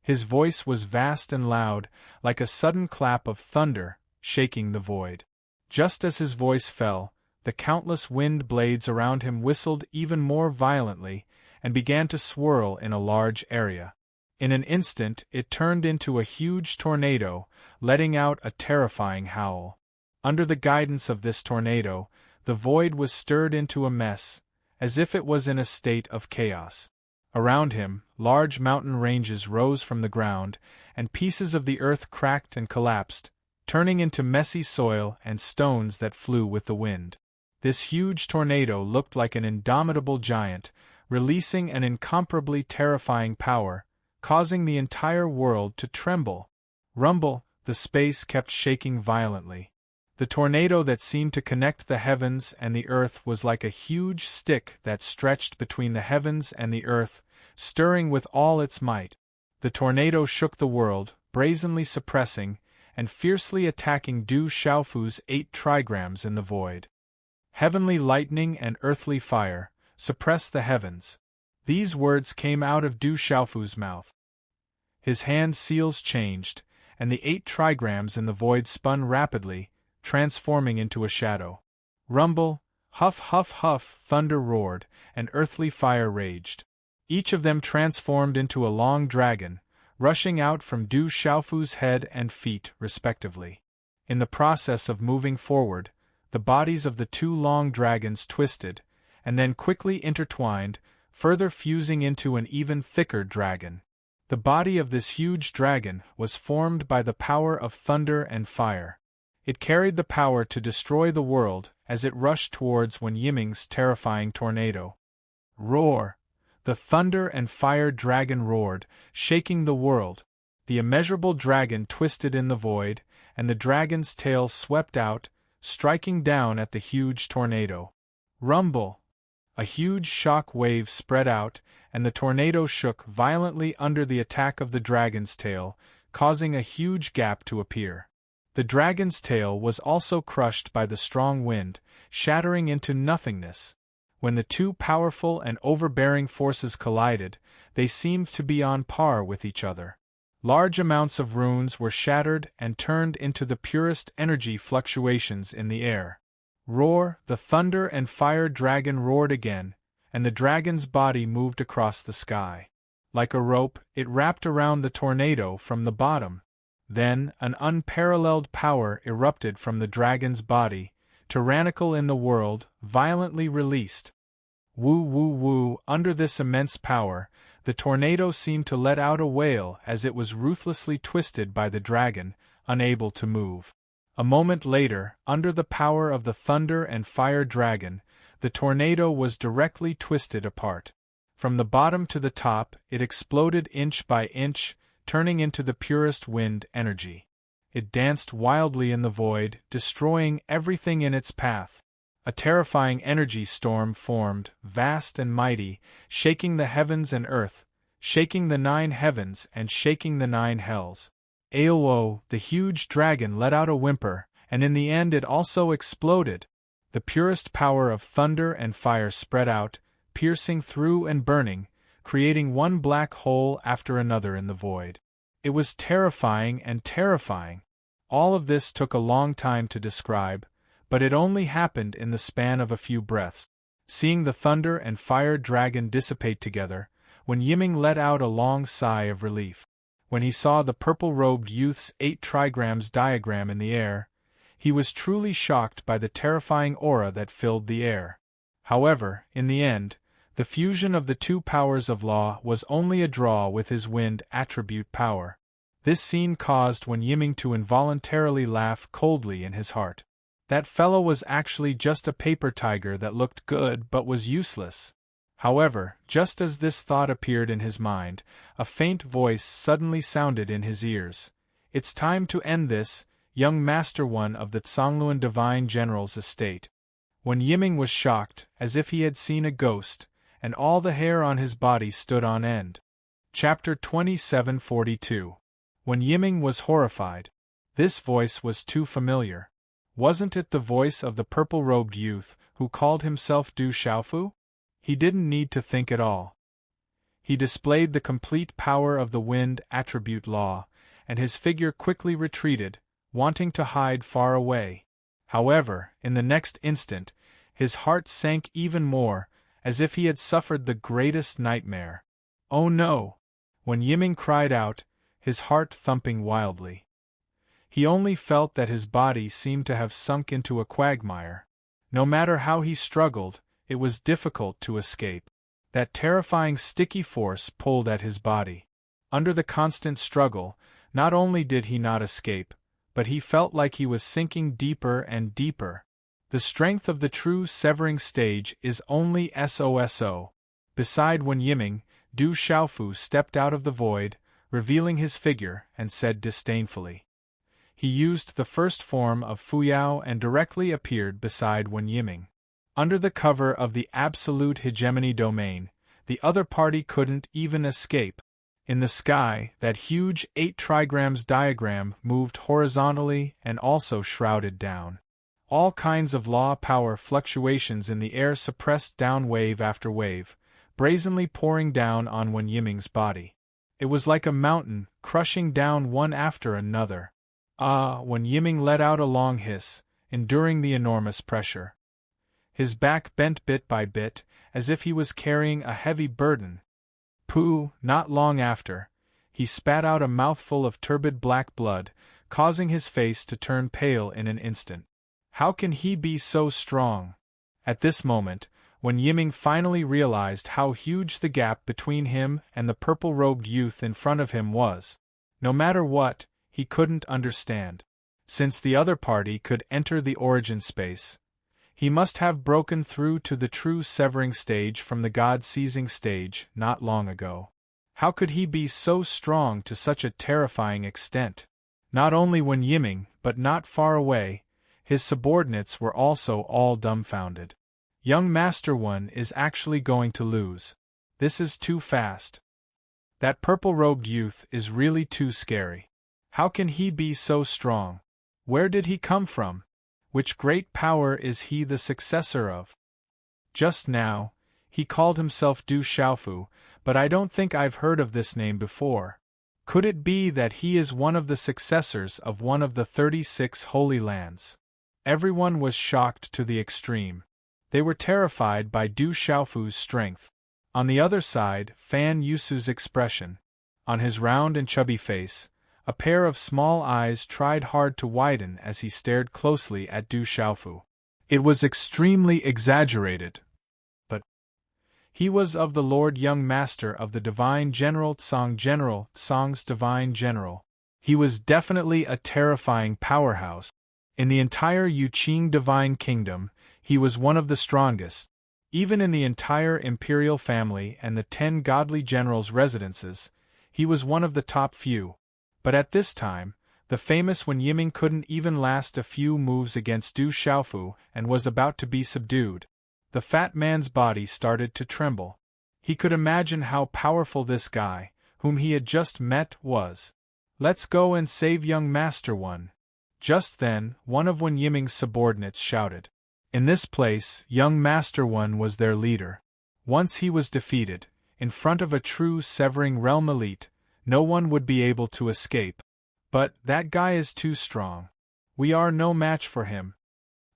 His voice was vast and loud, like a sudden clap of thunder, shaking the void. Just as his voice fell, the countless wind blades around him whistled even more violently, and began to swirl in a large area. In an instant it turned into a huge tornado, letting out a terrifying howl. Under the guidance of this tornado, the void was stirred into a mess, as if it was in a state of chaos. Around him, large mountain ranges rose from the ground, and pieces of the earth cracked and collapsed, turning into messy soil and stones that flew with the wind. This huge tornado looked like an indomitable giant, releasing an incomparably terrifying power, causing the entire world to tremble. Rumble, the space kept shaking violently. The tornado that seemed to connect the heavens and the earth was like a huge stick that stretched between the heavens and the earth, stirring with all its might. The tornado shook the world, brazenly suppressing, and fiercely attacking Du Xiaofu's 8 trigrams in the void. Heavenly lightning and earthly fire, suppress the heavens. These words came out of Du Xiaofu's mouth. His hand seals changed, and the 8 trigrams in the void spun rapidly, transforming into a shadow. Rumble, huff huff huff, thunder roared, and earthly fire raged. Each of them transformed into a long dragon, rushing out from Du Xiaofu's head and feet, respectively. In the process of moving forward, the bodies of the 2 long dragons twisted, and then quickly intertwined, further fusing into an even thicker dragon. The body of this huge dragon was formed by the power of thunder and fire. It carried the power to destroy the world as it rushed towards Wen Yiming's terrifying tornado. Roar! The thunder and fire dragon roared, shaking the world. The immeasurable dragon twisted in the void, and the dragon's tail swept out, striking down at the huge tornado. Rumble! A huge shock wave spread out, and the tornado shook violently under the attack of the dragon's tail, causing a huge gap to appear. The dragon's tail was also crushed by the strong wind, shattering into nothingness. When the 2 powerful and overbearing forces collided, they seemed to be on par with each other. Large amounts of runes were shattered and turned into the purest energy fluctuations in the air. Roar! The thunder and fire dragon roared again, and the dragon's body moved across the sky. Like a rope, it wrapped around the tornado from the bottom. Then, an unparalleled power erupted from the dragon's body, tyrannical in the world, violently released. Woo woo woo! Under this immense power, the tornado seemed to let out a wail as it was ruthlessly twisted by the dragon, unable to move. A moment later, under the power of the thunder and fire dragon, the tornado was directly twisted apart. From the bottom to the top, it exploded inch by inch, turning into the purest wind energy. It danced wildly in the void, destroying everything in its path. A terrifying energy storm formed, vast and mighty, shaking the heavens and earth, shaking the 9 heavens and shaking the 9 hells. Aowo, the huge dragon let out a whimper, and in the end it also exploded. The purest power of thunder and fire spread out, piercing through and burning, creating one black hole after another in the void. It was terrifying and terrifying. All of this took a long time to describe, but it only happened in the span of a few breaths. Seeing the thunder and fire dragon dissipate together, Wen Yiming let out a long sigh of relief. When he saw the purple-robed youth's 8 trigrams diagram in the air, he was truly shocked by the terrifying aura that filled the air. However, in the end, the fusion of the two powers of law was only a draw with his wind attribute power. This scene caused Wen Yiming to involuntarily laugh coldly in his heart. That fellow was actually just a paper tiger that looked good but was useless. However, just as this thought appeared in his mind, a faint voice suddenly sounded in his ears. "It's time to end this, young Master One of the Tsongluan Divine General's estate." Wen Yiming was shocked, as if he had seen a ghost, and all the hair on his body stood on end. Chapter 2742. Wen Yiming was horrified. This voice was too familiar. Wasn't it the voice of the purple-robed youth who called himself Du Xiaofu? He didn't need to think at all. He displayed the complete power of the wind attribute law, and his figure quickly retreated, wanting to hide far away. However, in the next instant, his heart sank even more, as if he had suffered the greatest nightmare. "Oh no!" Wen Yiming cried out, his heart thumping wildly. He only felt that his body seemed to have sunk into a quagmire. No matter how he struggled, it was difficult to escape. That terrifying sticky force pulled at his body. Under the constant struggle, not only did he not escape, but he felt like he was sinking deeper and deeper. The strength of the true severing stage is only SOSO. Beside Wen Yiming, Du Xiaofu stepped out of the void, revealing his figure, and said disdainfully. He used the first form of Fuyao and directly appeared beside Wen Yiming. Under the cover of the absolute hegemony domain, the other party couldn't even escape. In the sky, that huge 8 trigrams diagram moved horizontally and also shrouded down. All kinds of law power fluctuations in the air suppressed down wave after wave, brazenly pouring down on Wen Yiming's body. It was like a mountain, crushing down one after another. Wen Yiming let out a long hiss, enduring the enormous pressure. His back bent bit by bit, as if he was carrying a heavy burden. Pooh! Not long after, he spat out a mouthful of turbid black blood, causing his face to turn pale in an instant. How can he be so strong? At this moment, Wen Yiming finally realized how huge the gap between him and the purple-robed youth in front of him was. No matter what, he couldn't understand. Since the other party could enter the origin space, he must have broken through to the true severing stage from the God-seizing stage not long ago. How could he be so strong to such a terrifying extent? Not only Wen Yiming, but not far away, his subordinates were also all dumbfounded. Young Master One is actually going to lose. This is too fast. That purple-robed youth is really too scary. How can he be so strong? Where did he come from? Which great power is he the successor of? Just now, he called himself Du Xiaofu, but I don't think I've heard of this name before. Could it be that he is one of the successors of one of the 36 Holy Lands? Everyone was shocked to the extreme. They were terrified by Du Xiaofu's strength. On the other side, Fan Yusu's expression. On his round and chubby face, a pair of small eyes tried hard to widen as he stared closely at Du Xiaofu. It was extremely exaggerated. But he was of the Lord Young Master of the Divine General Tsong's Divine General. He was definitely a terrifying powerhouse. In the entire Yuqing Divine Kingdom, he was one of the strongest. Even in the entire imperial family and the 10 godly generals' residences, he was one of the top few. But at this time, the famous Wen Yiming couldn't even last a few moves against Du Xiaofu and was about to be subdued. The fat man's body started to tremble. He could imagine how powerful this guy, whom he had just met, was. "Let's go and save young Master One." Just then, one of Wen Yiming's subordinates shouted. In this place, young Master One was their leader. Once he was defeated, In front of a true severing realm elite, no one would be able to escape. But that guy is too strong. We are no match for him,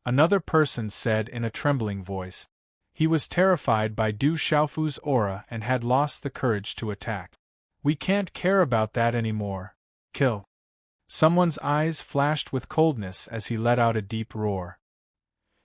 another person said in a trembling voice. He was terrified by Du Xiaofu's aura and had lost the courage to attack. We can't care about that anymore. Kill. Someone's eyes flashed with coldness as he let out a deep roar.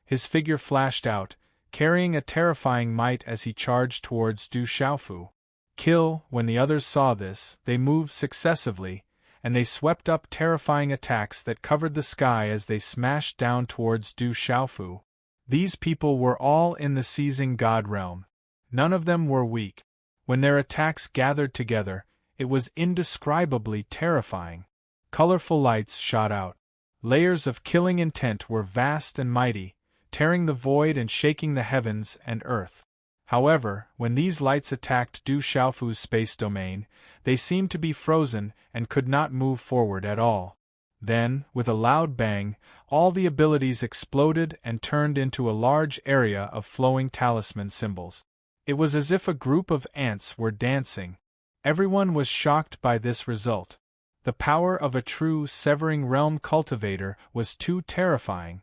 His figure flashed out, carrying a terrifying might as he charged towards Du Xiaofu. Kill. When the others saw this, they moved successively, and they swept up terrifying attacks that covered the sky as they smashed down towards Du Xiaofu. These people were all in the seizing god realm. None of them were weak. When their attacks gathered together, it was indescribably terrifying. Colorful lights shot out. Layers of killing intent were vast and mighty, tearing the void and shaking the heavens and earth. However, when these lights attacked Du Xiaofu's space domain, they seemed to be frozen and could not move forward at all. Then, with a loud bang, all the abilities exploded and turned into a large area of flowing talisman symbols. It was as if a group of ants were dancing. Everyone was shocked by this result. The power of a true severing realm cultivator was too terrifying.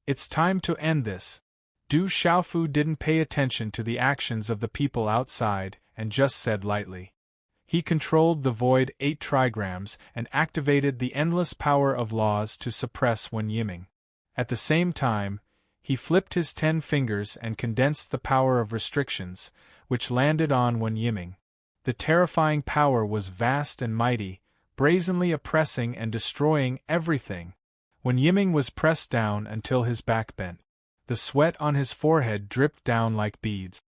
It's time to end this. Du Xiaofu didn't pay attention to the actions of the people outside and just said lightly. He controlled the void 8 trigrams and activated the endless power of laws to suppress Wen Yiming. At the same time, he flipped his 10 fingers and condensed the power of restrictions, which landed on Wen Yiming. The terrifying power was vast and mighty, brazenly oppressing and destroying everything. Wen Yiming was pressed down until his back bent. The sweat on his forehead dripped down like beads.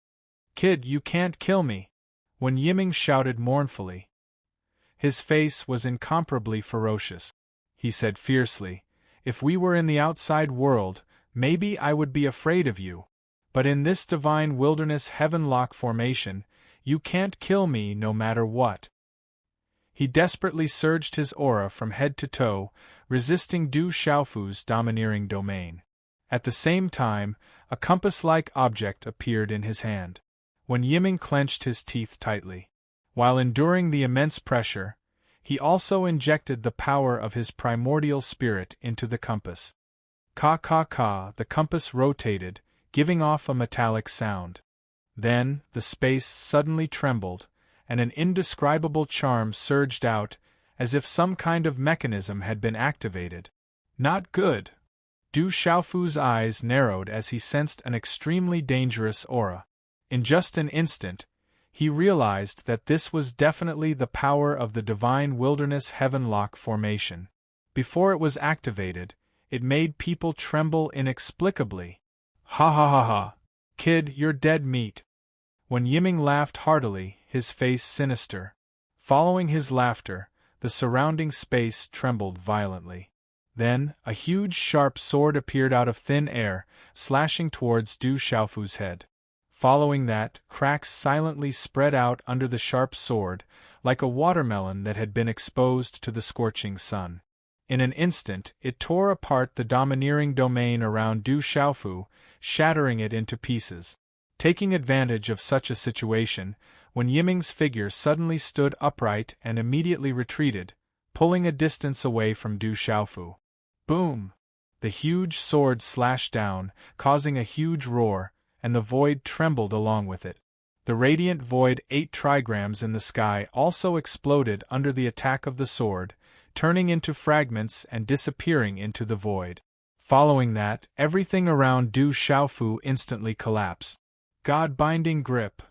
"Kid, you can't kill me!" Wen Yiming shouted mournfully. His face was incomparably ferocious. He said fiercely, "If we were in the outside world, maybe I would be afraid of you. But in this divine wilderness heavenlock formation, you can't kill me no matter what." He desperately surged his aura from head to toe, resisting Du Xiaofu's domineering domain. At the same time, a compass-like object appeared in his hand. Wen Yiming clenched his teeth tightly. While enduring the immense pressure, he also injected the power of his primordial spirit into the compass. Ka, the compass rotated, giving off a metallic sound. Then, the space suddenly trembled, and an indescribable charm surged out, as if some kind of mechanism had been activated. Not good. Du Xiaofu's eyes narrowed as he sensed an extremely dangerous aura. In just an instant, he realized that this was definitely the power of the divine wilderness heavenlock formation. Before it was activated, it made people tremble inexplicably. Ha ha ha ha! Kid, you're dead meat. Wen Yiming laughed heartily, his face sinister. Following his laughter, the surrounding space trembled violently. Then, a huge sharp sword appeared out of thin air, slashing towards Du Xiaofu's head. Following that, cracks silently spread out under the sharp sword, like a watermelon that had been exposed to the scorching sun. In an instant, it tore apart the domineering domain around Du Xiaofu, shattering it into pieces. Taking advantage of such a situation, Wen Yiming's figure suddenly stood upright and immediately retreated, pulling a distance away from Du Xiaofu. Boom! The huge sword slashed down, causing a huge roar, and the void trembled along with it. The radiant void 8 trigrams in the sky also exploded under the attack of the sword, turning into fragments and disappearing into the void. Following that, everything around Du Xiaofu instantly collapsed. God-binding grip.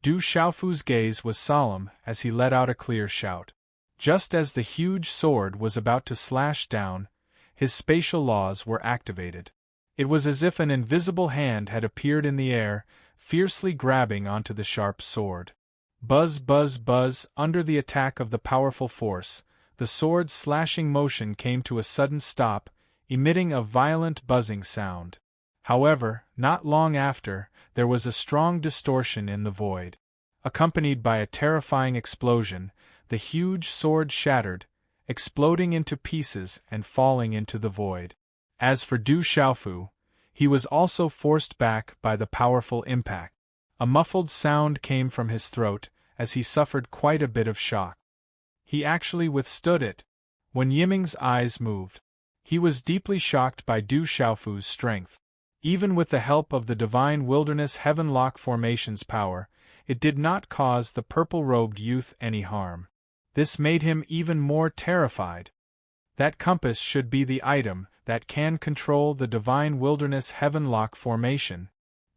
Du Xiaofu's gaze was solemn as he let out a clear shout. Just as the huge sword was about to slash down, his spatial laws were activated. It was as if an invisible hand had appeared in the air, fiercely grabbing onto the sharp sword. Buzz, buzz, buzz. Under the attack of the powerful force, the sword's slashing motion came to a sudden stop, emitting a violent buzzing sound. However, not long after, there was a strong distortion in the void. Accompanied by a terrifying explosion, the huge sword shattered, exploding into pieces and falling into the void. As for Du Xiaofu, he was also forced back by the powerful impact. A muffled sound came from his throat, as he suffered quite a bit of shock. He actually withstood it. When Yiming's eyes moved, he was deeply shocked by Du Xiaofu's strength. Even with the help of the divine wilderness heavenlock formation's power, it did not cause the purple-robed youth any harm. This made him even more terrified. That compass should be the item that can control the divine wilderness heavenlock formation.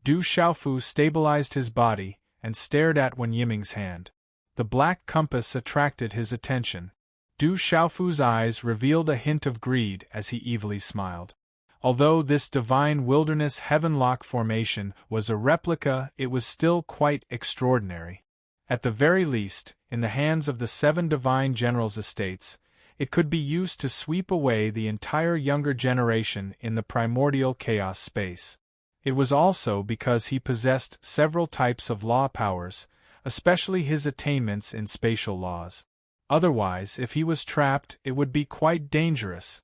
Du Xiaofu stabilized his body and stared at Wen Yiming's hand. The black compass attracted his attention. Du Xiaofu's eyes revealed a hint of greed as he evilly smiled. Although this divine wilderness heavenlock formation was a replica, it was still quite extraordinary. At the very least, in the hands of the 7 divine generals' estates, it could be used to sweep away the entire younger generation in the primordial chaos space. It was also because he possessed several types of law powers, especially his attainments in spatial laws. Otherwise, if he was trapped, it would be quite dangerous.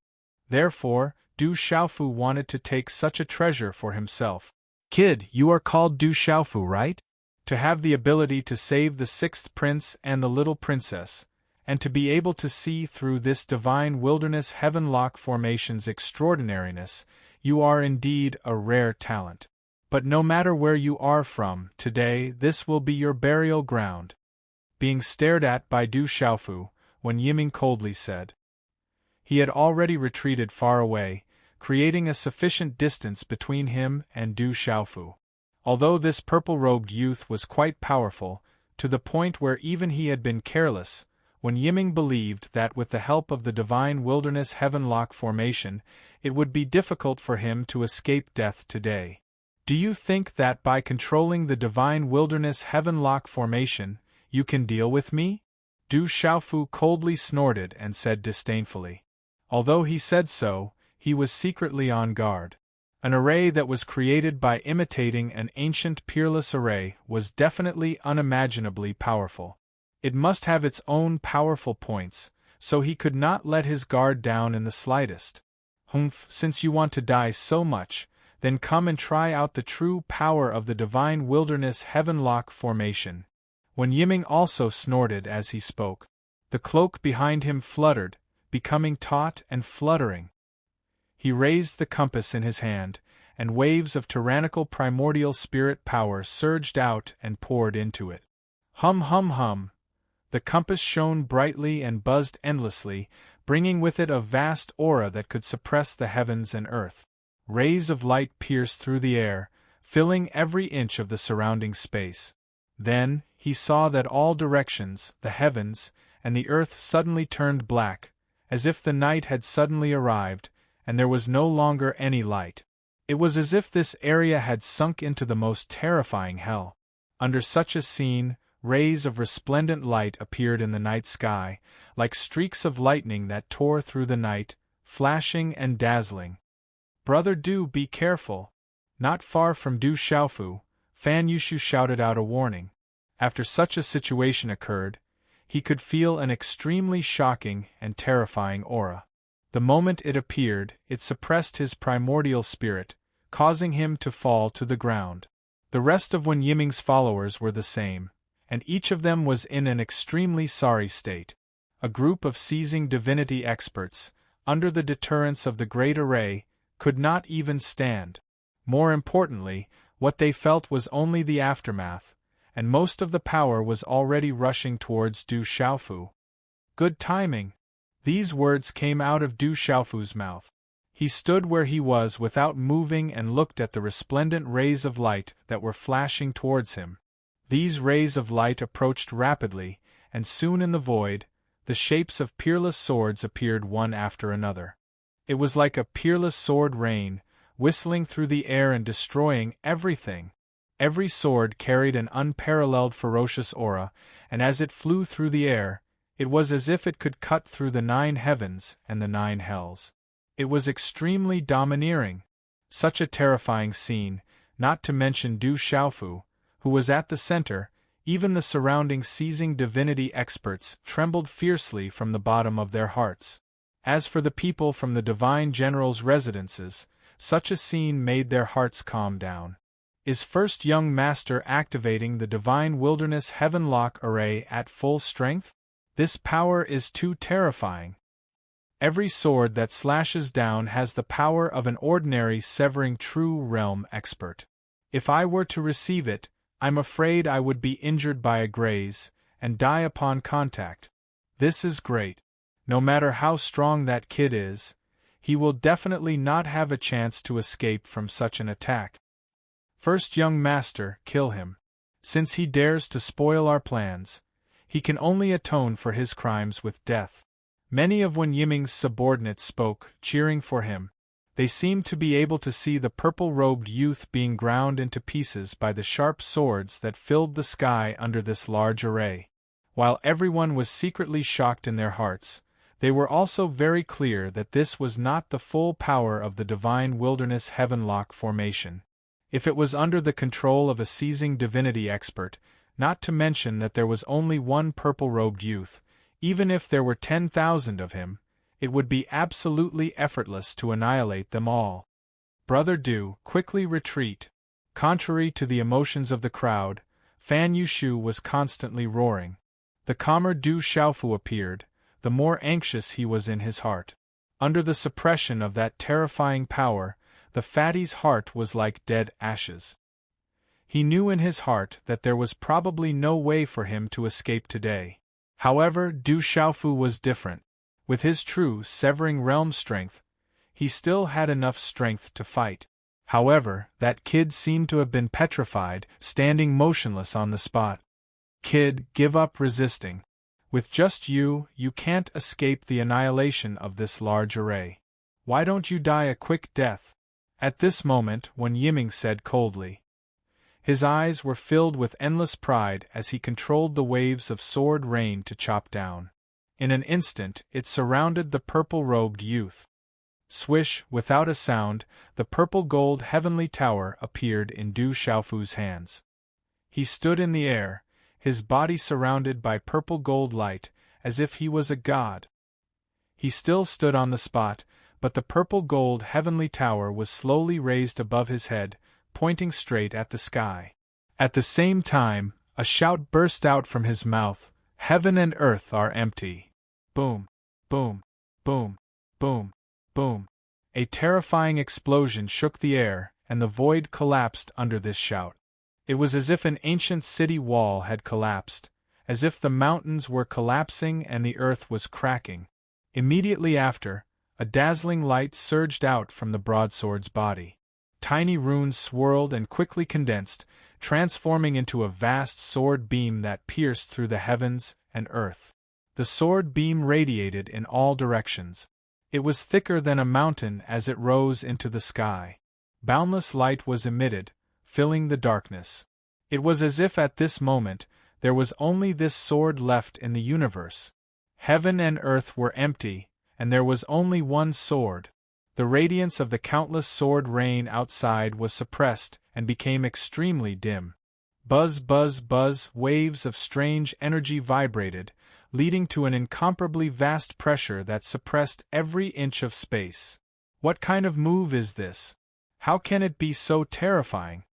Therefore, Du Xiaofu wanted to take such a treasure for himself. "Kid, you are called Du Xiaofu, right? To have the ability to save the 6th prince and the little princess, and to be able to see through this divine wilderness heavenlock formation's extraordinariness, you are indeed a rare talent. But no matter where you are from, today this will be your burial ground." Being stared at by Du Xiaofu, Wen Yiming coldly said. He had already retreated far away, creating a sufficient distance between him and Du Xiaofu. Although this purple-robed youth was quite powerful, to the point where even he had been careless, Wen Yiming believed that with the help of the divine wilderness heavenlock formation, it would be difficult for him to escape death today. "Do you think that by controlling the divine wilderness heavenlock formation, you can deal with me?" Du Xiaofu coldly snorted and said disdainfully. Although he said so, he was secretly on guard. An array that was created by imitating an ancient peerless array was definitely unimaginably powerful. It must have its own powerful points, so he could not let his guard down in the slightest. "Humph, since you want to die so much, then come and try out the true power of the divine wilderness heavenlock formation." Wen Yiming also snorted as he spoke. The cloak behind him fluttered, becoming taut and fluttering. He raised the compass in his hand, and waves of tyrannical primordial spirit power surged out and poured into it. Hum hum hum! The compass shone brightly and buzzed endlessly, bringing with it a vast aura that could suppress the heavens and earth. Rays of light pierced through the air, filling every inch of the surrounding space. Then, he saw that all directions, the heavens, and the earth suddenly turned black, as if the night had suddenly arrived, and there was no longer any light. It was as if this area had sunk into the most terrifying hell. Under such a scene, rays of resplendent light appeared in the night sky, like streaks of lightning that tore through the night, flashing and dazzling. "Brother Du, be careful!" Not far from Du Xiaofu, Fan Yushu shouted out a warning. After such a situation occurred, he could feel an extremely shocking and terrifying aura. The moment it appeared, it suppressed his primordial spirit, causing him to fall to the ground. The rest of Wen Yiming's followers were the same, and each of them was in an extremely sorry state. A group of seizing divinity experts, under the deterrence of the great array, could not even stand. More importantly, what they felt was only the aftermath, and most of the power was already rushing towards Du Xiaofu. "Good timing!" These words came out of Du Xiaofu's mouth. He stood where he was without moving and looked at the resplendent rays of light that were flashing towards him. These rays of light approached rapidly, and soon in the void, the shapes of peerless swords appeared one after another. It was like a peerless sword rain, whistling through the air and destroying everything. Every sword carried an unparalleled ferocious aura, and as it flew through the air, it was as if it could cut through the 9 heavens and the 9 hells. It was extremely domineering. Such a terrifying scene, not to mention Du Xiaofu, who was at the center, even the surrounding seizing divinity experts trembled fiercely from the bottom of their hearts. As for the people from the divine generals' residences, such a scene made their hearts calm down. Is first young master activating the divine wilderness heavenlock array at full strength? This power is too terrifying. Every sword that slashes down has the power of an ordinary severing true realm expert. If I were to receive it, I'm afraid I would be injured by a graze, and die upon contact. This is great. No matter how strong that kid is, he will definitely not have a chance to escape from such an attack. First young master, kill him. Since he dares to spoil our plans, he can only atone for his crimes with death. Many of Wen Yiming's subordinates spoke, cheering for him. They seemed to be able to see the purple-robed youth being ground into pieces by the sharp swords that filled the sky under this large array. While everyone was secretly shocked in their hearts, they were also very clear that this was not the full power of the divine wilderness heavenlock formation. If it was under the control of a seizing divinity expert, not to mention that there was only one purple-robed youth, even if there were 10,000 of him, it would be absolutely effortless to annihilate them all. Brother Du, quickly retreat. Contrary to the emotions of the crowd, Fan Yushu was constantly roaring. The calmer Du Xiaofu appeared, the more anxious he was in his heart. Under the suppression of that terrifying power, the fatty's heart was like dead ashes. He knew in his heart that there was probably no way for him to escape today. However, Du Xiaofu was different. With his true severing realm strength, he still had enough strength to fight. However, that kid seemed to have been petrified, standing motionless on the spot. Kid, give up resisting. With just you can't escape the annihilation of this large array. Why don't you die a quick death? At this moment, Wen Yiming said coldly. His eyes were filled with endless pride as he controlled the waves of sword rain to chop down. In an instant, it surrounded the purple-robed youth. Swish, without a sound, the purple-gold heavenly tower appeared in Du Xiaofu's hands. He stood in the air, his body surrounded by purple-gold light, as if he was a god. He still stood on the spot, but the purple-gold heavenly tower was slowly raised above his head, pointing straight at the sky. At the same time, a shout burst out from his mouth. Heaven and earth are empty. Boom, boom, boom, boom, boom. A terrifying explosion shook the air, and the void collapsed under this shout. It was as if an ancient city wall had collapsed, as if the mountains were collapsing and the earth was cracking. Immediately after, a dazzling light surged out from the broadsword's body. Tiny runes swirled and quickly condensed, transforming into a vast sword beam that pierced through the heavens and earth. The sword beam radiated in all directions. It was thicker than a mountain as it rose into the sky. Boundless light was emitted, filling the darkness. It was as if at this moment, there was only this sword left in the universe. Heaven and earth were empty, and there was only one sword. The radiance of the countless sword rain outside was suppressed and became extremely dim. Buzz, buzz, buzz, waves of strange energy vibrated, leading to an incomparably vast pressure that suppressed every inch of space. What kind of move is this? How can it be so terrifying?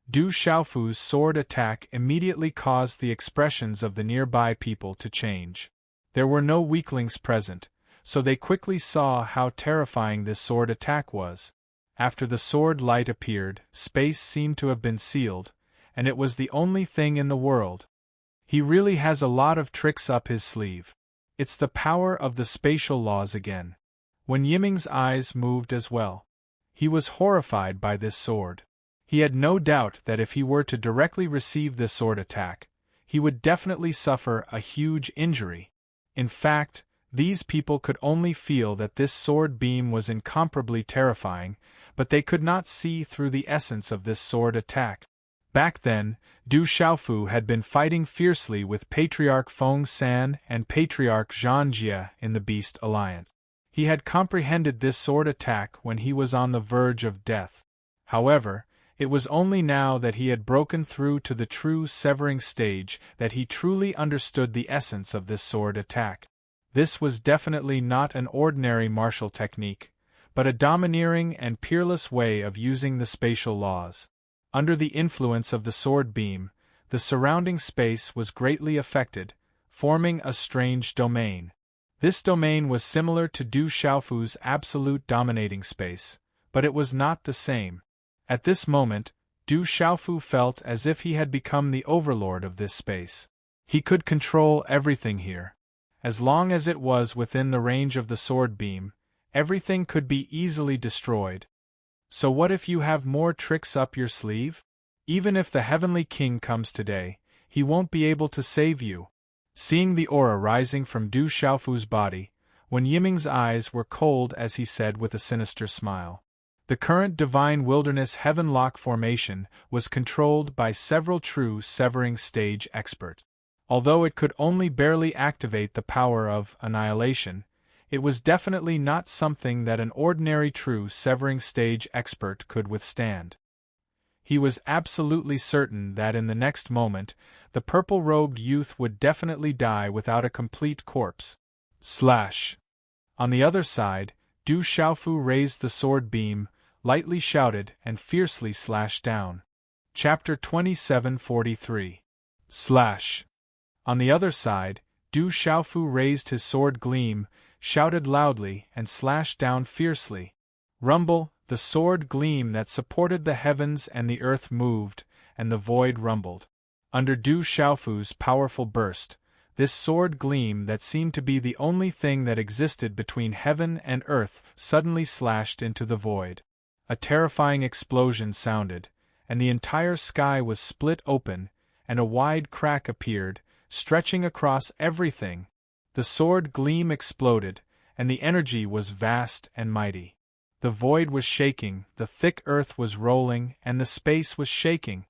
Du Xiaofu's sword attack immediately caused the expressions of the nearby people to change. There were no weaklings present, so they quickly saw how terrifying this sword attack was. After the sword light appeared, space seemed to have been sealed, and it was the only thing in the world. He really has a lot of tricks up his sleeve. It's the power of the spatial laws again. Wen Yiming's eyes moved as well. He was horrified by this sword. He had no doubt that if he were to directly receive this sword attack, he would definitely suffer a huge injury. In fact, these people could only feel that this sword beam was incomparably terrifying, but they could not see through the essence of this sword attack. Back then, Du Xiaofu had been fighting fiercely with Patriarch Feng San and Patriarch Zhan Jie in the Beast Alliance. He had comprehended this sword attack when he was on the verge of death. However, it was only now that he had broken through to the true severing stage that he truly understood the essence of this sword attack. This was definitely not an ordinary martial technique, but a domineering and peerless way of using the spatial laws. Under the influence of the sword beam, the surrounding space was greatly affected, forming a strange domain. This domain was similar to Du Xiaofu's absolute dominating space, but it was not the same. At this moment, Du Xiaofu felt as if he had become the overlord of this space. He could control everything here. As long as it was within the range of the sword beam, everything could be easily destroyed. So what if you have more tricks up your sleeve? Even if the Heavenly King comes today, he won't be able to save you. Seeing the aura rising from Du Xiaofu's body, Wen Yiming's eyes were cold as he said with a sinister smile. The current Divine Wilderness Heavenlock formation was controlled by several true severing stage experts. Although it could only barely activate the power of annihilation, it was definitely not something that an ordinary true severing stage expert could withstand. He was absolutely certain that in the next moment, the purple-robed youth would definitely die without a complete corpse. Slash! On the other side, Du Xiaofu raised the sword beam, lightly shouted, and fiercely slashed down. Chapter 2743. Slash! On the other side, Du Xiaofu raised his sword gleam, shouted loudly, and slashed down fiercely. Rumble! The sword gleam that supported the heavens and the earth moved, and the void rumbled. Under Du Xiaofu's powerful burst, this sword gleam that seemed to be the only thing that existed between heaven and earth suddenly slashed into the void. A terrifying explosion sounded, and the entire sky was split open, and a wide crack appeared, stretching across everything. The sword gleam exploded, and the energy was vast and mighty. The void was shaking, the thick earth was rolling, and the space was shaking.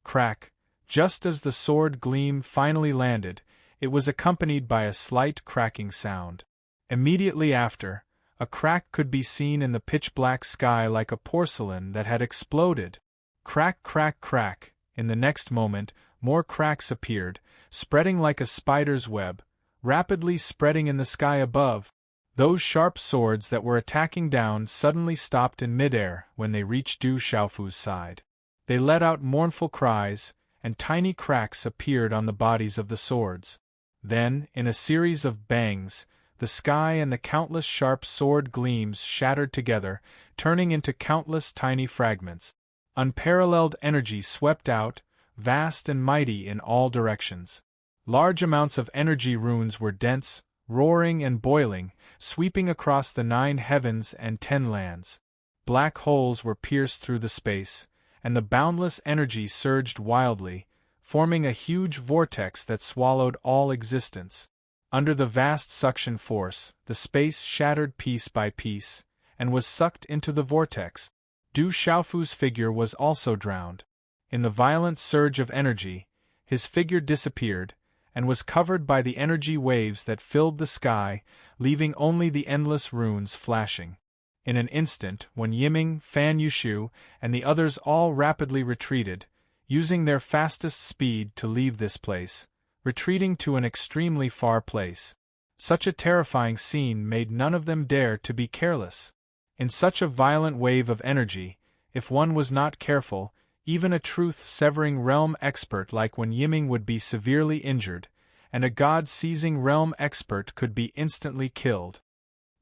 Crack! Just as the sword gleam finally landed, it was accompanied by a slight cracking sound. Immediately after, a crack could be seen in the pitch-black sky like a porcelain that had exploded. Crack, crack, crack! In the next moment, more cracks appeared, spreading like a spider's web, rapidly spreading in the sky above. Those sharp swords that were attacking down suddenly stopped in midair when they reached Du Xiaofu's side. They let out mournful cries, and tiny cracks appeared on the bodies of the swords. Then, in a series of bangs, the sky and the countless sharp sword gleams shattered together, turning into countless tiny fragments. Unparalleled energy swept out, vast and mighty in all directions. Large amounts of energy runes were dense, roaring and boiling, sweeping across the 9 heavens and 10 lands. Black holes were pierced through the space, and the boundless energy surged wildly, forming a huge vortex that swallowed all existence. Under the vast suction force, the space shattered piece by piece, and was sucked into the vortex. Du Xiaofu's figure was also drowned. In the violent surge of energy, his figure disappeared, and was covered by the energy waves that filled the sky, leaving only the endless runes flashing. In an instant, Wen Yiming, Fan Yushu, and the others all rapidly retreated, using their fastest speed to leave this place, retreating to an extremely far place. Such a terrifying scene made none of them dare to be careless. In such a violent wave of energy, if one was not careful, even a truth-severing realm expert like Wen Yiming would be severely injured, and a god-seizing realm expert could be instantly killed.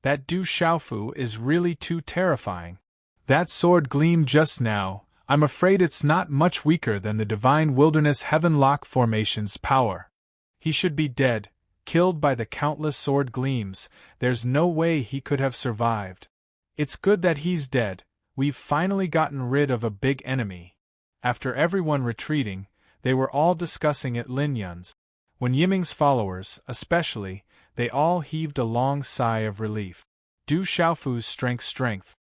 That Du Xiaofu is really too terrifying. That sword gleam just now, I'm afraid it's not much weaker than the Divine Wilderness Heavenlock formation's power. He should be dead, killed by the countless sword gleams. There's no way he could have survived. It's good that he's dead. We've finally gotten rid of a big enemy. After everyone retreating, they were all discussing at Lin Yun's. Wen Yiming's followers, especially, they all heaved a long sigh of relief. Du Xiaofu's strength.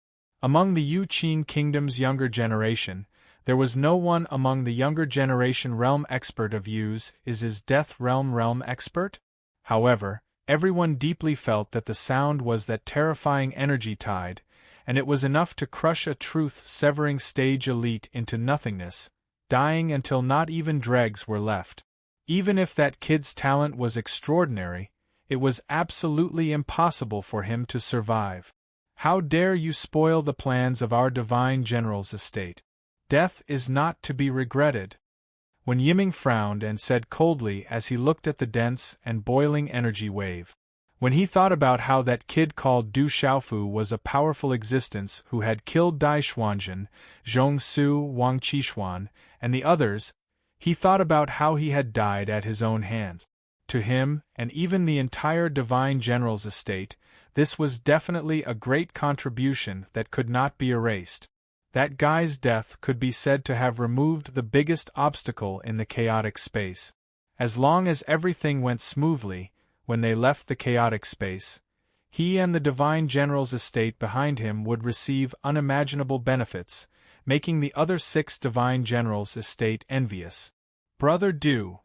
Among the Yu Qin Kingdom's younger generation, there was no one among the younger generation realm expert of Yu's is his death realm expert? However, everyone deeply felt that the sound was that terrifying energy tide, and it was enough to crush a truth-severing stage elite into nothingness, dying until not even dregs were left. Even if that kid's talent was extraordinary, it was absolutely impossible for him to survive. How dare you spoil the plans of our divine general's estate? Death is not to be regretted. When Yiming frowned and said coldly as he looked at the dense and boiling energy wave. When he thought about how that kid called Du Xiaofu was a powerful existence who had killed Dai Xuanzhen, Zhong Su, Wang Qixuan, and the others, he thought about how he had died at his own hands. To him, and even the entire Divine General's estate, this was definitely a great contribution that could not be erased. That guy's death could be said to have removed the biggest obstacle in the chaotic space. As long as everything went smoothly, when they left the chaotic space, he and the Divine General's estate behind him would receive unimaginable benefits, making the other 6 Divine Generals' estate envious. Brother Du.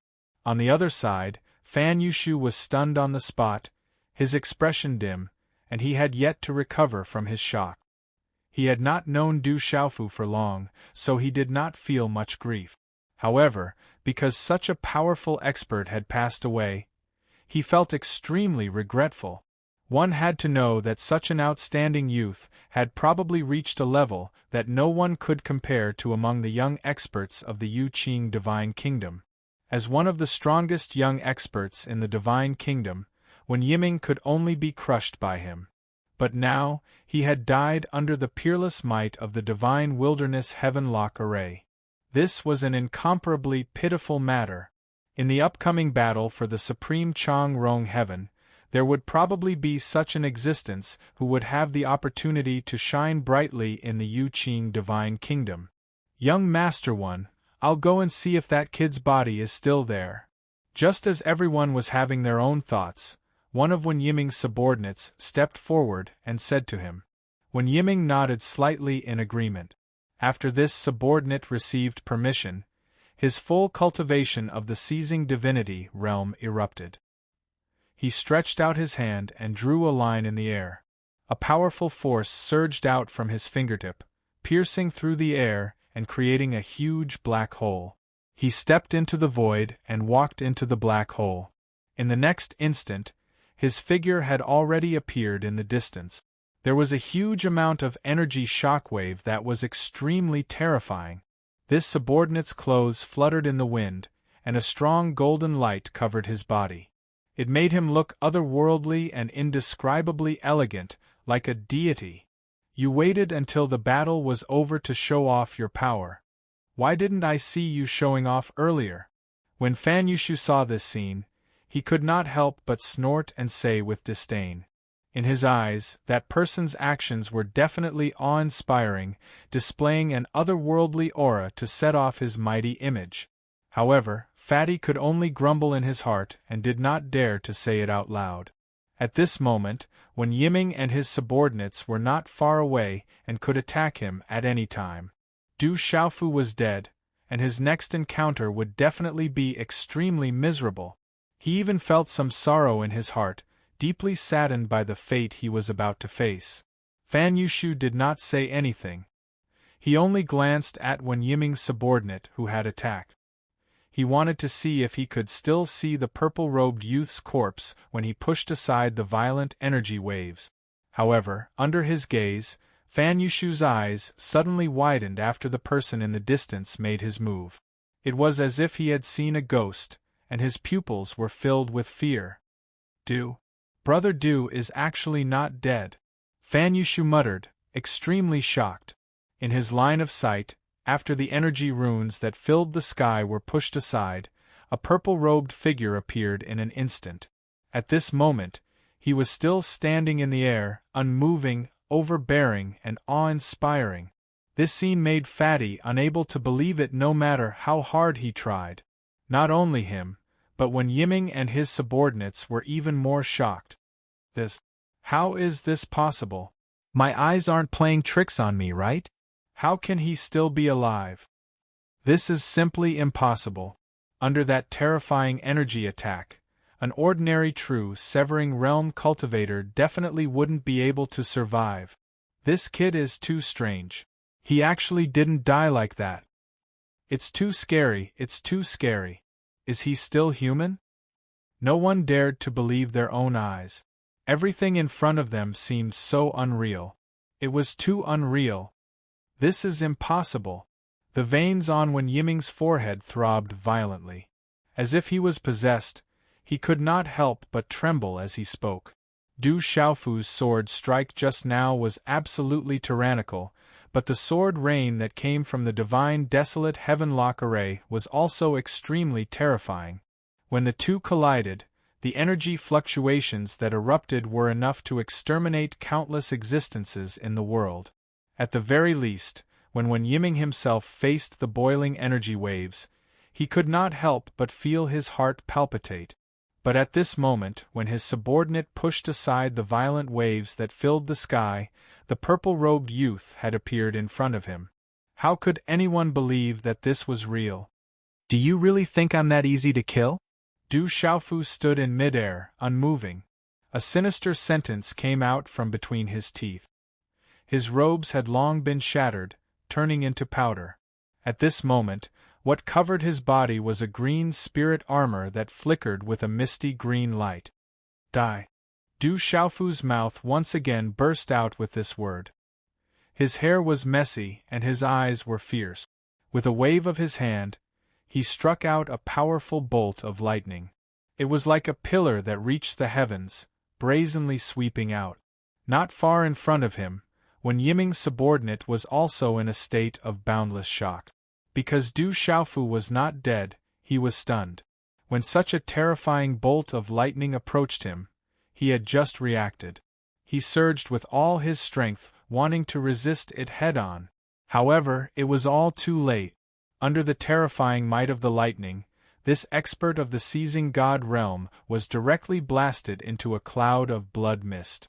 On the other side, Fan Yushu was stunned on the spot, his expression dim, and he had yet to recover from his shock. He had not known Du Xiaofu for long, so he did not feel much grief. However, because such a powerful expert had passed away, he felt extremely regretful. One had to know that such an outstanding youth had probably reached a level that no one could compare to among the young experts of the Yu Qing Divine Kingdom. As one of the strongest young experts in the Divine Kingdom, Wen Yiming could only be crushed by him. But now, he had died under the peerless might of the Divine Wilderness Heavenlock Array. This was an incomparably pitiful matter. In the upcoming battle for the Supreme Chang Rong Heaven, there would probably be such an existence who would have the opportunity to shine brightly in the Yu Qing Divine Kingdom. Young Master One, I'll go and see if that kid's body is still there. Just as everyone was having their own thoughts, one of Wen Yiming's subordinates stepped forward and said to him. Wen Yiming nodded slightly in agreement. After this subordinate received permission, his full cultivation of the seizing divinity realm erupted. He stretched out his hand and drew a line in the air. A powerful force surged out from his fingertip, piercing through the air and creating a huge black hole. He stepped into the void and walked into the black hole. In the next instant, his figure had already appeared in the distance. There was a huge amount of energy shockwave that was extremely terrifying. This subordinate's clothes fluttered in the wind, and a strong golden light covered his body. It made him look otherworldly and indescribably elegant, like a deity. You waited until the battle was over to show off your power. Why didn't I see you showing off earlier? When Fan Yushu saw this scene, he could not help but snort and say with disdain. In his eyes, that person's actions were definitely awe-inspiring, displaying an otherworldly aura to set off his mighty image. However, Fatty could only grumble in his heart and did not dare to say it out loud. At this moment, when Yiming and his subordinates were not far away and could attack him at any time, Du Xiaofu was dead, and his next encounter would definitely be extremely miserable. He even felt some sorrow in his heart, deeply saddened by the fate he was about to face. Fan Yushu did not say anything. He only glanced at Wen Yiming's subordinate who had attacked. He wanted to see if he could still see the purple-robed youth's corpse when he pushed aside the violent energy waves. However, under his gaze, Fan Yushu's eyes suddenly widened after the person in the distance made his move. It was as if he had seen a ghost, and his pupils were filled with fear. Brother Du is actually not dead, Fan Yushu muttered, extremely shocked. In his line of sight, after the energy runes that filled the sky were pushed aside, a purple-robed figure appeared in an instant. At this moment, he was still standing in the air, unmoving, overbearing, and awe-inspiring. This scene made Fatty unable to believe it no matter how hard he tried. Not only him, but Wen Yiming and his subordinates were even more shocked. How is this possible? My eyes aren't playing tricks on me, right? How can he still be alive? This is simply impossible. Under that terrifying energy attack, an ordinary true Severing Realm cultivator definitely wouldn't be able to survive. This kid is too strange. He actually didn't die like that. It's too scary, it's too scary. Is he still human? No one dared to believe their own eyes. Everything in front of them seemed so unreal. It was too unreal. This is impossible. The veins on Wen Yiming's forehead throbbed violently. As if he was possessed, he could not help but tremble as he spoke. Du Xiaofu's sword strike just now was absolutely tyrannical, but the sword rain that came from the divine desolate heavenlock array was also extremely terrifying. When the two collided, the energy fluctuations that erupted were enough to exterminate countless existences in the world. At the very least, when Wen Yiming himself faced the boiling energy waves, he could not help but feel his heart palpitate. But at this moment, when his subordinate pushed aside the violent waves that filled the sky, the purple-robed youth had appeared in front of him. How could anyone believe that this was real? "Do you really think I'm that easy to kill?" Du Xiaofu stood in midair, unmoving. A sinister sentence came out from between his teeth. His robes had long been shattered, turning into powder. At this moment, what covered his body was a green spirit armor that flickered with a misty green light. Die. Du Xiaofu's mouth once again burst out with this word. His hair was messy and his eyes were fierce. With a wave of his hand, he struck out a powerful bolt of lightning. It was like a pillar that reached the heavens, brazenly sweeping out. Not far in front of him, Wen Yiming's subordinate was also in a state of boundless shock. Because Du Xiaofu was not dead, he was stunned. When such a terrifying bolt of lightning approached him, he had just reacted. He surged with all his strength, wanting to resist it head-on. However, it was all too late. Under the terrifying might of the lightning, this expert of the seizing god realm was directly blasted into a cloud of blood mist.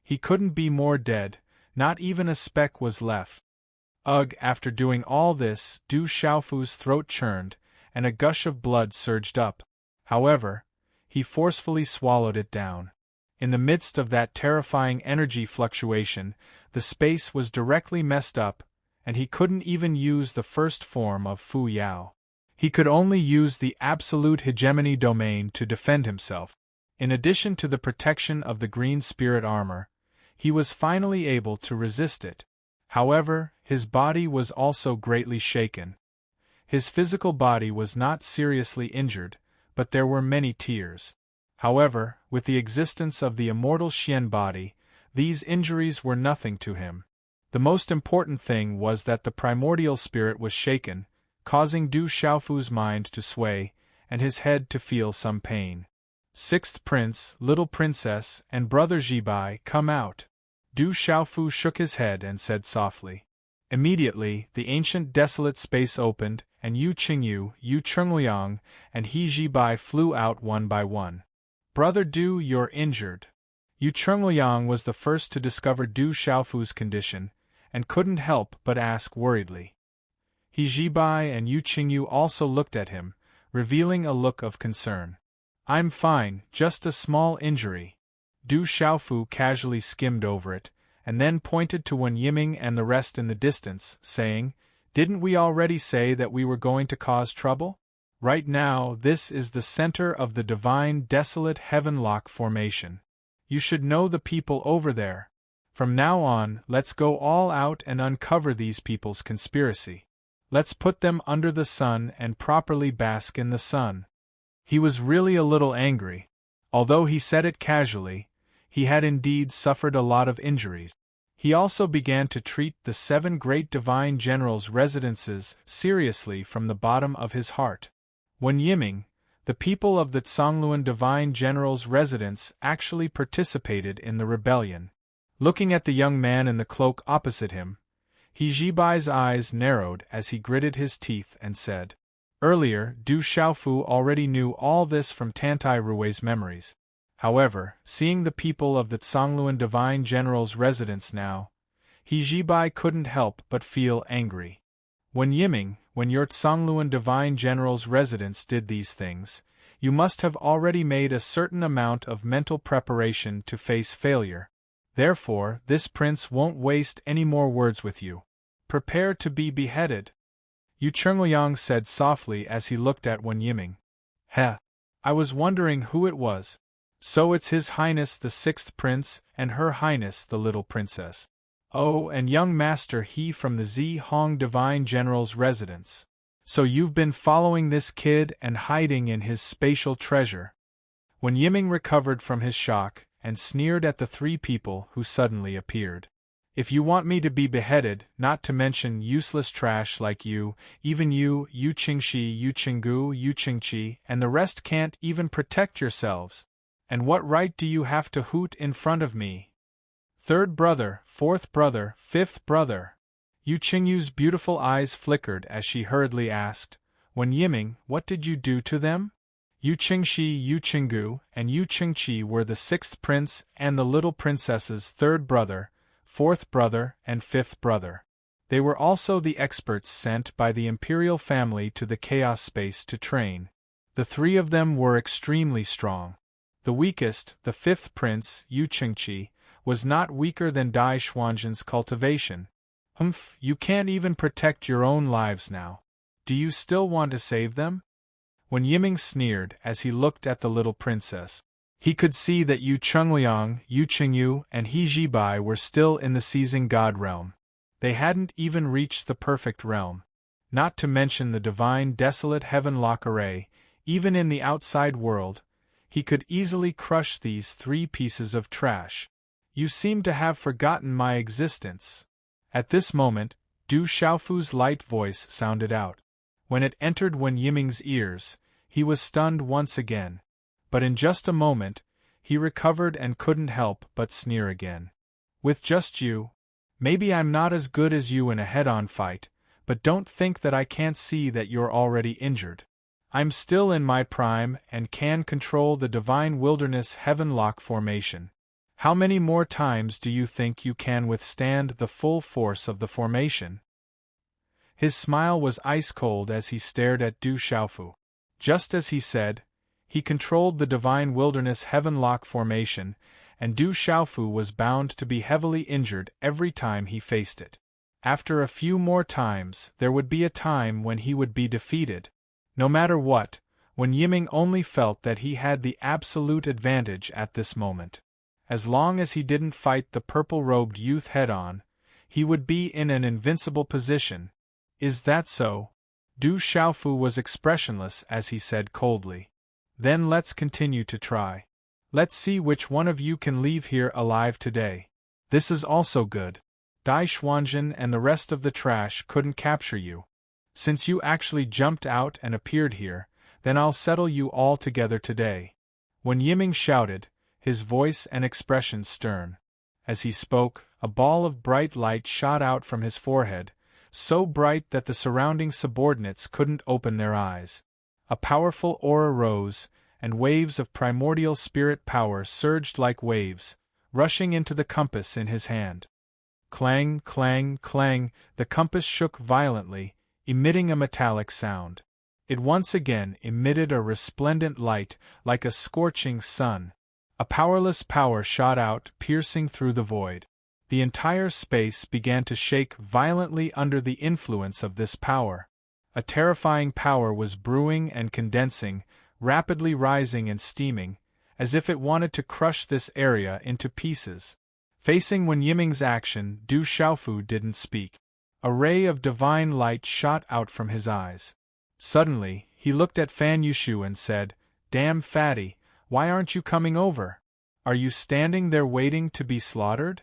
He couldn't be more dead, not even a speck was left. Ugh! After doing all this, Du Xiaofu's throat churned, and a gush of blood surged up. However, he forcefully swallowed it down. In the midst of that terrifying energy fluctuation, the space was directly messed up, and he couldn't even use the first form of Fu Yao. He could only use the absolute hegemony domain to defend himself. In addition to the protection of the green spirit armor, he was finally able to resist it. However, his body was also greatly shaken. His physical body was not seriously injured, but there were many tears. However, with the existence of the immortal Xian body, these injuries were nothing to him. The most important thing was that the primordial spirit was shaken, causing Du Xiaofu's mind to sway, and his head to feel some pain. Sixth Prince, Little Princess, and Brother Jibai, come out. Du Xiaofu shook his head and said softly. Immediately, the ancient desolate space opened, and Yu Qingyu, Yu Chungliang, and He Jibai flew out one by one. Brother Du, you're injured. Yu Chungliang was the first to discover Du Xiaofu's condition, and couldn't help but ask worriedly. He Jibai and Yu Qingyu also looked at him, revealing a look of concern. I'm fine, just a small injury. Du Xiaofu casually skimmed over it, and then pointed to Wen Yiming and the rest in the distance, saying, "Didn't we already say that we were going to cause trouble? Right now, this is the center of the divine desolate heavenlock formation. You should know the people over there. From now on, let's go all out and uncover these people's conspiracy. Let's put them under the sun and properly bask in the sun." He was really a little angry. Although he said it casually, he had indeed suffered a lot of injuries. He also began to treat the 7 great divine generals' residences seriously from the bottom of his heart. Wen Yiming, the people of the Zhongluan divine generals' residence actually participated in the rebellion. Looking at the young man in the cloak opposite him, He Jibai's eyes narrowed as he gritted his teeth and said, "Earlier, Du Xiaofu already knew all this from Tantai Rui's memories. However, seeing the people of the Zhongluan divine general's residence now, He Jibai couldn't help but feel angry. Wen Yiming, when your Zhongluan divine general's residence did these things, you must have already made a certain amount of mental preparation to face failure. Therefore, this prince won't waste any more words with you. Prepare to be beheaded." Yu Chungliang said softly as he looked at Wen Yiming. "Heh. I was wondering who it was. So it's His Highness the 6th Prince and Her Highness the Little Princess. Oh, and young Master He from the Hong Divine General's residence. So you've been following this kid and hiding in his spatial treasure. When Yiming recovered from his shock, and sneered at the three people who suddenly appeared. If you want me to be beheaded, not to mention useless trash like you, even you, Yu Qingshi, Yu Qinggu, Yu Qingqi, and the rest can't even protect yourselves. And what right do you have to hoot in front of me? Third brother, fourth brother, fifth brother. Yu Qingyu's beautiful eyes flickered as she hurriedly asked, When Yiming, what did you do to them? Yu Qingshi, Yu Qinggu, and Yu Qingqi were the sixth prince and the little princess's third brother, fourth brother, and fifth brother. They were also the experts sent by the imperial family to the chaos space to train. The three of them were extremely strong. The weakest, the fifth prince, Yu Qingqi, was not weaker than Dai Xuanzhen's cultivation. Humph, you can't even protect your own lives now. Do you still want to save them? When Yiming sneered as he looked at the little princess, he could see that Yu Chengliang, Yu Qingyu, and He Jibai were still in the seizing god realm. They hadn't even reached the perfect realm. Not to mention the divine desolate heaven-lock array, even in the outside world, he could easily crush these three pieces of trash. You seem to have forgotten my existence. At this moment, Du Xiaofu's light voice sounded out. When it entered Wen Yiming's ears, he was stunned once again. But in just a moment, he recovered and couldn't help but sneer again. With just you? Maybe I'm not as good as you in a head-on fight, but don't think that I can't see that you're already injured. I'm still in my prime and can control the divine wilderness heaven-lock formation. How many more times do you think you can withstand the full force of the formation? His smile was ice-cold as he stared at Du Xiaofu. Just as he said, he controlled the divine wilderness heaven-lock formation, and Du Xiaofu was bound to be heavily injured every time he faced it. After a few more times, there would be a time when he would be defeated. No matter what, Wen Yiming only felt that he had the absolute advantage at this moment. As long as he didn't fight the purple-robed youth head-on, he would be in an invincible position. Is that so? Du Xiaofu was expressionless as he said coldly. Then let's continue to try. Let's see which one of you can leave here alive today. This is also good. Dai Xuanzhen and the rest of the trash couldn't capture you. Since you actually jumped out and appeared here, then I'll settle you all together today. When Yiming shouted, his voice and expression stern. As he spoke, a ball of bright light shot out from his forehead, so bright that the surrounding subordinates couldn't open their eyes. A powerful aura rose, and waves of primordial spirit power surged like waves, rushing into the compass in his hand. Clang, clang, clang, the compass shook violently, emitting a metallic sound. It once again emitted a resplendent light, like a scorching sun. A powerless power shot out, piercing through the void. The entire space began to shake violently under the influence of this power. A terrifying power was brewing and condensing, rapidly rising and steaming, as if it wanted to crush this area into pieces. Facing Wen Yiming's action, Du Xiaofu didn't speak. A ray of divine light shot out from his eyes. Suddenly, he looked at Fan Yushu and said, "Damn fatty, why aren't you coming over? Are you standing there waiting to be slaughtered?"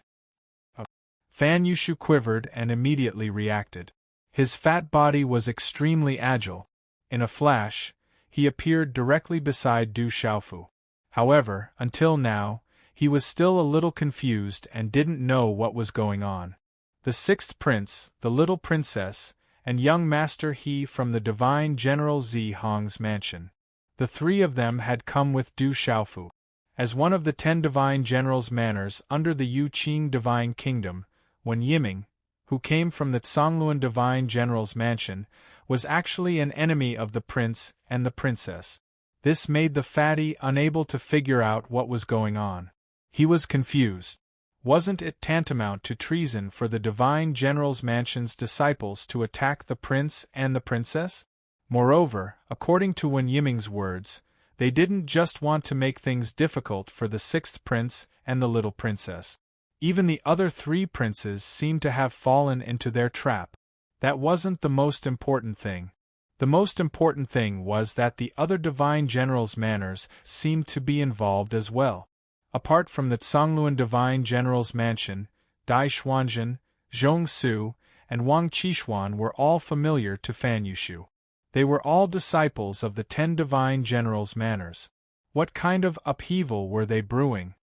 Fan Yushu quivered and immediately reacted. His fat body was extremely agile. In a flash, he appeared directly beside Du Xiaofu. However, until now, he was still a little confused and didn't know what was going on. The sixth prince, the little princess, and young Master He from the divine General Hong's mansion. The three of them had come with Du Xiaofu. As one of the 10 divine generals' manors under the Yu Qing divine kingdom, Wen Yiming, who came from the Tsongluan divine general's mansion, was actually an enemy of the prince and the princess. This made the fatty unable to figure out what was going on. He was confused. Wasn't it tantamount to treason for the divine general's mansion's disciples to attack the prince and the princess? Moreover, according to Wen Yiming's words, they didn't just want to make things difficult for the sixth prince and the little princess. Even the other 3 princes seemed to have fallen into their trap. That wasn't the most important thing. The most important thing was that the other divine generals' manners seemed to be involved as well. Apart from the Zhongluan divine general's mansion, Dai Xuanzhen, Zhong Su, and Wang Qishuan were all familiar to Fan Yushu. They were all disciples of the 10 divine generals' manners. What kind of upheaval were they brewing?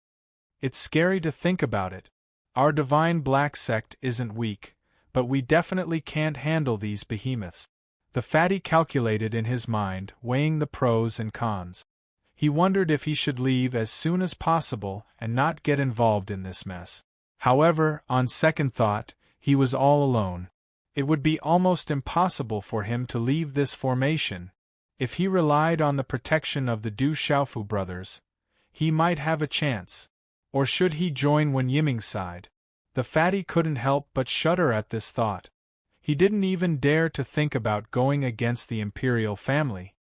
It's scary to think about it. Our divine black sect isn't weak, but we definitely can't handle these behemoths. The fatty calculated in his mind, weighing the pros and cons. He wondered if he should leave as soon as possible and not get involved in this mess. However, on second thought, he was all alone. It would be almost impossible for him to leave this formation. If he relied on the protection of the Du Xiaofu brothers, he might have a chance. Or should he join Wen Yiming's side? The fatty couldn't help but shudder at this thought. He didn't even dare to think about going against the imperial family.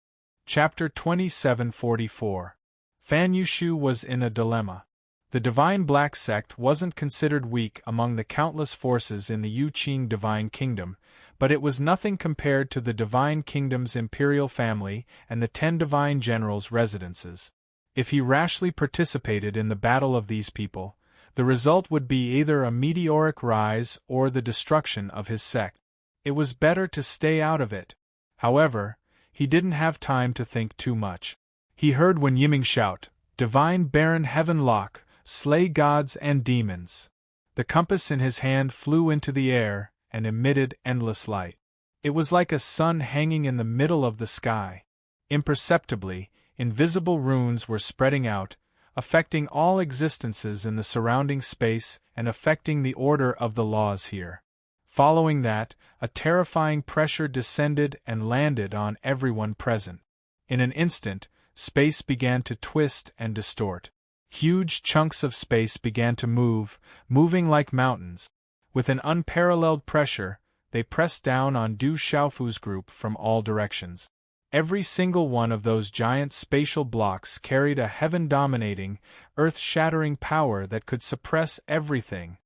Chapter 2744. Fan Yushu was in a dilemma. The divine black sect wasn't considered weak among the countless forces in the Yuqing divine kingdom, but it was nothing compared to the divine kingdom's imperial family and the 10 divine generals' residences. If he rashly participated in the battle of these people, the result would be either a meteoric rise or the destruction of his sect. It was better to stay out of it. However, he didn't have time to think too much. He heard Wen Yiming shout, "Divine Baron Heavenlock, slay gods and demons!" The compass in his hand flew into the air and emitted endless light. It was like a sun hanging in the middle of the sky. Imperceptibly, invisible runes were spreading out, affecting all existences in the surrounding space and affecting the order of the laws here. Following that, a terrifying pressure descended and landed on everyone present. In an instant, space began to twist and distort. Huge chunks of space began to move, moving like mountains. With an unparalleled pressure, they pressed down on Du Xiaofu's group from all directions. Every single one of those giant spatial blocks carried a heaven-dominating, earth-shattering power that could suppress everything.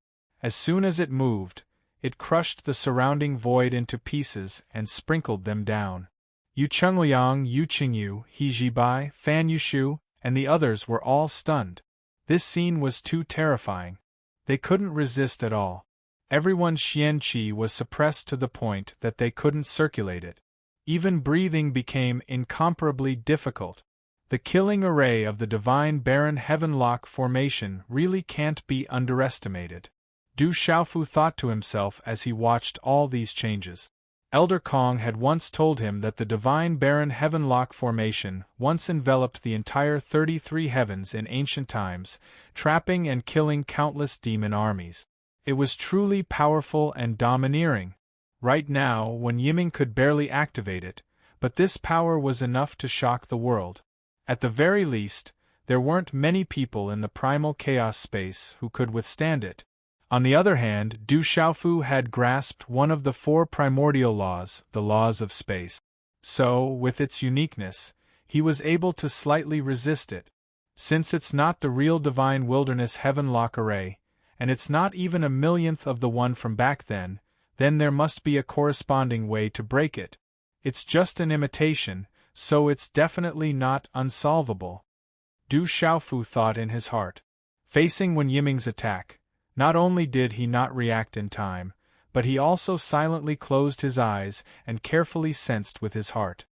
As soon as it moved, it crushed the surrounding void into pieces and sprinkled them down. Yu Chengliang, Yu Qingyu, He Jibai, Fan Yushu, and the others were all stunned. This scene was too terrifying. They couldn't resist at all. Everyone's Xian Qi was suppressed to the point that they couldn't circulate it. Even breathing became incomparably difficult. The killing array of the divine Baron Heavenlock formation really can't be underestimated. Du Xiaofu thought to himself as he watched all these changes. Elder Kong had once told him that the divine Baron Heavenlock formation once enveloped the entire 33 heavens in ancient times, trapping and killing countless demon armies. It was truly powerful and domineering. Right now, Wen Yiming could barely activate it, but this power was enough to shock the world. At the very least, there weren't many people in the primal chaos space who could withstand it. On the other hand, Du Xiaofu had grasped one of the 4 primordial laws, the laws of space. So, with its uniqueness, he was able to slightly resist it. Since it's not the real divine wilderness Heavenlock array, and it's not even a millionth of the one from back then there must be a corresponding way to break it. It's just an imitation, so it's definitely not unsolvable. Du Xiaofu thought in his heart. Facing Wen Yiming's attack, not only did he not react in time, but he also silently closed his eyes and carefully sensed with his heart.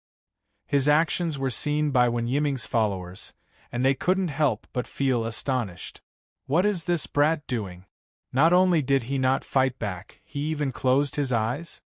His actions were seen by Wen Yiming's followers, and they couldn't help but feel astonished. What is this brat doing? Not only did he not fight back, he even closed his eyes?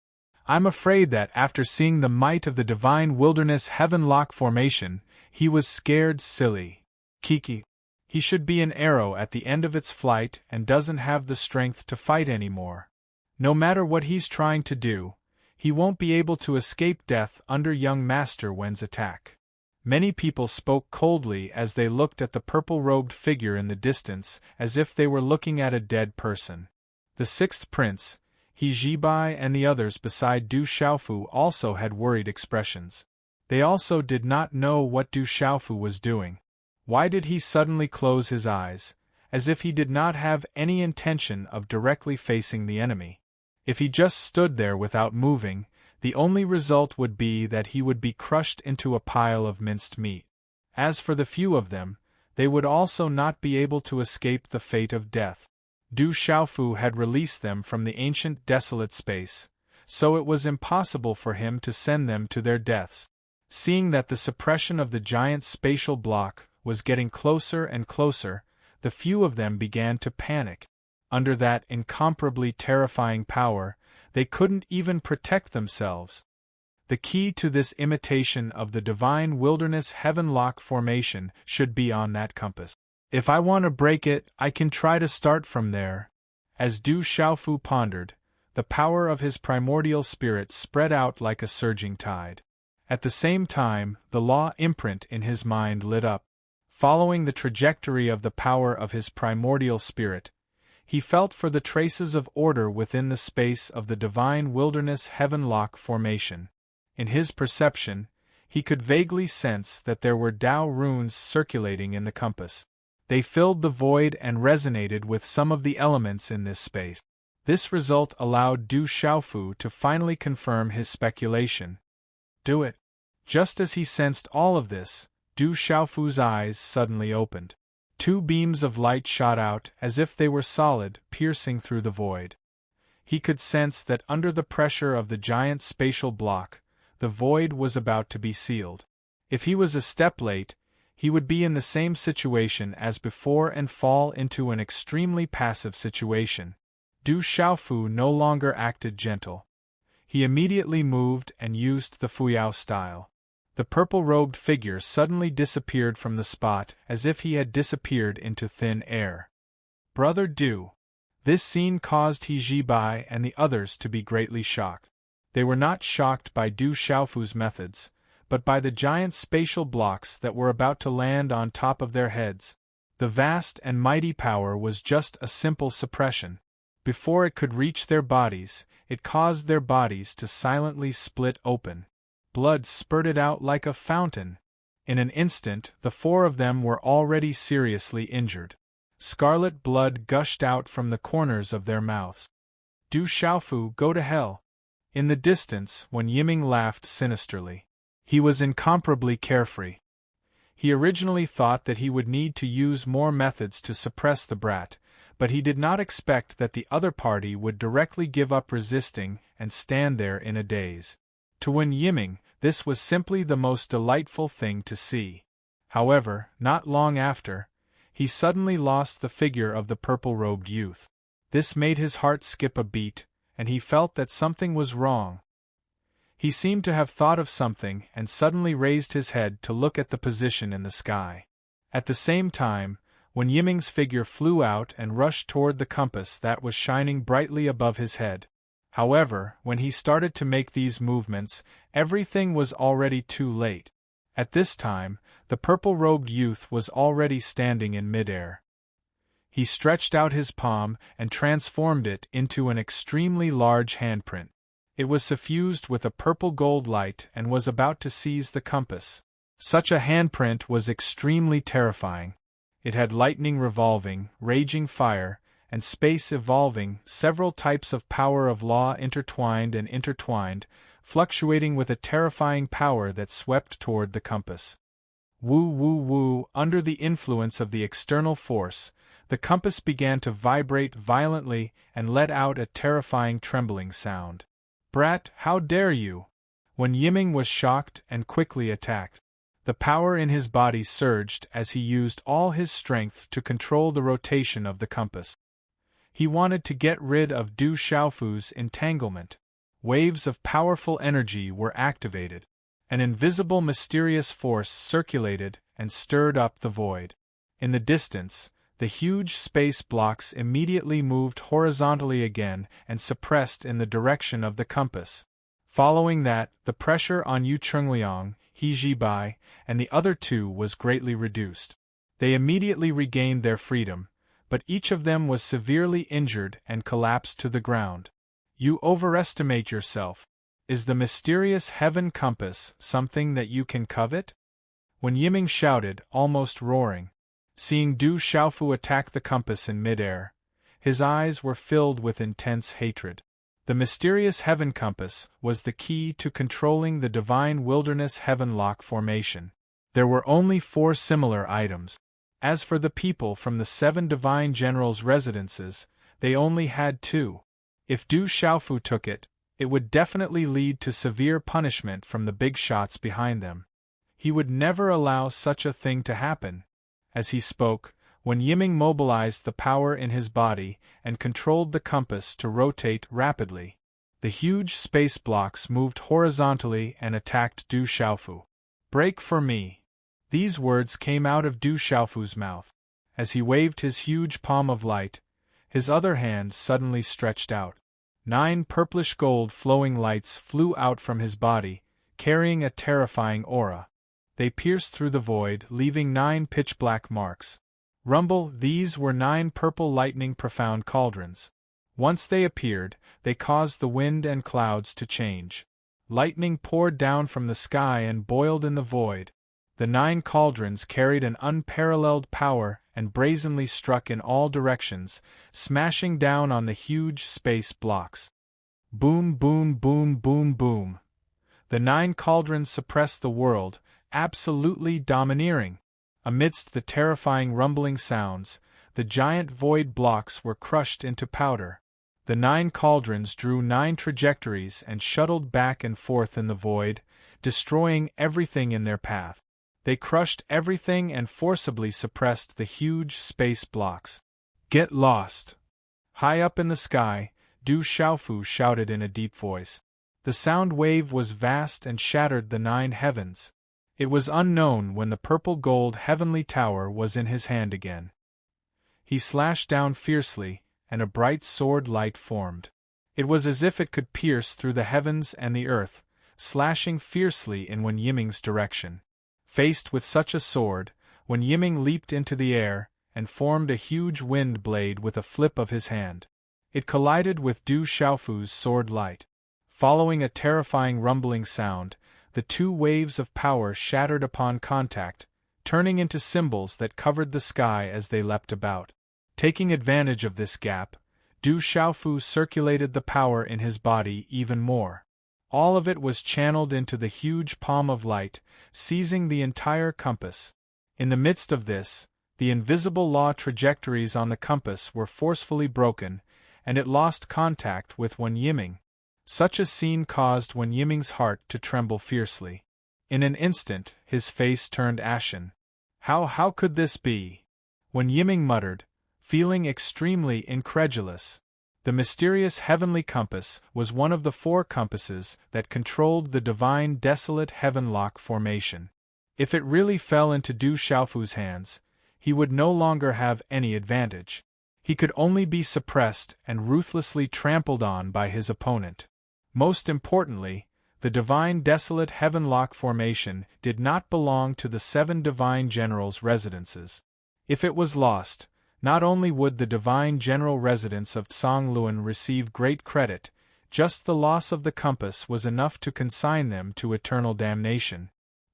I'm afraid that after seeing the might of the divine wilderness Heavenlock formation, he was scared silly. Kiki. He should be an arrow at the end of its flight and doesn't have the strength to fight anymore. No matter what he's trying to do, he won't be able to escape death under young Master Wen's attack. Many people spoke coldly as they looked at the purple-robed figure in the distance, as if they were looking at a dead person. The 6th prince, He Jibai, and the others beside Du Xiaofu also had worried expressions. They also did not know what Du Xiaofu was doing. Why did he suddenly close his eyes, as if he did not have any intention of directly facing the enemy. If he just stood there without moving, the only result would be that he would be crushed into a pile of minced meat. As for the few of them, they would also not be able to escape the fate of death. Du Xiaofu had released them from the ancient desolate space, so it was impossible for him to send them to their deaths. Seeing that the suppression of the giant spatial block was getting closer and closer, the few of them began to panic. Under that incomparably terrifying power, they couldn't even protect themselves. The key to this imitation of the divine wilderness heavenlock formation should be on that compass. If I want to break it, I can try to start from there. As Du Xiaofu pondered, the power of his primordial spirit spread out like a surging tide. At the same time, the law imprint in his mind lit up. Following the trajectory of the power of his primordial spirit, he felt for the traces of order within the space of the divine wilderness heavenlock formation. In his perception, he could vaguely sense that there were Tao runes circulating in the compass. They filled the void and resonated with some of the elements in this space. This result allowed Du Xiaofu to finally confirm his speculation. Do it. Just as he sensed all of this, Du Xiaofu's eyes suddenly opened. Two beams of light shot out as if they were solid, piercing through the void. He could sense that under the pressure of the giant spatial block, the void was about to be sealed. If he was a step late, he would be in the same situation as before and fall into an extremely passive situation. Du Xiaofu no longer acted gentle. He immediately moved and used the Fuyao style. The purple-robed figure suddenly disappeared from the spot as if he had disappeared into thin air. Brother Du. This scene caused He Jibai and the others to be greatly shocked. They were not shocked by Du Xiaofu's methods, but by the giant spatial blocks that were about to land on top of their heads. The vast and mighty power was just a simple suppression. Before it could reach their bodies, it caused their bodies to silently split open. Blood spurted out like a fountain. In an instant, the four of them were already seriously injured. Scarlet blood gushed out from the corners of their mouths. Du Xiaofu, go to hell. In the distance, Wen Yiming laughed sinisterly. He was incomparably carefree. He originally thought that he would need to use more methods to suppress the brat, but he did not expect that the other party would directly give up resisting and stand there in a daze. To Wen Yiming, this was simply the most delightful thing to see. However, not long after, he suddenly lost the figure of the purple-robed youth. This made his heart skip a beat, and he felt that something was wrong. He seemed to have thought of something and suddenly raised his head to look at the position in the sky. At the same time, Wen Yiming's figure flew out and rushed toward the compass that was shining brightly above his head. However, when he started to make these movements, everything was already too late. At this time, the purple-robed youth was already standing in midair. He stretched out his palm and transformed it into an extremely large handprint. It was suffused with a purple-gold light and was about to seize the compass. Such a handprint was extremely terrifying. It had lightning revolving, raging fire, and space evolving, several types of power of law intertwined, fluctuating with a terrifying power that swept toward the compass. Woo woo woo, under the influence of the external force, the compass began to vibrate violently and let out a terrifying trembling sound. Brat, how dare you? Wen Yiming was shocked and quickly attacked. The power in his body surged as he used all his strength to control the rotation of the compass. He wanted to get rid of Du Xiaofu's entanglement. Waves of powerful energy were activated. An invisible mysterious force circulated and stirred up the void. In the distance, the huge space blocks immediately moved horizontally again and suppressed in the direction of the compass. Following that, the pressure on Yu Chungliang, He Jibai, and the other two was greatly reduced. They immediately regained their freedom, but each of them was severely injured and collapsed to the ground. You overestimate yourself. Is the mysterious heaven compass something that you can covet? Wen Yiming shouted, almost roaring. Seeing Du Xiaofu attack the compass in midair, his eyes were filled with intense hatred. The mysterious heaven compass was the key to controlling the divine wilderness heaven-lock formation. There were only 4 similar items. As for the people from the 7 divine generals' residences, they only had 2. If Du Xiaofu took it, it would definitely lead to severe punishment from the big shots behind them. He would never allow such a thing to happen. As he spoke, Wen Yiming mobilized the power in his body and controlled the compass to rotate rapidly. The huge space blocks moved horizontally and attacked Du Xiaofu. "Break for me." These words came out of Du Xiaofu's mouth. As he waved his huge palm of light, his other hand suddenly stretched out. 9 purplish gold flowing lights flew out from his body, carrying a terrifying aura. They pierced through the void, leaving 9 pitch-black marks. Rumble, these were 9 purple lightning profound cauldrons. Once they appeared, they caused the wind and clouds to change. Lightning poured down from the sky and boiled in the void. The 9 cauldrons carried an unparalleled power and brazenly struck in all directions, smashing down on the huge space blocks. Boom, boom, boom, boom, boom. The 9 cauldrons suppressed the world, absolutely domineering. Amidst the terrifying rumbling sounds, the giant void blocks were crushed into powder. The 9 cauldrons drew 9 trajectories and shuttled back and forth in the void, destroying everything in their path. They crushed everything and forcibly suppressed the huge space blocks. "Get lost!" High up in the sky, Du Xiaofu shouted in a deep voice. The sound wave was vast and shattered the 9 heavens. It was unknown when the purple-gold heavenly tower was in his hand again. He slashed down fiercely, and a bright sword light formed. It was as if it could pierce through the heavens and the earth, slashing fiercely in Wen Yiming's direction. Faced with such a sword, Wen Yiming leaped into the air and formed a huge wind blade with a flip of his hand. It collided with Du Xiaofu's sword light. Following a terrifying rumbling sound, the 2 waves of power shattered upon contact, turning into symbols that covered the sky as they leapt about. Taking advantage of this gap, Du Xiaofu circulated the power in his body even more. All of it was channeled into the huge palm of light, seizing the entire compass. In the midst of this, the invisible law trajectories on the compass were forcefully broken, and it lost contact with Wen Yiming. Such a scene caused Wen Yiming's heart to tremble fiercely. In an instant, his face turned ashen. How could this be? Wen Yiming muttered, feeling extremely incredulous. The mysterious heavenly compass was one of the 4 compasses that controlled the divine desolate heaven-lock formation. If it really fell into Du Xiaofu's hands, he would no longer have any advantage. He could only be suppressed and ruthlessly trampled on by his opponent. Most importantly, the divine desolate heaven-lock formation did not belong to the 7 divine generals' residences. If it was lost, not only would the divine general residence of Songluan receive great credit, just the loss of the compass was enough to consign them to eternal damnation.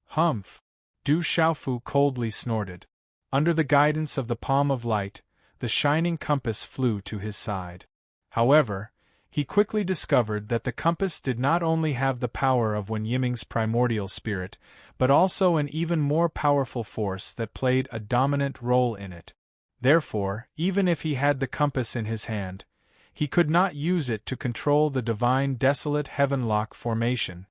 Humph! Du Xiaofu coldly snorted. Under the guidance of the palm of light, the shining compass flew to his side. However, he quickly discovered that the compass did not only have the power of Wen Yiming's primordial spirit, but also an even more powerful force that played a dominant role in it. Therefore, even if he had the compass in his hand, he could not use it to control the divine desolate heaven-lock formation.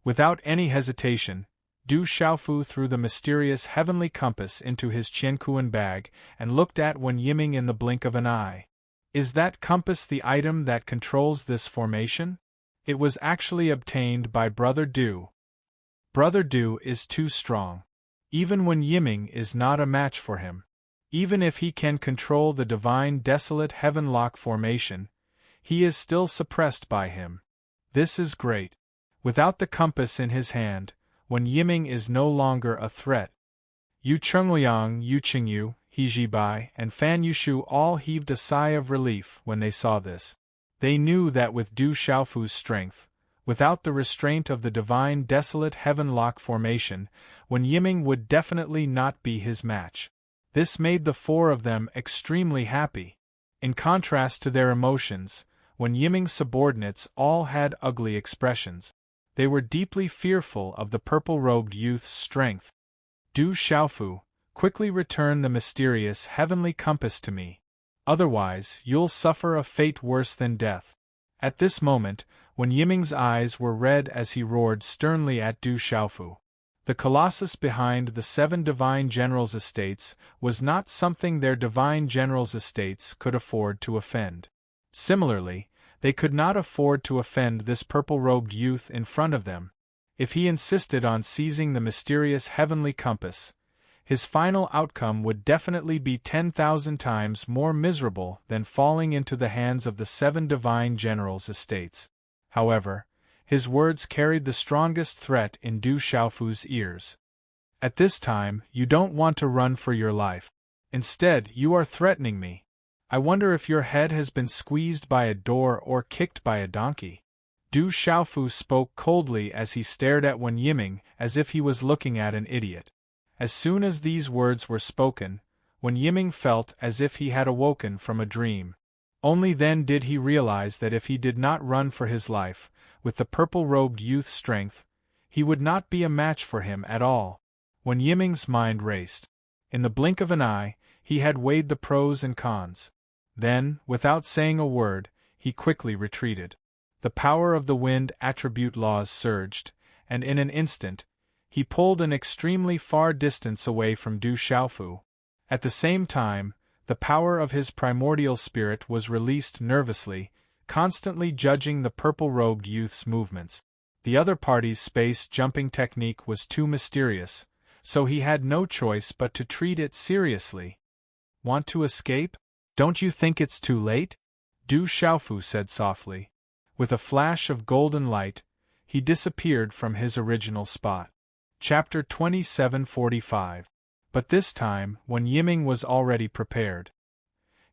Without any hesitation, Du Xiaofu threw the mysterious heavenly compass into his Qiankuan bag and looked at Wen Yiming in the blink of an eye. Is that compass the item that controls this formation? It was actually obtained by Brother Du. Brother Du is too strong. Even Wen Yiming is not a match for him. Even if he can control the divine desolate heaven-lock formation, he is still suppressed by him. This is great. Without the compass in his hand, Wen Yiming is no longer a threat. Yu Chengliang, Yu Qingyu, He Jibai, and Fan Yushu all heaved a sigh of relief when they saw this. They knew that with Du Xiaofu's strength, without the restraint of the divine desolate heaven-lock formation, Wen Yiming would definitely not be his match. This made the four of them extremely happy. In contrast to their emotions, Wen Yiming's subordinates all had ugly expressions. They were deeply fearful of the purple-robed youth's strength. Du Xiaofu, quickly return the mysterious heavenly compass to me. Otherwise, you'll suffer a fate worse than death. At this moment, Wen Yiming's eyes were red as he roared sternly at Du Xiaofu. The colossus behind the 7 divine generals' estates was not something their divine generals' estates could afford to offend. Similarly, they could not afford to offend this purple-robed youth in front of them. If he insisted on seizing the mysterious heavenly compass, his final outcome would definitely be 10,000 times more miserable than falling into the hands of the 7 divine generals' estates. However, his words carried the strongest threat in Du Xiaofu's ears. At this time, you don't want to run for your life. Instead, you are threatening me. I wonder if your head has been squeezed by a door or kicked by a donkey. Du Xiaofu spoke coldly as he stared at Wen Yiming as if he was looking at an idiot. As soon as these words were spoken, Wen Yiming felt as if he had awoken from a dream. Only then did he realize that if he did not run for his life, with the purple-robed youth's strength, he would not be a match for him at all. Wen Yiming's mind raced. In the blink of an eye, he had weighed the pros and cons. Then, without saying a word, he quickly retreated. The power of the wind attribute laws surged, and in an instant, he pulled an extremely far distance away from Du Xiaofu. At the same time, the power of his primordial spirit was released nervously, constantly judging the purple-robed youth's movements. The other party's space-jumping technique was too mysterious, so he had no choice but to treat it seriously. Want to escape? Don't you think it's too late? Du Xiaofu said softly. With a flash of golden light, he disappeared from his original spot. Chapter 2745. But this time, Wen Yiming was already prepared.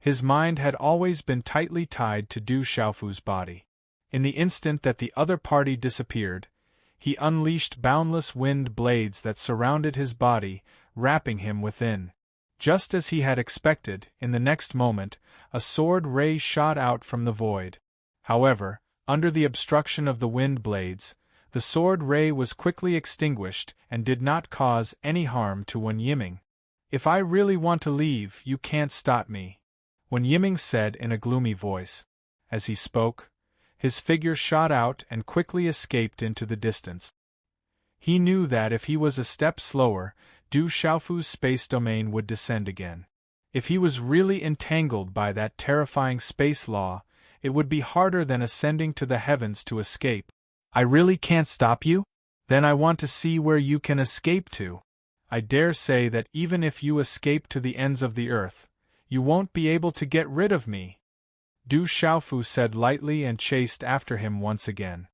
His mind had always been tightly tied to Du Xiaofu's body. In the instant that the other party disappeared, he unleashed boundless wind blades that surrounded his body, wrapping him within. Just as he had expected, in the next moment, a sword ray shot out from the void. However, under the obstruction of the wind blades, the sword ray was quickly extinguished and did not cause any harm to Wen Yiming. If I really want to leave, you can't stop me, Wen Yiming said in a gloomy voice. As he spoke, his figure shot out and quickly escaped into the distance. He knew that if he was a step slower, Du Xiaofu's space domain would descend again. If he was really entangled by that terrifying space law, it would be harder than ascending to the heavens to escape. I really can't stop you? Then I want to see where you can escape to. I dare say that even if you escape to the ends of the earth, you won't be able to get rid of me. Du Xiaofu said lightly and chased after him once again.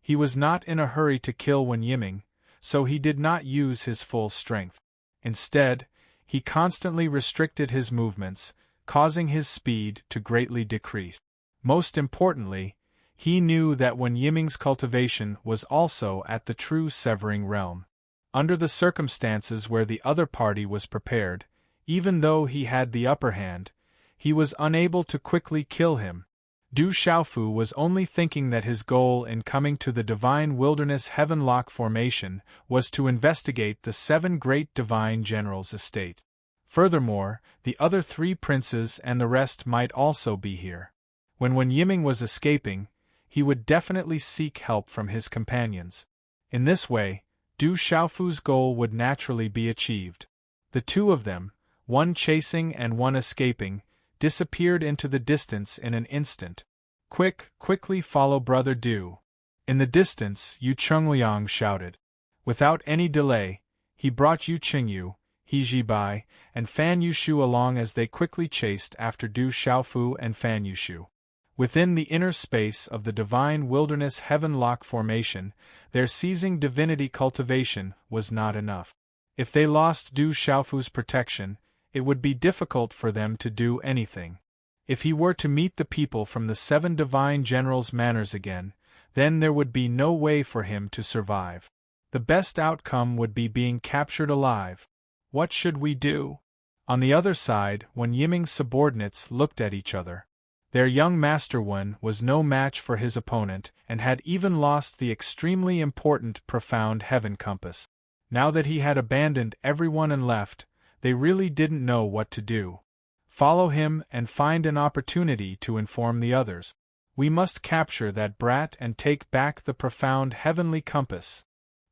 He was not in a hurry to kill Wen Yiming, so he did not use his full strength. Instead, he constantly restricted his movements, causing his speed to greatly decrease. Most importantly, he knew that Wen Yiming's cultivation was also at the true severing realm. Under the circumstances where the other party was prepared, even though he had the upper hand, he was unable to quickly kill him. Du Xiaofu was only thinking that his goal in coming to the Divine Wilderness Heavenlock Formation was to investigate the 7 great divine generals' estate. Furthermore, the other 3 princes and the rest might also be here. When Wen Yiming was escaping, he would definitely seek help from his companions. In this way, Du Xiaofu's goal would naturally be achieved. The 2 of them, one chasing and one escaping, disappeared into the distance in an instant. Quickly follow Brother Du. In the distance, Yu Chengliang shouted. Without any delay, he brought Yu Qingyu, He Jibai, and Fan Yushu along as they quickly chased after Du Xiaofu and Fan Yushu. Within the inner space of the Divine Wilderness Heavenlock Formation, their seizing divinity cultivation was not enough. If they lost Du Xiaofu's protection, it would be difficult for them to do anything. If he were to meet the people from the 7 divine generals' manors again, then there would be no way for him to survive. The best outcome would be being captured alive. What should we do? On the other side, when Yiming's subordinates looked at each other, their young Master Wen was no match for his opponent and had even lost the extremely important profound heaven compass. Now that he had abandoned everyone and left, they really didn't know what to do. Follow him and find an opportunity to inform the others. We must capture that brat and take back the profound heavenly compass.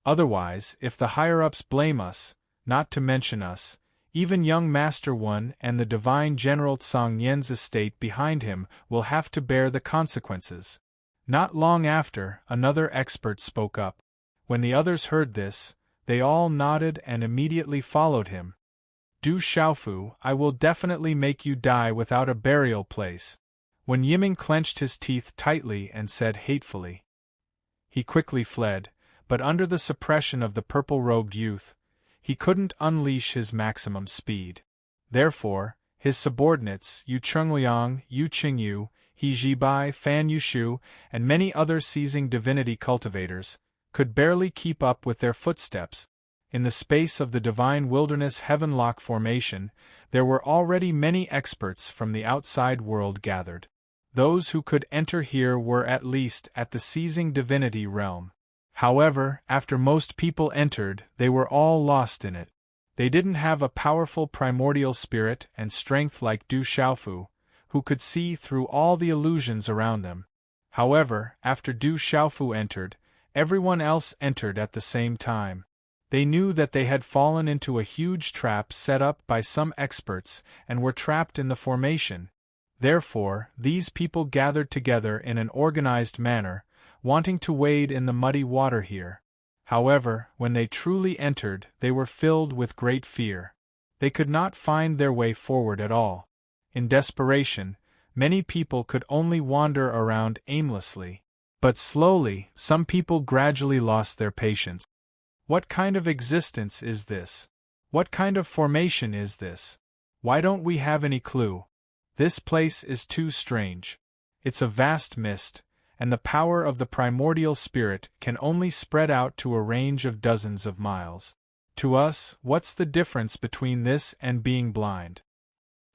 Otherwise, if the higher-ups blame us, not to mention us, even young Master Wen and the divine General Tsang Yen's estate behind him will have to bear the consequences. Not long after, another expert spoke up. When the others heard this, they all nodded and immediately followed him. Du Xiaofu, I will definitely make you die without a burial place. When Yiming clenched his teeth tightly and said hatefully. He quickly fled, but under the suppression of the purple-robed youth, he couldn't unleash his maximum speed. Therefore, his subordinates, Yu Chungliang, Yu Qingyu, He Jibai, Fan Yushu, and many other seizing divinity cultivators, could barely keep up with their footsteps. In the space of the divine wilderness heavenlock formation, there were already many experts from the outside world gathered. Those who could enter here were at least at the seizing divinity realm. However, after most people entered, they were all lost in it. They didn't have a powerful primordial spirit and strength like Du Xiaofu, who could see through all the illusions around them. However, after Du Xiaofu entered, everyone else entered at the same time. They knew that they had fallen into a huge trap set up by some experts and were trapped in the formation. Therefore, these people gathered together in an organized manner, wanting to wade in the muddy water here. However, when they truly entered, they were filled with great fear. They could not find their way forward at all. In desperation, many people could only wander around aimlessly. But slowly, some people gradually lost their patience. What kind of existence is this? What kind of formation is this? Why don't we have any clue? This place is too strange. It's a vast mist, and the power of the primordial spirit can only spread out to a range of dozens of miles. To us, what's the difference between this and being blind?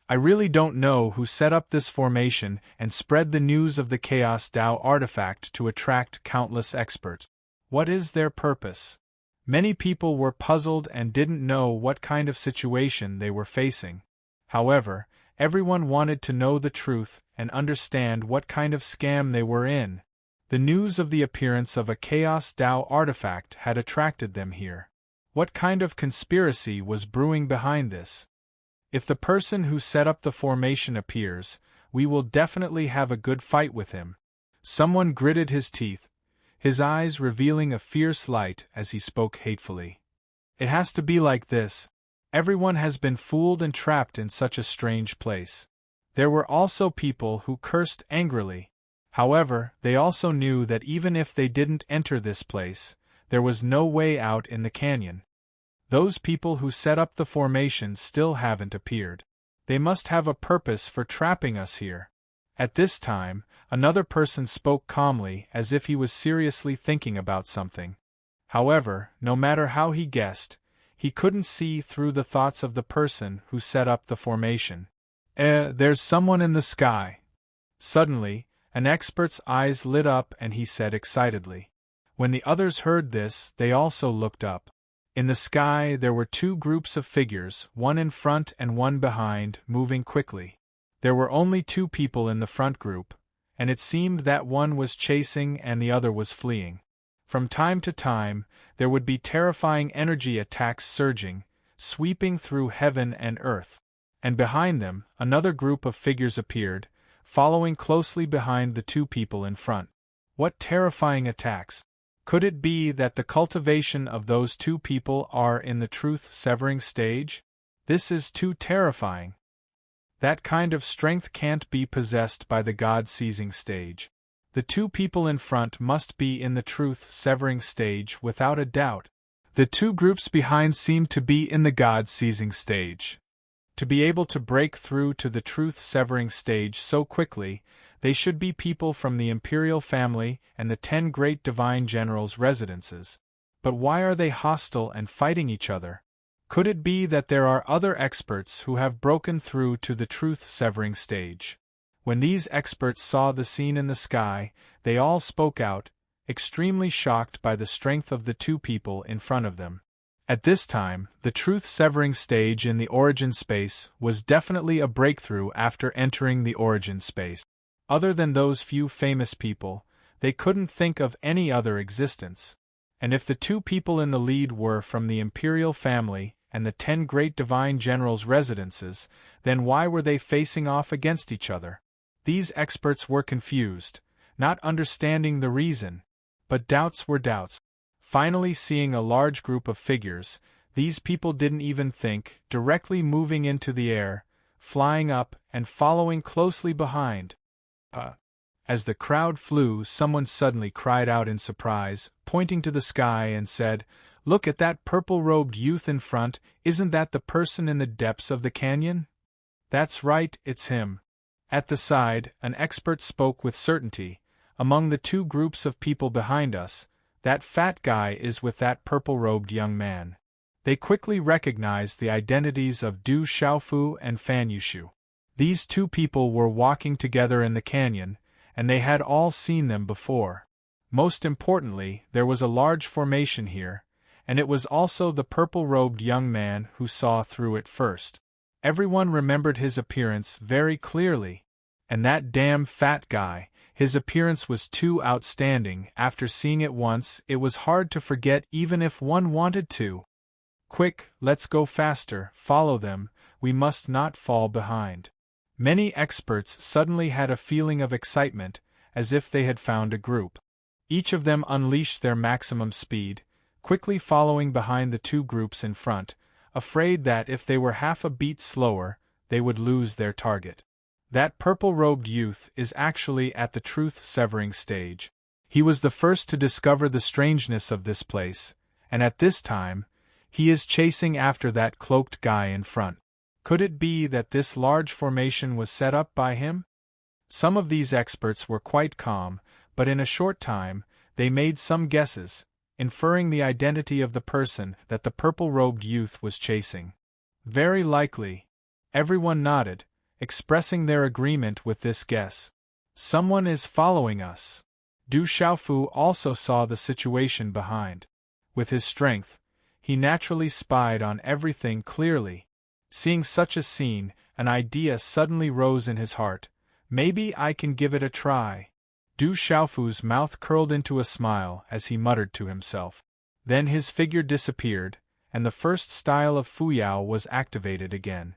I really don't know who set up this formation and spread the news of the Chaos Dao artifact to attract countless experts. What is their purpose? Many people were puzzled and didn't know what kind of situation they were facing. However, everyone wanted to know the truth and understand what kind of scam they were in. The news of the appearance of a Chaos Dao artifact had attracted them here. What kind of conspiracy was brewing behind this? If the person who set up the formation appears, we will definitely have a good fight with him. Someone gritted his teeth, his eyes revealing a fierce light as he spoke hatefully. It has to be like this. Everyone has been fooled and trapped in such a strange place. There were also people who cursed angrily. However, they also knew that even if they didn't enter this place, there was no way out in the canyon. Those people who set up the formation still haven't appeared. They must have a purpose for trapping us here. At this time, another person spoke calmly as if he was seriously thinking about something. However, no matter how he guessed, he couldn't see through the thoughts of the person who set up the formation. There's someone in the sky. Suddenly, an expert's eyes lit up and he said excitedly. When the others heard this, they also looked up. In the sky there were two groups of figures, one in front and one behind, moving quickly. There were only two people in the front group, and it seemed that one was chasing and the other was fleeing. From time to time, there would be terrifying energy attacks surging, sweeping through heaven and earth. And behind them, another group of figures appeared, following closely behind the two people in front. What terrifying attacks! Could it be that the cultivation of those two people are in the truth-severing stage? This is too terrifying. That kind of strength can't be possessed by the God-seizing stage. The two people in front must be in the truth-severing stage without a doubt. The two groups behind seem to be in the God-seizing stage. To be able to break through to the truth-severing stage so quickly, they should be people from the imperial family and the 10 great divine generals' residences. But why are they hostile and fighting each other? Could it be that there are other experts who have broken through to the truth-severing stage? When these experts saw the scene in the sky, they all spoke out, extremely shocked by the strength of the two people in front of them. At this time, the truth-severing stage in the origin space was definitely a breakthrough after entering the origin space. Other than those few famous people, they couldn't think of any other existence. And if the two people in the lead were from the imperial family and the 10 great divine generals' residences, then why were they facing off against each other? These experts were confused, not understanding the reason, but doubts were doubts. Finally, seeing a large group of figures, these people didn't even think, directly moving into the air, flying up and following closely behind. As the crowd flew, someone suddenly cried out in surprise, pointing to the sky and said, "Look at that purple-robed youth in front, isn't that the person in the depths of the canyon?" "That's right, it's him." At the side, an expert spoke with certainty, "Among the two groups of people behind us, that fat guy is with that purple-robed young man." They quickly recognized the identities of Du Xiaofu and Fan Yushu. These two people were walking together in the canyon, and they had all seen them before. Most importantly, there was a large formation here, and it was also the purple-robed young man who saw through it first. Everyone remembered his appearance very clearly. And that damn fat guy, his appearance was too outstanding. After seeing it once, it was hard to forget even if one wanted to. "Quick, let's go faster, follow them, we must not fall behind." Many experts suddenly had a feeling of excitement, as if they had found a group. Each of them unleashed their maximum speed, quickly following behind the two groups in front, afraid that if they were half a beat slower, they would lose their target. That purple-robed youth is actually at the truth-severing stage. He was the first to discover the strangeness of this place, and at this time, he is chasing after that cloaked guy in front. Could it be that this large formation was set up by him? Some of these experts were quite calm, but in a short time, they made some guesses, inferring the identity of the person that the purple-robed youth was chasing. Very likely. Everyone nodded, expressing their agreement with this guess. Someone is following us. Du Xiaofu also saw the situation behind. With his strength, he naturally spied on everything clearly. Seeing such a scene, an idea suddenly rose in his heart. Maybe I can give it a try. Du Xiaofu's mouth curled into a smile as he muttered to himself. Then his figure disappeared, and the first style of Fuyao was activated again.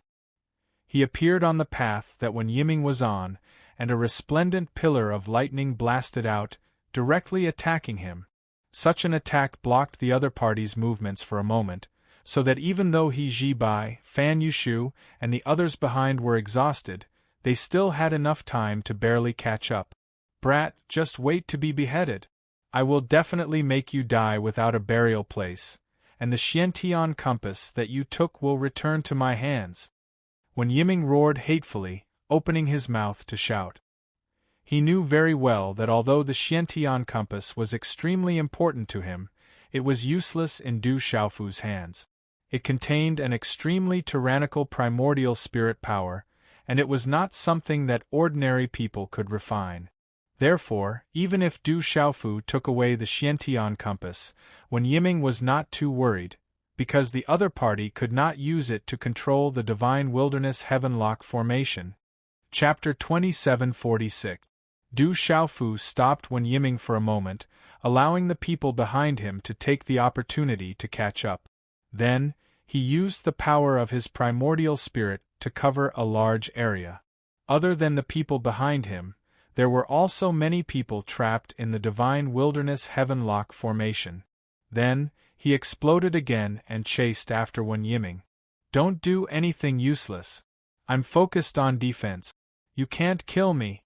He appeared on the path that Wen Yiming was on, and a resplendent pillar of lightning blasted out, directly attacking him. Such an attack blocked the other party's movements for a moment, so that even though He Zibai, Fan Yushu, and the others behind were exhausted, they still had enough time to barely catch up. "Brat, just wait to be beheaded. I will definitely make you die without a burial place, and the Xiantian compass that you took will return to my hands." Wen Yiming roared hatefully, opening his mouth to shout. He knew very well that although the Xiantian compass was extremely important to him, it was useless in Du Xiaofu's hands. It contained an extremely tyrannical primordial spirit power, and it was not something that ordinary people could refine. Therefore, even if Du Xiaofu took away the Xiantian compass, Wen Yiming was not too worried, because the other party could not use it to control the Divine Wilderness Heavenlock formation. Chapter 2746. Du Xiaofu stopped Wen Yiming for a moment, allowing the people behind him to take the opportunity to catch up. Then, he used the power of his primordial spirit to cover a large area. Other than the people behind him, there were also many people trapped in the Divine Wilderness Heavenlock formation. Then, he exploded again and chased after Wen Yiming. "Don't do anything useless. I'm focused on defense. You can't kill me,"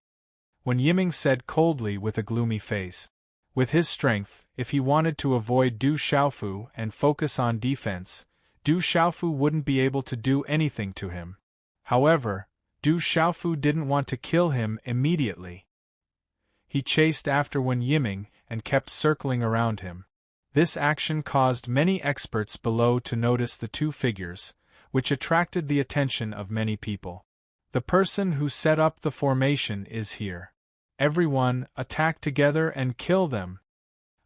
Wen Yiming said coldly with a gloomy face. With his strength, if he wanted to avoid Du Xiaofu and focus on defense, Du Xiaofu wouldn't be able to do anything to him. However, Du Xiaofu didn't want to kill him immediately. He chased after Wen Yiming and kept circling around him. This action caused many experts below to notice the two figures, which attracted the attention of many people. The person who set up the formation is here. Everyone, attack together and kill them.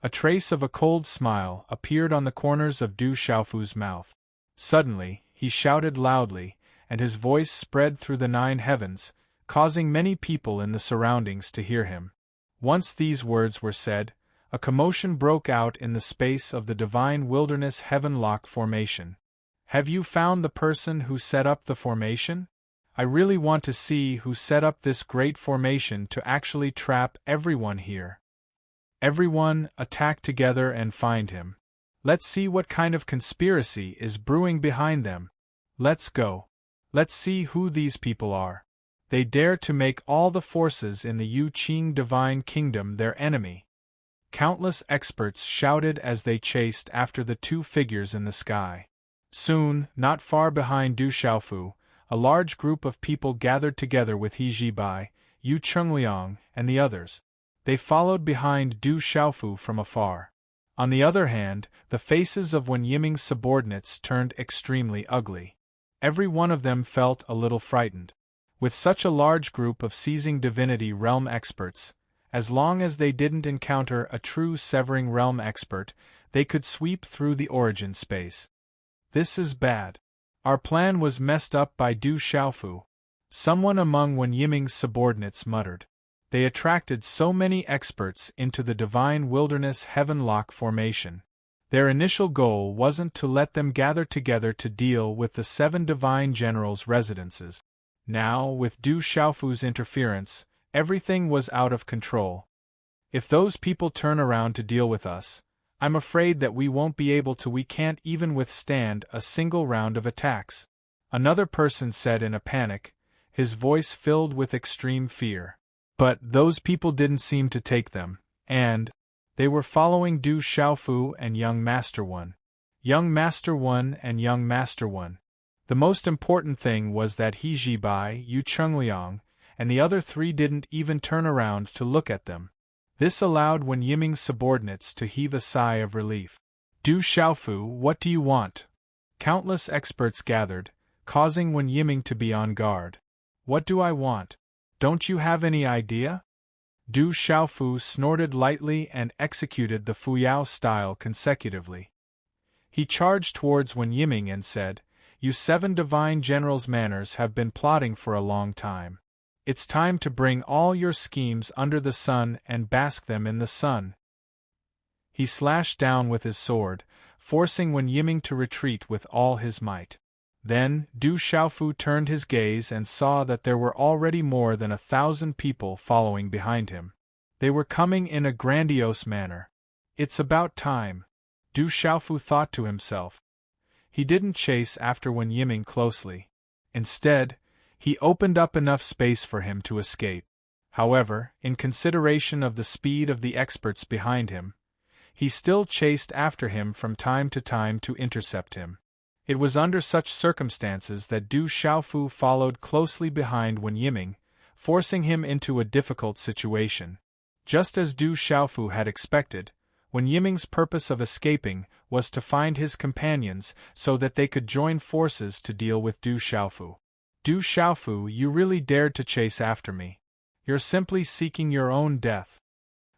A trace of a cold smile appeared on the corners of Du Xiaofu's mouth. Suddenly, he shouted loudly, and his voice spread through the 9 heavens, causing many people in the surroundings to hear him. Once these words were said, a commotion broke out in the space of the divine wilderness heavenlock formation. Have you found the person who set up the formation? I really want to see who set up this great formation to actually trap everyone here. Everyone, attack together and find him. Let's see what kind of conspiracy is brewing behind them. Let's go. Let's see who these people are. They dare to make all the forces in the Yu Qing divine kingdom their enemy. Countless experts shouted as they chased after the two figures in the sky. Soon, not far behind Du Xiaofu, a large group of people gathered together with He Zhibai, Yu Chengliang, and the others. They followed behind Du Xiaofu from afar. On the other hand, the faces of Wen Yiming's subordinates turned extremely ugly. Every one of them felt a little frightened. With such a large group of seizing divinity realm experts, as long as they didn't encounter a true severing realm expert, they could sweep through the origin space. This is bad. Our plan was messed up by Du Xiaofu. Someone among Wen Yiming's subordinates muttered. They attracted so many experts into the divine wilderness heavenlock formation. Their initial goal wasn't to let them gather together to deal with the 7 divine generals' residences. Now, with Du Xiaofu's interference, everything was out of control. If those people turn around to deal with us, I'm afraid that we won't be able to. We can't even withstand a single round of attacks. Another person said in a panic, his voice filled with extreme fear. But those people didn't seem to take them, and they were following Du Xiaofu and Young Master One. Young Master One and Young Master One. The most important thing was that He Zhibai, Yu Chengliang, and the other 3 didn't even turn around to look at them. This allowed Wen Yiming's subordinates to heave a sigh of relief. Du Xiaofu, what do you want? Countless experts gathered, causing Wen Yiming to be on guard. What do I want? Don't you have any idea? Du Xiaofu snorted lightly and executed the Fuyao style consecutively. He charged towards Wen Yiming and said, You 7 divine generals' manners have been plotting for a long time. It's time to bring all your schemes under the sun and bask them in the sun. He slashed down with his sword, forcing Wen Yiming to retreat with all his might. Then, Du Xiaofu turned his gaze and saw that there were already more than 1,000 people following behind him. They were coming in a grandiose manner. It's about time, Du Xiaofu thought to himself. He didn't chase after Wen Yiming closely. Instead, he opened up enough space for him to escape. However, in consideration of the speed of the experts behind him, he still chased after him from time to time to intercept him. It was under such circumstances that Du Xiaofu followed closely behind Wen Yiming, forcing him into a difficult situation. Just as Du Xiaofu had expected, Wen Yiming's purpose of escaping was to find his companions so that they could join forces to deal with Du Xiaofu. Du Xiaofu, you really dared to chase after me. You're simply seeking your own death.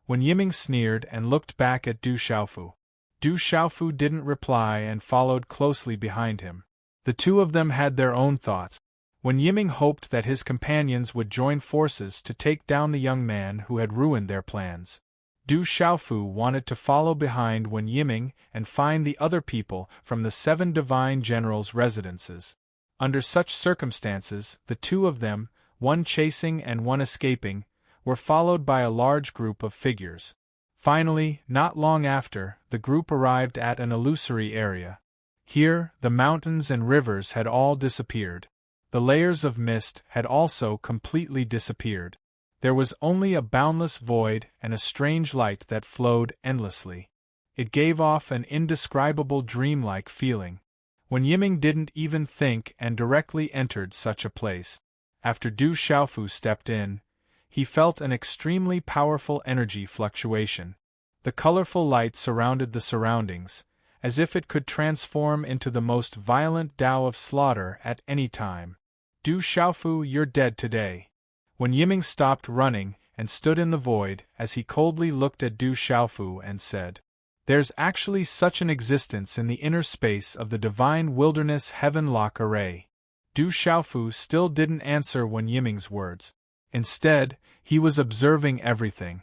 Wen Yiming sneered and looked back at Du Xiaofu. Du Xiaofu didn't reply and followed closely behind him. The two of them had their own thoughts. Wen Yiming hoped that his companions would join forces to take down the young man who had ruined their plans. Du Xiaofu wanted to follow behind Wen Yiming and find the other people from the 7 divine generals' residences. Under such circumstances, the two of them, one chasing and one escaping, were followed by a large group of figures. Finally, not long after, the group arrived at an illusory area. Here, the mountains and rivers had all disappeared. The layers of mist had also completely disappeared. There was only a boundless void and a strange light that flowed endlessly. It gave off an indescribable dreamlike feeling. Wen Yiming didn't even think and directly entered such a place. After Du Xiaofu stepped in, he felt an extremely powerful energy fluctuation. The colorful light surrounded the surroundings, as if it could transform into the most violent Tao of slaughter at any time. Du Xiaofu, you're dead today. When Yiming stopped running and stood in the void as he coldly looked at Du Xiaofu and said, "There's actually such an existence in the inner space of the divine wilderness heaven-lock array." Du Xiaofu still didn't answer when Yiming's words. Instead, he was observing everything.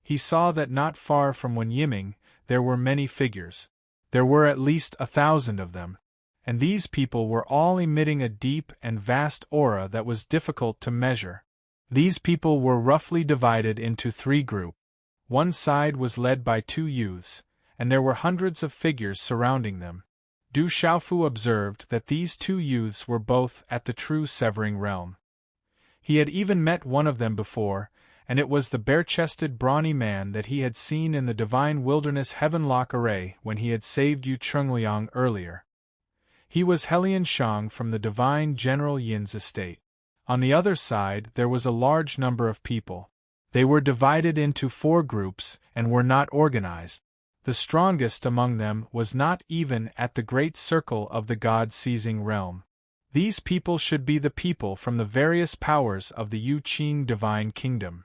He saw that not far from Wen Yiming, there were many figures. There were at least 1,000 of them, and these people were all emitting a deep and vast aura that was difficult to measure. These people were roughly divided into 3 groups. One side was led by 2 youths, and there were hundreds of figures surrounding them. Du Xiaofu observed that these 2 youths were both at the true severing realm. He had even met one of them before, and it was the bare-chested brawny man that he had seen in the divine wilderness heaven-lock array when he had saved Yu Chungliang earlier. He was Helian Shang from the divine General Yin's estate. On the other side there was a large number of people. They were divided into 4 groups and were not organized. The strongest among them was not even at the great circle of the God-seizing realm. These people should be the people from the various powers of the Yu Qing divine kingdom.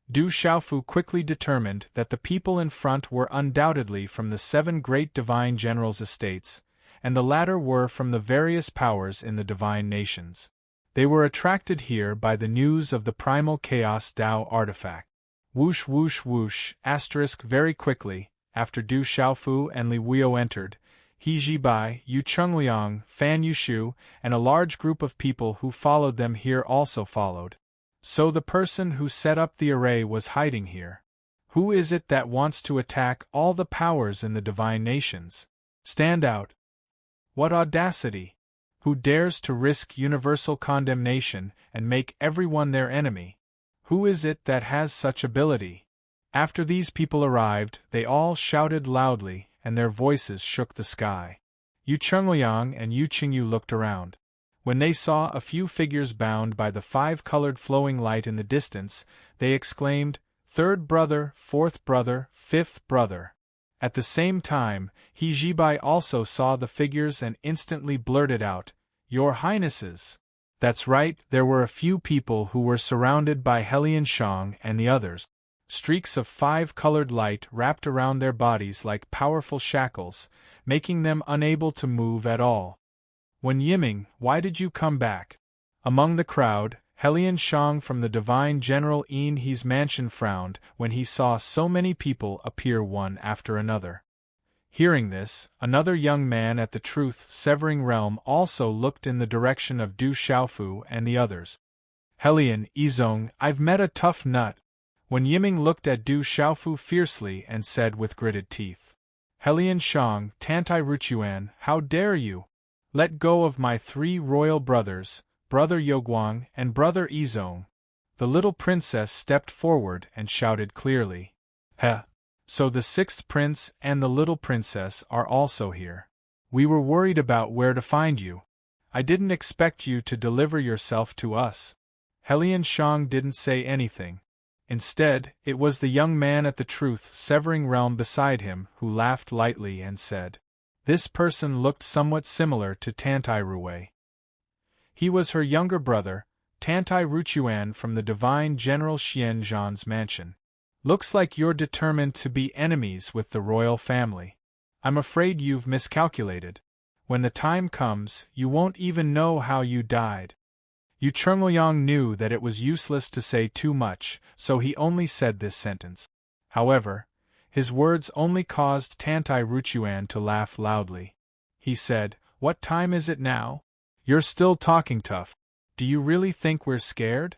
Du Xiaofu quickly determined that the people in front were undoubtedly from the 7 great divine generals' estates, and the latter were from the various powers in the divine nations. They were attracted here by the news of the primal chaos Tao artifact. Whoosh whoosh whoosh, asterisk very quickly, after Du Xiaofu and Li Wuo entered, He Jibai, Yu Chungliang, Fan Yushu, and a large group of people who followed them here also followed. So the person who set up the array was hiding here. Who is it that wants to attack all the powers in the divine nations? Stand out. What audacity! Who dares to risk universal condemnation and make everyone their enemy? Who is it that has such ability? After these people arrived, they all shouted loudly, and their voices shook the sky. Yu Chungliang and Yu Qingyu looked around. When they saw a few figures bound by the 5-colored flowing light in the distance, they exclaimed, "Third brother, 4th brother, 5th brother." At the same time, He Jibai also saw the figures and instantly blurted out, "Your Highnesses!" That's right, there were a few people who were surrounded by Helian Shang and the others. Streaks of 5-colored light wrapped around their bodies like powerful shackles, making them unable to move at all. "Wen Yiming, why did you come back?" Among the crowd, Helian Shang from the divine General Yin He's mansion frowned when he saw so many people appear one after another. Hearing this, another young man at the truth-severing realm also looked in the direction of Du Xiaofu and the others. "Helian, Izong, I've met a tough nut." Wen Yiming looked at Du Xiaofu fiercely and said with gritted teeth, "Helian Shang, Tantai Ruchuan, how dare you? Let go of my 3 royal brothers, Brother Yoguang and Brother Izong." The little princess stepped forward and shouted clearly, "Heh! So the 6th prince and the little princess are also here. We were worried about where to find you. I didn't expect you to deliver yourself to us." Helian Shang didn't say anything. Instead, it was the young man at the truth-severing realm beside him who laughed lightly and said, "This person looked somewhat similar to Tantai Ruwei." He was her younger brother, Tantai Ruchuan from the divine General Xian Zhan's mansion. "Looks like you're determined to be enemies with the royal family. I'm afraid you've miscalculated. When the time comes, you won't even know how you died." Yu Chungliang knew that it was useless to say too much, so he only said this sentence. However, his words only caused Tantai Ruchuan to laugh loudly. He said, "What time is it now? You're still talking tough. Do you really think we're scared?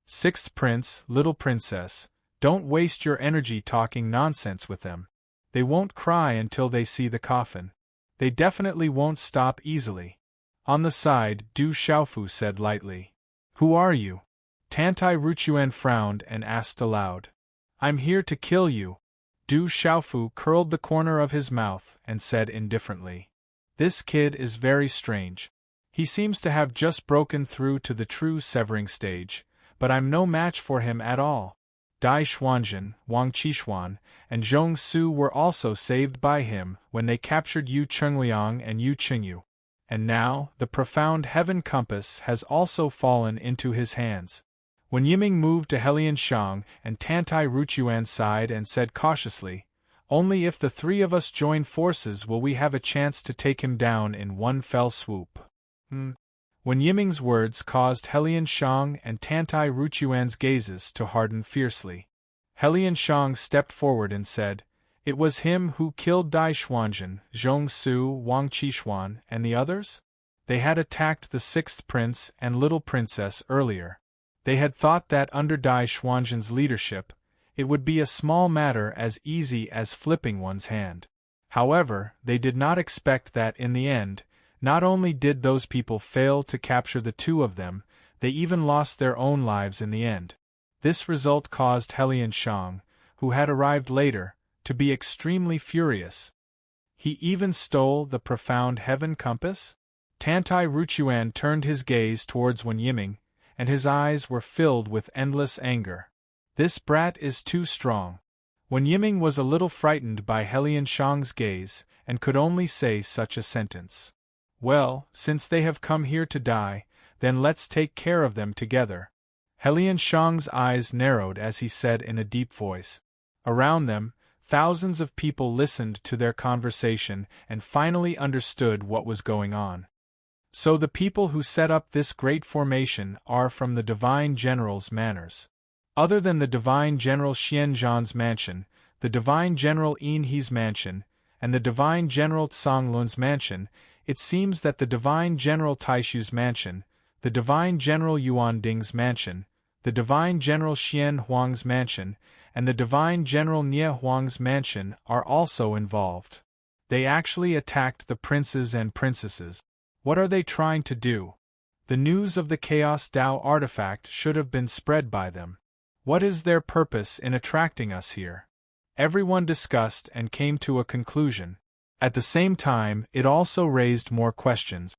6th prince, little princess, don't waste your energy talking nonsense with them. They won't cry until they see the coffin. They definitely won't stop easily." On the side, Du Xiaofu said lightly, "Who are you?" Tantai Ruchuan frowned and asked aloud, "I'm here to kill you." Du Xiaofu curled the corner of his mouth and said indifferently, "This kid is very strange. He seems to have just broken through to the true severing stage, but I'm no match for him at all. Dai Xuanzhen, Wang Qishuan, and Zhong Su were also saved by him when they captured Yu Chengliang and Yu Qingyu. And now, the profound heaven compass has also fallen into his hands. When Yiming moved to Helian Shang and Tantai Ruchuan's side and said cautiously, "Only if the three of us join forces will we have a chance to take him down in one fell swoop." When Yiming's words caused Helian Shang and Tantai Ruchuan's gazes to harden fiercely. Helian Shang stepped forward and said, "It was him who killed Dai Xuanzhen, Zhong Su, Wang Qishuan, and the others? They had attacked the sixth prince and little princess earlier. They had thought that under Dai Xuanzhen's leadership, it would be a small matter as easy as flipping one's hand. However, they did not expect that in the end, not only did those people fail to capture the two of them, they even lost their own lives in the end. This result caused Helian Shang, who had arrived later, to be extremely furious. He even stole the profound heaven compass?" Tantai Ruchuan turned his gaze towards Wen Yiming, and his eyes were filled with endless anger. "This brat is too strong." Wen Yiming was a little frightened by Helian Shang's gaze, and could only say such a sentence. "Well, since they have come here to die, then let's take care of them together." Helian Shang's eyes narrowed as he said in a deep voice. Around them, thousands of people listened to their conversation and finally understood what was going on. "So the people who set up this great formation are from the Divine General's manors. Other than the Divine General Xian Zhan's mansion, the Divine General Yin He's mansion, and the Divine General Tsang Lun's mansion, it seems that the Divine General Taishu's mansion, the Divine General Yuan Ding's mansion, the Divine General Xian Huang's mansion, and the Divine General Nie Huang's mansion are also involved. They actually attacked the princes and princesses. What are they trying to do? The news of the Chaos Dao artifact should have been spread by them. What is their purpose in attracting us here?" Everyone discussed and came to a conclusion. At the same time, it also raised more questions.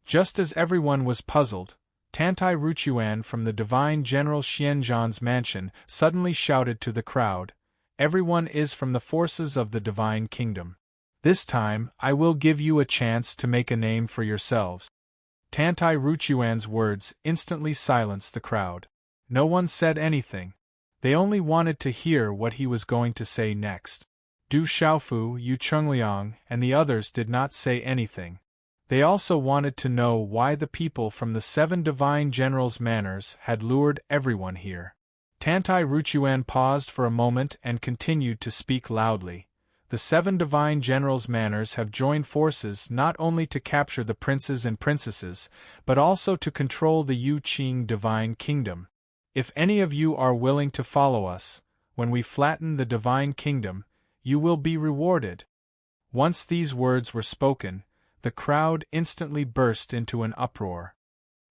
Just as everyone was puzzled, Tantai Ruchuan from the Divine General Xianzhan's mansion suddenly shouted to the crowd, "Everyone is from the forces of the Divine Kingdom. This time, I will give you a chance to make a name for yourselves." Tantai Ruchuan's words instantly silenced the crowd. No one said anything. They only wanted to hear what he was going to say next. Du Xiaofu, Yu Chengliang, and the others did not say anything. They also wanted to know why the people from the seven Divine Generals' manors had lured everyone here. Tantai Ruchuan paused for a moment and continued to speak loudly. "The seven Divine Generals' manors have joined forces not only to capture the princes and princesses, but also to control the Yu Qing Divine Kingdom. If any of you are willing to follow us, when we flatten the Divine Kingdom, you will be rewarded." Once these words were spoken, the crowd instantly burst into an uproar.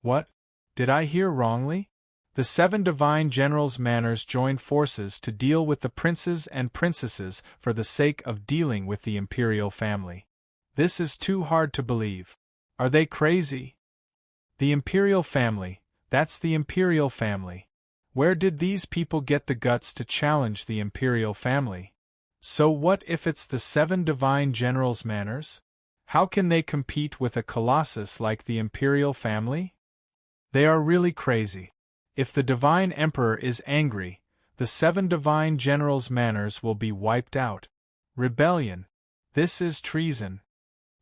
"What? Did I hear wrongly? The seven Divine Generals' manors joined forces to deal with the princes and princesses for the sake of dealing with the imperial family. This is too hard to believe. Are they crazy? The imperial family, that's the imperial family. Where did these people get the guts to challenge the imperial family? So what if it's the seven Divine Generals' manors? How can they compete with a colossus like the imperial family? They are really crazy. If the Divine Emperor is angry, the seven Divine Generals' manors will be wiped out. Rebellion. This is treason."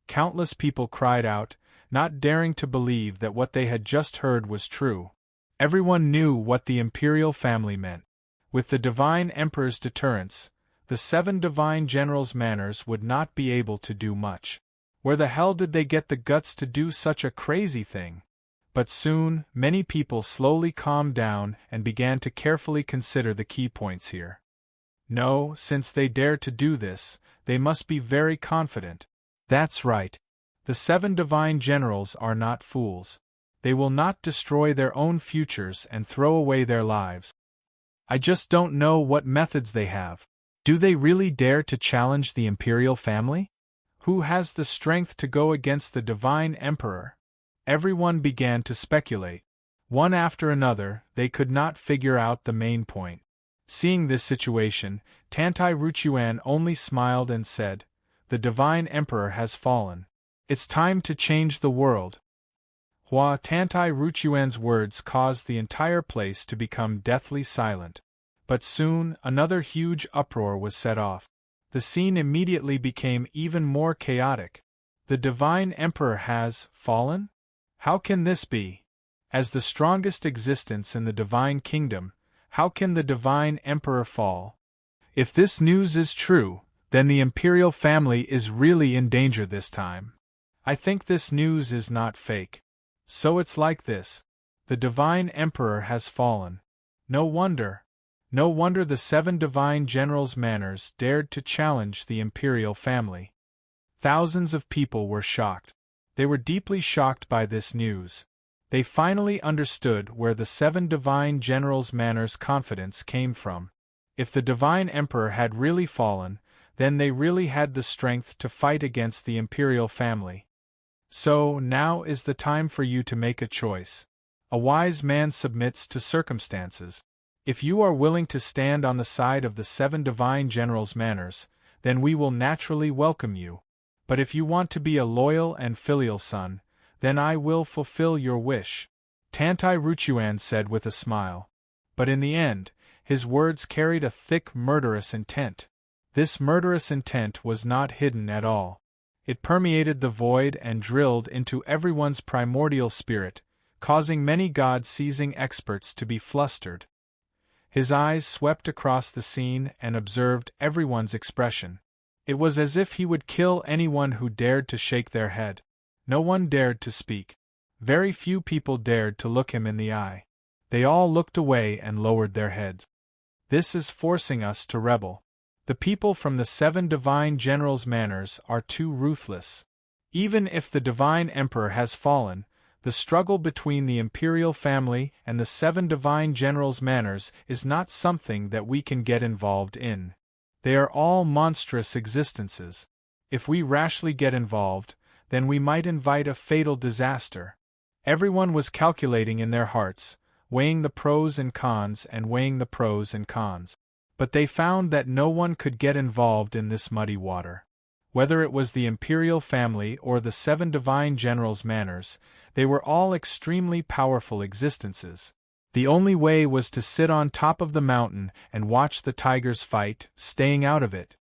Countless people cried out, not daring to believe that what they had just heard was true. Everyone knew what the imperial family meant. With the Divine Emperor's deterrence, the seven Divine Generals' manors would not be able to do much. Where the hell did they get the guts to do such a crazy thing? But soon, many people slowly calmed down and began to carefully consider the key points here. No, since they dare to do this, they must be very confident. That's right. The seven Divine Generals are not fools. They will not destroy their own futures and throw away their lives. I just don't know what methods they have. Do they really dare to challenge the imperial family? Who has the strength to go against the Divine Emperor? Everyone began to speculate. One after another, they could not figure out the main point. Seeing this situation, Tantai Ruchuan only smiled and said, "The Divine Emperor has fallen. It's time to change the world." Hua Tantai Ruchuan's words caused the entire place to become deathly silent. But soon, another huge uproar was set off. The scene immediately became even more chaotic. The Divine Emperor has fallen? How can this be? As the strongest existence in the Divine Kingdom, how can the Divine Emperor fall? If this news is true, then the imperial family is really in danger this time. I think this news is not fake. So it's like this. The Divine Emperor has fallen. No wonder. No wonder the 7 divine generals' manners dared to challenge the imperial family. Thousands of people were shocked. They were deeply shocked by this news. They finally understood where the 7 divine generals' manners' confidence came from. If the Divine Emperor had really fallen, then they really had the strength to fight against the imperial family. So, now is the time for you to make a choice. A wise man submits to circumstances. If you are willing to stand on the side of the 7 divine generals' manners, then we will naturally welcome you. But if you want to be a loyal and filial son, then I will fulfill your wish, Tantai Ruchuan said with a smile. But in the end, his words carried a thick murderous intent. This murderous intent was not hidden at all. It permeated the void and drilled into everyone's primordial spirit, causing many god-seizing experts to be flustered. His eyes swept across the scene and observed everyone's expression. It was as if he would kill anyone who dared to shake their head. No one dared to speak. Very few people dared to look him in the eye. They all looked away and lowered their heads. This is forcing us to rebel. The people from the 7 divine generals' manners are too ruthless. Even if the Divine Emperor has fallen, the struggle between the imperial family and the 7 divine generals' manners is not something that we can get involved in. They are all monstrous existences. If we rashly get involved, then we might invite a fatal disaster. Everyone was calculating in their hearts, weighing the pros and cons and weighing the pros and cons. But they found that no one could get involved in this muddy water. Whether it was the imperial family or the 7 divine generals' manners, they were all extremely powerful existences. The only way was to sit on top of the mountain and watch the tigers fight, staying out of it.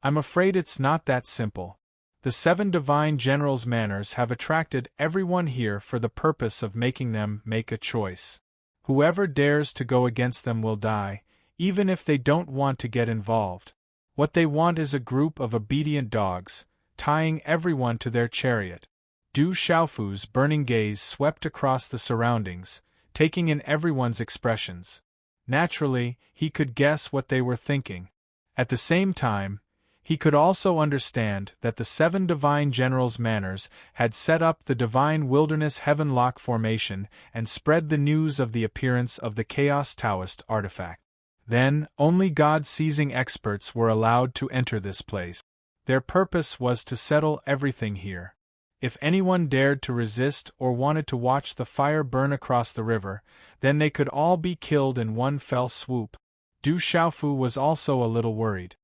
I'm afraid it's not that simple. The 7 divine generals' manners have attracted everyone here for the purpose of making them make a choice. Whoever dares to go against them will die, even if they don't want to get involved. What they want is a group of obedient dogs, tying everyone to their chariot. Du Xiaofu's burning gaze swept across the surroundings, taking in everyone's expressions. Naturally, he could guess what they were thinking. At the same time, he could also understand that the 7 divine generals' manners had set up the divine wilderness Heavenlock formation and spread the news of the appearance of the Chaos Taoist artifact. Then, only god-seizing experts were allowed to enter this place. Their purpose was to settle everything here. If anyone dared to resist or wanted to watch the fire burn across the river, then they could all be killed in one fell swoop. Du Xiaofu was also a little worried.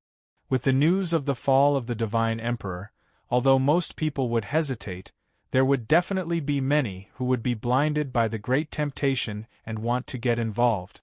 With the news of the fall of the Divine Emperor, although most people would hesitate, there would definitely be many who would be blinded by the great temptation and want to get involved.